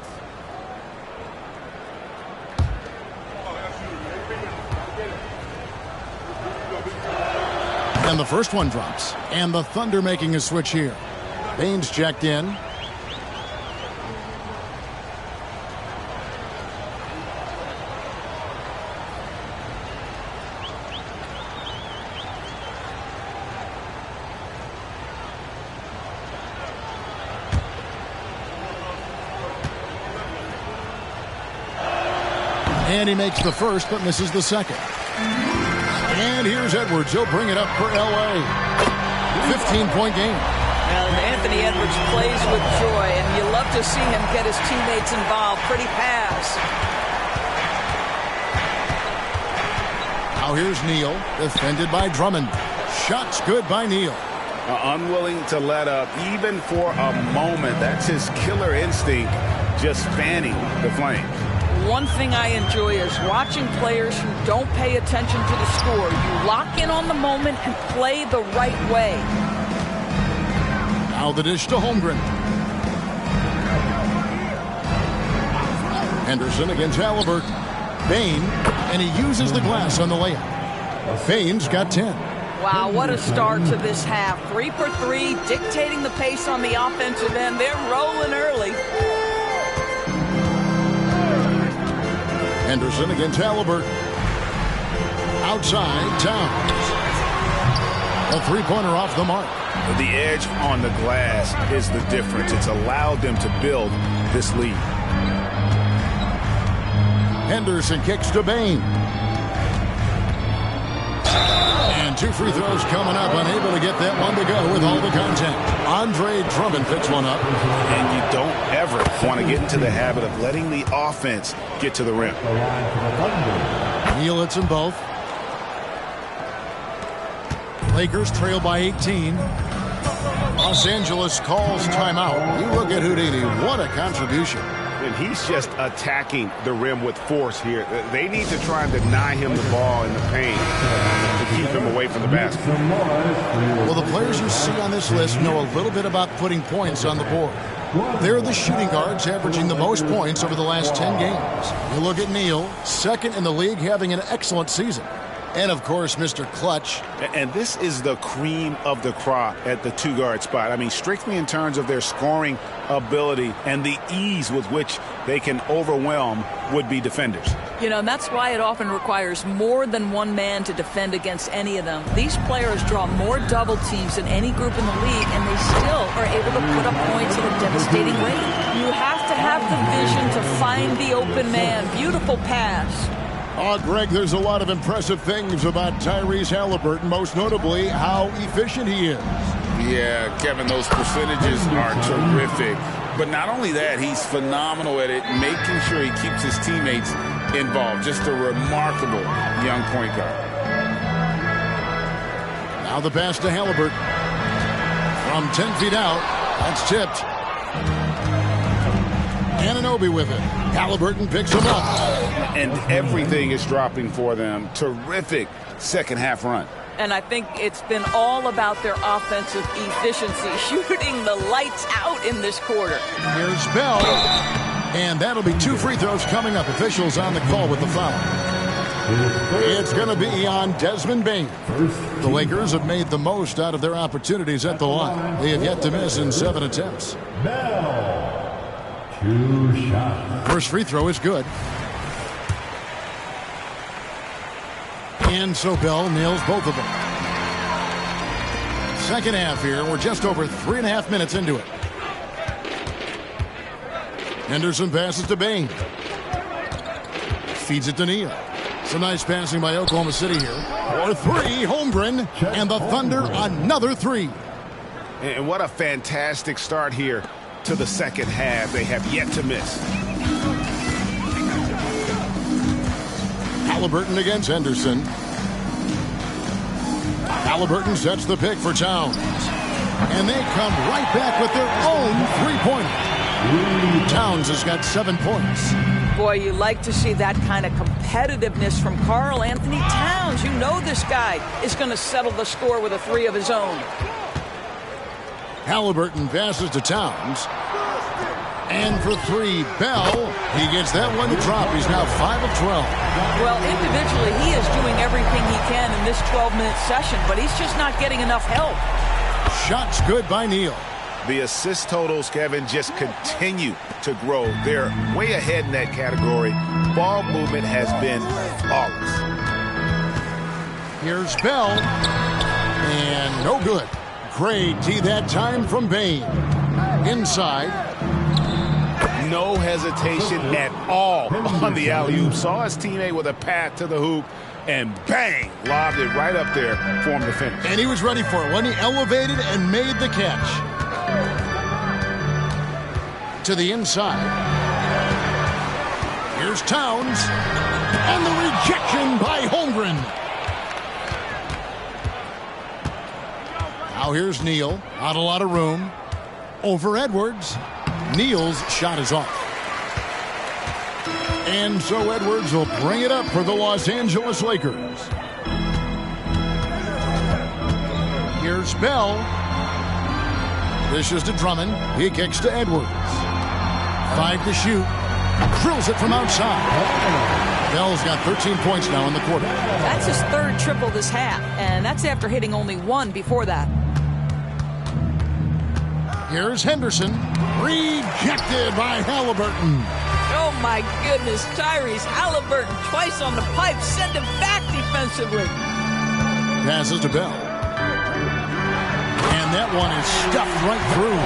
And the first one drops. And the Thunder making a switch here. Baines checked in. And he makes the first but misses the second. And here's Edwards. He'll bring it up for L.A. 15-point game.
Anthony Edwards plays with joy, and you love to see him get his teammates involved. Pretty pass.
Now here's Neal, defended by Drummond. Shots good by Neal.
Unwilling to let up, even for a moment. That's his killer instinct, just fanning the flames.
One thing I enjoy is watching players who don't pay attention to the score. You lock in on the moment and play the right way.
Now the dish to Holmgren. Henderson against Halliburton. Bain, and he uses the glass on the layup. Bain's got 10.
Wow, what a start to this half. 3 for 3, dictating the pace on the offensive end. They're rolling early.
Henderson against Halliburton. Outside, Towns. A three-pointer off the mark.
The edge on the glass is the difference. It's allowed them to build this lead.
Henderson kicks to Bain. And 2 free throws coming up, unable to get that one to go with all the contact. Andre Drummond picks one up.
And you don't ever want to get into the habit of letting the offense get to the rim.
Neal hits them both. Lakers trail by 18. Los Angeles calls timeout. You look at Houdini. What a contribution.
And he's just attacking the rim with force here. They need to try and deny him the ball in the paint to keep him away from the basket.
Well, the players you see on this list know a little bit about putting points on the board. They're the shooting guards averaging the most points over the last 10 games. You look at Neal, second in the league, having an excellent season. And, of course, Mr. Clutch.
And this is the cream of the crop at the 2-guard spot. I mean, strictly in terms of their scoring ability and the ease with which they can overwhelm would-be defenders.
You know, and that's why it often requires more than one man to defend against any of them. These players draw more double teams than any group in the league, and they still are able to put up points at a devastating rate. You have to have the vision to find the open man. Beautiful pass.
Oh, Greg, there's a lot of impressive things about Tyrese Halliburton, most notably how efficient he is.
Yeah, Kevin, those percentages are terrific. But not only that, he's phenomenal at it, making sure he keeps his teammates involved. Just a remarkable young point guard.
Now the pass to Halliburton. From 10 feet out, that's tipped. Anunoby with it. Halliburton picks him up.
And everything is dropping for them. Terrific second half run.
And I think it's been all about their offensive efficiency, shooting the lights out in this quarter.
Here's Bell. And that'll be 2 free throws coming up. Officials on the call with the foul. It's going to be on Desmond Bane. The Lakers have made the most out of their opportunities at the line. They have yet to miss in 7 attempts.
Bell. 2 shots.
First free throw is good. And so Bell nails both of them. Second half here. We're just over 3.5 minutes into it. Henderson passes to Bane. Feeds it to Neal. Some nice passing by Oklahoma City here. For 3, Holmgren. And the Thunder another 3.
And what a fantastic start here to the second half. They have yet to miss.
Halliburton against Henderson. Halliburton sets the pick for Towns. And they come right back with their own 3-pointer. Towns has got 7 points.
Boy, you like to see that kind of competitiveness from Karl Anthony Towns. You know this guy is going to settle the score with a 3 of his own.
Halliburton passes to Towns. And for 3, Bell. He gets that one to drop. He's now 5 of 12.
Well, individually, he is doing everything he can in this 12-minute session, but he's just not getting enough help.
Shots good by Neal.
The assist totals, Kevin, just continue to grow. They're way ahead in that category. Ball movement has been flawless.
Here's Bell. And no good. Great D that time from Bane. Inside.
No hesitation at all on the alley-oop. Saw his teammate with a path to the hoop, and bang, lobbed it right up there for him to finish.
And he was ready for it when he elevated and made the catch. To the inside. Here's Towns. And the rejection by Holmgren. Now here's Neal. Not a lot of room. Over Edwards. Neal's shot is off. And so Edwards will bring it up for the Los Angeles Lakers. Here's Bell. Dishes to Drummond. He kicks to Edwards. 5 to shoot. Drills it from outside. Bell's got 13 points now in the quarter.
That's his 3rd triple this half, and that's after hitting only 1 before that.
Here's Henderson. Rejected by Halliburton.
Oh, my goodness. Tyrese Halliburton twice on the pipe. Send him back defensively.
Passes to Bell. And that one is stuffed right through.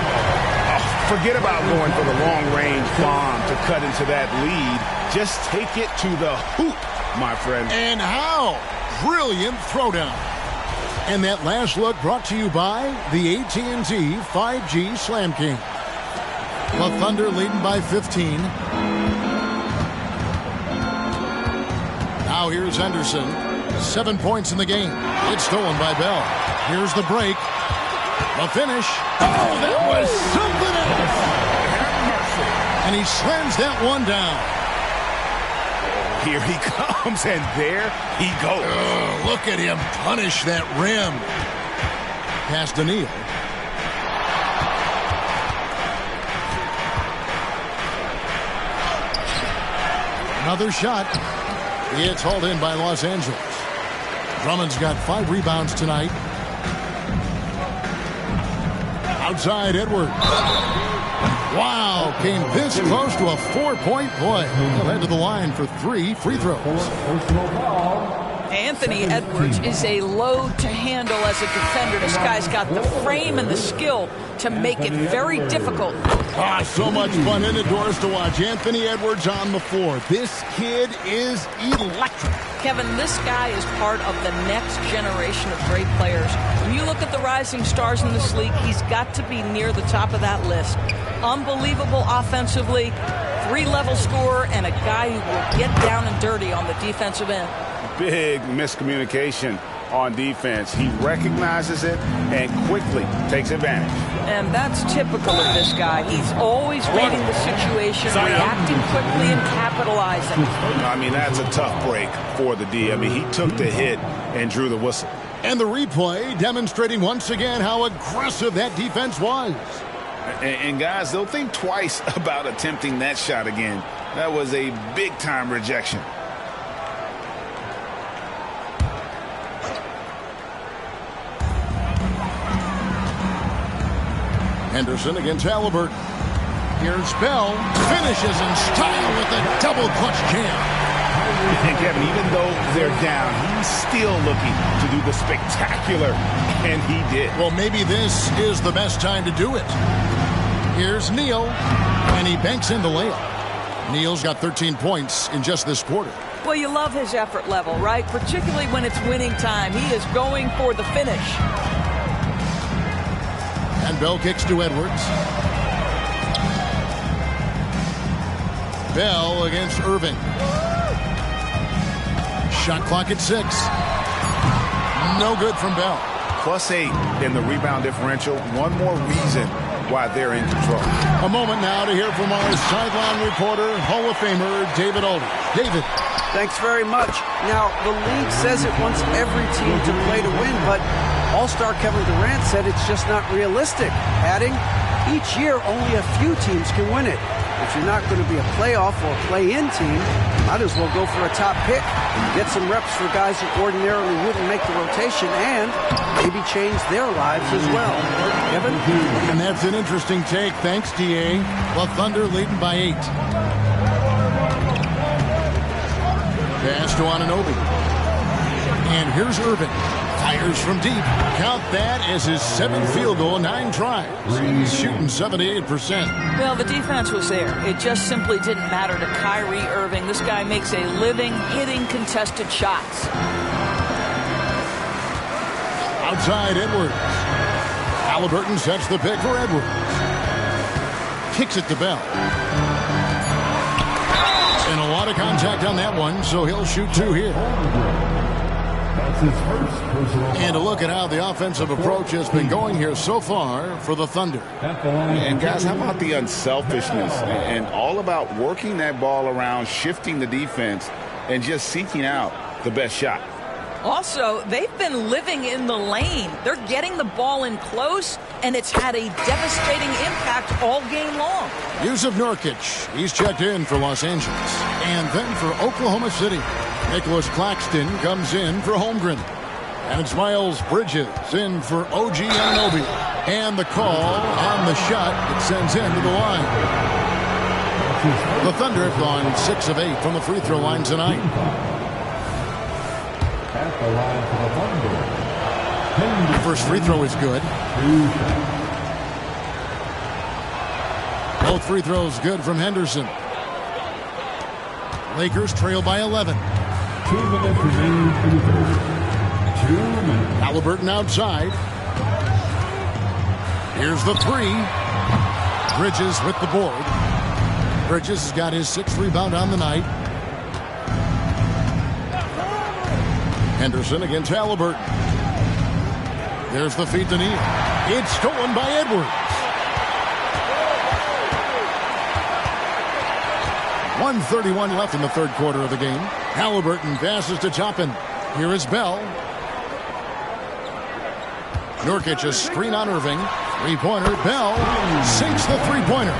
Forget about going for the long-range bomb to cut into that lead. Just take it to the hoop, my friend.
And how? Brilliant throwdown. And that last look brought to you by the AT&T 5G Slam King. The Thunder leading by 15. Now here's Henderson. 7 points in the game. It's stolen by Bell. Here's the break. The finish. Oh, that was something else. And he slams that one down.
Here he comes, and there he goes.
Oh, look at him punish that rim. Pass to Neal. Another shot. It's hauled in by Los Angeles. Drummond's got 5 rebounds tonight. Outside Edwards. Wow, came this close to a 4-point play. He'll head to the line for 3 free throws.
Anthony Edwards is a load to handle as a defender. This guy's got the frame and the skill to make it very difficult.
So much fun indoors to watch Anthony Edwards on the floor. This kid is electric.
Kevin, this guy is part of the next generation of great players. When you look at the rising stars in this league, he's got to be near the top of that list. Unbelievable offensively, 3-level scorer, and a guy who will get down and dirty on the defensive end.
Big miscommunication on defense. He recognizes it and quickly takes advantage.
And that's typical of this guy. He's always reading the situation, reacting quickly and capitalizing.
I mean, that's a tough break for the D. I mean, he took the hit and drew the whistle.
And the replay demonstrating once again how aggressive that defense was.
And guys, they'll think twice about attempting that shot again. That was a big-time rejection.
Henderson against Halliburton. Here's Bell. Finishes in style with a double clutch jam.
And Kevin, even though they're down, he's still looking to do the spectacular, and he did.
Well, maybe this is the best time to do it. Here's Neal, and he banks in the layup. Neal's got 13 points in just this quarter.
Well, you love his effort level, right? Particularly when it's winning time. He is going for the finish.
And Bell kicks to Edwards. Bell against Irving. Shot clock at 6. No good from Bell.
+8 in the rebound differential. One more reason why they're in control.
A moment now to hear from our sideline reporter, Hall of Famer David Aldridge. David.
Thanks very much. Now, the league says it wants every team to play to win, but All-Star Kevin Durant said it's just not realistic, adding, each year only a few teams can win it. If you're not going to be a playoff or play-in team, might as well go for a top pick, get some reps for guys who ordinarily wouldn't make the rotation, and maybe change their lives as well. Kevin?
And that's an interesting take. Thanks, D.A. The Thunder leading by 8. Pass to Anunoby. And here's Irving. Fires from deep. Count that as his 7th field goal, 9 tries. He's shooting 78%.
Well, the defense was there. It just simply didn't matter to Kyrie Irving. This guy makes a living hitting contested shots.
Outside Edwards. Halliburton sets the pick for Edwards. Kicks it to Bell. And a lot of contact on that one, so he'll shoot 2 here. And a look at how the offensive approach has been going here so far for the Thunder.
And guys, how about the unselfishness and all about working that ball around, shifting the defense, and just seeking out the best shot.
Also, they've been living in the lane. They're getting the ball in close, and it's had a devastating impact all game long.
Yusuf Nurkic, he's checked in for Los Angeles. And then for Oklahoma City, Nicholas Claxton comes in for Holmgren. And it's Miles Bridges in for OG Anunoby. And the call on the shot that sends him to the line. The Thunder have gone 6 of 8 from the free throw line tonight.
At the line for the Thunder.
The first free throw is good. Both free throws good from Henderson. Lakers trail by 11.
2 minutes remaining in the third. 2 minutes.
Halliburton outside. Here's the 3. Bridges with the board. Bridges has got his 6th rebound on the night. Henderson against Halliburton. There's the feed to Neal. It's stolen by Edwards. 1:31 left in the third quarter of the game. Halliburton passes to Toppin. Here is Bell. Nurkic a screen on Irving. 3-pointer. Bell sinks the 3-pointer.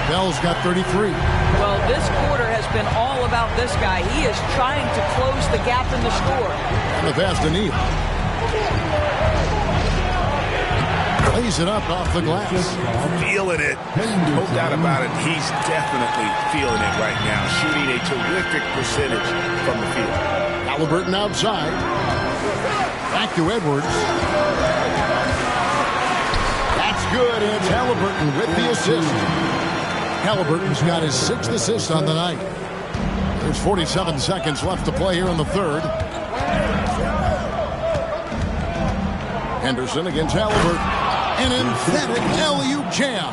Bell's got 33.
Well, this quarter has been all about this guy. He is trying to close the gap in the score.
And the pass to Neal. Plays it up off the glass.
Feeling it. No doubt about it. He's definitely feeling it right now. Shooting a terrific percentage from the field.
Halliburton outside. Back to Edwards. That's good. And it's Halliburton with the assist. Halliburton's got his 6th assist on the night. There's 47 seconds left to play here in the third. Henderson against Halliburton. An emphatic alley-oop jam.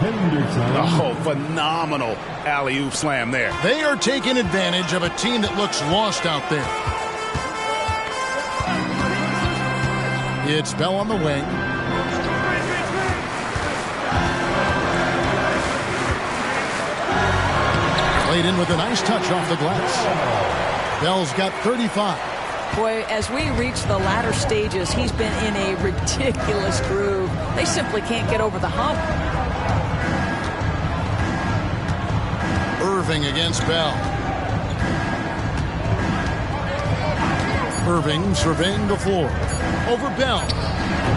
Oh, phenomenal alley-oop slam there.
They are taking advantage of a team that looks lost out there. It's Bell on the wing. Played in with a nice touch off the glass. Bell's got 35.
Boy, as we reach the latter stages, he's been in a ridiculous groove. They simply can't get over the hump.
Irving against Bell. Irving surveying the floor. Over Bell.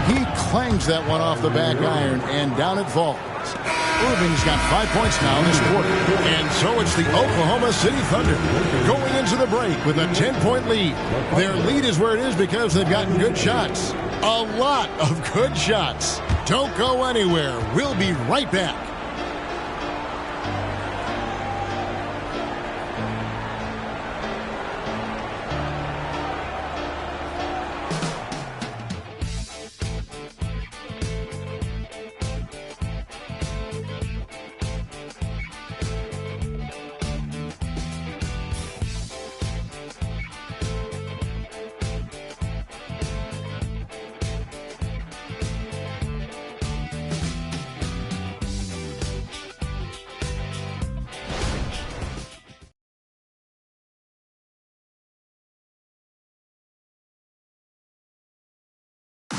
He clangs that one off the back iron, and down it falls. Irving's got 5 points now this quarter. And so it's the Oklahoma City Thunder going into the break with a 10-point lead. Their lead is where it is because they've gotten good shots. A lot of good shots. Don't go anywhere. We'll be right back.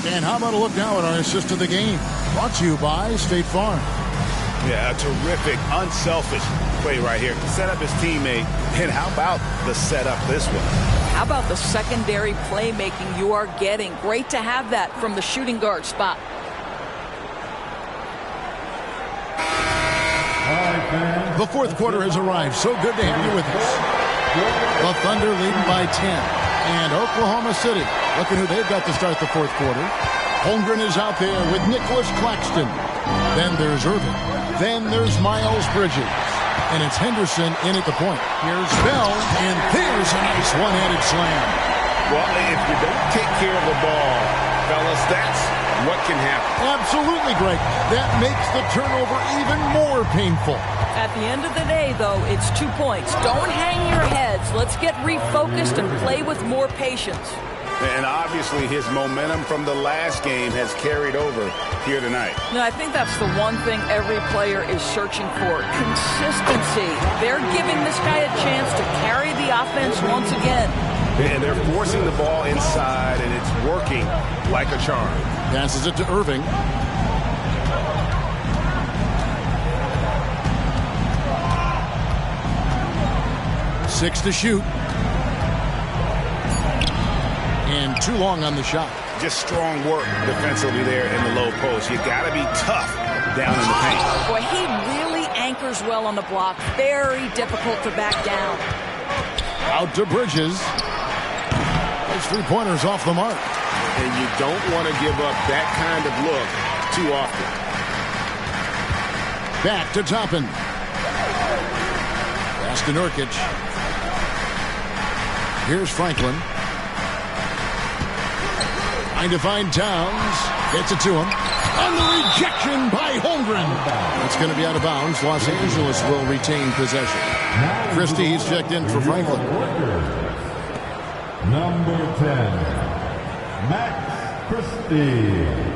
And how about a look now at our assist of the game? Brought to you by State Farm.
Yeah, a terrific, unselfish play right here. Set up his teammate. And how about the setup this one?
How about the secondary playmaking you are getting? Great to have that from the shooting guard spot.
The fourth quarter has arrived. So good to have you with us. The Thunder leading by 10. And Oklahoma City, look at who they've got to start the fourth quarter. Holmgren is out there with Nicholas Claxton. Then there's Irving. Then there's Miles Bridges. And it's Henderson in at the point. Here's Bell, and there's a nice one-handed slam.
Well, if you don't take care of the ball, fellas, that's what can happen.
Absolutely, Greg. That makes the turnover even more painful.
At the end of the day, though, it's 2 points. Don't hang your heads. Let's get refocused and play with more patience.
And obviously his momentum from the last game has carried over here tonight.
No, I think that's the one thing every player is searching for. Consistency. They're giving this guy a chance to carry the offense once again.
And they're forcing the ball inside, and it's working like a charm.
Passes it to Irving. Six to shoot. And too long on the shot.
Just strong work defensively there in the low post. You got to be tough down in the paint.
Boy, he really anchors well on the block. Very difficult to back down.
Out to Bridges. Those three-pointers off the mark.
And you don't want to give up that kind of look too often.
Back to Toppin. Pass to Nurkic. Here's Franklin. Trying to find Towns. Gets it to him. And the rejection by Holmgren. It's going to be out of bounds. Los Angeles will retain possession. Christie's checked in for Franklin.
Number 10, Max Christie.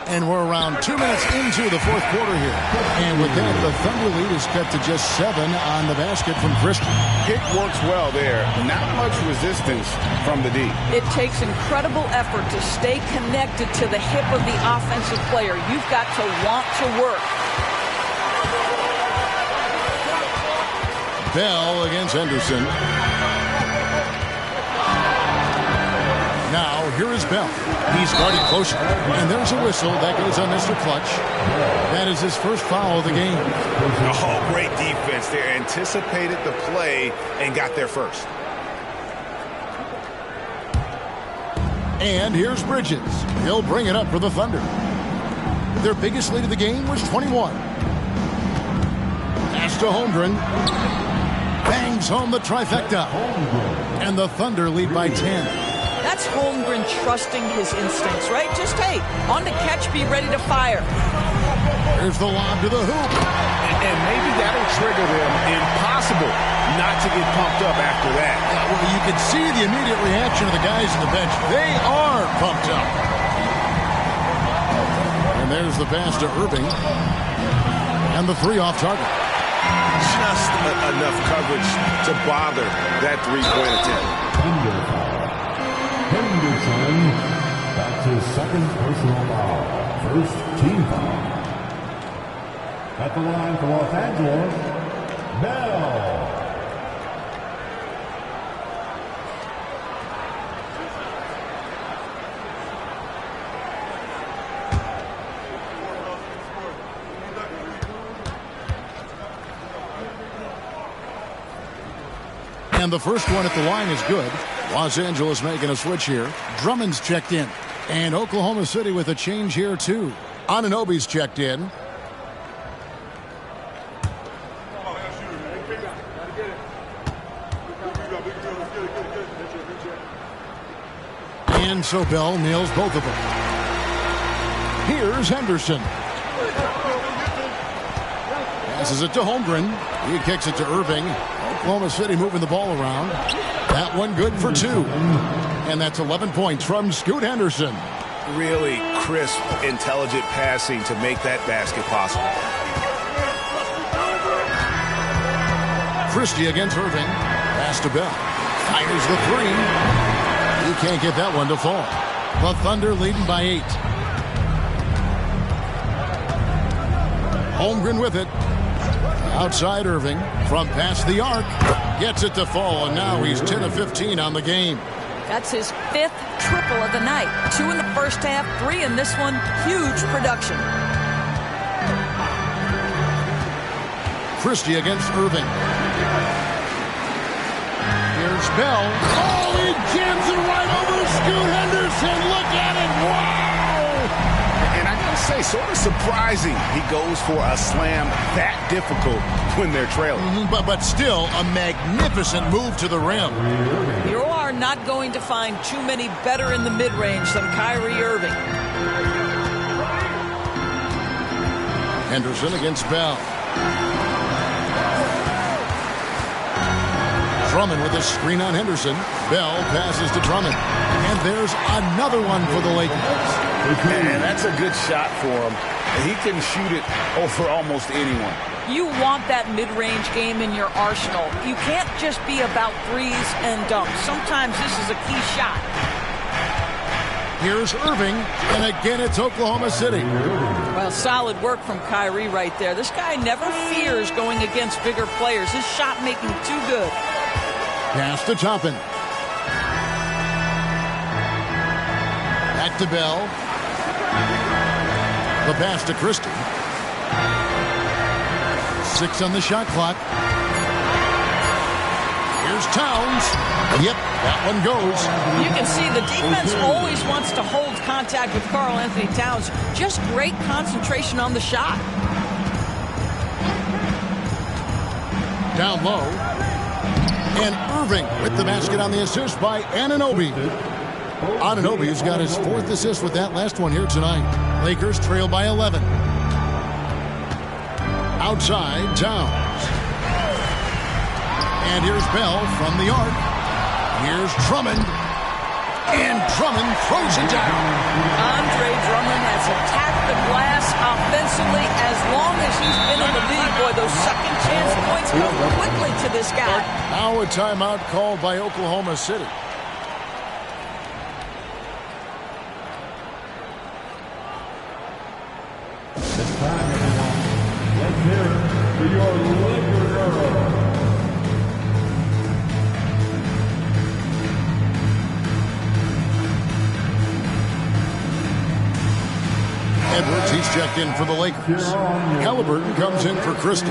And we're around 2 minutes into the fourth quarter here. And with that, the Thunder lead is cut to just 7 on the basket from Christie.
Pick works well there. Not much resistance from the D.
It takes incredible effort to stay connected to the hip of the offensive player. You've got to want to work.
Bell against Henderson. Now, here is Bell. He's guarded closer. And there's a whistle. That goes on Mr. Clutch. That is his first foul of the game.
Oh, great defense there. Anticipated the play and got there first.
And here's Bridges. He'll bring it up for the Thunder. Their biggest lead of the game was 21. Pass to Holmgren. Bangs home the trifecta. And the Thunder lead by 10.
That's Holmgren trusting his instincts, right? Just, hey, on the catch, be ready to fire.
Here's the lob to the hoop.
And maybe that'll trigger them. Impossible not to get pumped up after that.
Well, you can see the immediate reaction of the guys on the bench. They are pumped up. And there's the pass to Irving. And the three off target.
Just enough coverage to bother that three-point attempt.
Henderson, that's his second personal foul. First team foul. At the line for Los Angeles, Bell.
And the first one at the line is good. Los Angeles making a switch here. Drummond's checked in. And Oklahoma City with a change here, too. Anunoby's checked in. And so Bell nails both of them. Here's Henderson. Passes it to Holmgren. He kicks it to Irving. Oklahoma City moving the ball around. That one good for two. And that's 11 points from Scoot Henderson.
Really crisp, intelligent passing to make that basket possible.
Christie against Irving. Pass to Bell. Fires the three. He can't get that one to fall. The Thunder leading by 8. Holmgren with it. Outside Irving. From past the arc. Gets it to fall, and now he's 10 of 15 on the game.
That's his 5th triple of the night. 2 in the first half, 3 in this one. Huge production.
Christie against Irving. Here's Bell. Oh, he jams it right over Scoot Henderson. Look at it. Wow.
And I gotta say, sort of surprising he goes for a slam that difficult when they're trailing.
But still, a magnificent move to the rim.
You are not going to find too many better in the mid-range than Kyrie Irving.
Henderson against Bell. Drummond with a screen on Henderson. Bell passes to Drummond. And there's another one for the Lakers.
And that's a good shot for him. He can shoot it over almost anyone.
You want that mid-range game in your arsenal. You can't just be about threes and dunks. Sometimes this is a key shot.
Here's Irving, and again it's Oklahoma City.
Well, solid work from Kyrie right there. This guy never fears going against bigger players. His shot making too good.
Pass to Toppin. Back to Bell. The pass to Christie. 6 on the shot clock. Here's Towns. Yep, that one goes.
You can see the defense always wants to hold contact with Karl Anthony Towns. Just great concentration on the shot.
Down low. And Irving with the basket on the assist by Anunoby. Anunoby's got his 4th assist with that last one here tonight. Lakers trail by 11. Outside, Towns. And here's Bell from the arc. Here's Drummond. And Drummond throws it down.
Andre Drummond has attacked the glass offensively as long as he's been in the league. Boy, those second chance points come quickly to this guy.
Now a timeout called by Oklahoma City.
It's time, everyone. Let's hear it for your Laker girl.
Edwards, he's checked in for the Lakers. Halliburton comes in for Christie.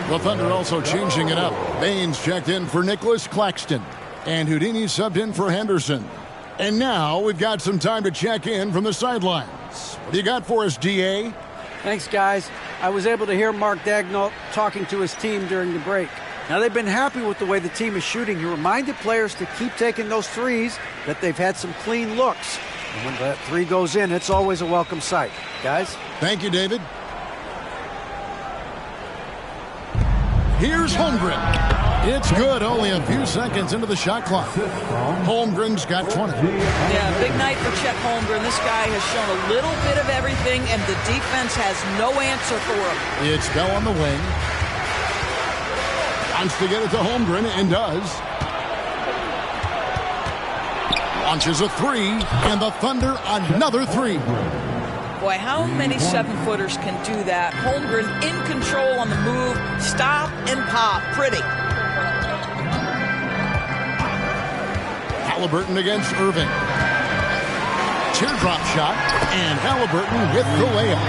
The Thunder also changing it up. Baines checked in for Nicholas Claxton. And Houdini subbed in for Henderson. And now we've got some time to check in from the sidelines. What do you got for us, DA?
Thanks, guys. I was able to hear Mark Daigneault talking to his team during the break. Now, they've been happy with the way the team is shooting. He reminded players to keep taking those threes, that they've had some clean looks. And when that three goes in, it's always a welcome sight. Guys?
Thank you, David. Here's Holmgren. It's good, only a few seconds into the shot clock. Holmgren's got 20.
Yeah, big night for Chet Holmgren. This guy has shown a little bit of everything, and the defense has no answer for him.
It's Bell on the wing. Wants to get it to Holmgren, and does. Launches a three, and the Thunder another three.
Boy, how many 7-footers can do that? Holmgren in control on the move. Stop and pop. Pretty.
Halliburton against Irving. Teardrop shot, and Halliburton with the layup.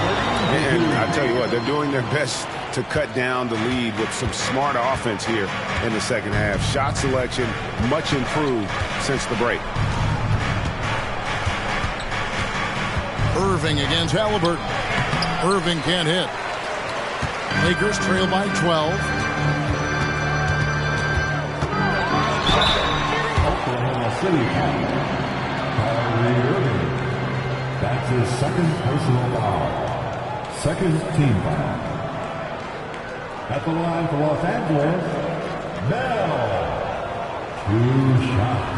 And I tell you what, they're doing their best to cut down the lead with some smart offense here in the second half. Shot selection much improved since the break.
Irving against Halliburton. Irving can't hit. Lakers trail by 12.
Oklahoma City foul. Kyrie Irving. That's his second personal foul. Second team foul. At the line for Los Angeles, Bell. 2 shots.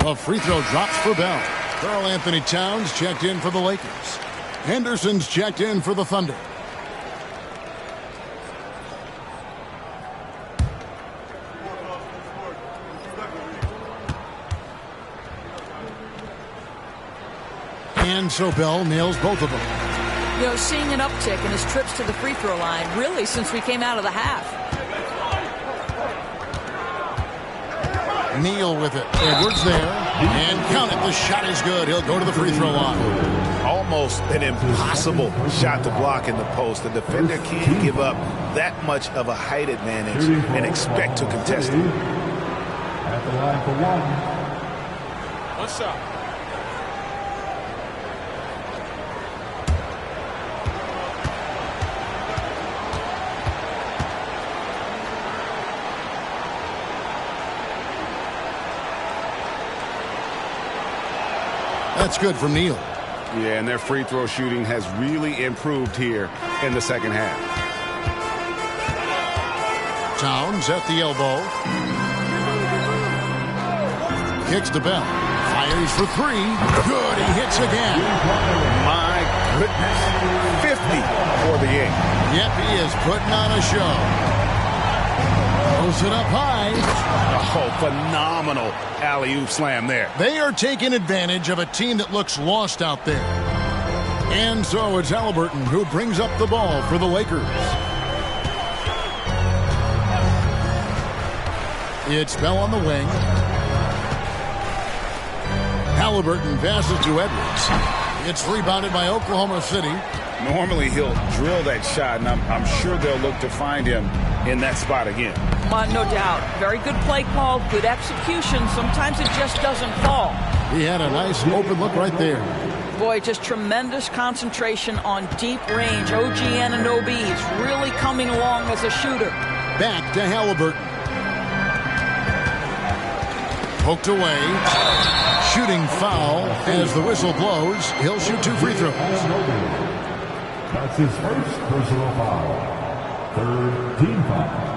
A free throw drops for Bell. Karl Anthony Towns checked in for the Lakers. Henderson's checked in for the Thunder. And so Bell nails both of them.
You know, seeing an uptick in his trips to the free throw line, really, since we came out of the half.
Neal with it. Edwards there. And count it. The shot is good. He'll go to the free throw line.
Almost an impossible shot to block in the post. The defender can't give up that much of a height advantage and expect to contest it.
At the line for one.
What's up?
That's good from Neal.
Yeah, and their free throw shooting has really improved here in the second half.
Towns at the elbow. Kicks to Bell. Fires for three. Good. He hits again.
My goodness. 50 for the game.
Yep, he is putting on a show. Throws it up high.
Oh, phenomenal alley-oop slam there.
They are taking advantage of a team that looks lost out there. And so it's Halliburton who brings up the ball for the Lakers. It's Bell on the wing. Halliburton passes to Edwards. It's rebounded by Oklahoma City.
Normally he'll drill that shot, and I'm sure they'll look to find him in that spot again.
No doubt. Very good play call, good execution. Sometimes it just doesn't fall.
He had a nice open look right there.
Boy, just tremendous concentration on deep range. OG Anunoby, he's really coming along as a shooter.
Back to Halliburton. Poked away. Shooting foul as the whistle blows. He'll shoot 2 free throws.
That's his first personal foul. Third team foul.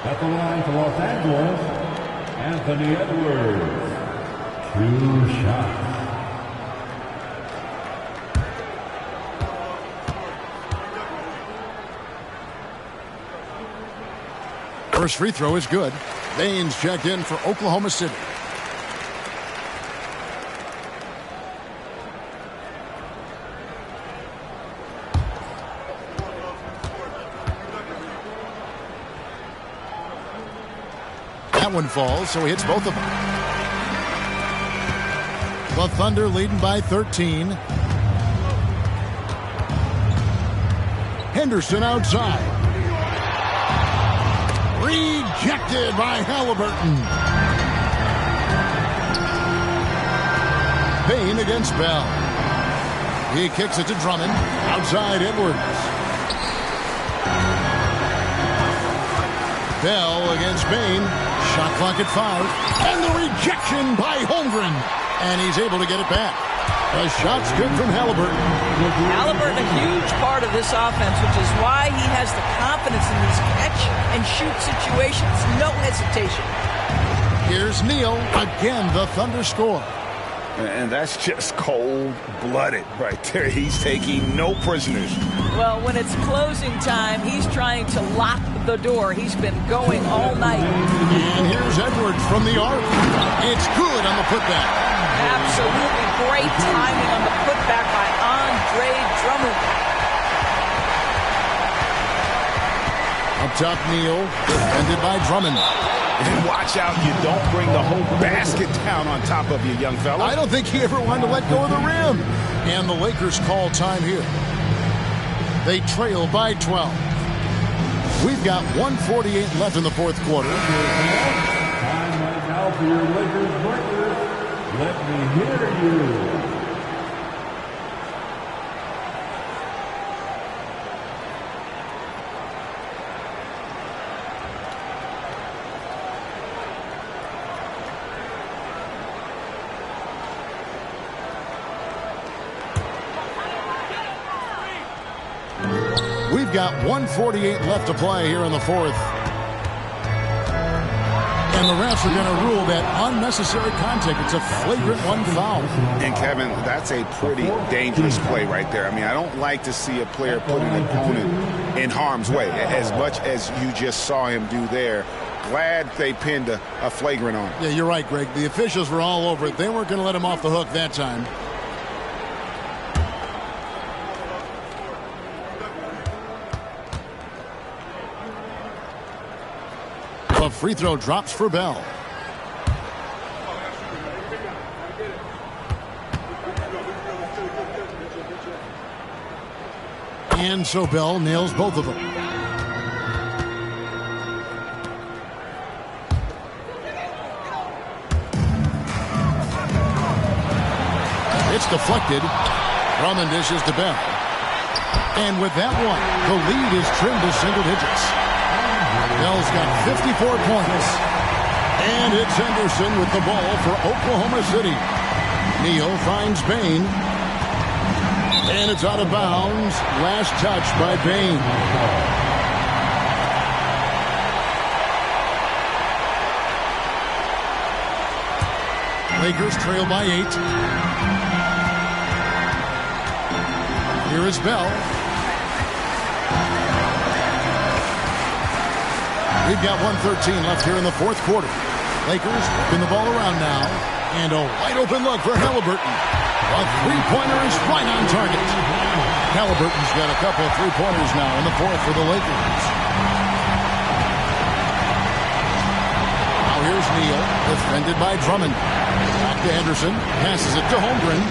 At the line for Los Angeles, Anthony Edwards. 2 shots.
First free throw is good. Baines checked in for Oklahoma City. That one falls, so he hits both of them. The Thunder leading by 13. Henderson outside. Rejected by Halliburton. Payne against Bell. He kicks it to Drummond. Outside Edwards. Bell against Payne. Shot clock at 5. And the rejection by Holmgren. And he's able to get it back. The shot's good from Halliburton.
Halliburton, a huge part of this offense, which is why he has the confidence in these catch-and-shoot situations. No hesitation.
Here's Neal. Again, the Thunder score.
And that's just cold-blooded right there. He's taking no prisoners.
Well, when it's closing time, he's trying to lock the door. He's been going all night.
And here's Edwards from the arc. It's good on the putback.
Absolutely great timing on the putback by Andre Drummond.
Up top, Neal, defended by Drummond.
And watch out, you don't bring the whole basket down on top of you, young fella.
I don't think he ever wanted to let go of the rim. And the Lakers call time here. They trail by 12. We've got 1:48 left in the fourth quarter.
Time right now for your Lakers breakers. Let me hear you.
We've got 1:48 left to play here in the fourth. And the refs are going to rule that unnecessary contact. It's a flagrant one foul.
And, Kevin, that's a pretty dangerous play right there. I mean, I don't like to see a player put an opponent in harm's way, as much as you just saw him do there. Glad they pinned a flagrant on him.
Yeah, you're right, Greg. The officials were all over it. They weren't going to let him off the hook that time. A free throw drops for Bell. And so Bell nails both of them. It's deflected. Drummond dishes to Bell. And with that one, the lead is trimmed to single digits. Bell's got 54 points. And it's Henderson with the ball for Oklahoma City. Neal finds Payne. And it's out of bounds. Last touch by Payne. Lakers trail by 8. Here is Bell. We've got 1:13 left here in the fourth quarter. Lakers spin the ball around now. And a wide open look for Halliburton. A three-pointer is right on target. Halliburton's got a couple of three-pointers now in the fourth for the Lakers. Now here's Neal, defended by Drummond. Back to Henderson. Passes it to Holmgren.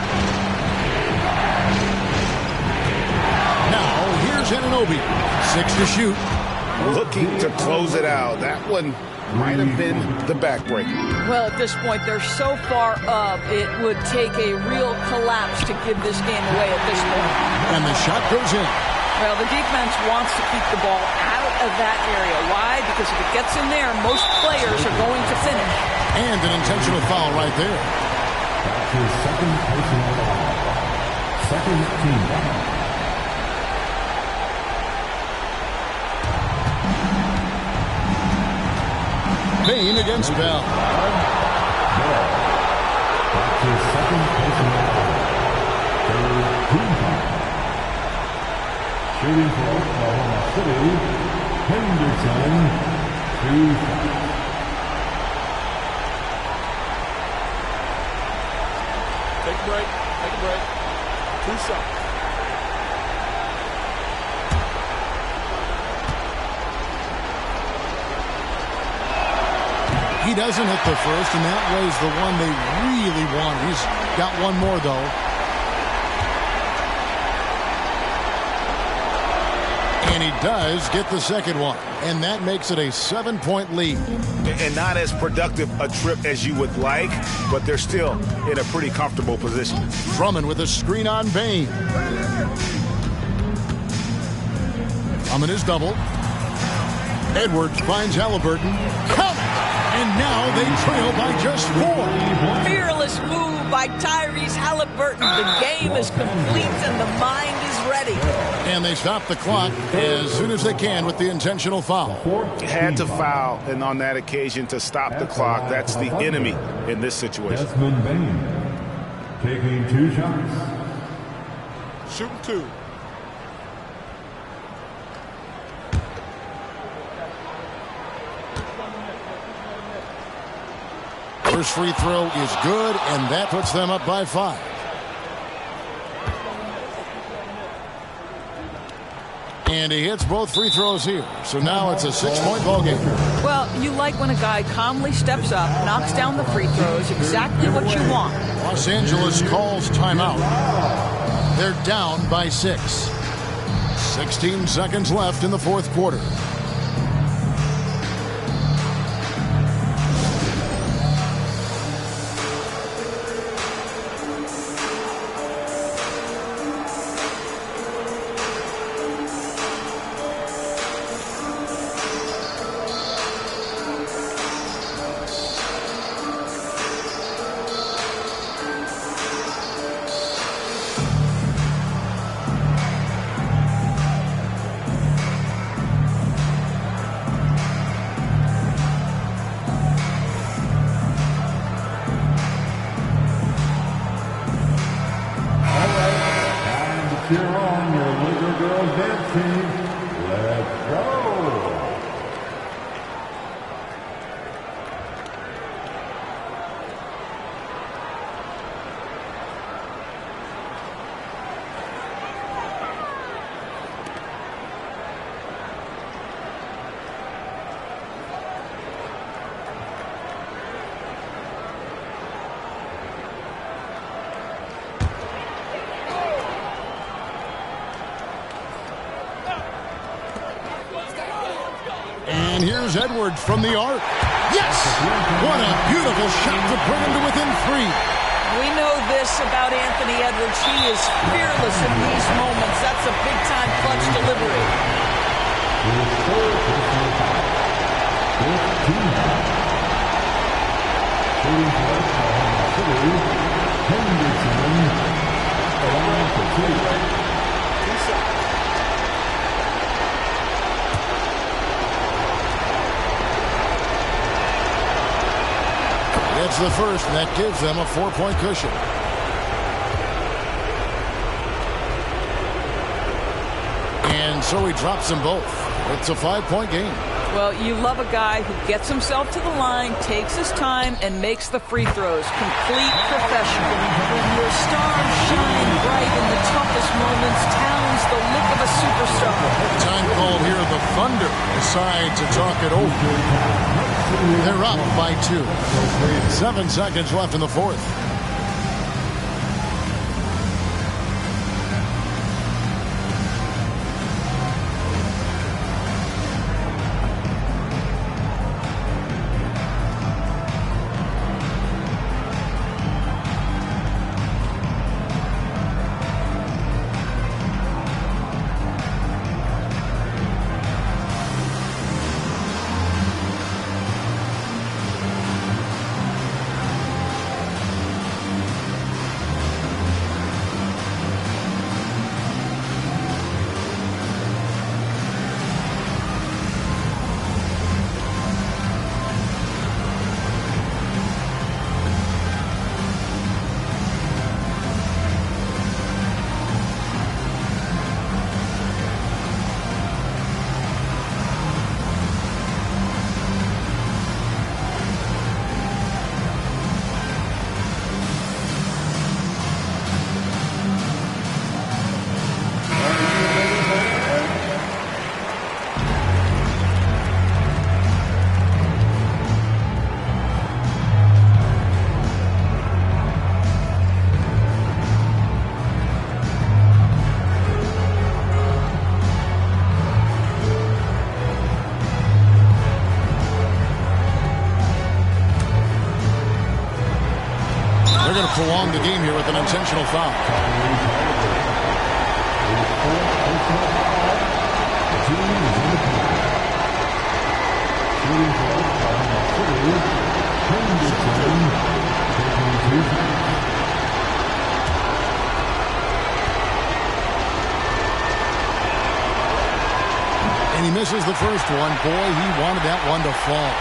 Now here's Anunoby. 6 to shoot.
Looking to close it out. That one might have been the backbreaker.
Well, at this point, they're so far up, it would take a real collapse to give this game away at this point.
And the shot goes in.
Well, the defense wants to keep the ball out of that area. Why? Because if it gets in there, most players are going to finish.
And an intentional foul right there.
That's his second personal foul. Second team foul.
Payne against Bell.
That's his second personal foul. Third team foul. Shooting for Oklahoma City, Henderson, 2 fouls.
Take a break. Take a break. 2 shots.
He doesn't hit the first, and that was the one they really want. He's got one more, though. And he does get the second one. And that makes it a 7-point lead.
And not as productive a trip as you would like, but they're still in a pretty comfortable position.
Drummond with a screen on Bain. Drummond is double. Edwards finds Halliburton. Count it! And now they trail by just 4.
Fearless move by Tyrese Halliburton. The game is complete and the mind is ready.
And they stop the clock as soon as they can with the intentional foul.
Had to foul, and on that occasion to stop the clock. That's the enemy in this situation.
Desmond Bain taking 2 shots.
Shooting 2.
First free throw is good, and that puts them up by 5. And he hits both free throws here. So now it's a 6-point ball game.
Well, you like when a guy calmly steps up, knocks down the free throws, exactly what you want.
Los Angeles calls timeout. They're down by 6. 16 seconds left in the fourth quarter.
Cheer on your little girl dance team. Let's go.
And here's Edwards from the arc. Yes! What a beautiful shot to bring him to within 3.
We know this about Anthony Edwards. He is fearless in these moments. That's a big-time clutch delivery.
That's the first, and that gives them a 4-point cushion. And so he drops them both. It's a 5-point game.
Well, you love a guy who gets himself to the line, takes his time, and makes the free throws. Complete professional. Your stars shine bright in the toughest moments. Talent's the look of a superstar.
Time called here. The Thunder decide to talk it over. They're up by 2. 7 seconds left in the fourth. prolong the game here with an intentional foul. And he misses the first one. Boy, he wanted that one to fall.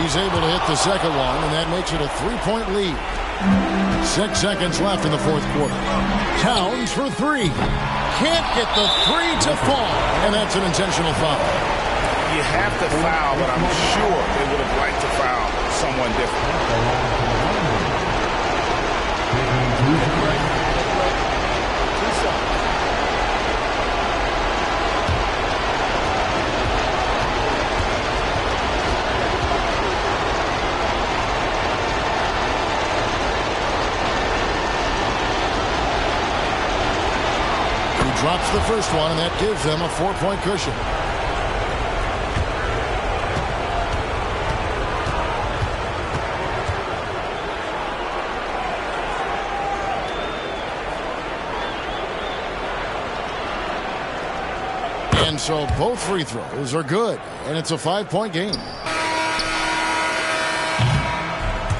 He's able to hit the second one, and that makes it a 3-point lead. 6 seconds left in the fourth quarter. Towns for three. Can't get the three to fall, and that's an intentional foul.
You have to foul, but I'm sure they would have liked to foul someone different.
Drops the first one, and that gives them a 4-point cushion. And so both free throws are good, and it's a 5-point game.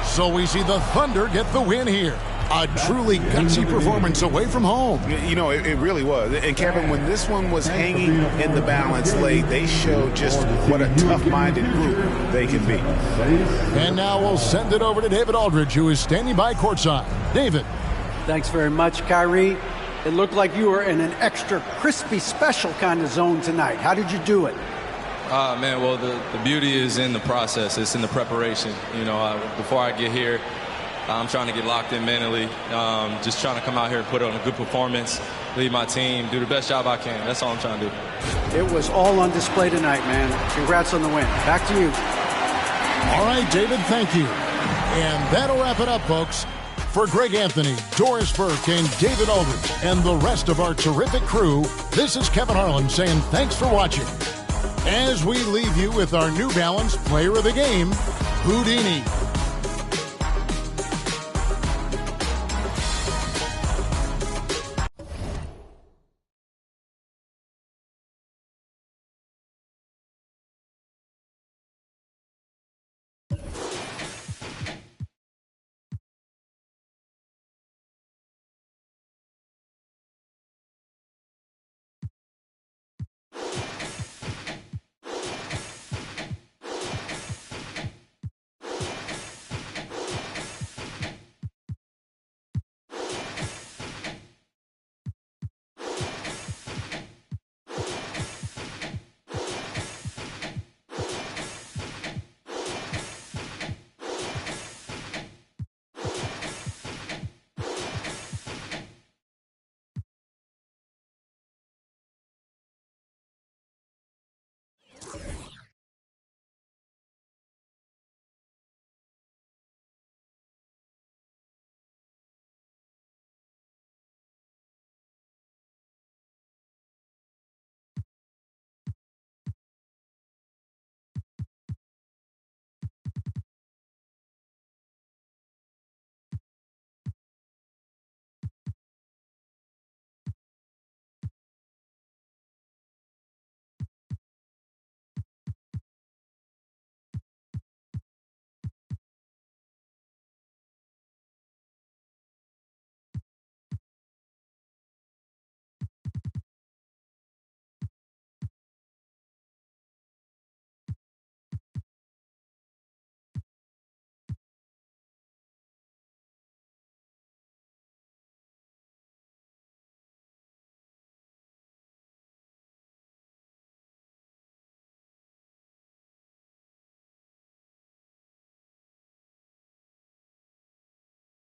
So we see the Thunder get the win here. A truly gutsy performance away from home.
You know, it really was. And Kevin, when this one was hanging in the balance late, they showed just what a tough-minded group they can be.
And now we'll send it over to David Aldridge, who is standing by courtside. David.
Thanks very much, Kyrie. It looked like you were in an extra crispy special kind of zone tonight. How did you do it?
Man, well, the beauty is in the process. It's in the preparation. You know, before I get here, I'm trying to get locked in mentally, just trying to come out here and put on a good performance, lead my team, do the best job I can. That's all I'm trying to do.
It was all on display tonight, man. Congrats on the win. Back to you.
All right, David, thank you. And that'll wrap it up, folks. For Greg Anthony, Doris Burke, and David Aldridge, and the rest of our terrific crew, this is Kevin Harlan saying thanks for watching. As we leave you with our New Balance Player of the Game, Houdini.